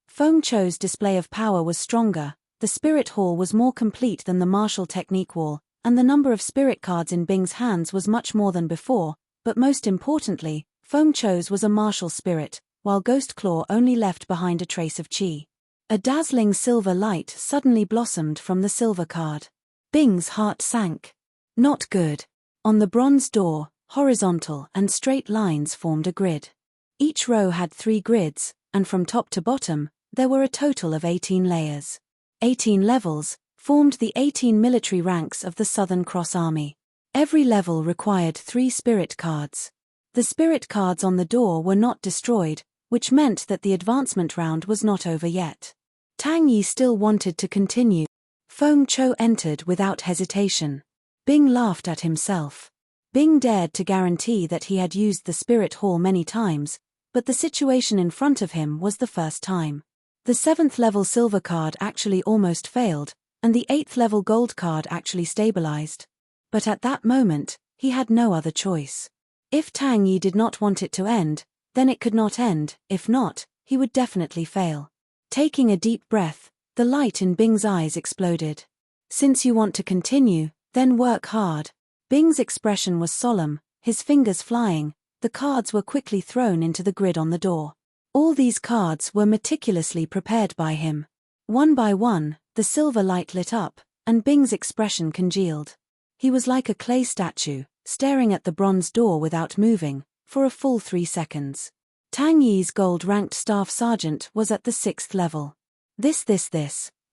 Feng Chou's display of power was stronger, the spirit hall was more complete than the martial technique wall, and the number of spirit cards in Bing's hands was much more than before, but most importantly, Feng Chou's was a martial spirit, while Ghost Claw only left behind a trace of qi. A dazzling silver light suddenly blossomed from the silver card. Bing's heart sank. Not good. On the bronze door, horizontal and straight lines formed a grid. Each row had 3 grids, and from top to bottom, there were a total of 18 layers. 18 levels formed the 18 military ranks of the Southern Cross Army. Every level required 3 spirit cards. The spirit cards on the door were not destroyed, which meant that the advancement round was not over yet. Tang Yi still wanted to continue. Feng Chou entered without hesitation. Bing laughed at himself. Bing dared to guarantee that he had used the spirit hall many times, but the situation in front of him was the first time. The 7th level silver card actually almost failed, and the 8th level gold card actually stabilized. But at that moment, he had no other choice. If Tang Yi did not want it to end, then it could not end. If not, he would definitely fail. Taking a deep breath, the light in Bing's eyes exploded. Since you want to continue, then work hard. Bing's expression was solemn, his fingers flying. The cards were quickly thrown into the grid on the door. All these cards were meticulously prepared by him. One by one, the silver light lit up, and Bing's expression congealed. He was like a clay statue, staring at the bronze door without moving, for a full 3 seconds. Tang Yi's gold-ranked staff sergeant was at the 6th level.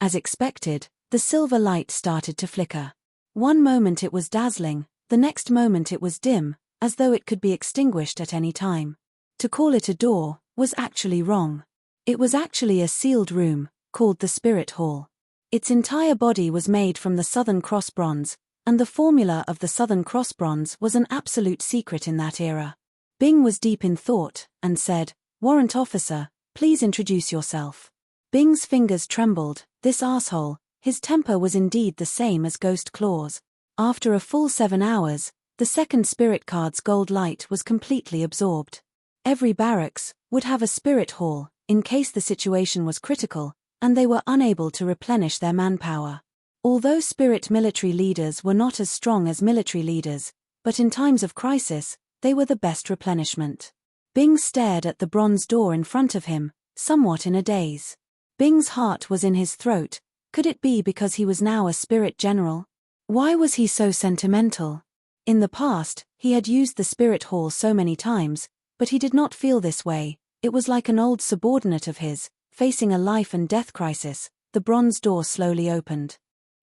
As expected, the silver light started to flicker. One moment it was dazzling, the next moment it was dim, as though it could be extinguished at any time. To call it a door was actually wrong. It was actually a sealed room, called the Spirit Hall. Its entire body was made from the Southern Cross bronze, and the formula of the Southern Cross bronze was an absolute secret in that era. Bing was deep in thought, and said, "Warrant officer, please introduce yourself." Bing's fingers trembled. This asshole, his temper was indeed the same as Ghost Claw's. After a full 7 hours, the second spirit card's gold light was completely absorbed. Every barracks would have a spirit hall, in case the situation was critical, and they were unable to replenish their manpower. Although spirit military leaders were not as strong as military leaders, but in times of crisis, they were the best replenishment. Bing stared at the bronze door in front of him, somewhat in a daze. Bing's heart was in his throat. Could it be because he was now a spirit general? Why was he so sentimental? In the past, he had used the spirit hall so many times, but he did not feel this way. It was like an old subordinate of his, facing a life and death crisis. The bronze door slowly opened.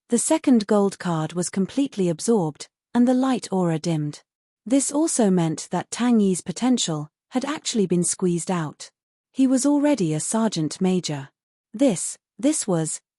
The second gold card was completely absorbed, and the light aura dimmed. This also meant that Tang Yi's potential had actually been squeezed out. He was already a sergeant major.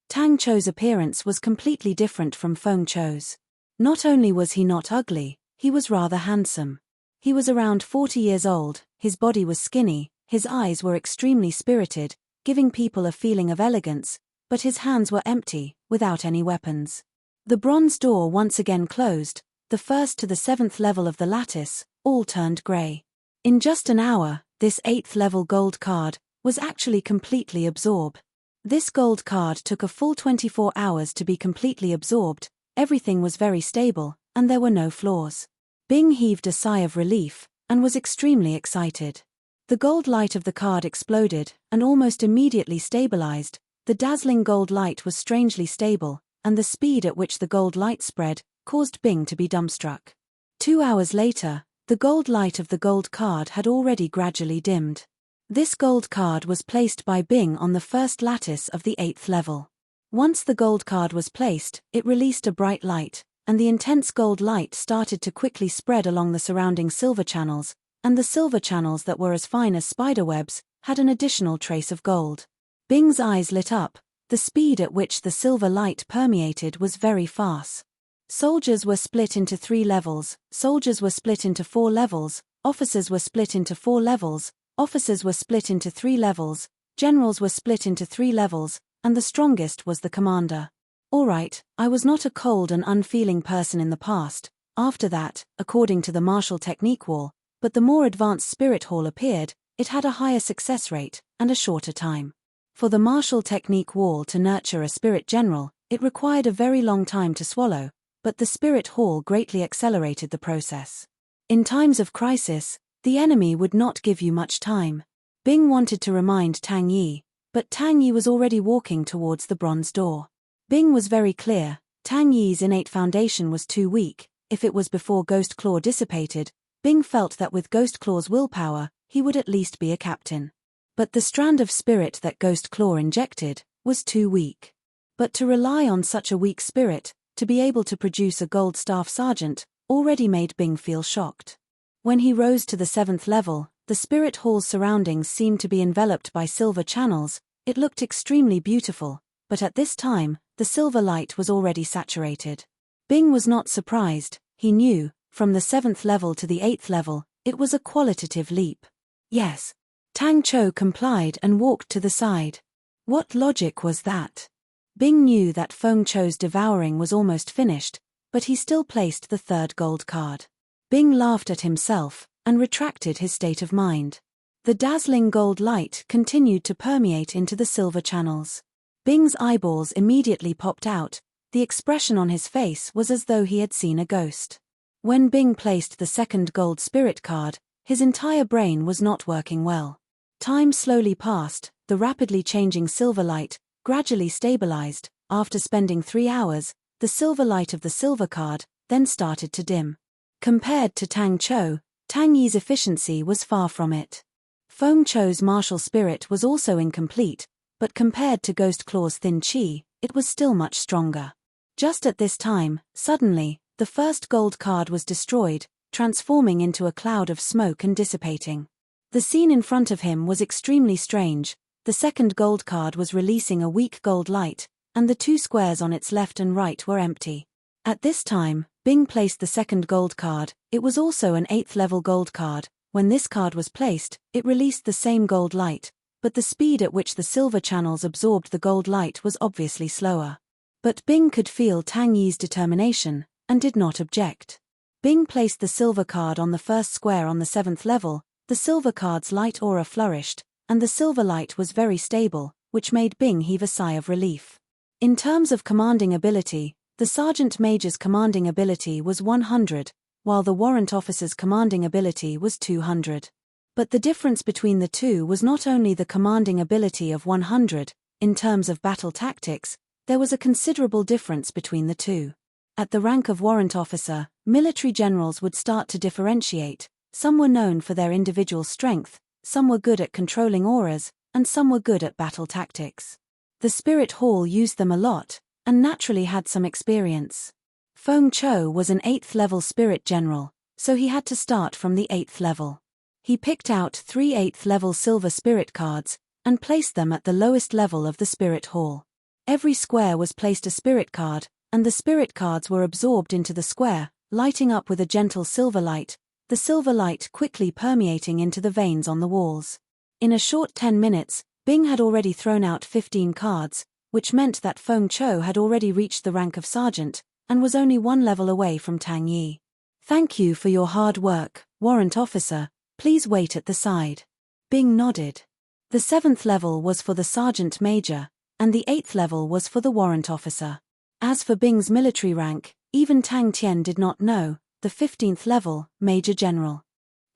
Tang Chou's appearance was completely different from Feng Chou's. Not only was he not ugly, he was rather handsome. He was around 40 years old, his body was skinny, his eyes were extremely spirited, giving people a feeling of elegance, but his hands were empty, without any weapons. The bronze door once again closed, the 1st to the 7th level of the lattice, all turned grey. In just an hour, this 8th level gold card was actually completely absorbed. This gold card took a full 24 hours to be completely absorbed. Everything was very stable, and there were no flaws. Bing heaved a sigh of relief, and was extremely excited. The gold light of the card exploded, and almost immediately stabilized. The dazzling gold light was strangely stable, and the speed at which the gold light spread caused Bing to be dumbstruck. 2 hours later, the gold light of the gold card had already gradually dimmed. This gold card was placed by Bing on the first lattice of the 8th level. Once the gold card was placed, it released a bright light, and the intense gold light started to quickly spread along the surrounding silver channels, and the silver channels that were as fine as spiderwebs had an additional trace of gold. Bing's eyes lit up. The speed at which the silver light permeated was very fast. Soldiers were split into 3 levels, soldiers were split into 4 levels, officers were split into 4 levels, officers were split into 3 levels, generals were split into 3 levels, and the strongest was the commander. Alright, I was not a cold and unfeeling person in the past, after that, according to the martial technique wall, but the more advanced spirit hall appeared, it had a higher success rate, and a shorter time. For the martial technique wall to nurture a spirit general, it required a very long time to swallow, but the spirit hall greatly accelerated the process. In times of crisis, the enemy would not give you much time. Bing wanted to remind Tang Yi, but Tang Yi was already walking towards the bronze door. Bing was very clear, Tang Yi's innate foundation was too weak. If it was before Ghost Claw dissipated, Bing felt that with Ghost Claw's willpower, he would at least be a captain. But the strand of spirit that Ghost Claw injected was too weak. But to rely on such a weak spirit, to be able to produce a gold staff sergeant, already made Bing feel shocked. When he rose to the 7th level, the spirit hall's surroundings seemed to be enveloped by silver channels. It looked extremely beautiful, but at this time, the silver light was already saturated. Bing was not surprised. He knew, From the 7th level to the 8th level, it was a qualitative leap. Yes. Tang Cho complied and walked to the side. What logic was that? Bing knew that Feng Cho's devouring was almost finished, but he still placed the 3rd gold card. Bing laughed at himself and retracted his state of mind. The dazzling gold light continued to permeate into the silver channels. Bing's eyeballs immediately popped out. The expression on his face was as though he had seen a ghost. When Bing placed the 2nd gold spirit card, his entire brain was not working well. Time slowly passed, the rapidly changing silver light gradually stabilized. After spending 3 hours, the silver light of the silver card then started to dim. Compared to Tang Cho, Tang Yi's efficiency was far from it. Feng Cho's martial spirit was also incomplete, but compared to Ghost Claw's thin chi, it was still much stronger. Just at this time, suddenly, the 1st gold card was destroyed, transforming into a cloud of smoke and dissipating. The scene in front of him was extremely strange. The 2nd gold card was releasing a weak gold light, and the 2 squares on its left and right were empty. At this time, Bing placed the 2nd gold card. It was also an 8th level gold card. When this card was placed, it released the same gold light, but the speed at which the silver channels absorbed the gold light was obviously slower. But Bing could feel Tang Yi's determination, and did not object. Bing placed the silver card on the 1st square on the 7th level. The silver card's light aura flourished, and the silver light was very stable, which made Bing heave a sigh of relief. In terms of commanding ability, the Sergeant Major's commanding ability was 100, while the Warrant Officer's commanding ability was 200. But the difference between the two was not only the commanding ability of 100, in terms of battle tactics, there was a considerable difference between the two. At the rank of Warrant Officer, military generals would start to differentiate. Some were known for their individual strength, some were good at controlling auras, and some were good at battle tactics. The Spirit Hall used them a lot, and naturally had some experience. Feng Cho was an 8th level spirit general, so he had to start from the 8th level. He picked out 3 8th level silver spirit cards, and placed them at the lowest level of the Spirit Hall. Every square was placed a spirit card, and the spirit cards were absorbed into the square, lighting up with a gentle silver light, the silver light quickly permeating into the veins on the walls. In a short 10 minutes, Bing had already thrown out 15 cards, which meant that Feng Cho had already reached the rank of sergeant, and was only 1 level away from Tang Yi. "Thank you for your hard work, Warrant Officer, please wait at the side." Bing nodded. The 7th level was for the Sergeant Major, and the 8th level was for the Warrant Officer. As for Bing's military rank, even Tang Tian did not know, the 15th level, Major General.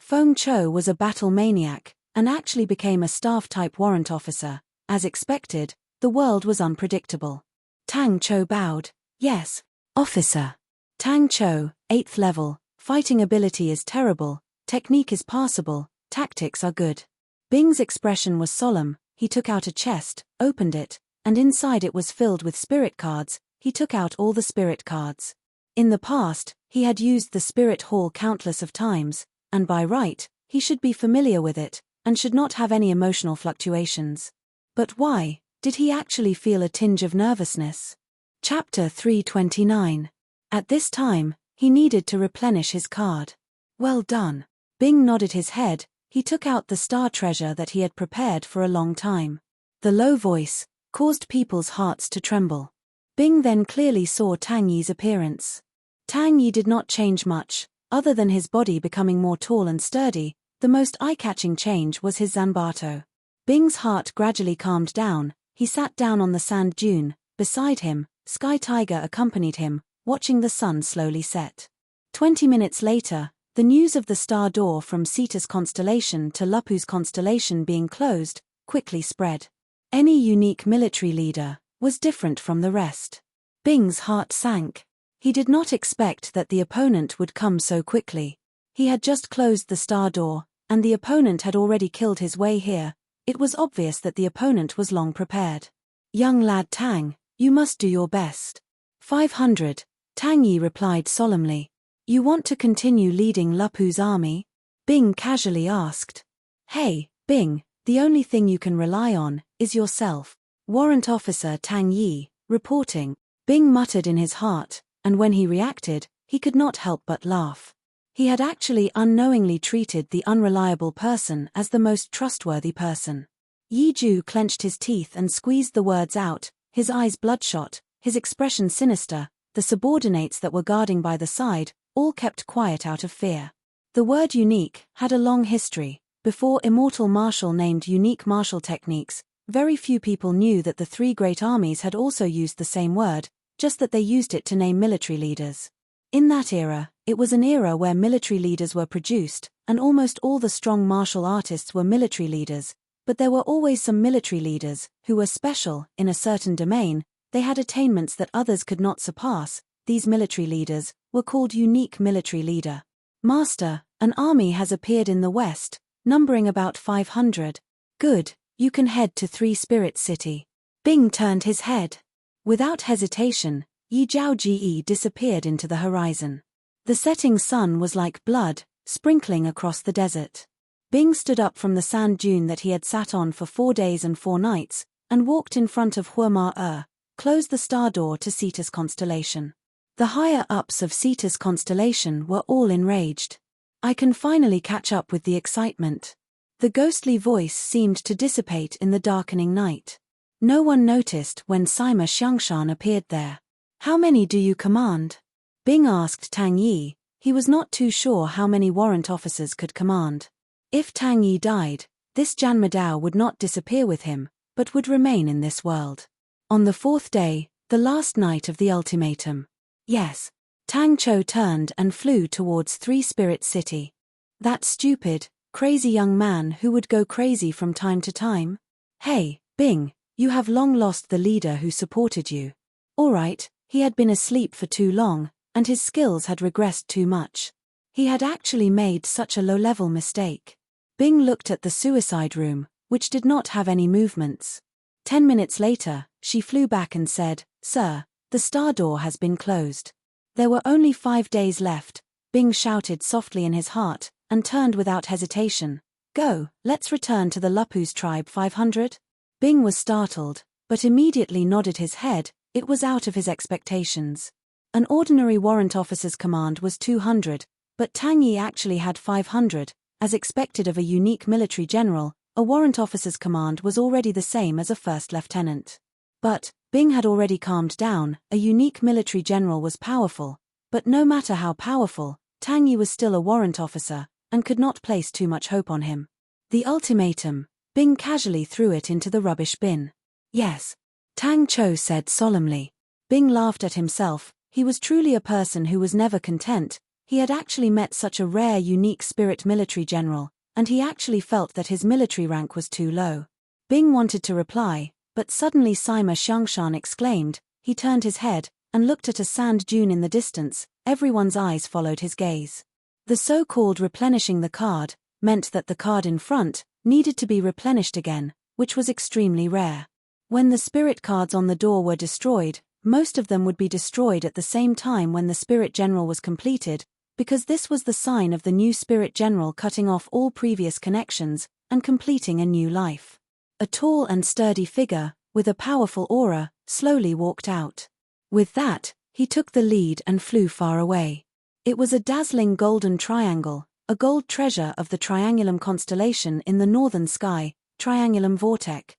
Feng Cho was a battle maniac, and actually became a staff-type Warrant Officer. As expected, the world was unpredictable. Tang Cho bowed. "Yes, Officer." Tang Cho, 8th level, fighting ability is terrible, technique is passable, tactics are good. Bing's expression was solemn. He took out a chest, opened it, and inside it was filled with spirit cards. He took out all the spirit cards. In the past, he had used the Spirit Hall countless of times, and by right, he should be familiar with it, and should not have any emotional fluctuations. But why did he actually feel a tinge of nervousness? Chapter 329. At this time, he needed to replenish his card. "Well done." Bing nodded his head. He took out the star treasure that he had prepared for a long time. The low voice caused people's hearts to tremble. Bing then clearly saw Tang Yi's appearance. Tang Yi did not change much, other than his body becoming more tall and sturdy. The most eye-catching change was his Zanbato. Bing's heart gradually calmed down. He sat down on the sand dune. Beside him, Sky Tiger accompanied him, watching the sun slowly set. 20 minutes later, the news of the star door from Cetus constellation to Lupu's constellation being closed quickly spread. Any unique military leader was different from the rest. Bing's heart sank. He did not expect that the opponent would come so quickly. He had just closed the star door, and the opponent had already killed his way here. It was obvious that the opponent was long prepared. "Young lad Tang, you must do your best." 500, Tang Yi replied solemnly. "You want to continue leading Lupu's army?" Bing casually asked. "Hey, Bing, the only thing you can rely on is yourself." Warrant Officer Tang Yi, reporting. Bing muttered in his heart, and when he reacted, he could not help but laugh. He had actually unknowingly treated the unreliable person as the most trustworthy person. Yi Ju clenched his teeth and squeezed the words out, his eyes bloodshot, his expression sinister. The subordinates that were guarding by the side all kept quiet out of fear. The word unique had a long history. Before immortal martial named unique martial techniques, very few people knew that the three great armies had also used the same word, just that they used it to name military leaders. In that era, it was an era where military leaders were produced, and almost all the strong martial artists were military leaders, but there were always some military leaders who were special in a certain domain. They had attainments that others could not surpass. These military leaders were called unique military leader. Master, an army has appeared in the west, numbering about 500. Good, you can head to Three Spirit City. Bing turned his head. Without hesitation, Yi Jiao Ji disappeared into the horizon. The setting sun was like blood, sprinkling across the desert. Bing stood up from the sand dune that he had sat on for 4 days and 4 nights, and walked in front of Huoma closed the star door to Cetus constellation. The higher-ups of Cetus constellation were all enraged. I can finally catch up with the excitement. The ghostly voice seemed to dissipate in the darkening night. No one noticed when Sima Xiangshan appeared there. How many do you command? Bing asked Tang Yi. He was not too sure how many warrant officers could command. If Tang Yi died, this Jan Madao would not disappear with him, but would remain in this world. On the 4th day, the last night of the ultimatum. Yes. Tang Cho turned and flew towards Three Spirit City. That stupid, crazy young man who would go crazy from time to time? Hey, Bing, you have long lost the leader who supported you. All right, he had been asleep for too long, and his skills had regressed too much. He had actually made such a low-level mistake. Bing looked at the suicide room, which did not have any movements. 10 minutes later, she flew back and said, Sir, the star door has been closed. There were only 5 days left. Bing shouted softly in his heart, and turned without hesitation. Go, let's return to the Lupus tribe 500? Bing was startled, but immediately nodded his head. It was out of his expectations. An ordinary warrant officer's command was 200, but Tang Yi actually had 500. As expected of a unique military general, a warrant officer's command was already the same as a first lieutenant. But Bing had already calmed down. A unique military general was powerful, but no matter how powerful, Tang Yi was still a warrant officer, and could not place too much hope on him. The ultimatum. Bing casually threw it into the rubbish bin. Yes. Tang Cho said solemnly. Bing laughed at himself. He was truly a person who was never content. He had actually met such a rare unique spirit military general, and he actually felt that his military rank was too low. Bing wanted to reply, but suddenly Sima Xiangshan exclaimed. He turned his head, and looked at a sand dune in the distance. Everyone's eyes followed his gaze. The so-called replenishing the card meant that the card in front needed to be replenished again, which was extremely rare. When the spirit cards on the door were destroyed, most of them would be destroyed at the same time when the spirit general was completed, because this was the sign of the new spirit general cutting off all previous connections and completing a new life. A tall and sturdy figure, with a powerful aura, slowly walked out. With that, he took the lead and flew far away. It was a dazzling golden triangle, a gold treasure of the Triangulum constellation in the northern sky, Triangulum Vortex.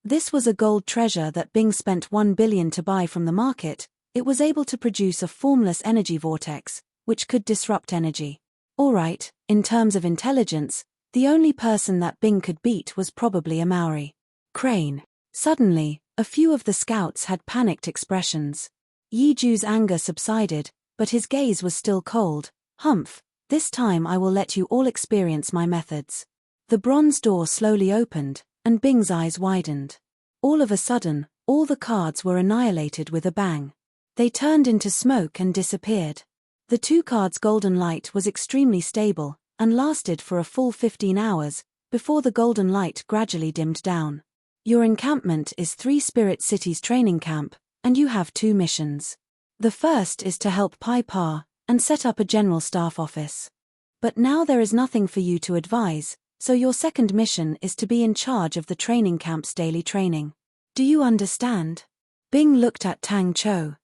This was a gold treasure that Bing spent 1 billion to buy from the market. It was able to produce a formless energy vortex, which could disrupt energy. Alright, in terms of intelligence, the only person that Bing could beat was probably a Maori. Crane. Suddenly, a few of the scouts had panicked expressions. Yi Ju's anger subsided, but his gaze was still cold. Humph, this time I will let you all experience my methods. The bronze door slowly opened, and Bing's eyes widened. All of a sudden, all the cards were annihilated with a bang. They turned into smoke and disappeared. The 2 cards' golden light was extremely stable, and lasted for a full 15 hours, before the golden light gradually dimmed down. Your encampment is 3 Spirit Cities training camp, and you have 2 missions. The first is to help Pai Pa, and set up a general staff office. But now there is nothing for you to advise, so your second mission is to be in charge of the training camp's daily training. Do you understand? Bing looked at Tang Cho.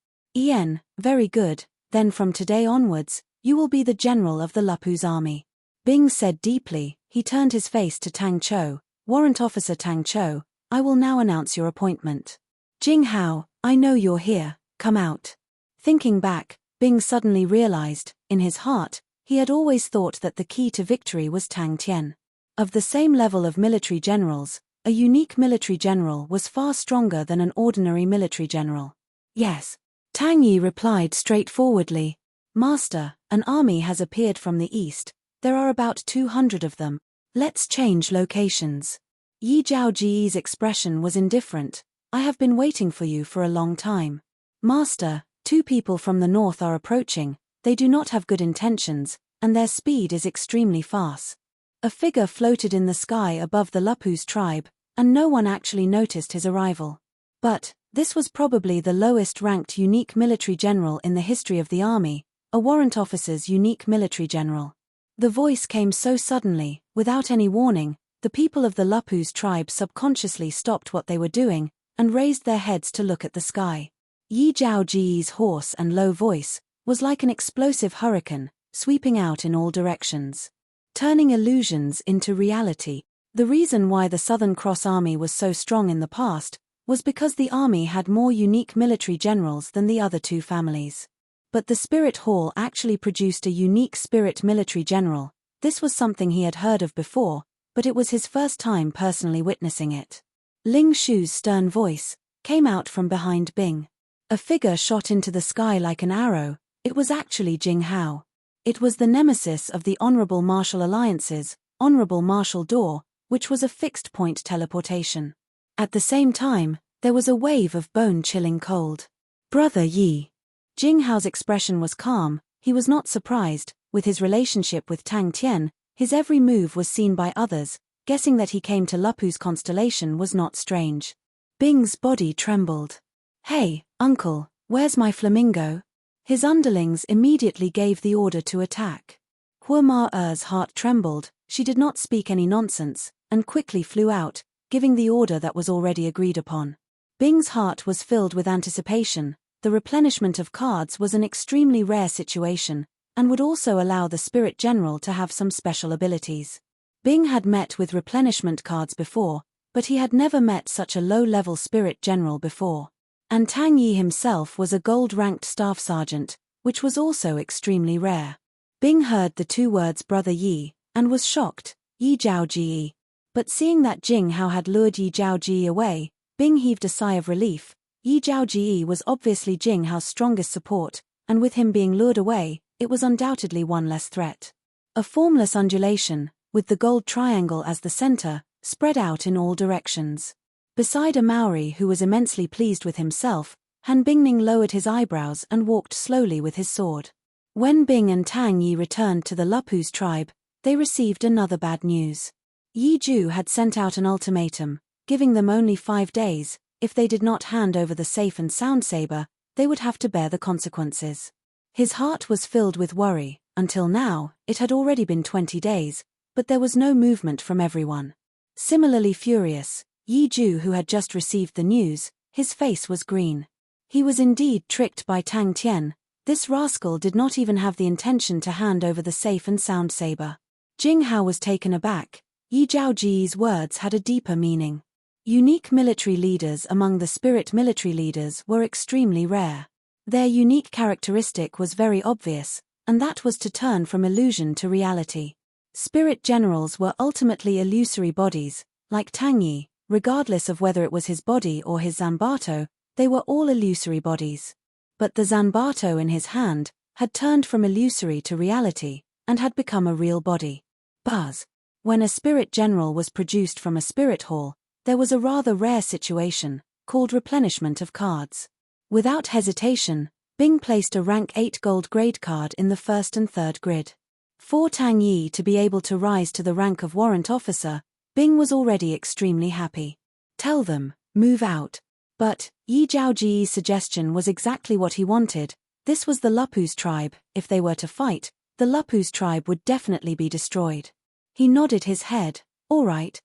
Very good, then from today onwards, You will be the general of the Lupu's army. Bing said deeply. He turned his face to Tang Cho. Warrant Officer Tang Cho, I will now announce your appointment. Jing Hao, I know you're here, come out. Thinking back, Bing suddenly realized, in his heart, he had always thought that the key to victory was Tang Tian. Of the same level of military generals, a unique military general was far stronger than an ordinary military general. Yes. Tang Yi replied straightforwardly. Master, an army has appeared from the east. There are about 200 of them. Let's change locations. Yi Zhaoji's expression was indifferent. I have been waiting for you for a long time. Master, 2 people from the north are approaching. They do not have good intentions, and their speed is extremely fast. A figure floated in the sky above the Lupu's tribe, and no one actually noticed his arrival. But this was probably the lowest-ranked unique military general in the history of the army, a warrant officer's unique military general. The voice came so suddenly, without any warning, the people of the Lupu's tribe subconsciously stopped what they were doing, and raised their heads to look at the sky. Yi Zhaoji's hoarse and low voice was like an explosive hurricane, sweeping out in all directions. Turning illusions into reality. The reason why the Southern Cross Army was so strong in the past was because the army had more unique military generals than the other 2 families. But the Spirit Hall actually produced a unique spirit military general. This was something he had heard of before, but it was his first time personally witnessing it. Ling Shu's stern voice came out from behind Bing. A figure shot into the sky like an arrow. It was actually Jing Hao. It was the nemesis of the Honorable Martial Alliance's, Honorable Martial Door, which was a fixed-point teleportation. At the same time, there was a wave of bone-chilling cold. Brother Yi. Jing Hao's expression was calm. He was not surprised. With his relationship with Tang Tian, his every move was seen by others. Guessing that he came to Lupu's constellation was not strange. Bing's body trembled. Hey, uncle, where's my flamingo? His underlings immediately gave the order to attack. Hua Ma-er's heart trembled. She did not speak any nonsense, and quickly flew out, giving the order that was already agreed upon. Bing's heart was filled with anticipation. The replenishment of cards was an extremely rare situation, and would also allow the Spirit General to have some special abilities. Bing had met with replenishment cards before, but he had never met such a low-level Spirit General before. And Tang Yi himself was a gold-ranked staff sergeant, which was also extremely rare. Bing heard the 2 words Brother Yi, and was shocked. Yi Zhaoji. But seeing that Jing Hao had lured Yi Zhaoji away, Bing heaved a sigh of relief. Yi Zhaoji was obviously Jing Hao's strongest support, and with him being lured away, it was undoubtedly one less threat. A formless undulation, with the gold triangle as the center, spread out in all directions. Beside a Maori who was immensely pleased with himself, Han Bingning lowered his eyebrows and walked slowly with his sword. When Bing and Tang Yi returned to the Lupu's tribe, they received another bad news. Yi Ju had sent out an ultimatum, giving them only 5 days. If they did not hand over the safe and sound saber, they would have to bear the consequences. His heart was filled with worry. Until now, it had already been 20 days, but there was no movement from everyone. Similarly furious, Yi Ju, who had just received the news, his face was green. He was indeed tricked by Tang Tian. This rascal did not even have the intention to hand over the safe and sound saber. Jing Hao was taken aback. Yi Zhaoji's words had a deeper meaning. Unique military leaders among the spirit military leaders were extremely rare. Their unique characteristic was very obvious, and that was to turn from illusion to reality. Spirit generals were ultimately illusory bodies, like Tang Yi, regardless of whether it was his body or his Zanbato, they were all illusory bodies. But the Zanbato in his hand had turned from illusory to reality, and had become a real body. Buzz. When a spirit general was produced from a spirit hall, there was a rather rare situation, called replenishment of cards. Without hesitation, Bing placed a rank 8 gold grade card in the 1st and 3rd grid. For Tang Yi to be able to rise to the rank of warrant officer, Bing was already extremely happy. Tell them, move out. But Yi Zhaoji's suggestion was exactly what he wanted. This was the Lupu's tribe. If they were to fight, the Lupu's tribe would definitely be destroyed. He nodded his head. All right,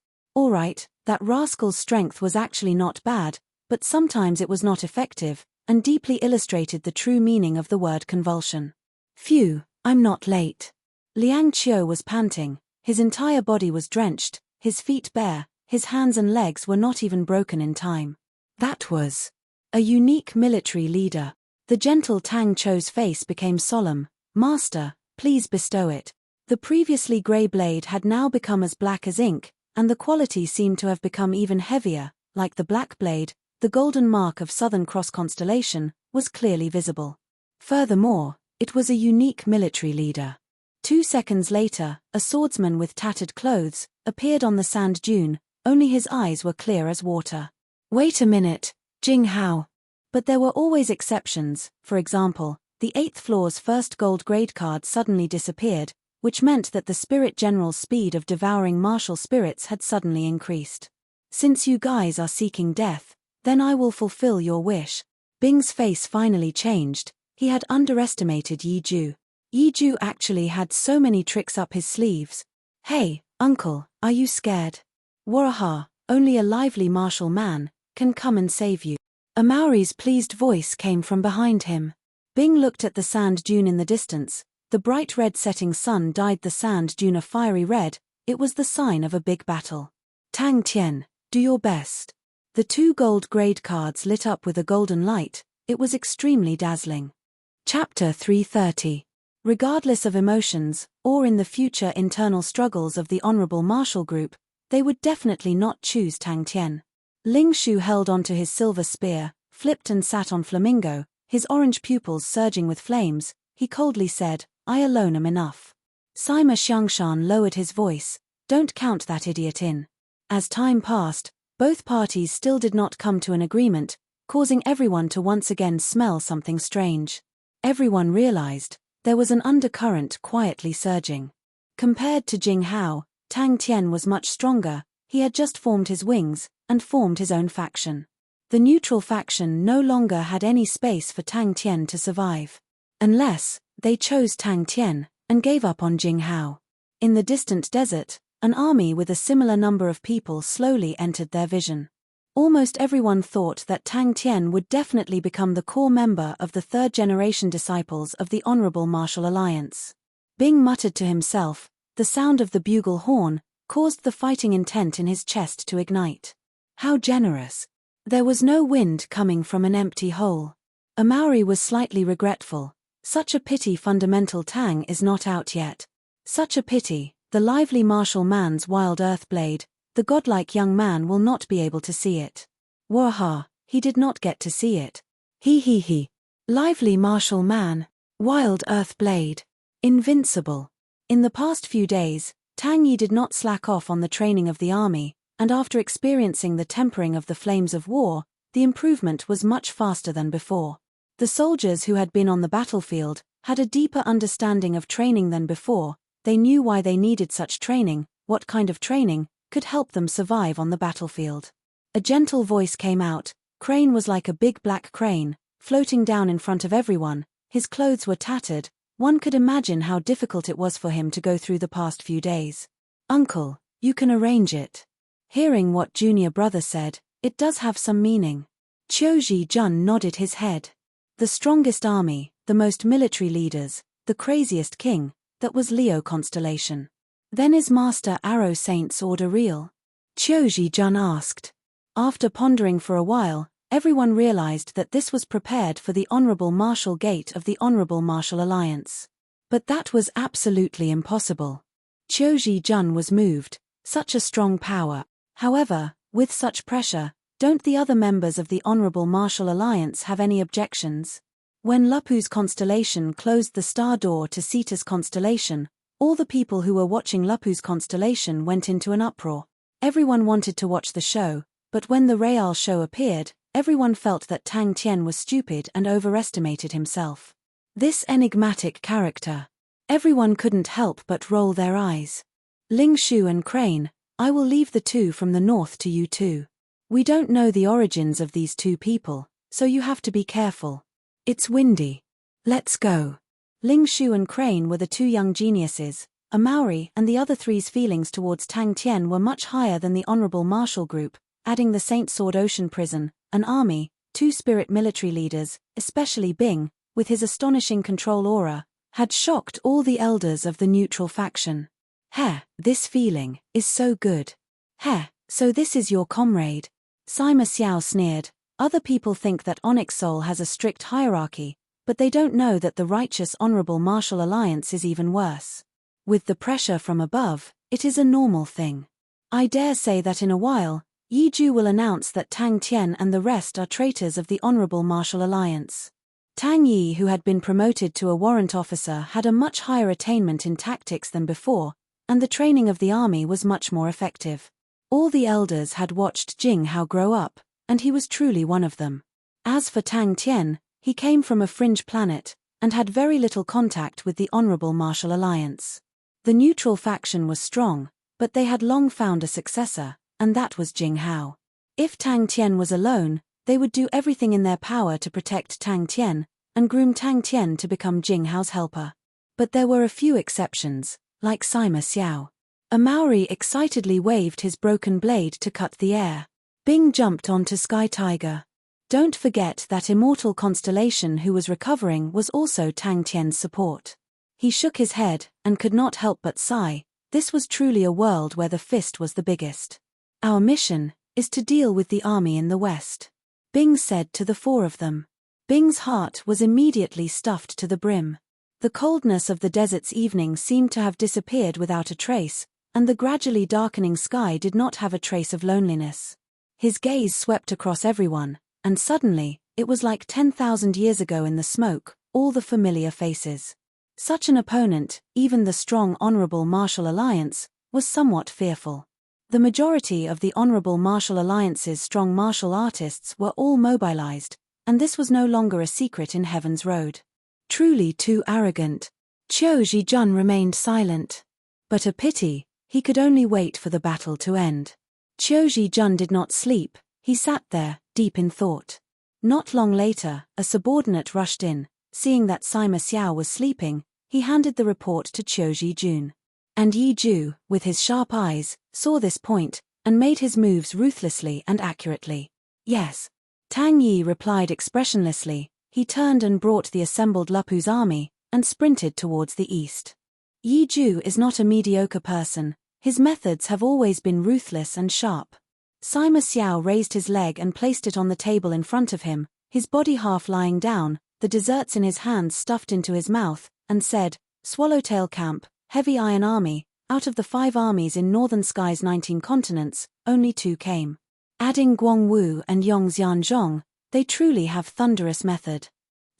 that rascal's strength was actually not bad, but sometimes it was not effective, and deeply illustrated the true meaning of the word convulsion. Phew, I'm not late. Liang Qiu was panting, his entire body was drenched, his feet bare, his hands and legs were not even broken in time. That was a unique military leader. The gentle Tang Qiu's face became solemn. Master, please bestow it. The previously grey blade had now become as black as ink, and the quality seemed to have become even heavier. Like the black blade, the golden mark of Southern Cross constellation was clearly visible. Furthermore, it was a unique military leader. 2 seconds later, a swordsman with tattered clothes appeared on the sand dune, only his eyes were clear as water. Wait a minute, Jing Hao. But there were always exceptions. For example, the 8th floor's first gold grade card suddenly disappeared, which meant that the Spirit General's speed of devouring martial spirits had suddenly increased. Since you guys are seeking death, then I will fulfill your wish. Bing's face finally changed. He had underestimated Yi Ju. Yi Ju actually had so many tricks up his sleeves. Hey, uncle, are you scared? Waraha, only a lively martial man can come and save you. A Maori's pleased voice came from behind him. Bing looked at the sand dune in the distance. The bright red setting sun dyed the sand dune a fiery red. It was the sign of a big battle. Tang Tian, do your best. The 2 gold grade cards lit up with a golden light. It was extremely dazzling. Chapter 330. Regardless of emotions, or in the future internal struggles of the Honorable Martial Group, they would definitely not choose Tang Tian. Ling Shu held onto his silver spear, flipped and sat on Flamingo, his orange pupils surging with flames. He coldly said, I alone am enough. Sima Xiangshan lowered his voice, don't count that idiot in. As time passed, both parties still did not come to an agreement, causing everyone to once again smell something strange. Everyone realized there was an undercurrent quietly surging. Compared to Jing Hao, Tang Tian was much stronger. He had just formed his wings and formed his own faction. The neutral faction no longer had any space for Tang Tian to survive. Unless they chose Tang Tian and gave up on Jing Hao. In the distant desert, an army with a similar number of people slowly entered their vision. Almost everyone thought that Tang Tian would definitely become the core member of the 3rd-generation disciples of the Honorable Martial Alliance. Bing muttered to himself. The sound of the bugle horn caused the fighting intent in his chest to ignite. How generous. There was no wind coming from an empty hole. A Maori was slightly regretful. Such a pity fundamental Tang is not out yet. Such a pity, the lively martial man's wild earth blade, the godlike young man will not be able to see it. Waha, he did not get to see it. He. Lively martial man, wild earth blade, invincible. In the past few days, Tang Yi did not slack off on the training of the army, and after experiencing the tempering of the flames of war, the improvement was much faster than before. The soldiers who had been on the battlefield had a deeper understanding of training than before. They knew why they needed such training, what kind of training could help them survive on the battlefield. A gentle voice came out. Crane was like a big black crane, floating down in front of everyone. His clothes were tattered. One could imagine how difficult it was for him to go through the past few days. Uncle, you can arrange it. Hearing what junior brother said, it does have some meaning. Qiuji Jun nodded his head. The strongest army, the most military leaders, the craziest king, that was Leo constellation. Then is Master Arrow Saint's order real? Qiuji Jun asked. After pondering for a while, everyone realized that this was prepared for the Honorable Martial Gate of the Honorable Martial Alliance. But that was absolutely impossible. Qiuji Jun was moved. Such a strong power. However, with such pressure, don't the other members of the Honorable Martial Alliance have any objections? When Lupu's constellation closed the star door to Sita's constellation, all the people who were watching Lupu's constellation went into an uproar. Everyone wanted to watch the show, but when the Real show appeared, everyone felt that Tang Tian was stupid and overestimated himself. This enigmatic character. Everyone couldn't help but roll their eyes. Ling Shu and Crane, I will leave the 2 from the north to you 2. We don't know the origins of these 2 people, so you have to be careful. It's windy. Let's go. Ling Shu and Crane were the 2 young geniuses. A Maori and the other 3's feelings towards Tang Tian were much higher than the Honorable Martial Group, adding the Saint Sword Ocean Prison, an army, 2 spirit military leaders, especially Bing, with his astonishing control aura, had shocked all the elders of the neutral faction. Heh, this feeling is so good. Heh, so this is your comrade. Sima Xiao sneered. Other people think that Onyx Soul has a strict hierarchy, but they don't know that the righteous honorable martial alliance is even worse. With the pressure from above, it is a normal thing. I dare say that in a while, Yi Ju will announce that Tang Tian and the rest are traitors of the honorable martial alliance. Tang Yi, who had been promoted to a warrant officer, had a much higher attainment in tactics than before, and the training of the army was much more effective. All the elders had watched Jing Hao grow up, and he was truly one of them. As for Tang Tian, he came from a fringe planet, and had very little contact with the honorable martial alliance. The neutral faction was strong, but they had long found a successor, and that was Jing Hao. If Tang Tian was alone, they would do everything in their power to protect Tang Tian, and groom Tang Tian to become Jing Hao's helper. But there were a few exceptions, like Sima Xiao. A Maori excitedly waved his broken blade to cut the air. Bing jumped onto Sky Tiger. Don't forget that immortal Constellation, who was recovering, was also Tang Tian's support. He shook his head, and could not help but sigh. This was truly a world where the fist was the biggest. Our mission is to deal with the army in the west, Bing said to the four of them. Bing's heart was immediately stuffed to the brim. The coldness of the desert's evening seemed to have disappeared without a trace, and the gradually darkening sky did not have a trace of loneliness. His gaze swept across everyone, and suddenly, it was like 10,000 years ago in the smoke, all the familiar faces. Such an opponent, even the strong honorable martial alliance, was somewhat fearful. The majority of the honorable martial alliance's strong martial artists were all mobilized, and this was no longer a secret in Heaven's Road. Truly too arrogant. Qiu Zhijun remained silent. But a pity, he could only wait for the battle to end. Qiu Zhijun did not sleep, he sat there, deep in thought. Not long later, a subordinate rushed in. Seeing that Sima Xiao was sleeping, he handed the report to Qiu Zhijun. And Yi Ju, with his sharp eyes, saw this point, and made his moves ruthlessly and accurately. Yes. Tang Yi replied expressionlessly. He turned and brought the assembled Lupu's army, and sprinted towards the east. Yi Ju is not a mediocre person, his methods have always been ruthless and sharp. Sima Xiao raised his leg and placed it on the table in front of him, his body half lying down, the desserts in his hands stuffed into his mouth, and said, Swallowtail Camp, Heavy Iron Army, out of the 5 armies in Northern Sky's 19 continents, only 2 came. Adding Guangwu and Yongxianzhong, they truly have thunderous method.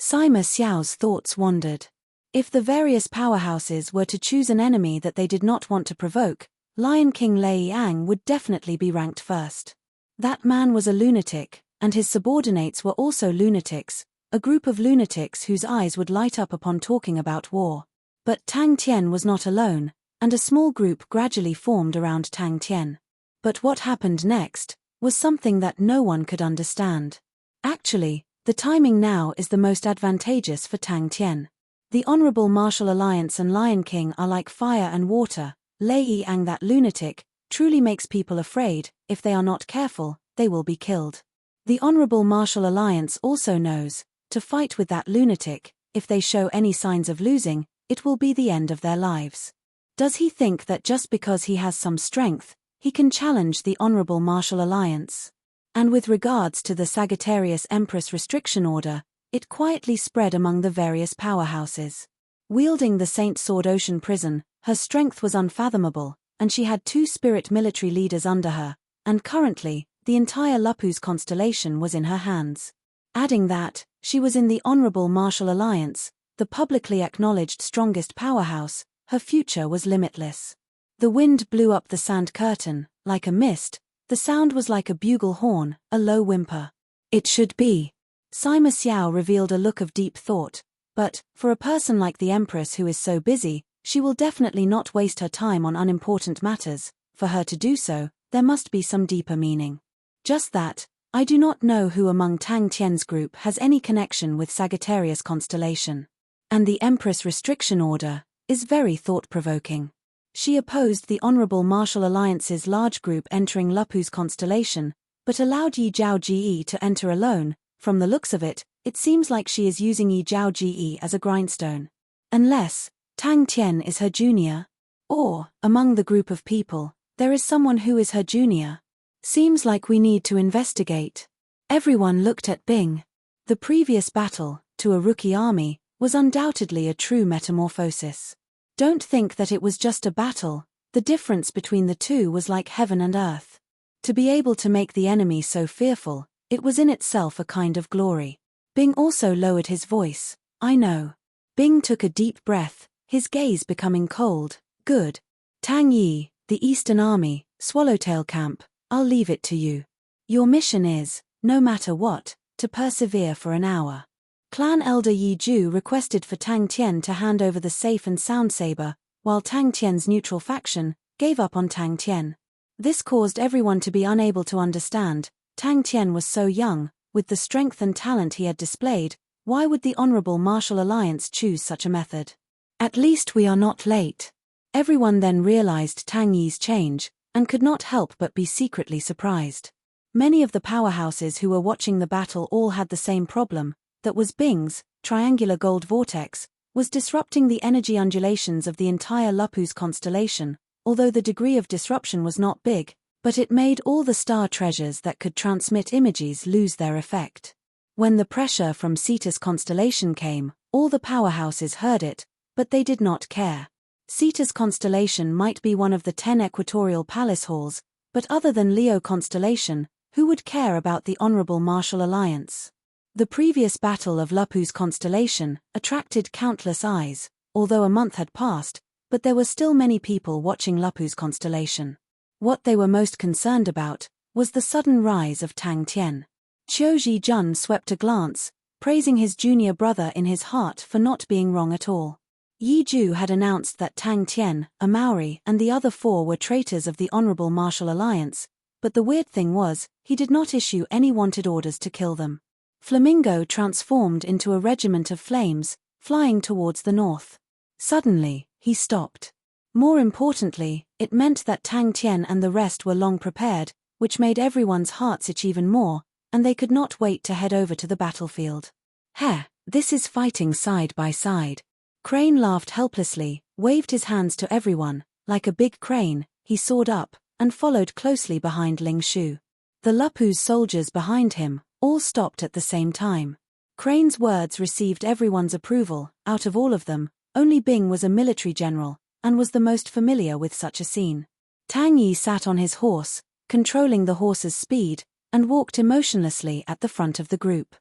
Sima Xiao's thoughts wandered. If the various powerhouses were to choose an enemy that they did not want to provoke, Lion King Lei Yang would definitely be ranked first. That man was a lunatic, and his subordinates were also lunatics, a group of lunatics whose eyes would light up upon talking about war. But Tang Tian was not alone, and a small group gradually formed around Tang Tian. But what happened next was something that no one could understand. Actually, the timing now is the most advantageous for Tang Tian. The Honorable Martial Alliance and Lion King are like fire and water. Lei Yang, that lunatic, truly makes people afraid. If they are not careful, they will be killed. The Honorable Martial Alliance also knows, to fight with that lunatic, if they show any signs of losing, it will be the end of their lives. Does he think that just because he has some strength, he can challenge the Honorable Martial Alliance? And with regards to the Sagittarius Empress Restriction Order, it quietly spread among the various powerhouses. Wielding the Saint Sword Ocean Prison, her strength was unfathomable, and she had 2 spirit military leaders under her, and currently, the entire Lupu's constellation was in her hands. Adding that, she was in the Honorable Martial Alliance, the publicly acknowledged strongest powerhouse, her future was limitless. The wind blew up the sand curtain, like a mist, the sound was like a bugle horn, a low whimper. It should be. Sima Xiao revealed a look of deep thought, but, for a person like the Empress who is so busy, she will definitely not waste her time on unimportant matters. For her to do so, there must be some deeper meaning. Just that, I do not know who among Tang Tian's group has any connection with Sagittarius constellation. And the Empress Restriction Order is very thought-provoking. She opposed the Honorable Martial Alliance's large group entering Lupu's constellation, but allowed Yi Zhao Ji to enter alone. From the looks of it, it seems like she is using Yi Zhao Ji as a grindstone. Unless Tang Tian is her junior? Or, among the group of people, there is someone who is her junior? Seems like we need to investigate. Everyone looked at Bing. The previous battle, to a rookie army, was undoubtedly a true metamorphosis. Don't think that it was just a battle, the difference between the two was like heaven and earth. To be able to make the enemy so fearful, it was in itself a kind of glory. Bing also lowered his voice. I know. Bing took a deep breath, his gaze becoming cold. Good. Tang Yi, the Eastern Army, Swallowtail Camp, I'll leave it to you. Your mission is, no matter what, to persevere for an hour. Clan Elder Yi Ju requested for Tang Tian to hand over the safe and sound saber, while Tang Tian's neutral faction gave up on Tang Tian. This caused everyone to be unable to understand. Tang Tian was so young, with the strength and talent he had displayed, why would the Honorable Martial Alliance choose such a method? At least we are not late. Everyone then realized Tang Yi's change, and could not help but be secretly surprised. Many of the powerhouses who were watching the battle all had the same problem, that was Bing's triangular gold vortex, was disrupting the energy undulations of the entire Lupus constellation, although the degree of disruption was not big, but it made all the star treasures that could transmit images lose their effect. When the pressure from Cetus constellation came, all the powerhouses heard it, but they did not care. Cetus constellation might be one of the 10 equatorial palace halls, but other than Leo constellation, who would care about the Honorable Martial Alliance? The previous battle of Lupus constellation attracted countless eyes, although a month had passed, but there were still many people watching Lupus constellation. What they were most concerned about was the sudden rise of Tang Tian. Qiu Jun swept a glance, praising his junior brother in his heart for not being wrong at all. Yi Ju had announced that Tang Tian, a Maori, and the other 4 were traitors of the Honorable Martial Alliance, but the weird thing was, he did not issue any wanted orders to kill them. Flamingo transformed into a regiment of flames, flying towards the north. Suddenly, he stopped. More importantly, it meant that Tang Tian and the rest were long prepared, which made everyone's hearts itch even more, and they could not wait to head over to the battlefield. Heh, this is fighting side by side. Crane laughed helplessly, waved his hands to everyone. Like a big crane, he soared up, and followed closely behind Ling Shu. The Lupus soldiers behind him all stopped at the same time. Crane's words received everyone's approval. Out of all of them, only Bing was a military general, and was the most familiar with such a scene. Tang Yi sat on his horse, controlling the horse's speed, and walked emotionlessly at the front of the group.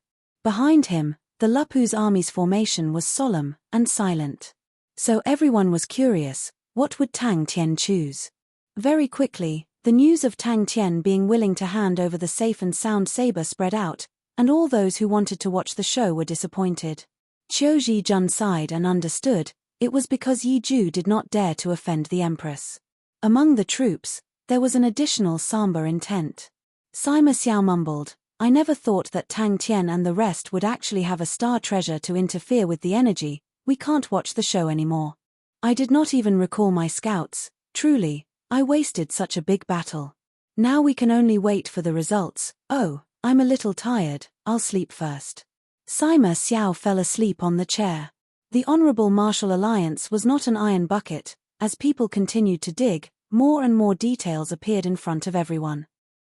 Behind him, the Lupus army's formation was solemn and silent. So everyone was curious, what would Tang Tian choose? Very quickly, the news of Tang Tian being willing to hand over the safe and sound saber spread out, and all those who wanted to watch the show were disappointed. Qiu Jun sighed and understood, it was because Yi Ju did not dare to offend the Empress. Among the troops, there was an additional somber intent. Sima Xiao mumbled, I never thought that Tang Tian and the rest would actually have a star treasure to interfere with the energy. We can't watch the show anymore. I did not even recall my scouts. Truly, I wasted such a big battle. Now we can only wait for the results. Oh, I'm a little tired, I'll sleep first. Sima Xiao fell asleep on the chair. The Honorable Martial Alliance was not an iron bucket. As people continued to dig, more and more details appeared in front of everyone.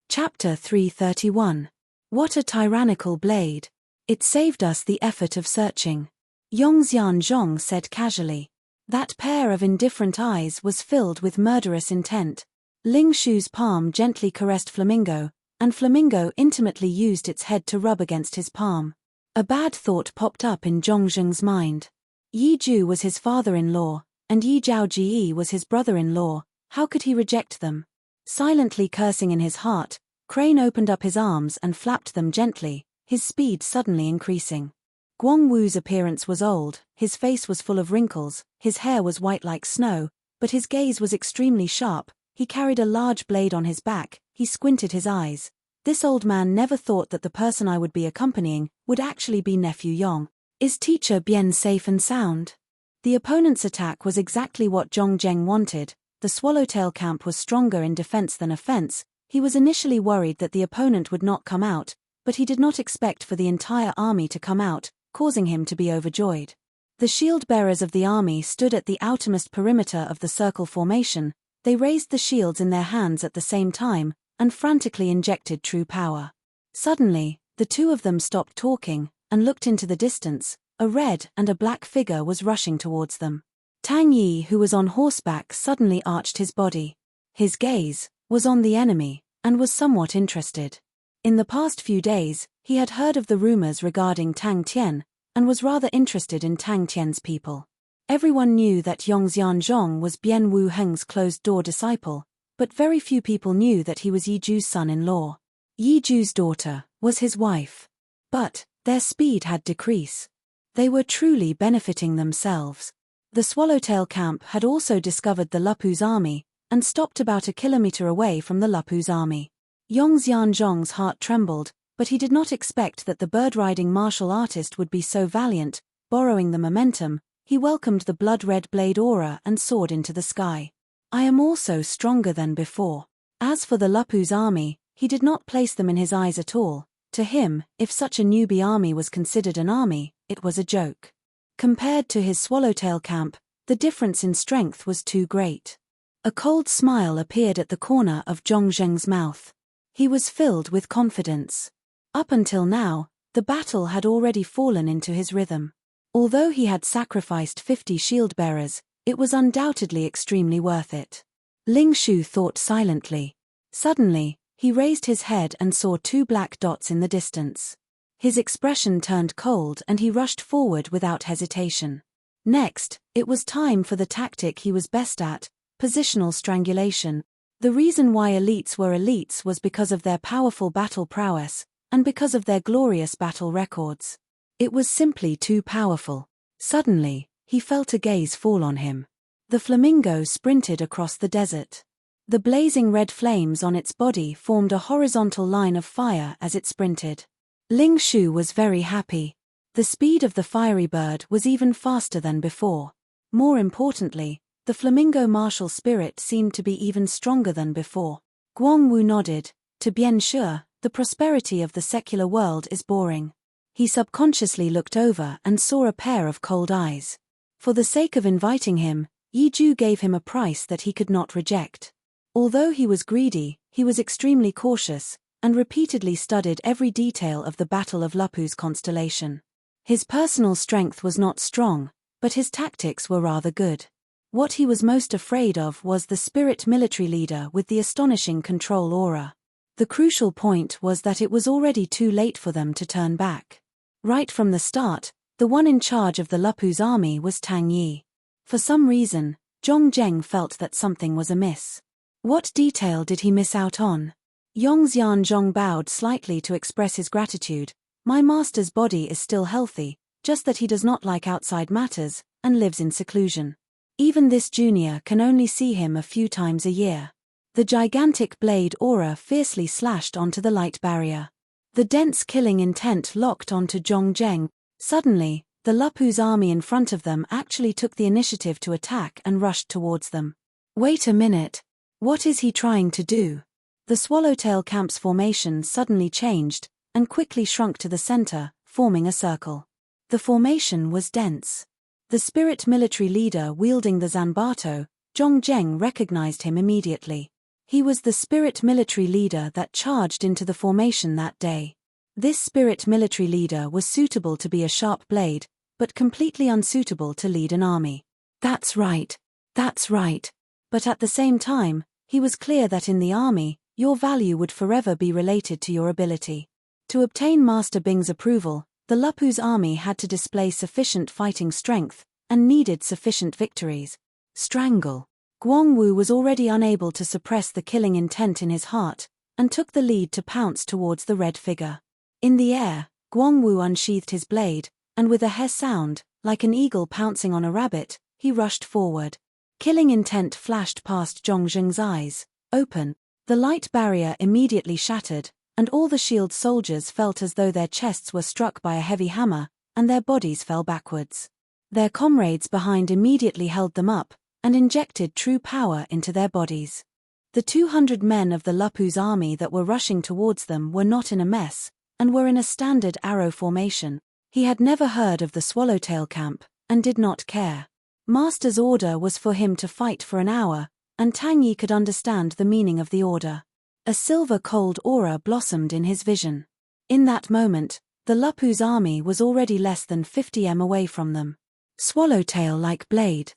Chapter 331. What a tyrannical blade. It saved us the effort of searching. Yongxian Zhong said casually. That pair of indifferent eyes was filled with murderous intent. Ling Shu's palm gently caressed Flamingo, and Flamingo intimately used its head to rub against his palm. A bad thought popped up in Zhongzheng's mind. Yi Ju was his father-in-law, and Yi Zhaoji was his brother-in-law. How could he reject them? Silently cursing in his heart, Crane opened up his arms and flapped them gently, his speed suddenly increasing. Guang Wu's appearance was old, his face was full of wrinkles, his hair was white like snow, but his gaze was extremely sharp. He carried a large blade on his back, he squinted his eyes. This old man never thought that the person I would be accompanying would actually be Nephew Yong. Is teacher Bien safe and sound? The opponent's attack was exactly what Zhongzheng wanted. The Swallowtail camp was stronger in defense than offense. He was initially worried that the opponent would not come out, but he did not expect for the entire army to come out, causing him to be overjoyed. The shield-bearers of the army stood at the outermost perimeter of the circle formation. They raised the shields in their hands at the same time, and frantically injected true power. Suddenly, the two of them stopped talking, and looked into the distance. A red and a black figure was rushing towards them. Tang Yi, who was on horseback, suddenly arched his body. His gaze was on the enemy, and was somewhat interested. In the past few days, he had heard of the rumors regarding Tang Tian, and was rather interested in Tang Tian's people. Everyone knew that Yongxian Zhong was Bian Wu Heng's closed-door disciple, but very few people knew that he was Yi Ju's son-in-law. Yi Ju's daughter was his wife. But their speed had decreased. They were truly benefiting themselves. The Swallowtail camp had also discovered the Lupu's army, and stopped about a kilometer away from the Lupu's army. Yongxian Zhong's heart trembled, but he did not expect that the bird-riding martial artist would be so valiant. Borrowing the momentum, he welcomed the blood-red blade aura and soared into the sky. I am also stronger than before. As for the Lupu's army, he did not place them in his eyes at all. To him, if such a newbie army was considered an army, it was a joke. Compared to his Swallowtail camp, the difference in strength was too great. A cold smile appeared at the corner of Zhong Zheng's mouth. He was filled with confidence. Up until now, the battle had already fallen into his rhythm. Although he had sacrificed 50 shield-bearers, it was undoubtedly extremely worth it. Ling Shu thought silently. Suddenly, he raised his head and saw 2 black dots in the distance. His expression turned cold and he rushed forward without hesitation. Next, it was time for the tactic he was best at, positional strangulation. The reason why elites were elites was because of their powerful battle prowess, and because of their glorious battle records. It was simply too powerful. Suddenly, he felt a gaze fall on him. The flamingo sprinted across the desert. The blazing red flames on its body formed a horizontal line of fire as it sprinted. Ling Shu was very happy. The speed of the fiery bird was even faster than before. More importantly, the flamingo martial spirit seemed to be even stronger than before. Guang Wu nodded. To Bian Shu, the prosperity of the secular world is boring. He subconsciously looked over and saw a pair of cold eyes. For the sake of inviting him, Yi Ju gave him a price that he could not reject. Although he was greedy, he was extremely cautious, and repeatedly studied every detail of the Battle of Lupu's constellation. His personal strength was not strong, but his tactics were rather good. What he was most afraid of was the spirit military leader with the astonishing control aura. The crucial point was that it was already too late for them to turn back. Right from the start, the one in charge of the Lupu's army was Tang Yi. For some reason, Zhong Zheng felt that something was amiss. What detail did he miss out on? Yongxian Zhong bowed slightly to express his gratitude. My master's body is still healthy, just that he does not like outside matters, and lives in seclusion. Even this junior can only see him a few times a year. The gigantic blade aura fiercely slashed onto the light barrier. The dense killing intent locked onto Zhong Zheng. Suddenly, the Lupu's army in front of them actually took the initiative to attack and rushed towards them. Wait a minute. What is he trying to do? The Swallowtail camp's formation suddenly changed, and quickly shrunk to the center, forming a circle. The formation was dense. The spirit military leader wielding the Zanbato, Zhong Zheng recognized him immediately. He was the spirit military leader that charged into the formation that day. This spirit military leader was suitable to be a sharp blade, but completely unsuitable to lead an army. That's right. That's right. But at the same time, he was clear that in the army, your value would forever be related to your ability. To obtain Master Bing's approval, the Lupu's army had to display sufficient fighting strength, and needed sufficient victories. Strangle. Guang Wu was already unable to suppress the killing intent in his heart, and took the lead to pounce towards the red figure. In the air, Guang Wu unsheathed his blade, and with a hiss sound, like an eagle pouncing on a rabbit, he rushed forward. Killing intent flashed past Zhong Zheng's eyes. Open. The light barrier immediately shattered, and all the shield soldiers felt as though their chests were struck by a heavy hammer, and their bodies fell backwards. Their comrades behind immediately held them up, and injected true power into their bodies. The 200 men of the Lupu's army that were rushing towards them were not in a mess, and were in a standard arrow formation. He had never heard of the Swallowtail camp, and did not care. Master's order was for him to fight for an hour, and Tang Yi could understand the meaning of the order. A silver cold aura blossomed in his vision. In that moment, the Lupu's army was already less than 50 m away from them. Swallowtail-like blade.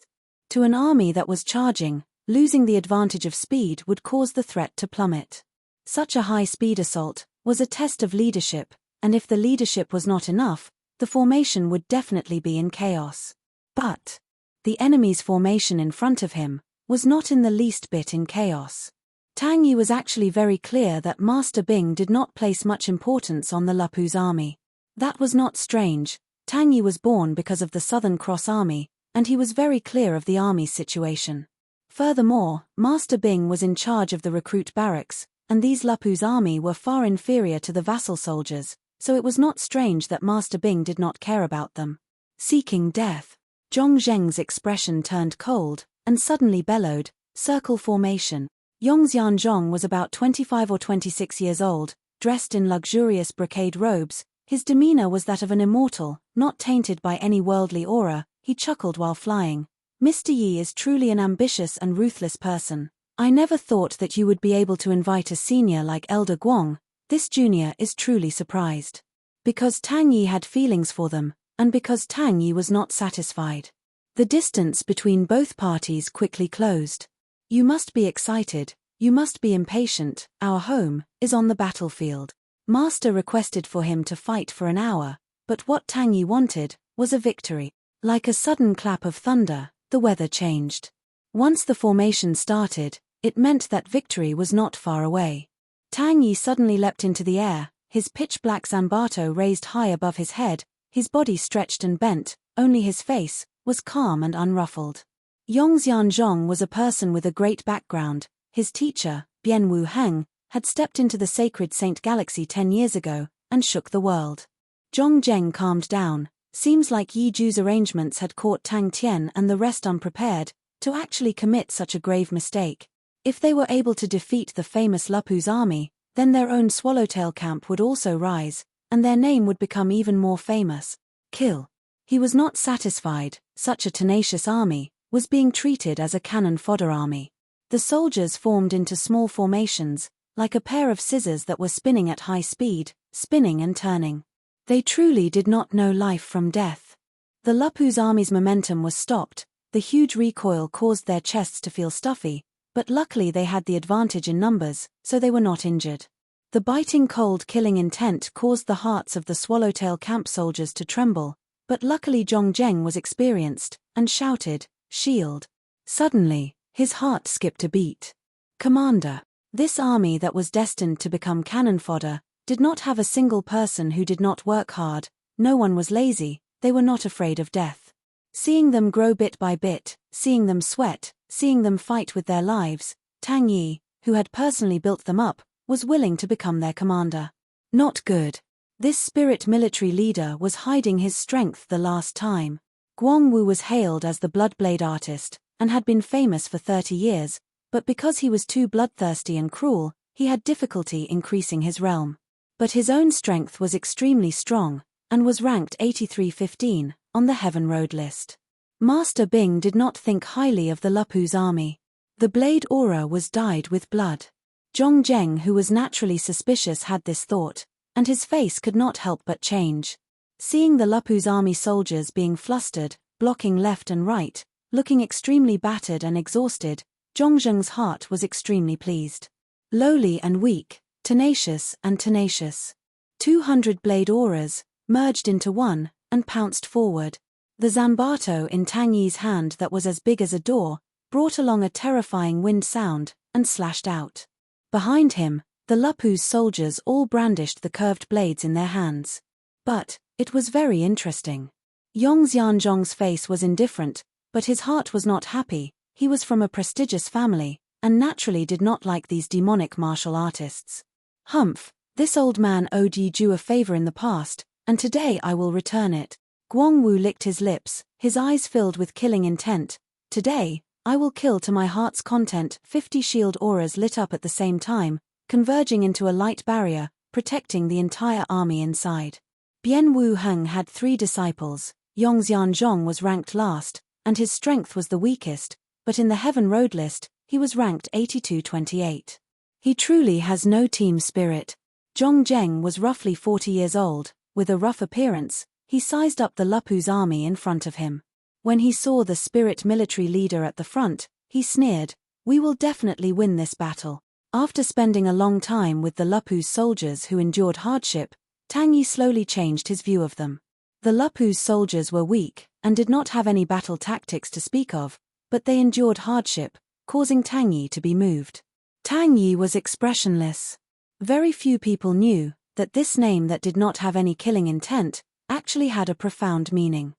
To an army that was charging, losing the advantage of speed would cause the threat to plummet. Such a high-speed assault was a test of leadership, and if the leadership was not enough, the formation would definitely be in chaos. But the enemy's formation in front of him was not in the least bit in chaos. Tang Yi was actually very clear that Master Bing did not place much importance on the Lupu's army. That was not strange. Tang Yi was born because of the Southern Cross Army, and he was very clear of the army's situation. Furthermore, Master Bing was in charge of the recruit barracks, and these Lupu's army were far inferior to the vassal soldiers, so it was not strange that Master Bing did not care about them. Seeking death. Zhong Zheng's expression turned cold, and suddenly bellowed, "Circle formation." Yongxian Zhong was about 25 or 26 years old, dressed in luxurious brocade robes. His demeanor was that of an immortal, not tainted by any worldly aura. He chuckled while flying. "Mr. Yi is truly an ambitious and ruthless person. I never thought that you would be able to invite a senior like Elder Guang. This junior is truly surprised." Because Tang Yi had feelings for them, and because Tang Yi was not satisfied. The distance between both parties quickly closed. "You must be excited, you must be impatient, our home is on the battlefield." Master requested for him to fight for an hour, but what Tang Yi wanted was a victory. Like a sudden clap of thunder, the weather changed. Once the formation started, it meant that victory was not far away. Tang Yi suddenly leapt into the air, his pitch-black Zanbato raised high above his head, his body stretched and bent, only his face was calm and unruffled. Yongxian Zhong was a person with a great background. His teacher, Bianwu Heng, had stepped into the sacred Saint Galaxy 10 years ago, and shook the world. Zhong Zheng calmed down. Seems like Yi Ju's arrangements had caught Tang Tian and the rest unprepared to actually commit such a grave mistake. If they were able to defeat the famous Lupu's army, then their own Swallowtail camp would also rise, and their name would become even more famous. Kill. He was not satisfied. Such a tenacious army was being treated as a cannon fodder army. The soldiers formed into small formations, like a pair of scissors that were spinning at high speed, spinning and turning. They truly did not know life from death. The Lupu's army's momentum was stopped. The huge recoil caused their chests to feel stuffy, but luckily they had the advantage in numbers, so they were not injured. The biting cold killing intent caused the hearts of the Swallowtail camp soldiers to tremble, but luckily Zhong Zheng was experienced, and shouted, "Shield." Suddenly, his heart skipped a beat. "Commander." This army that was destined to become cannon fodder did not have a single person who did not work hard. No one was lazy, they were not afraid of death. Seeing them grow bit by bit, seeing them sweat, seeing them fight with their lives, Tang Yi, who had personally built them up, was willing to become their commander. Not good. This spirit military leader was hiding his strength the last time. Guangwu was hailed as the Bloodblade artist, and had been famous for 30 years, but because he was too bloodthirsty and cruel, he had difficulty increasing his realm. But his own strength was extremely strong, and was ranked 8315 on the Heaven Road list. Master Bing did not think highly of the Lupu's army. The blade aura was dyed with blood. Zhong Zheng, who was naturally suspicious, had this thought, and his face could not help but change. Seeing the Lupu's army soldiers being flustered, blocking left and right, looking extremely battered and exhausted, Zhong Zheng's heart was extremely pleased. Lowly and weak, tenacious and tenacious. 200 blade auras merged into one and pounced forward. The Zanbato in Tang Yi's hand, that was as big as a door, brought along a terrifying wind sound and slashed out. Behind him, the Lupu's soldiers all brandished the curved blades in their hands. But it was very interesting. Yongxian Zhong's face was indifferent, but his heart was not happy. He was from a prestigious family, and naturally did not like these demonic martial artists. Humph, this old man owed Yi Ju a favor in the past, and today I will return it. Guangwu licked his lips, his eyes filled with killing intent. Today, I will kill to my heart's content. 50 shield auras lit up at the same time, converging into a light barrier, protecting the entire army inside. Bianwu Heng had 3 disciples. Yongxianzhong was ranked last, and his strength was the weakest, but in the Heaven Road list, he was ranked 82-28. He truly has no team spirit. Zhong Zheng was roughly 40 years old. With a rough appearance, he sized up the Lupu's army in front of him. When he saw the spirit military leader at the front, he sneered, "We will definitely win this battle." After spending a long time with the Lupu's soldiers who endured hardship, Tang Yi slowly changed his view of them. The Lupu's soldiers were weak, and did not have any battle tactics to speak of, but they endured hardship, causing Tang Yi to be moved. Tang Yi was expressionless. Very few people knew that this name that did not have any killing intent actually had a profound meaning.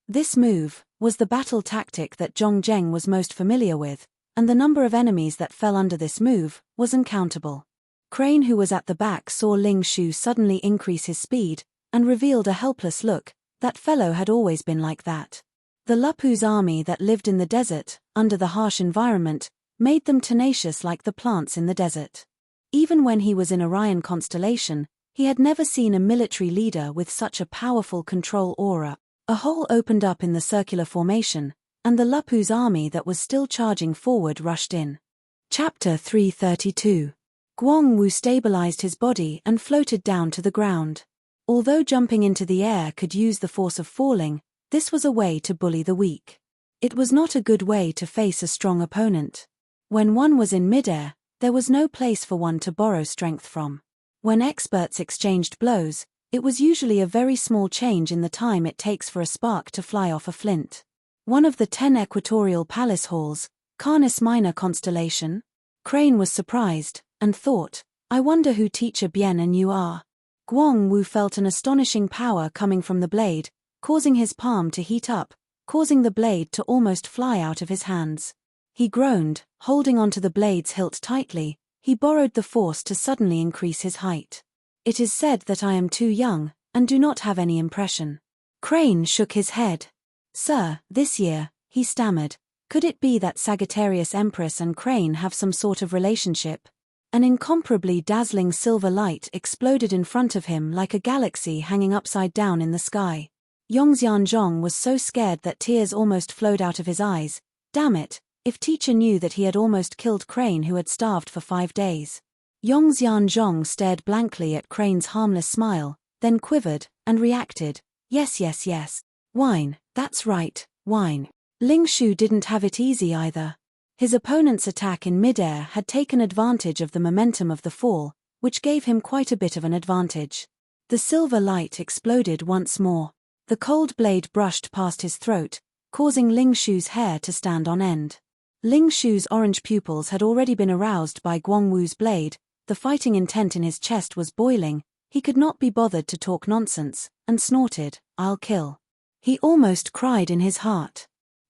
This move was the battle tactic that Zhong Zheng was most familiar with, and the number of enemies that fell under this move was uncountable. Crane, who was at the back, saw Ling Shu suddenly increase his speed and revealed a helpless look. That fellow had always been like that. The Lupu's army that lived in the desert, under the harsh environment, made them tenacious like the plants in the desert. Even when he was in Orion constellation, he had never seen a military leader with such a powerful control aura. A hole opened up in the circular formation, and the Lupu's army that was still charging forward rushed in. Chapter 332. Guang Wu stabilized his body and floated down to the ground. Although jumping into the air could use the force of falling, this was a way to bully the weak. It was not a good way to face a strong opponent. When one was in midair, there was no place for one to borrow strength from. When experts exchanged blows, it was usually a very small change in the time it takes for a spark to fly off a flint. One of the 10 equatorial palace halls, Canis Minor constellation. Crane was surprised, and thought, "I wonder who Teacher Bien and you are." Guang Wu felt an astonishing power coming from the blade, causing his palm to heat up, causing the blade to almost fly out of his hands. He groaned, holding onto the blade's hilt tightly. He borrowed the force to suddenly increase his height. "It is said that I am too young, and do not have any impression." Crane shook his head. "Sir, this year," he stammered. Could it be that Sagittarius Empress and Crane have some sort of relationship? An incomparably dazzling silver light exploded in front of him like a galaxy hanging upside down in the sky. Yongxianzhong was so scared that tears almost flowed out of his eyes. Damn it, if teacher knew that he had almost killed Crane, who had starved for 5 days. Yongxianzhong stared blankly at Crane's harmless smile, then quivered, and reacted. Yes, yes, yes. Wine, that's right, wine. Ling Shu didn't have it easy either. His opponent's attack in midair had taken advantage of the momentum of the fall, which gave him quite a bit of an advantage. The silver light exploded once more. The cold blade brushed past his throat, causing Ling Shu's hair to stand on end. Ling Shu's orange pupils had already been aroused by Guang Wu's blade. The fighting intent in his chest was boiling. He could not be bothered to talk nonsense, and snorted, "I'll kill." He almost cried in his heart.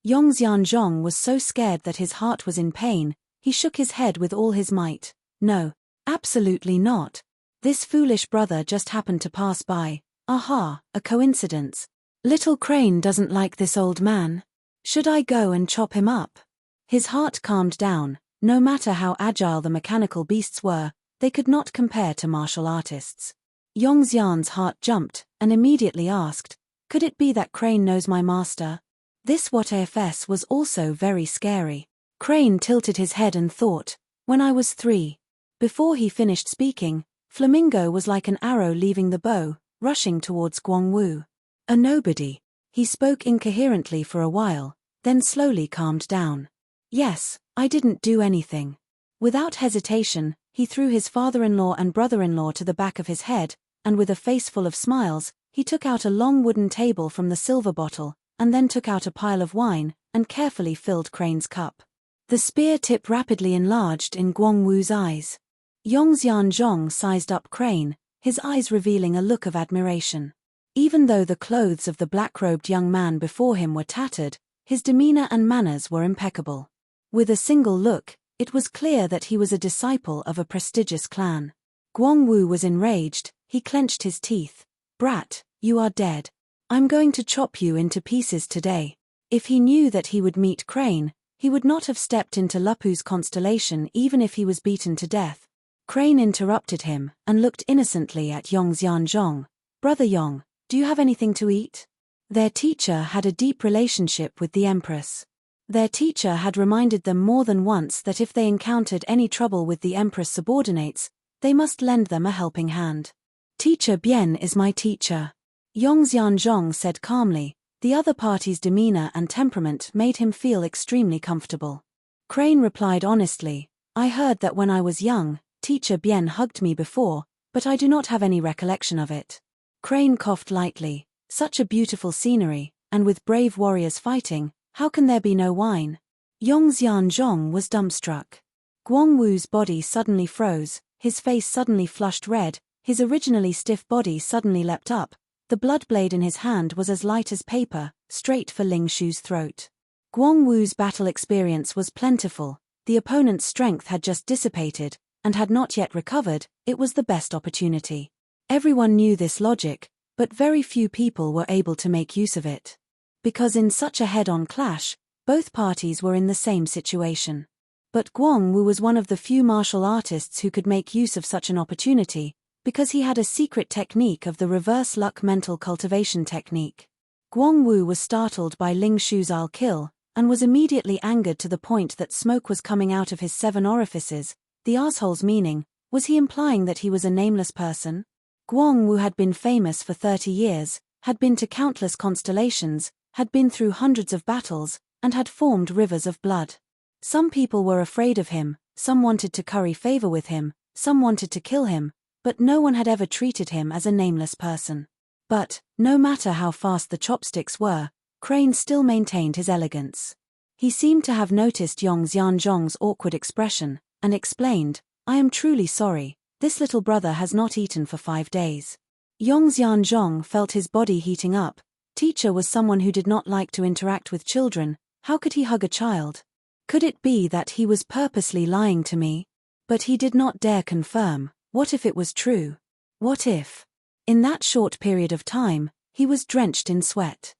Yongxianzhong was so scared that his heart was in pain. He shook his head with all his might. "No, absolutely not. This foolish brother just happened to pass by. Aha, a coincidence. Little Crane doesn't like this old man. Should I go and chop him up?" His heart calmed down. No matter how agile the mechanical beasts were, they could not compare to martial artists. Yongxian's heart jumped, and immediately asked, "Could it be that Crane knows my master?" This what ifs was also very scary. Crane tilted his head and thought, "When I was 3. Before he finished speaking, Flamingo was like an arrow leaving the bow, rushing towards Guang Wu. A nobody. He spoke incoherently for a while, then slowly calmed down. "Yes, I didn't do anything." Without hesitation, he threw his father-in-law and brother-in-law to the back of his head, and with a face full of smiles, he took out a long wooden table from the silver bottle, and then took out a pile of wine, and carefully filled Crane's cup. The spear tip rapidly enlarged in Guang Wu's eyes. Yongxianzhong sized up Crane, his eyes revealing a look of admiration. Even though the clothes of the black-robed young man before him were tattered, his demeanor and manners were impeccable. With a single look, it was clear that he was a disciple of a prestigious clan. Guang Wu was enraged. He clenched his teeth. "Brat, you are dead. I'm going to chop you into pieces today." If he knew that he would meet Crane, he would not have stepped into Lupu's constellation even if he was beaten to death. Crane interrupted him, and looked innocently at Yongxianzhong. "Brother Yong, do you have anything to eat?" Their teacher had a deep relationship with the Empress. Their teacher had reminded them more than once that if they encountered any trouble with the Empress subordinates, they must lend them a helping hand. Teacher Bien is my teacher, Yongxianzhong said calmly. The other party's demeanor and temperament made him feel extremely comfortable. Crane replied honestly, I heard that when I was young, Teacher Bien hugged me before, but I do not have any recollection of it. Crane coughed lightly. Such a beautiful scenery, and with brave warriors fighting, how can there be no wine? Yongxianzhong was dumbstruck. Guangwu's body suddenly froze, his face suddenly flushed red, his originally stiff body suddenly leapt up. The blood blade in his hand was as light as paper, straight for Ling Shu's throat. Guangwu's battle experience was plentiful, the opponent's strength had just dissipated, and had not yet recovered. It was the best opportunity. Everyone knew this logic, but very few people were able to make use of it. Because in such a head-on clash, both parties were in the same situation. But Guangwu was one of the few martial artists who could make use of such an opportunity, because he had a secret technique of the reverse luck mental cultivation technique. Guangwu was startled by Ling Shu's "I'll kill," and was immediately angered to the point that smoke was coming out of his 7 orifices. The asshole's meaning, was he implying that he was a nameless person? Guangwu had been famous for 30 years, had been to countless constellations, had been through hundreds of battles, and had formed rivers of blood. Some people were afraid of him, some wanted to curry favor with him, some wanted to kill him, but no one had ever treated him as a nameless person. But, no matter how fast the chopsticks were, Crane still maintained his elegance. He seemed to have noticed Yongxianzhong's awkward expression, and explained, I am truly sorry, this little brother has not eaten for 5 days. Yongxianzhong felt his body heating up. Teacher was someone who did not like to interact with children. How could he hug a child? Could it be that he was purposely lying to me? But he did not dare confirm. What if it was true? What if? In that short period of time, he was drenched in sweat.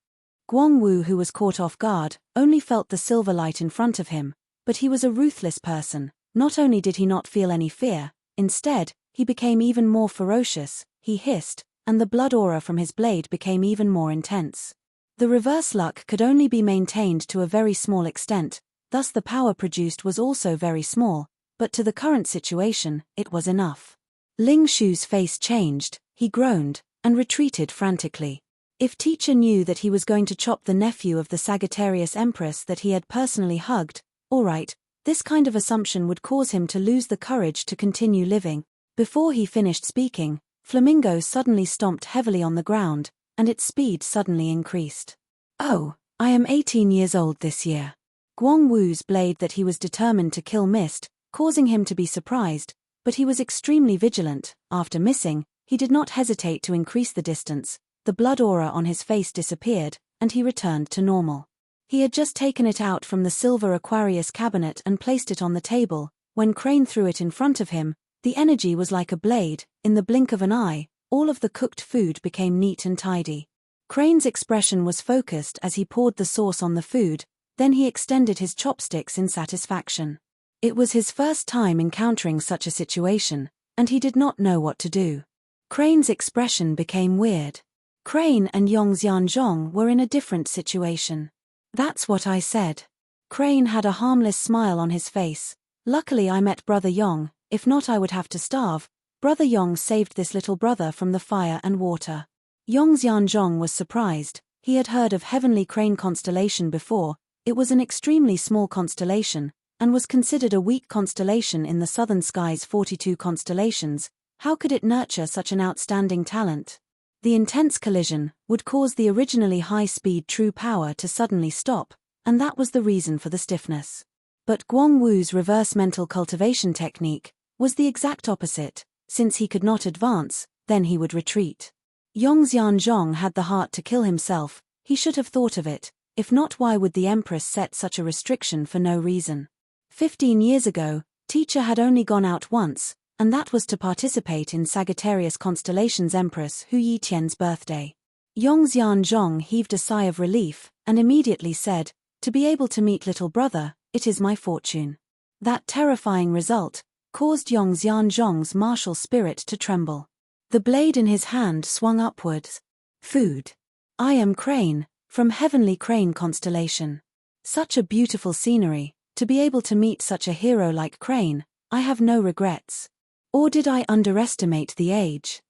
Guangwu, who was caught off guard, only felt the silver light in front of him, but he was a ruthless person. Not only did he not feel any fear, instead, he became even more ferocious, he hissed, and the blood aura from his blade became even more intense. The reverse luck could only be maintained to a very small extent, thus the power produced was also very small, but to the current situation, it was enough. Ling Shu's face changed, he groaned, and retreated frantically. If teacher knew that he was going to chop the nephew of the Sagittarius Empress that he had personally hugged, alright, this kind of assumption would cause him to lose the courage to continue living. Before he finished speaking, Flamingo suddenly stomped heavily on the ground, and its speed suddenly increased. Oh, I am 18 years old this year. Guangwu's blade that he was determined to kill missed, causing him to be surprised, but he was extremely vigilant. After missing, he did not hesitate to increase the distance. The blood aura on his face disappeared, and he returned to normal. He had just taken it out from the silver Aquarius cabinet and placed it on the table. When Crane threw it in front of him, the energy was like a blade. In the blink of an eye, all of the cooked food became neat and tidy. Crane's expression was focused as he poured the sauce on the food, then he extended his chopsticks in satisfaction. It was his first time encountering such a situation, and he did not know what to do. Crane's expression became weird. Crane and Yongxianzhong were in a different situation. That's what I said. Crane had a harmless smile on his face. Luckily I met Brother Yong, if not I would have to starve. Brother Yong saved this little brother from the fire and water. Yongxianzhong was surprised. He had heard of Heavenly Crane constellation before. It was an extremely small constellation, and was considered a weak constellation in the southern sky's 42 constellations. How could it nurture such an outstanding talent? The intense collision would cause the originally high-speed true power to suddenly stop, and that was the reason for the stiffness. But Guangwu's reverse mental cultivation technique was the exact opposite. Since he could not advance, then he would retreat. Yongxianzhong had the heart to kill himself. He should have thought of it. If not, why would the Empress set such a restriction for no reason? 15 years ago, teacher had only gone out once, and that was to participate in Sagittarius constellation's Empress Hu Yitian's birthday. Yongxianzhong heaved a sigh of relief, and immediately said, to be able to meet little brother, it is my fortune. That terrifying result caused Yongxianzhong's martial spirit to tremble. The blade in his hand swung upwards. Food. I am Crane, from Heavenly Crane constellation. Such a beautiful scenery, to be able to meet such a hero like Crane, I have no regrets. Or did I underestimate the age?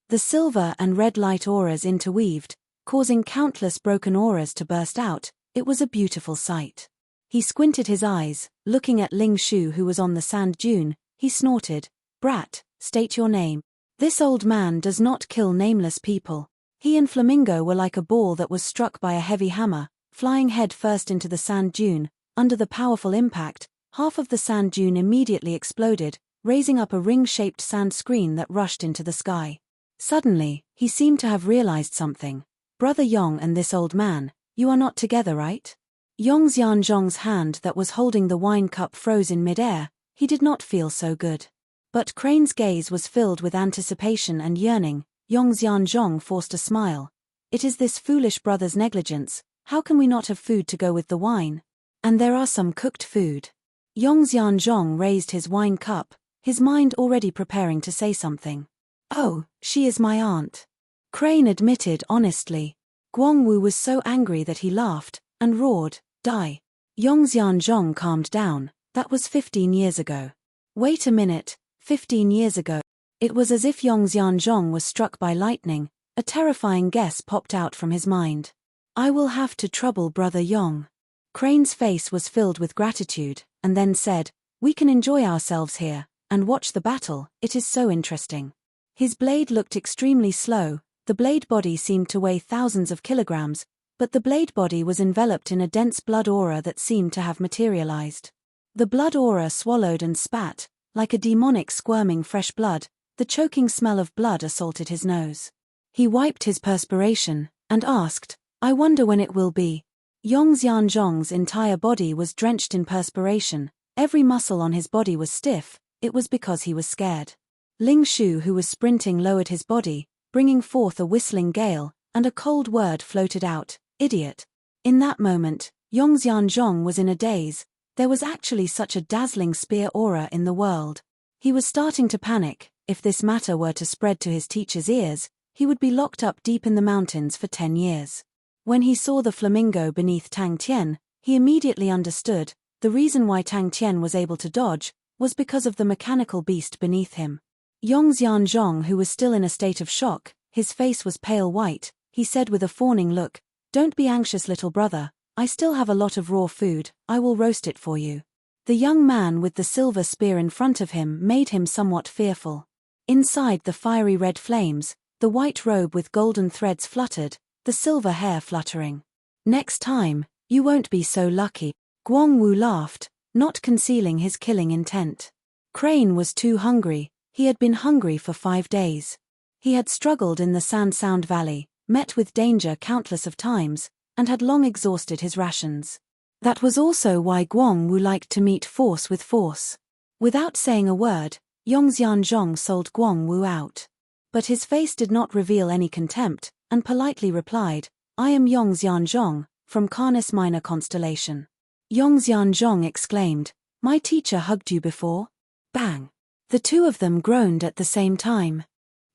The silver and red light auras interweaved, causing countless broken auras to burst out. It was a beautiful sight. He squinted his eyes, looking at Ling Shu who was on the sand dune. He snorted, "Brat, state your name." This old man does not kill nameless people. He and Flamingo were like a ball that was struck by a heavy hammer, flying head first into the sand dune. Under the powerful impact, half of the sand dune immediately exploded, raising up a ring-shaped sand screen that rushed into the sky. Suddenly, he seemed to have realized something. Brother Yong and this old man, you are not together, right? Yong Xianzhong's hand that was holding the wine cup froze in midair. He did not feel so good. But Crane's gaze was filled with anticipation and yearning. Yong Xianzhong forced a smile. It is this foolish brother's negligence. How can we not have food to go with the wine? And there are some cooked food. Yong Xianzhong raised his wine cup, his mind already preparing to say something. Oh, she is my aunt. Crane admitted honestly. Guangwu was so angry that he laughed and roared, "Die." Yong Xianzhong calmed down. That was 15 years ago. Wait a minute, 15 years ago. It was as if Yong Xianzhong was struck by lightning. A terrifying guess popped out from his mind. I will have to trouble Brother Yong. Crane's face was filled with gratitude, and then said, we can enjoy ourselves here, and watch the battle, it is so interesting. His blade looked extremely slow, the blade body seemed to weigh thousands of kilograms, but the blade body was enveloped in a dense blood aura that seemed to have materialized. The blood aura swallowed and spat, like a demonic squirming fresh blood. The choking smell of blood assaulted his nose. He wiped his perspiration, and asked, I wonder when it will be. Yong Xianzhong's entire body was drenched in perspiration, every muscle on his body was stiff. It was because he was scared. Ling Shu who was sprinting lowered his body, bringing forth a whistling gale, and a cold word floated out, idiot. In that moment, Yong Xianzhong was in a daze. There was actually such a dazzling spear aura in the world. He was starting to panic. If this matter were to spread to his teacher's ears, he would be locked up deep in the mountains for 10 years. When he saw the flamingo beneath Tang Tian, he immediately understood. The reason why Tang Tian was able to dodge was because of the mechanical beast beneath him. Yong Xianzhong, who was still in a state of shock, his face was pale white, he said with a fawning look, Don't be anxious, little brother, I still have a lot of raw food, I will roast it for you. The young man with the silver spear in front of him made him somewhat fearful. Inside the fiery red flames, the white robe with golden threads fluttered, the silver hair fluttering. Next time, you won't be so lucky. Guangwu laughed, not concealing his killing intent. Crane was too hungry, he had been hungry for 5 days. He had struggled in the Sand Sound Valley, met with danger countless of times, and had long exhausted his rations. That was also why Guangwu liked to meet force with force. Without saying a word, Yong Xianzhong sold Guangwu out. But his face did not reveal any contempt, and politely replied, I am Yong Xianzhong, from Canis Minor constellation. Yong Xianzhong exclaimed, My teacher hugged you before? Bang! The two of them groaned at the same time.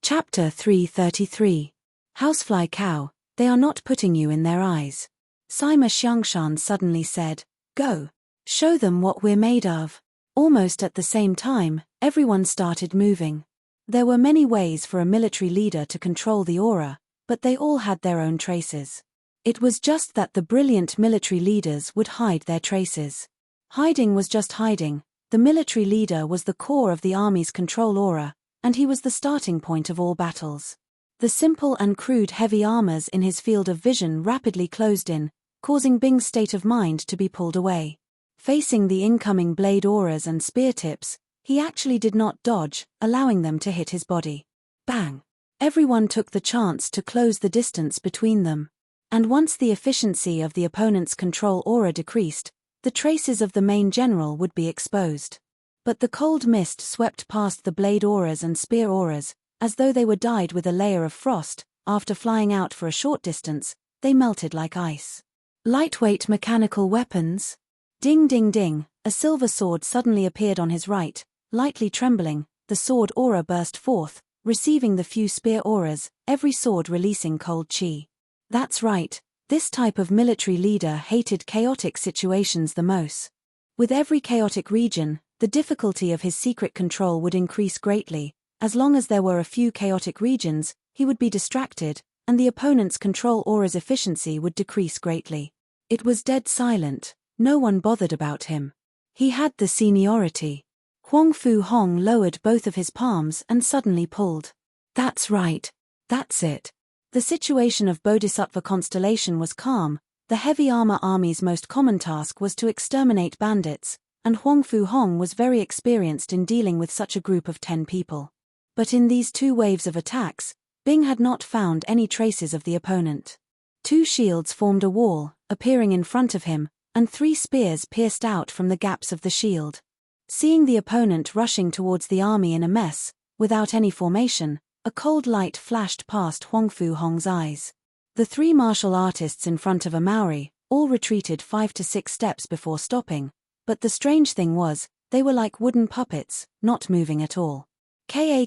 Chapter 333. Housefly cow, they are not putting you in their eyes. Sima Xiangshan suddenly said, Go. Show them what we're made of. Almost at the same time, everyone started moving. There were many ways for a military leader to control the aura, but they all had their own traces. It was just that the brilliant military leaders would hide their traces. Hiding was just hiding. The military leader was the core of the army's control aura, and he was the starting point of all battles. The simple and crude heavy armors in his field of vision rapidly closed in, causing Bing's state of mind to be pulled away. Facing the incoming blade auras and spear tips, he actually did not dodge, allowing them to hit his body. Bang! Everyone took the chance to close the distance between them. And once the efficiency of the opponent's control aura decreased, the traces of the main general would be exposed. But the cold mist swept past the blade auras and spear auras, as though they were dyed with a layer of frost. After flying out for a short distance, they melted like ice. Lightweight mechanical weapons? Ding ding ding, a silver sword suddenly appeared on his right, lightly trembling, the sword aura burst forth, receiving the few spear auras, every sword releasing cold chi. That's right, this type of military leader hated chaotic situations the most. With every chaotic region, the difficulty of his secret control would increase greatly. As long as there were a few chaotic regions, he would be distracted, and the opponent's control aura's efficiency would decrease greatly. It was dead silent, no one bothered about him. He had the seniority. Huang Fu Hong lowered both of his palms and suddenly pulled. That's right. That's it. The situation of Bodhisattva constellation was calm. The heavy armor army's most common task was to exterminate bandits, and Huang Fu Hong was very experienced in dealing with such a group of 10 people. But in these 2 waves of attacks, Bing had not found any traces of the opponent. 2 shields formed a wall, appearing in front of him, and 3 spears pierced out from the gaps of the shield. Seeing the opponent rushing towards the army in a mess, without any formation, a cold light flashed past Huang Fu Hong's eyes. The 3 martial artists in front of a Maori all retreated 5 to 6 steps before stopping, but the strange thing was, they were like wooden puppets, not moving at all. Ka.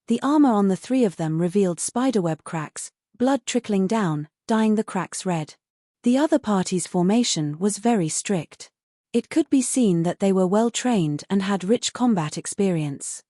The armor on the 3 of them revealed spiderweb cracks, blood trickling down, dyeing the cracks red. The other party's formation was very strict. It could be seen that they were well trained and had rich combat experience.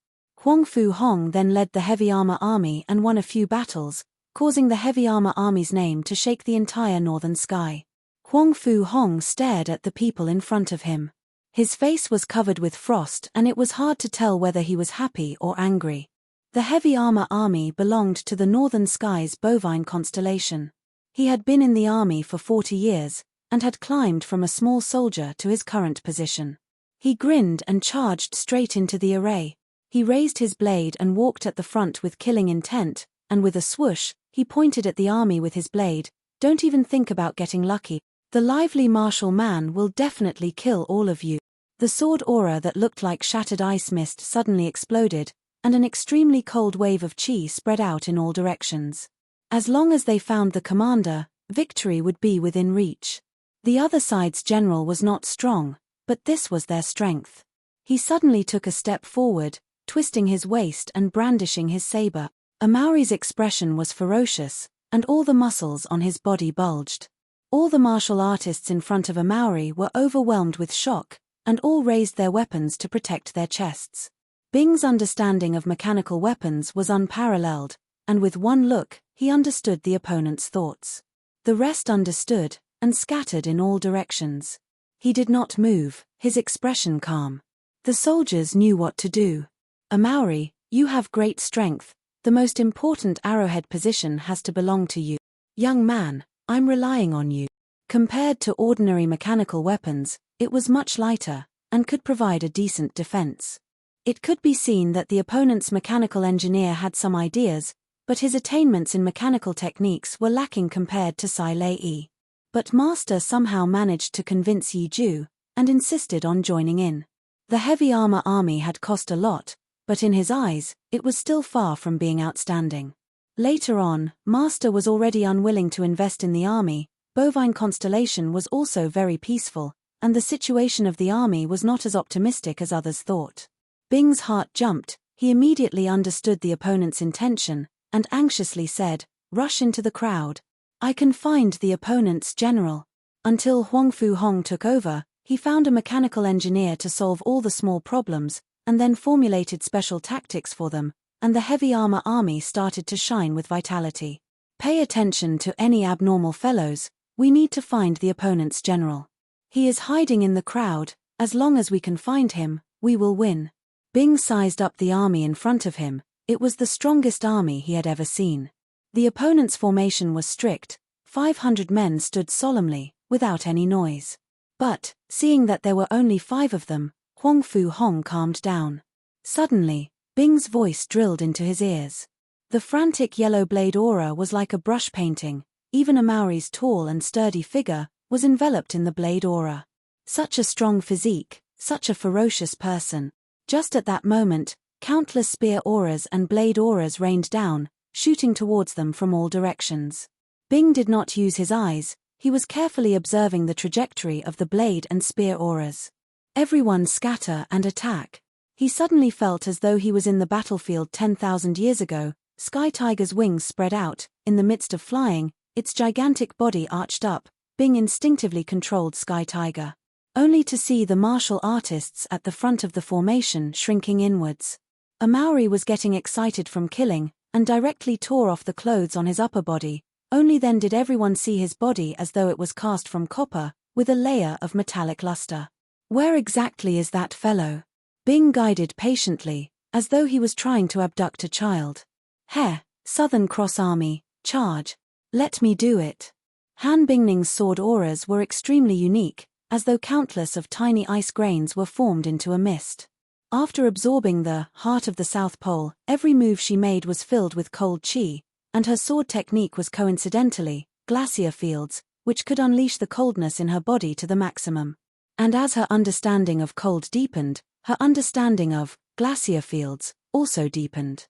Huang Fu Hong then led the heavy armor army and won a few battles, causing the heavy armor army's name to shake the entire northern sky. Huang Fu Hong stared at the people in front of him. His face was covered with frost and it was hard to tell whether he was happy or angry. The heavy armor army belonged to the northern sky's bovine constellation. He had been in the army for 40 years, and had climbed from a small soldier to his current position. He grinned and charged straight into the array. He raised his blade and walked at the front with killing intent, and with a swoosh, he pointed at the army with his blade. Don't even think about getting lucky. The lively martial man will definitely kill all of you. The sword aura that looked like shattered ice mist suddenly exploded, and an extremely cold wave of chi spread out in all directions. As long as they found the commander, victory would be within reach. The other side's general was not strong, but this was their strength. He suddenly took a step forward, twisting his waist and brandishing his saber. A Maori's expression was ferocious, and all the muscles on his body bulged. All the martial artists in front of a Maori were overwhelmed with shock, and all raised their weapons to protect their chests. Bing's understanding of mechanical weapons was unparalleled, and with one look, he understood the opponent's thoughts. The rest understood, and scattered in all directions. He did not move, his expression calm. The soldiers knew what to do. A Maori, you have great strength, the most important arrowhead position has to belong to you. Young man, I'm relying on you. Compared to ordinary mechanical weapons, it was much lighter, and could provide a decent defense. It could be seen that the opponent's mechanical engineer had some ideas, but his attainments in mechanical techniques were lacking compared to Sai Lei. But Master somehow managed to convince Yi Ju, and insisted on joining in. The heavy armor army had cost a lot, but in his eyes, it was still far from being outstanding. Later on, Master was already unwilling to invest in the army. Bovine constellation was also very peaceful, and the situation of the army was not as optimistic as others thought. Bing's heart jumped, he immediately understood the opponent's intention, and anxiously said, "Rush into the crowd. I can find the opponent's general." Until Huang Fu Hong took over, he found a mechanical engineer to solve all the small problems, and then formulated special tactics for them, and the heavy armor army started to shine with vitality. Pay attention to any abnormal fellows, we need to find the opponent's general. He is hiding in the crowd, as long as we can find him, we will win. Bing sized up the army in front of him, it was the strongest army he had ever seen. The opponent's formation was strict, 500 men stood solemnly, without any noise. But, seeing that there were only 5 of them, Huang Fu Hong calmed down. Suddenly, Bing's voice drilled into his ears. The frantic yellow blade aura was like a brush painting, even a Maori's tall and sturdy figure was enveloped in the blade aura. Such a strong physique, such a ferocious person. Just at that moment, countless spear auras and blade auras rained down, shooting towards them from all directions. Bing did not use his eyes, he was carefully observing the trajectory of the blade and spear auras. Everyone scatter and attack. He suddenly felt as though he was in the battlefield 10,000 years ago. Sky Tiger's wings spread out, in the midst of flying, its gigantic body arched up, Bing instinctively controlled Sky Tiger. Only to see the martial artists at the front of the formation shrinking inwards. A Maori was getting excited from killing, and directly tore off the clothes on his upper body. Only then did everyone see his body as though it was cast from copper, with a layer of metallic luster. Where exactly is that fellow? Bing guided patiently, as though he was trying to abduct a child. Heh, Southern Cross Army, charge. Let me do it. Han Bingning's sword auras were extremely unique, as though countless of tiny ice grains were formed into a mist. After absorbing the heart of the South Pole, every move she made was filled with cold chi, and her sword technique was coincidentally glacier fields, which could unleash the coldness in her body to the maximum. And as her understanding of cold deepened, her understanding of glacier fields also deepened.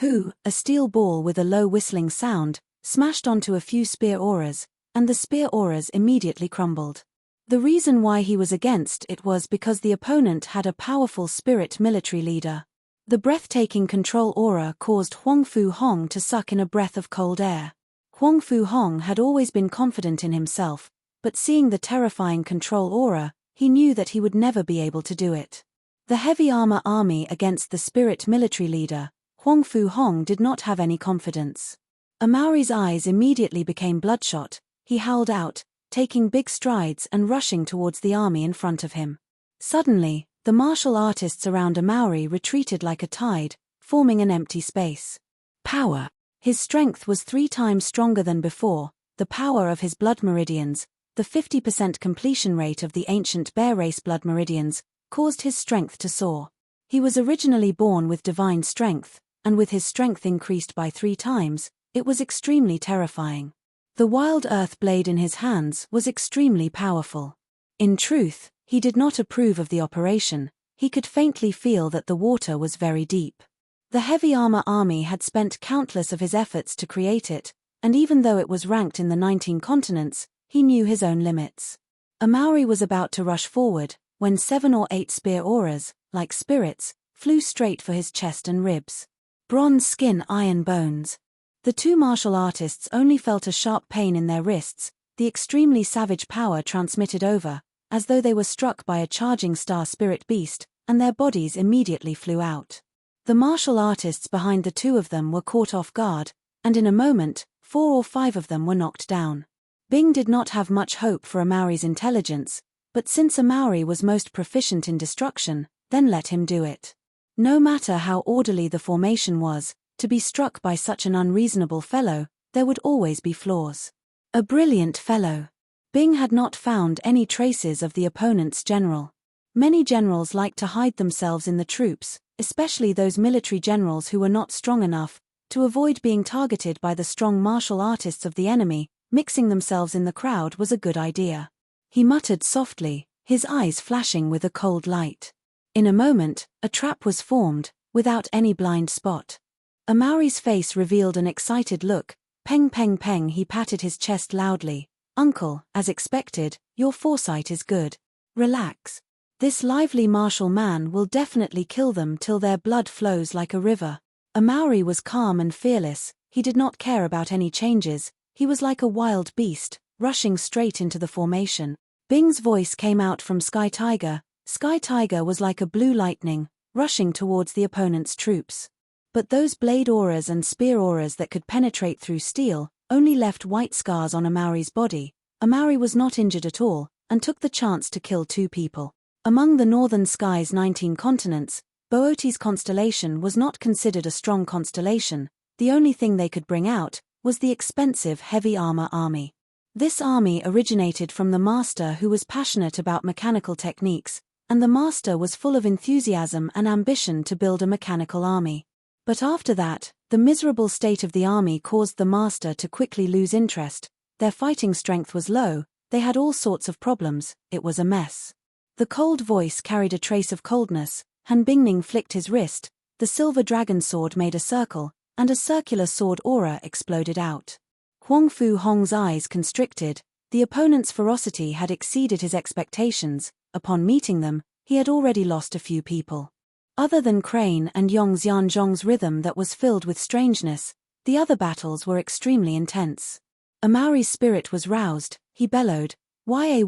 A steel ball with a low whistling sound smashed onto a few spear auras, and the spear auras immediately crumbled. The reason why he was against it was because the opponent had a powerful spirit military leader. The breathtaking control aura caused Huang Fu Hong to suck in a breath of cold air. Huang Fu Hong had always been confident in himself, but seeing the terrifying control aura, he knew that he would never be able to do it. The heavy armor army against the spirit military leader, Huang Fu Hong did not have any confidence. A Maori's eyes immediately became bloodshot. He howled out, taking big strides and rushing towards the army in front of him. Suddenly, the martial artists around a Maori retreated like a tide, forming an empty space. Power. His strength was 3 times stronger than before, the power of his blood meridians, the 50% completion rate of the ancient bear race blood meridians, caused his strength to soar. He was originally born with divine strength, and with his strength increased by 3 times, it was extremely terrifying. The wild earth blade in his hands was extremely powerful. In truth, he did not approve of the operation. He could faintly feel that the water was very deep. The heavy armor army had spent countless of his efforts to create it, and even though it was ranked in the 19 continents, he knew his own limits. A Maori was about to rush forward, when 7 or 8 spear auras, like spirits, flew straight for his chest and ribs. Bronze skin, iron bones. The 2 martial artists only felt a sharp pain in their wrists, the extremely savage power transmitted over, as though they were struck by a charging star spirit beast, and their bodies immediately flew out. The martial artists behind the 2 of them were caught off guard, and in a moment, 4 or 5 of them were knocked down. Bing did not have much hope for a Maori's intelligence, but since a Maori was most proficient in destruction, then let him do it. No matter how orderly the formation was, to be struck by such an unreasonable fellow, there would always be flaws. A brilliant fellow. Bing had not found any traces of the opponent's general. Many generals like to hide themselves in the troops, especially those military generals who were not strong enough, to avoid being targeted by the strong martial artists of the enemy. Mixing themselves in the crowd was a good idea. He muttered softly, his eyes flashing with a cold light. In a moment, a trap was formed, without any blind spot. A Maori's face revealed an excited look. Peng peng peng, he patted his chest loudly. Uncle, as expected, your foresight is good. Relax. This lively martial man will definitely kill them till their blood flows like a river. A Maori was calm and fearless. He did not care about any changes. He was like a wild beast, rushing straight into the formation. Bing's voice came out from Sky Tiger. Sky Tiger was like a blue lightning, rushing towards the opponent's troops. But those blade auras and spear auras that could penetrate through steel only left white scars on a Maori's body. A Maori was not injured at all, and took the chance to kill 2 people. Among the northern sky's 19 continents, Bootes constellation was not considered a strong constellation. The only thing they could bring out was the expensive heavy armor army. This army originated from the master, who was passionate about mechanical techniques, and the master was full of enthusiasm and ambition to build a mechanical army. But after that, the miserable state of the army caused the master to quickly lose interest. Their fighting strength was low, they had all sorts of problems, it was a mess. The cold voice carried a trace of coldness. Han Bingning flicked his wrist, the silver dragon sword made a circle, and a circular sword aura exploded out. Huang Fu Hong's eyes constricted. The opponent's ferocity had exceeded his expectations. Upon meeting them, he had already lost a few people. Other than Crane and Yong Xianzhong's rhythm that was filled with strangeness, the other battles were extremely intense. Amauri's spirit was roused. He bellowed, "Ya,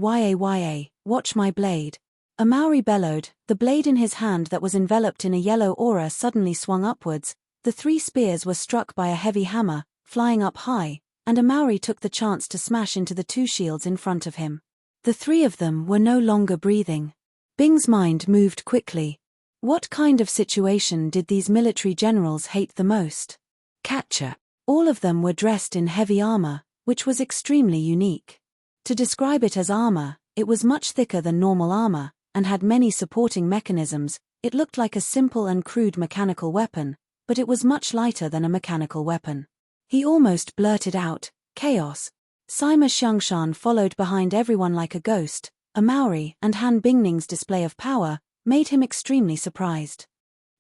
watch my blade." Amauri bellowed, the blade in his hand that was enveloped in a yellow aura suddenly swung upwards. The 3 spears were struck by a heavy hammer, flying up high, and Amauri took the chance to smash into the 2 shields in front of him. The 3 of them were no longer breathing. Bing's mind moved quickly. What kind of situation did these military generals hate the most? Catcher. All of them were dressed in heavy armor, which was extremely unique. To describe it as armor, it was much thicker than normal armor, and had many supporting mechanisms. It looked like a simple and crude mechanical weapon, but it was much lighter than a mechanical weapon. He almost blurted out, "Chaos." Sima Xiangshan followed behind everyone like a ghost. Amauri and Han Bingning's display of power made him extremely surprised.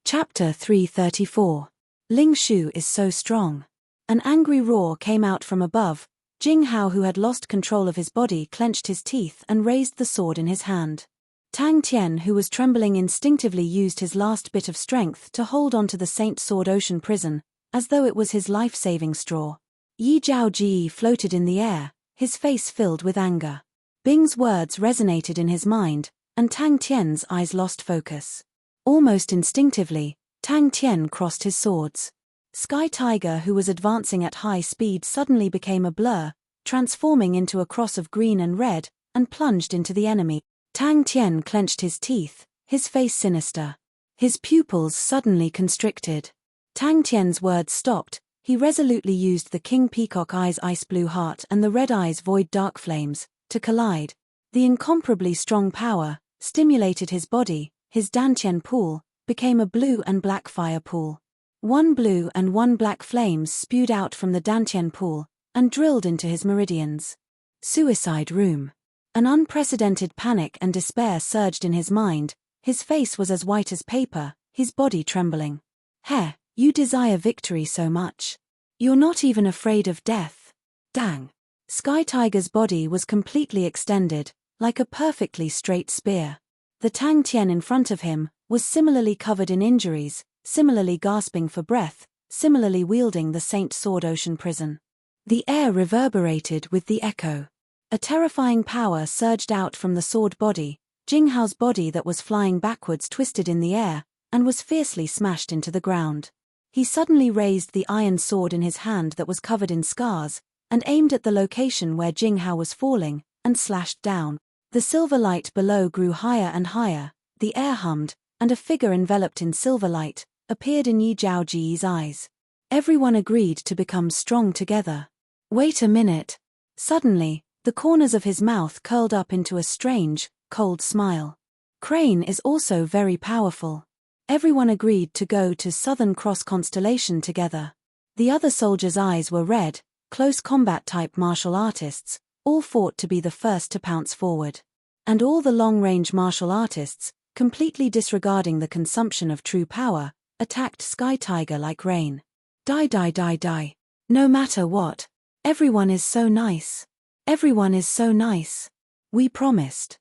Chapter 334. Ling Shu is so strong. An angry roar came out from above. Jing Hao, who had lost control of his body, clenched his teeth and raised the sword in his hand. Tang Tian, who was trembling instinctively, used his last bit of strength to hold onto the Saint Sword Ocean prison, as though it was his life-saving straw. Yi Zhaoji floated in the air, his face filled with anger. Bing's words resonated in his mind, and Tang Tian's eyes lost focus. Almost instinctively, Tang Tian crossed his swords. Sky Tiger, who was advancing at high speed, suddenly became a blur, transforming into a cross of green and red, and plunged into the enemy. Tang Tian clenched his teeth, his face sinister. His pupils suddenly constricted. Tang Tian's words stopped. He resolutely used the King Peacock Eye's Ice Blue Heart and the Red Eye's Void Dark Flames to collide. The incomparably strong power stimulated his body. His Dantian pool became a blue and black fire pool. 1 blue and 1 black flames spewed out from the Dantian pool and drilled into his meridians. Suicide room. An unprecedented panic and despair surged in his mind. His face was as white as paper, his body trembling. "Heh, you desire victory so much. You're not even afraid of death. Dang." Sky Tiger's body was completely extended, like a perfectly straight spear. The Tang Tian in front of him was similarly covered in injuries, similarly gasping for breath, similarly wielding the Saint Sword Ocean prison. The air reverberated with the echo. A terrifying power surged out from the sword body. Jing Hao's body that was flying backwards twisted in the air, and was fiercely smashed into the ground. He suddenly raised the iron sword in his hand that was covered in scars, and aimed at the location where Jing Hao was falling, and slashed down. The silver light below grew higher and higher, the air hummed, and a figure enveloped in silver light appeared in Yi Zhaoji's eyes. Everyone agreed to become strong together. Wait a minute. Suddenly, the corners of his mouth curled up into a strange, cold smile. Crane is also very powerful. Everyone agreed to go to Southern Cross Constellation together. The other soldiers' eyes were red. Close combat type martial artists all fought to be the first to pounce forward. And all the long-range martial artists, completely disregarding the consumption of true power, attacked Sky Tiger like rain. Die. No matter what. Everyone is so nice. Everyone is so nice. We promised.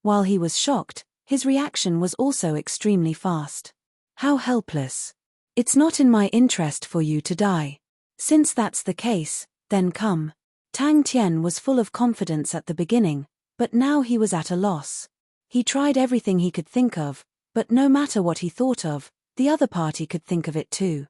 While he was shocked, his reaction was also extremely fast. How helpless. It's not in my interest for you to die. Since that's the case, then come. Tang Tian was full of confidence at the beginning, but now he was at a loss. He tried everything he could think of, but no matter what he thought of, the other party could think of it too.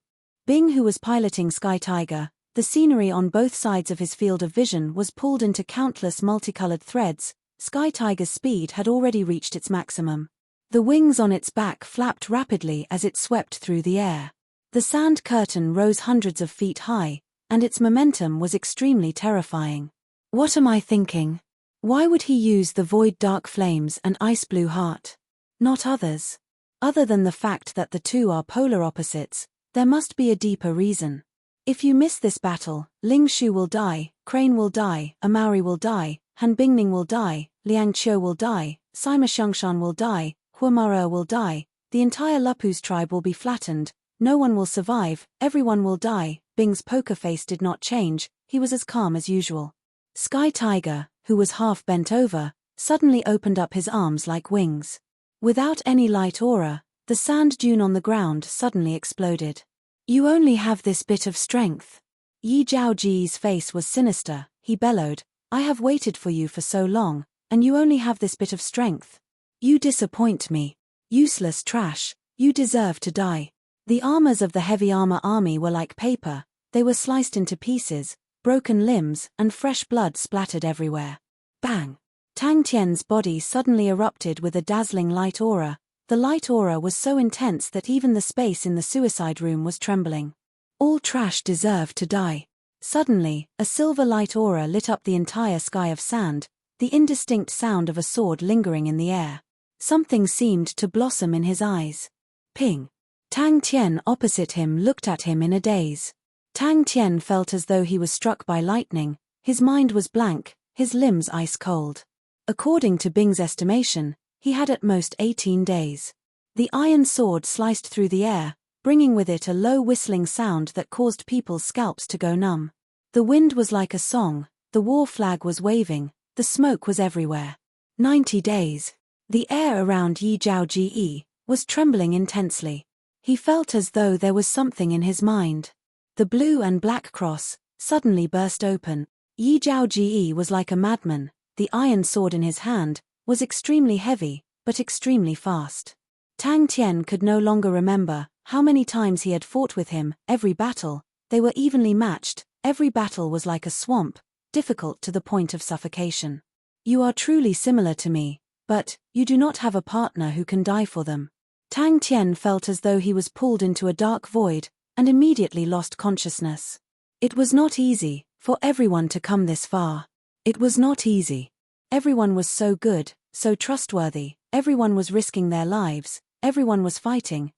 Bing, who was piloting Sky Tiger, the scenery on both sides of his field of vision was pulled into countless multicolored threads. Sky Tiger's speed had already reached its maximum. The wings on its back flapped rapidly as it swept through the air. The sand curtain rose hundreds of feet high, and its momentum was extremely terrifying. What am I thinking? Why would he use the Void Dark Flames and Ice Blue Heart? Not others. Other than the fact that the two are polar opposites, there must be a deeper reason. If you miss this battle, Ling Shu will die, Crane will die, Amauri will die, Han Bingning will die, Liang Qiu will die, Sima Xiangshan will die, Huamara will die, the entire Lupus tribe will be flattened, no one will survive, everyone will die. Bing's poker face did not change, he was as calm as usual. Sky Tiger, who was half bent over, suddenly opened up his arms like wings. Without any light aura, the sand dune on the ground suddenly exploded. You only have this bit of strength. Yi Zhaoji's face was sinister. He bellowed, I have waited for you for so long, and you only have this bit of strength. You disappoint me. Useless trash, you deserve to die. The armors of the heavy armor army were like paper, they were sliced into pieces, broken limbs, and fresh blood splattered everywhere. Bang! Tang Tian's body suddenly erupted with a dazzling light aura. The light aura was so intense that even the space in the suicide room was trembling. All trash deserve to die. Suddenly, a silver light aura lit up the entire sky of sand, the indistinct sound of a sword lingering in the air. Something seemed to blossom in his eyes. Ping! Tang Tian opposite him looked at him in a daze. Tang Tian felt as though he was struck by lightning, his mind was blank, his limbs ice cold. According to Bing's estimation, he had at most 18 days. The iron sword sliced through the air, bringing with it a low whistling sound that caused people's scalps to go numb. The wind was like a song, the war flag was waving, the smoke was everywhere. 90 days. The air around Yi Zhaoji was trembling intensely. He felt as though there was something in his mind. The blue and black cross suddenly burst open. Yi Zhaoji was like a madman. The iron sword in his hand was extremely heavy, but extremely fast. Tang Tian could no longer remember how many times he had fought with him. Every battle, they were evenly matched, every battle was like a swamp, difficult to the point of suffocation. You are truly similar to me, but you do not have a partner who can die for them. Tang Tian felt as though he was pulled into a dark void, and immediately lost consciousness. It was not easy for everyone to come this far. It was not easy. Everyone was so good, so trustworthy, everyone was risking their lives, everyone was fighting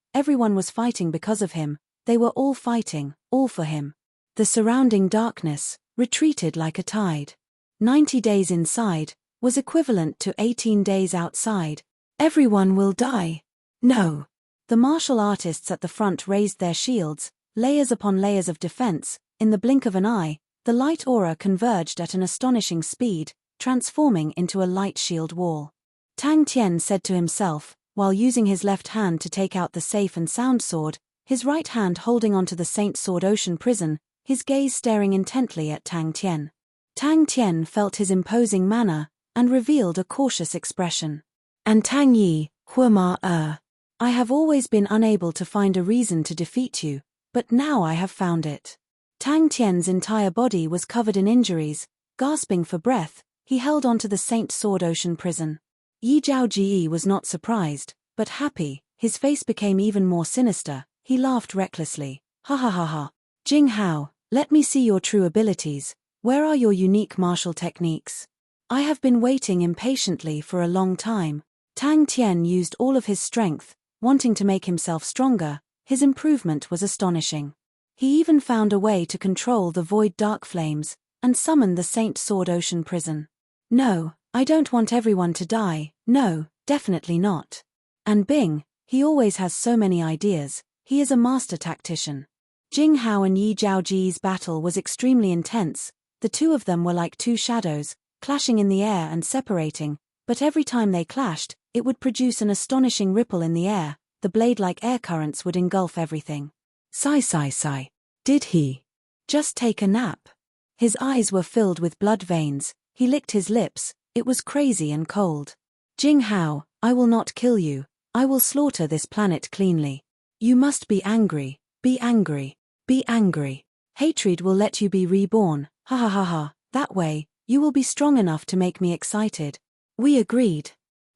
because of him, they were all fighting, all for him. The surrounding darkness retreated like a tide. 90 days inside was equivalent to 18 days outside. Everyone will die. No. The martial artists at the front raised their shields, layers upon layers of defense. In the blink of an eye, the light aura converged at an astonishing speed, transforming into a light shield wall. Tang Tian said to himself, while using his left hand to take out the safe and sound sword, his right hand holding onto the Saint Sword Ocean Prison, his gaze staring intently at Tang Tian. Tang Tian felt his imposing manner, and revealed a cautious expression. And Tang Yi, Huima I have always been unable to find a reason to defeat you, but now I have found it. Tang Tian's entire body was covered in injuries. Gasping for breath, he held onto the Saint Sword Ocean Prison. Yi Zhaoji was not surprised, but happy. His face became even more sinister. He laughed recklessly. Ha ha ha ha. Jing Hao, let me see your true abilities. Where are your unique martial techniques? I have been waiting impatiently for a long time. Tang Tian used all of his strength, wanting to make himself stronger. His improvement was astonishing. He even found a way to control the void dark flames, and summon the Saint Sword Ocean Prison. No, I don't want everyone to die, no, definitely not. And Bing, he always has so many ideas, he is a master tactician. Jing Hao and Yi Zhaoji's battle was extremely intense. The two of them were like two shadows, clashing in the air and separating, but every time they clashed, it would produce an astonishing ripple in the air. The blade-like air currents would engulf everything. Sigh. Did he just take a nap? His eyes were filled with blood veins, he licked his lips, it was crazy and cold. Jing Hao, I will not kill you, I will slaughter this planet cleanly. You must be angry, be angry, be angry. Hatred will let you be reborn, ha ha ha ha, that way, you will be strong enough to make me excited. We agreed.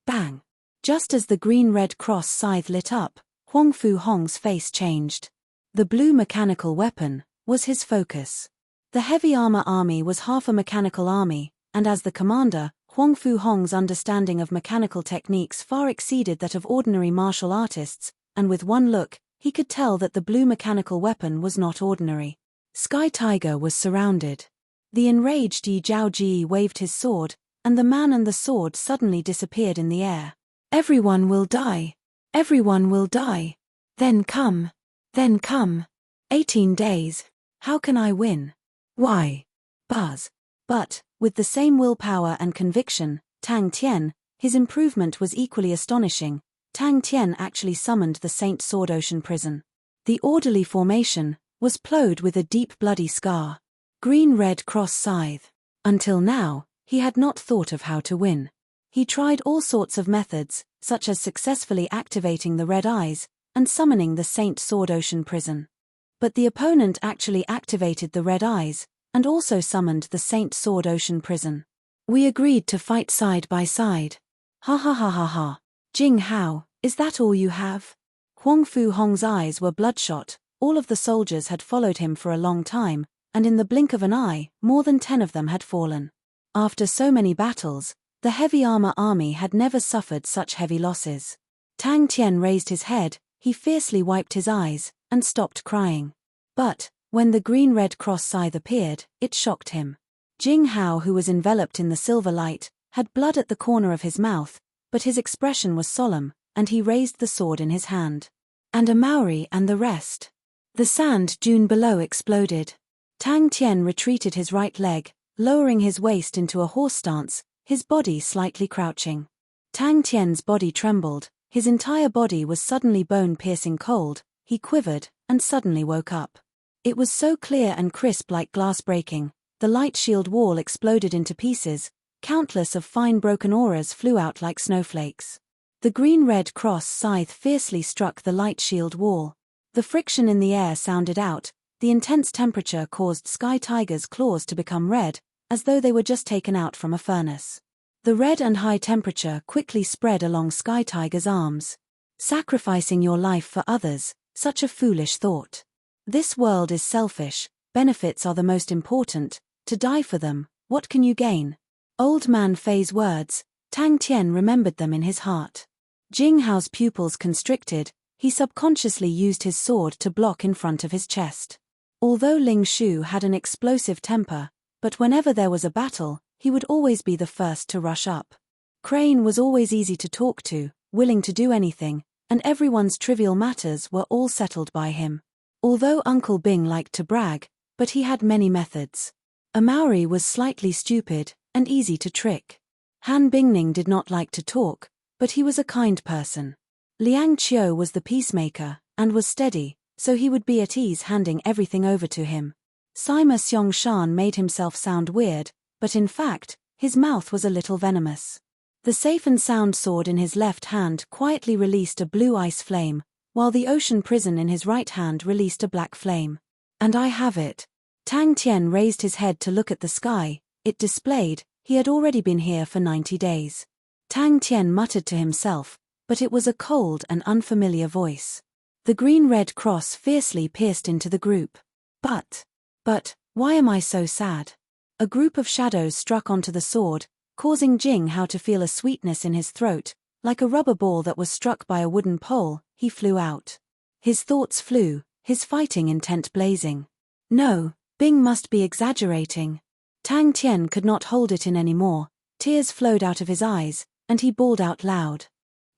Bang. Just as the green-red cross scythe lit up, Huang Fu Hong's face changed. The blue mechanical weapon was his focus. The heavy armor army was half a mechanical army, and as the commander, Huang Fu Hong's understanding of mechanical techniques far exceeded that of ordinary martial artists, and with one look, he could tell that the blue mechanical weapon was not ordinary. Sky Tiger was surrounded. The enraged Yi Zhaoji waved his sword, and the man and the sword suddenly disappeared in the air. Everyone will die. Everyone will die. Then come. 18 days. How can I win? Why? Buzz. But, with the same willpower and conviction, Tang Tian, his improvement was equally astonishing. Tang Tian actually summoned the Saint Sword Ocean Prison. The orderly formation was plowed with a deep bloody scar. Green-red cross scythe. Until now, he had not thought of how to win. He tried all sorts of methods, such as successfully activating the red eyes and summoning the Saint Sword Ocean Prison. But the opponent actually activated the red eyes and also summoned the Saint Sword Ocean Prison. We agreed to fight side by side. Ha ha ha ha ha. Jing Hao, is that all you have? Huang Fu Hong's eyes were bloodshot. All of the soldiers had followed him for a long time, and in the blink of an eye, more than 10 of them had fallen. After so many battles, the heavy armor army had never suffered such heavy losses. Tang Tian raised his head, he fiercely wiped his eyes, and stopped crying. But, when the green-red cross scythe appeared, it shocked him. Jing Hao, who was enveloped in the silver light, had blood at the corner of his mouth, but his expression was solemn, and he raised the sword in his hand. And a Maori and the rest. The sand dune below exploded. Tang Tian retreated his right leg, lowering his waist into a horse stance, his body slightly crouching. Tang Tian's body trembled, his entire body was suddenly bone-piercing cold, he quivered, and suddenly woke up. It was so clear and crisp like glass breaking, the light shield wall exploded into pieces, countless of fine broken auras flew out like snowflakes. The green-red cross scythe fiercely struck the light shield wall. The friction in the air sounded out, the intense temperature caused Sky Tiger's claws to become red, as though they were just taken out from a furnace. The red and high temperature quickly spread along Sky Tiger's arms. Sacrificing your life for others, such a foolish thought. This world is selfish, benefits are the most important, to die for them, what can you gain? Old man Fei's words, Tang Tian remembered them in his heart. Jing Hao's pupils constricted, he subconsciously used his sword to block in front of his chest. Although Ling Shu had an explosive temper, but whenever there was a battle, he would always be the first to rush up. Crane was always easy to talk to, willing to do anything, and everyone's trivial matters were all settled by him. Although Uncle Bing liked to brag, but he had many methods. A Maori was slightly stupid, and easy to trick. Han Bingning did not like to talk, but he was a kind person. Liang Qiu was the peacemaker, and was steady, so he would be at ease handing everything over to him. Sima Xiong-shan made himself sound weird, but in fact, his mouth was a little venomous. The safe and sound sword in his left hand quietly released a blue ice flame, while the ocean prison in his right hand released a black flame. And I have it. Tang Tian raised his head to look at the sky, it displayed, he had already been here for 90 days. Tang Tian muttered to himself, but it was a cold and unfamiliar voice. The green-red cross fiercely pierced into the group. But, why am I so sad? A group of shadows struck onto the sword, causing Jing Hao to feel a sweetness in his throat, like a rubber ball that was struck by a wooden pole, he flew out. His thoughts flew, his fighting intent blazing. No, Bing must be exaggerating. Tang Tian could not hold it in anymore, tears flowed out of his eyes, and he bawled out loud.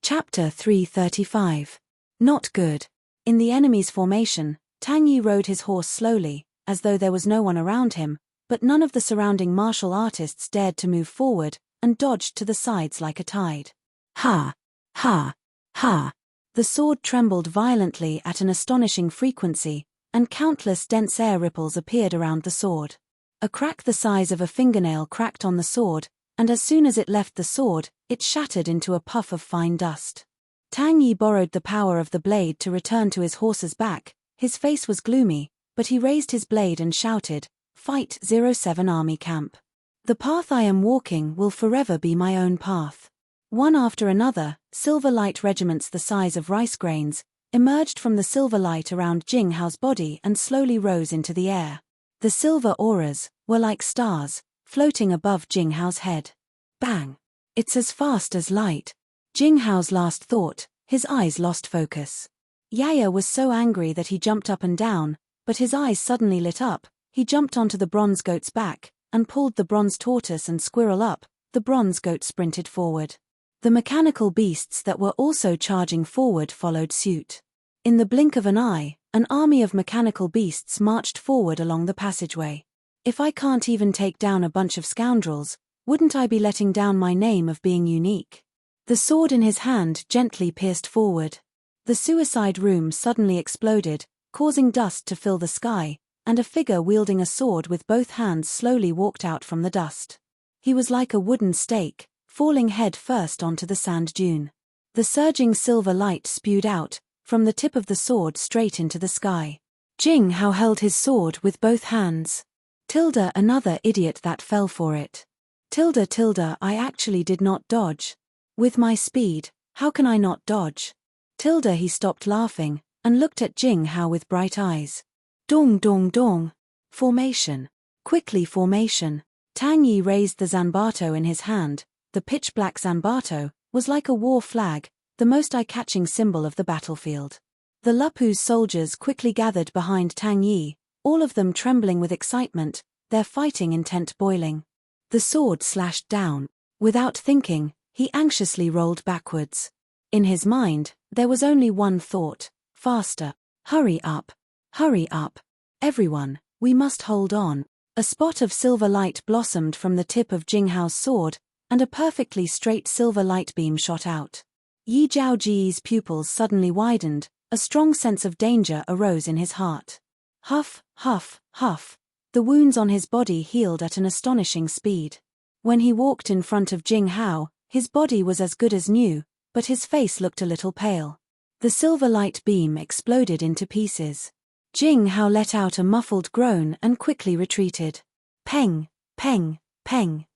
Chapter 335. Not good. In the enemy's formation, Tang Yi rode his horse slowly, as though there was no one around him, but none of the surrounding martial artists dared to move forward, and dodged to the sides like a tide. Ha! Ha! Ha! The sword trembled violently at an astonishing frequency, and countless dense air ripples appeared around the sword. A crack the size of a fingernail cracked on the sword, and as soon as it left the sword, it shattered into a puff of fine dust. Tang Yi borrowed the power of the blade to return to his horse's back, his face was gloomy, but he raised his blade and shouted, "Fight 07 Army Camp. The path I am walking will forever be my own path." One after another, silver light regiments the size of rice grains, emerged from the silver light around Jing Hao's body and slowly rose into the air. The silver auras were like stars, floating above Jing Hao's head. Bang! It's as fast as light. Jing Hao's last thought, his eyes lost focus. Yaya was so angry that he jumped up and down, but his eyes suddenly lit up, he jumped onto the bronze goat's back, and pulled the bronze tortoise and squirrel up, the bronze goat sprinted forward. The mechanical beasts that were also charging forward followed suit. In the blink of an eye, an army of mechanical beasts marched forward along the passageway. If I can't even take down a bunch of scoundrels, wouldn't I be letting down my name of being unique? The sword in his hand gently pierced forward. The suicide room suddenly exploded, causing dust to fill the sky, and a figure wielding a sword with both hands slowly walked out from the dust. He was like a wooden stake, falling head first onto the sand dune. The surging silver light spewed out, from the tip of the sword straight into the sky. Jing Hao held his sword with both hands. Tilda, another idiot that fell for it. Tilda, I actually did not dodge. With my speed, how can I not dodge? Tilda, he stopped laughing, and looked at Jing Hao with bright eyes. Dong dong dong. Formation. Quickly formation. Tang Yi raised the zanbato in his hand. The pitch-black zanbato was like a war flag, the most eye-catching symbol of the battlefield. The Lupu's soldiers quickly gathered behind Tang Yi, all of them trembling with excitement, their fighting intent boiling. The sword slashed down. Without thinking, he anxiously rolled backwards. In his mind, there was only one thought: faster. Hurry up. Hurry up. Everyone, we must hold on. A spot of silver light blossomed from the tip of Jing Hao's sword, and a perfectly straight silver light beam shot out. Yi Zhaoji's pupils suddenly widened, a strong sense of danger arose in his heart. Huff, huff, huff. The wounds on his body healed at an astonishing speed. When he walked in front of Jing Hao, his body was as good as new, but his face looked a little pale. The silver light beam exploded into pieces. Jing Hao let out a muffled groan and quickly retreated. Peng, peng, peng.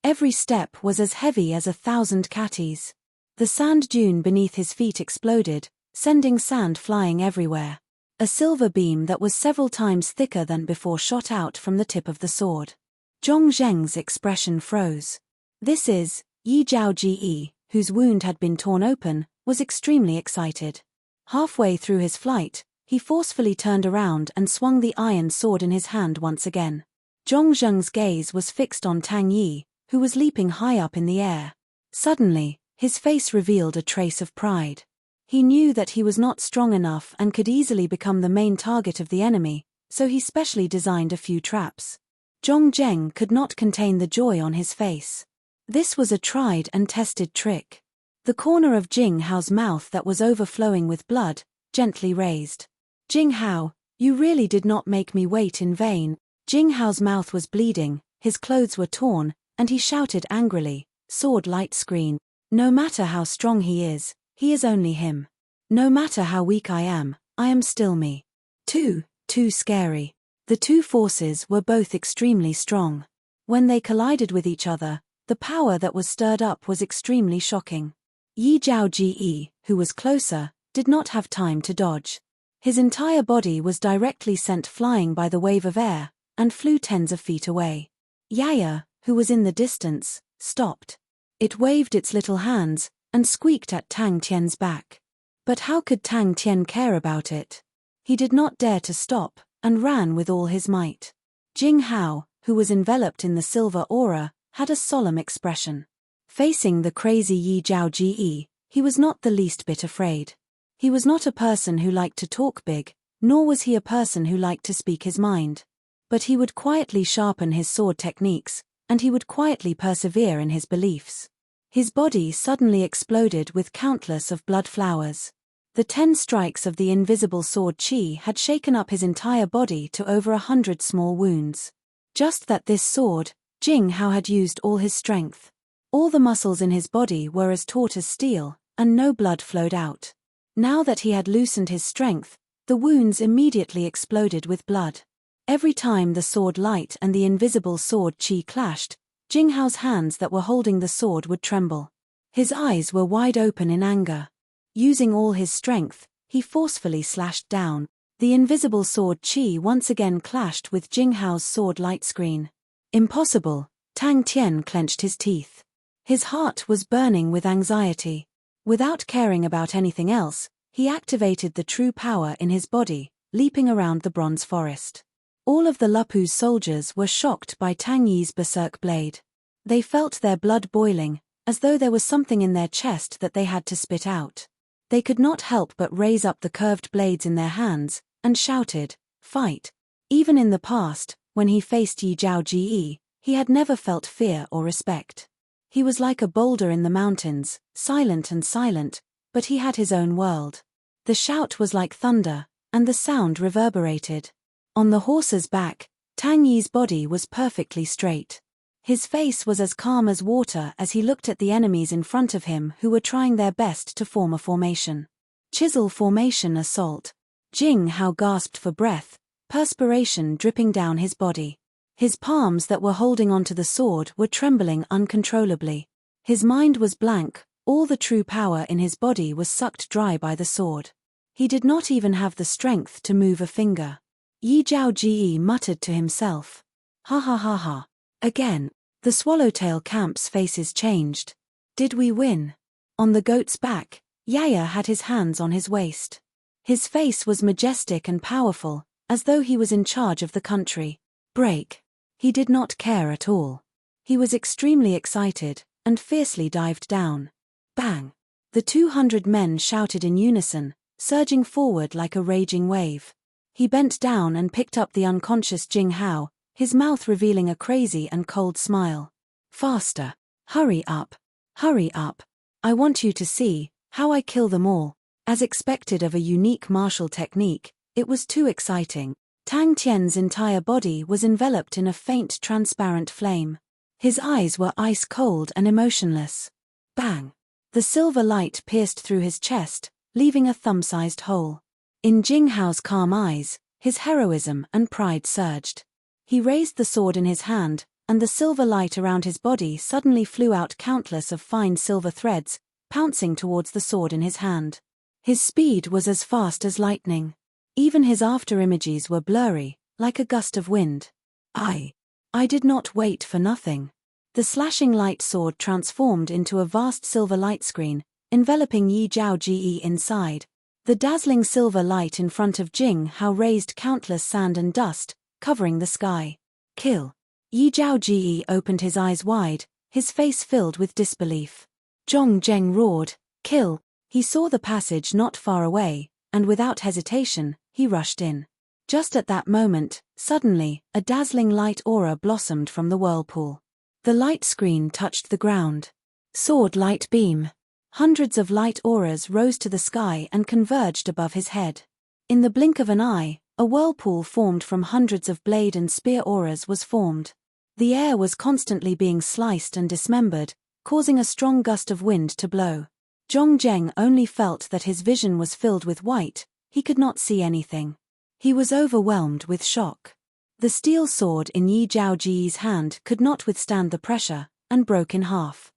Every step was as heavy as 1,000 catties. The sand dune beneath his feet exploded, sending sand flying everywhere. A silver beam that was several times thicker than before shot out from the tip of the sword. Zhong Zheng's expression froze. This is, Yi Zhaoji, whose wound had been torn open, was extremely excited. Halfway through his flight, he forcefully turned around and swung the iron sword in his hand once again. Zhong Zheng's gaze was fixed on Tang Yi, who was leaping high up in the air. Suddenly, his face revealed a trace of pride. He knew that he was not strong enough and could easily become the main target of the enemy, so he specially designed a few traps. Zhong Zheng could not contain the joy on his face. This was a tried and tested trick. The corner of Jing Hao's mouth that was overflowing with blood, gently raised. Jing Hao, you really did not make me wait in vain. Jing Hao's mouth was bleeding, his clothes were torn, and he shouted angrily, sword light screen. No matter how strong he is only him. No matter how weak I am still me. Too scary. The two forces were both extremely strong. When they collided with each other, the power that was stirred up was extremely shocking. Yi Zhaoji, who was closer, did not have time to dodge. His entire body was directly sent flying by the wave of air, and flew tens of feet away. Yaya, who was in the distance, stopped. It waved its little hands, and squeaked at Tang Tian's back. But how could Tang Tian care about it? He did not dare to stop, and ran with all his might. Jing Hao, who was enveloped in the silver aura, had a solemn expression. Facing the crazy Yi Zhaoji, he was not the least bit afraid. He was not a person who liked to talk big, nor was he a person who liked to speak his mind. But he would quietly sharpen his sword techniques, and he would quietly persevere in his beliefs. His body suddenly exploded with countless of blood flowers. The 10 strikes of the invisible sword qi had shaken up his entire body to over 100 small wounds. Just that this sword, Jing Hao had used all his strength. All the muscles in his body were as taut as steel, and no blood flowed out. Now that he had loosened his strength, the wounds immediately exploded with blood. Every time the sword light and the invisible sword qi clashed, Jing Hao's hands that were holding the sword would tremble. His eyes were wide open in anger. Using all his strength, he forcefully slashed down. The invisible sword qi once again clashed with Jing Hao's sword light screen. Impossible. Tang Tian clenched his teeth. His heart was burning with anxiety. Without caring about anything else, he activated the true power in his body, leaping around the bronze forest. All of the Lupu's soldiers were shocked by Tang Yi's berserk blade. They felt their blood boiling, as though there was something in their chest that they had to spit out. They could not help but raise up the curved blades in their hands, and shouted, "Fight!" Even in the past, when he faced Yi Zhaoji, he had never felt fear or respect. He was like a boulder in the mountains, silent, but he had his own world. The shout was like thunder, and the sound reverberated. On the horse's back, Tang Yi's body was perfectly straight. His face was as calm as water as he looked at the enemies in front of him who were trying their best to form a formation. Chisel formation assault. Jing Hao gasped for breath, perspiration dripping down his body. His palms that were holding onto the sword were trembling uncontrollably. His mind was blank, all the true power in his body was sucked dry by the sword. He did not even have the strength to move a finger. Yi Zhao Ji muttered to himself. Ha ha ha ha. Again. The swallowtail camp's faces changed. Did we win? On the goat's back, Yaya had his hands on his waist. His face was majestic and powerful, as though he was in charge of the country. Break. He did not care at all. He was extremely excited, and fiercely dived down. Bang! The 200 men shouted in unison, surging forward like a raging wave. He bent down and picked up the unconscious Jing Hao, his mouth revealing a crazy and cold smile. Faster. Hurry up. Hurry up. I want you to see how I kill them all. As expected of a unique martial technique, it was too exciting. Tang Tian's entire body was enveloped in a faint transparent flame. His eyes were ice cold and emotionless. Bang! The silver light pierced through his chest, leaving a thumb-sized hole. In Jing Hao's calm eyes, his heroism and pride surged. He raised the sword in his hand, and the silver light around his body suddenly flew out countless of fine silver threads, pouncing towards the sword in his hand. His speed was as fast as lightning. Even his after-images were blurry, like a gust of wind. I did not wait for nothing. The slashing light sword transformed into a vast silver light screen, enveloping Yi Zhao Ji inside. The dazzling silver light in front of Jing Hao raised countless sand and dust, covering the sky. Kill. Yi Zhao Ji opened his eyes wide, his face filled with disbelief. Zhong Zheng roared, kill. He saw the passage not far away, and without hesitation, he rushed in. Just at that moment, suddenly, a dazzling light aura blossomed from the whirlpool. The light screen touched the ground. Sword light beam. Hundreds of light auras rose to the sky and converged above his head. In the blink of an eye, a whirlpool formed from hundreds of blade and spear auras was formed. The air was constantly being sliced and dismembered, causing a strong gust of wind to blow. Zhong Zheng only felt that his vision was filled with white, he could not see anything. He was overwhelmed with shock. The steel sword in Yi Zhao Ji's hand could not withstand the pressure, and broke in half.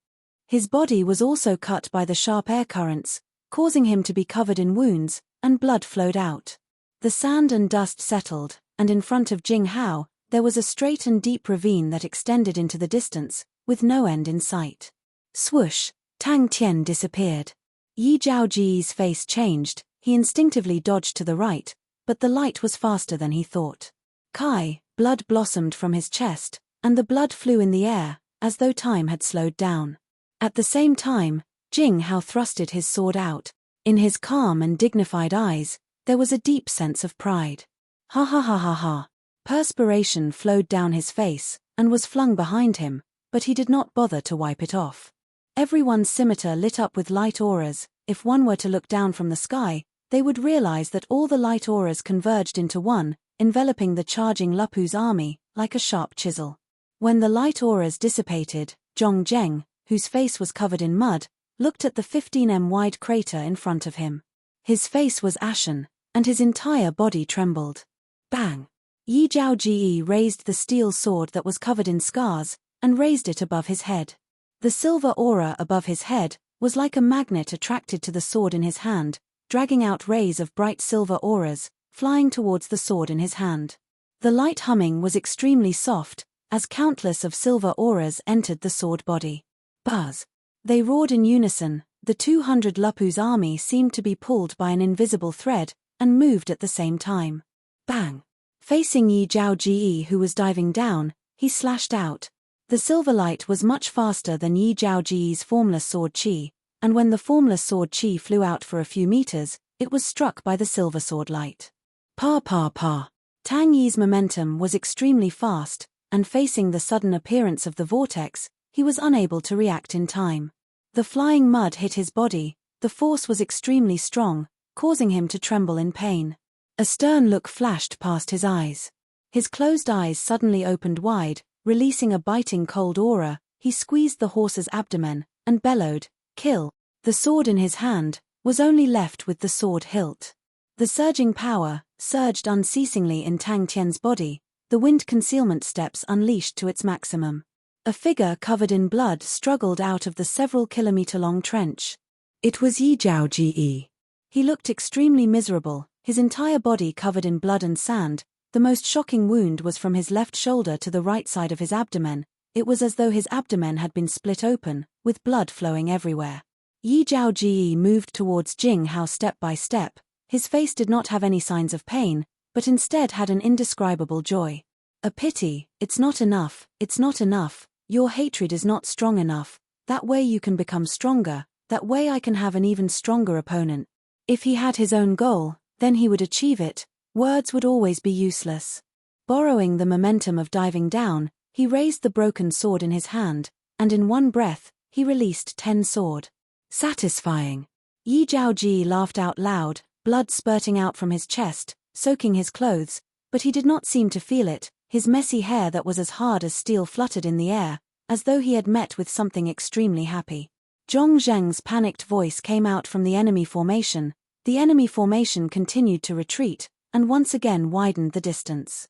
His body was also cut by the sharp air currents, causing him to be covered in wounds, and blood flowed out. The sand and dust settled, and in front of Jing Hao, there was a straight and deep ravine that extended into the distance, with no end in sight. Swoosh! Tang Tian disappeared. Yi Zhao Ji's face changed, he instinctively dodged to the right, but the light was faster than he thought. Kai, blood blossomed from his chest, and the blood flew in the air, as though time had slowed down. At the same time, Jing Hao thrusted his sword out. In his calm and dignified eyes, there was a deep sense of pride. Ha ha ha ha ha. Perspiration flowed down his face, and was flung behind him, but he did not bother to wipe it off. Everyone's scimitar lit up with light auras. If one were to look down from the sky, they would realize that all the light auras converged into one, enveloping the charging Lupu's army, like a sharp chisel. When the light auras dissipated, Zhong Zheng, whose face was covered in mud, looked at the 15 wide crater in front of him. His face was ashen, and his entire body trembled. Bang! Yi Zhao Ji raised the steel sword that was covered in scars, and raised it above his head. The silver aura above his head was like a magnet attracted to the sword in his hand, dragging out rays of bright silver auras, flying towards the sword in his hand. The light humming was extremely soft, as countless of silver auras entered the sword body. Buzz! They roared in unison. The 200 Lupu's army seemed to be pulled by an invisible thread, and moved at the same time. Bang! Facing Yi Zhao Ji, who was diving down, he slashed out. The silver light was much faster than Yi Zhao Ji's formless sword Qi, and when the formless sword Qi flew out for a few meters, it was struck by the silver sword light. Pa pa pa! Tang Yi's momentum was extremely fast, and facing the sudden appearance of the vortex, he was unable to react in time. The flying mud hit his body, the force was extremely strong, causing him to tremble in pain. A stern look flashed past his eyes. His closed eyes suddenly opened wide, releasing a biting cold aura. He squeezed the horse's abdomen and bellowed, "Kill!" The sword in his hand was only left with the sword hilt. The surging power surged unceasingly in Tang Tian's body, the wind concealment steps unleashed to its maximum. A figure covered in blood struggled out of the several-kilometer-long trench. It was Yi Zhao Ji. He looked extremely miserable, his entire body covered in blood and sand. The most shocking wound was from his left shoulder to the right side of his abdomen. It was as though his abdomen had been split open, with blood flowing everywhere. Yi Zhao Ji moved towards Jing Hao step by step. His face did not have any signs of pain, but instead had an indescribable joy. "A pity, it's not enough, it's not enough. Your hatred is not strong enough. That way you can become stronger, that way I can have an even stronger opponent." If he had his own goal, then he would achieve it. Words would always be useless. Borrowing the momentum of diving down, he raised the broken sword in his hand, and in one breath, he released 10 sword. Satisfying. Yi Zhaoji laughed out loud, blood spurting out from his chest, soaking his clothes, but he did not seem to feel it. His messy hair that was as hard as steel fluttered in the air, as though he had met with something extremely happy. Zhong Zheng's panicked voice came out from the enemy formation. The enemy formation continued to retreat, and once again widened the distance.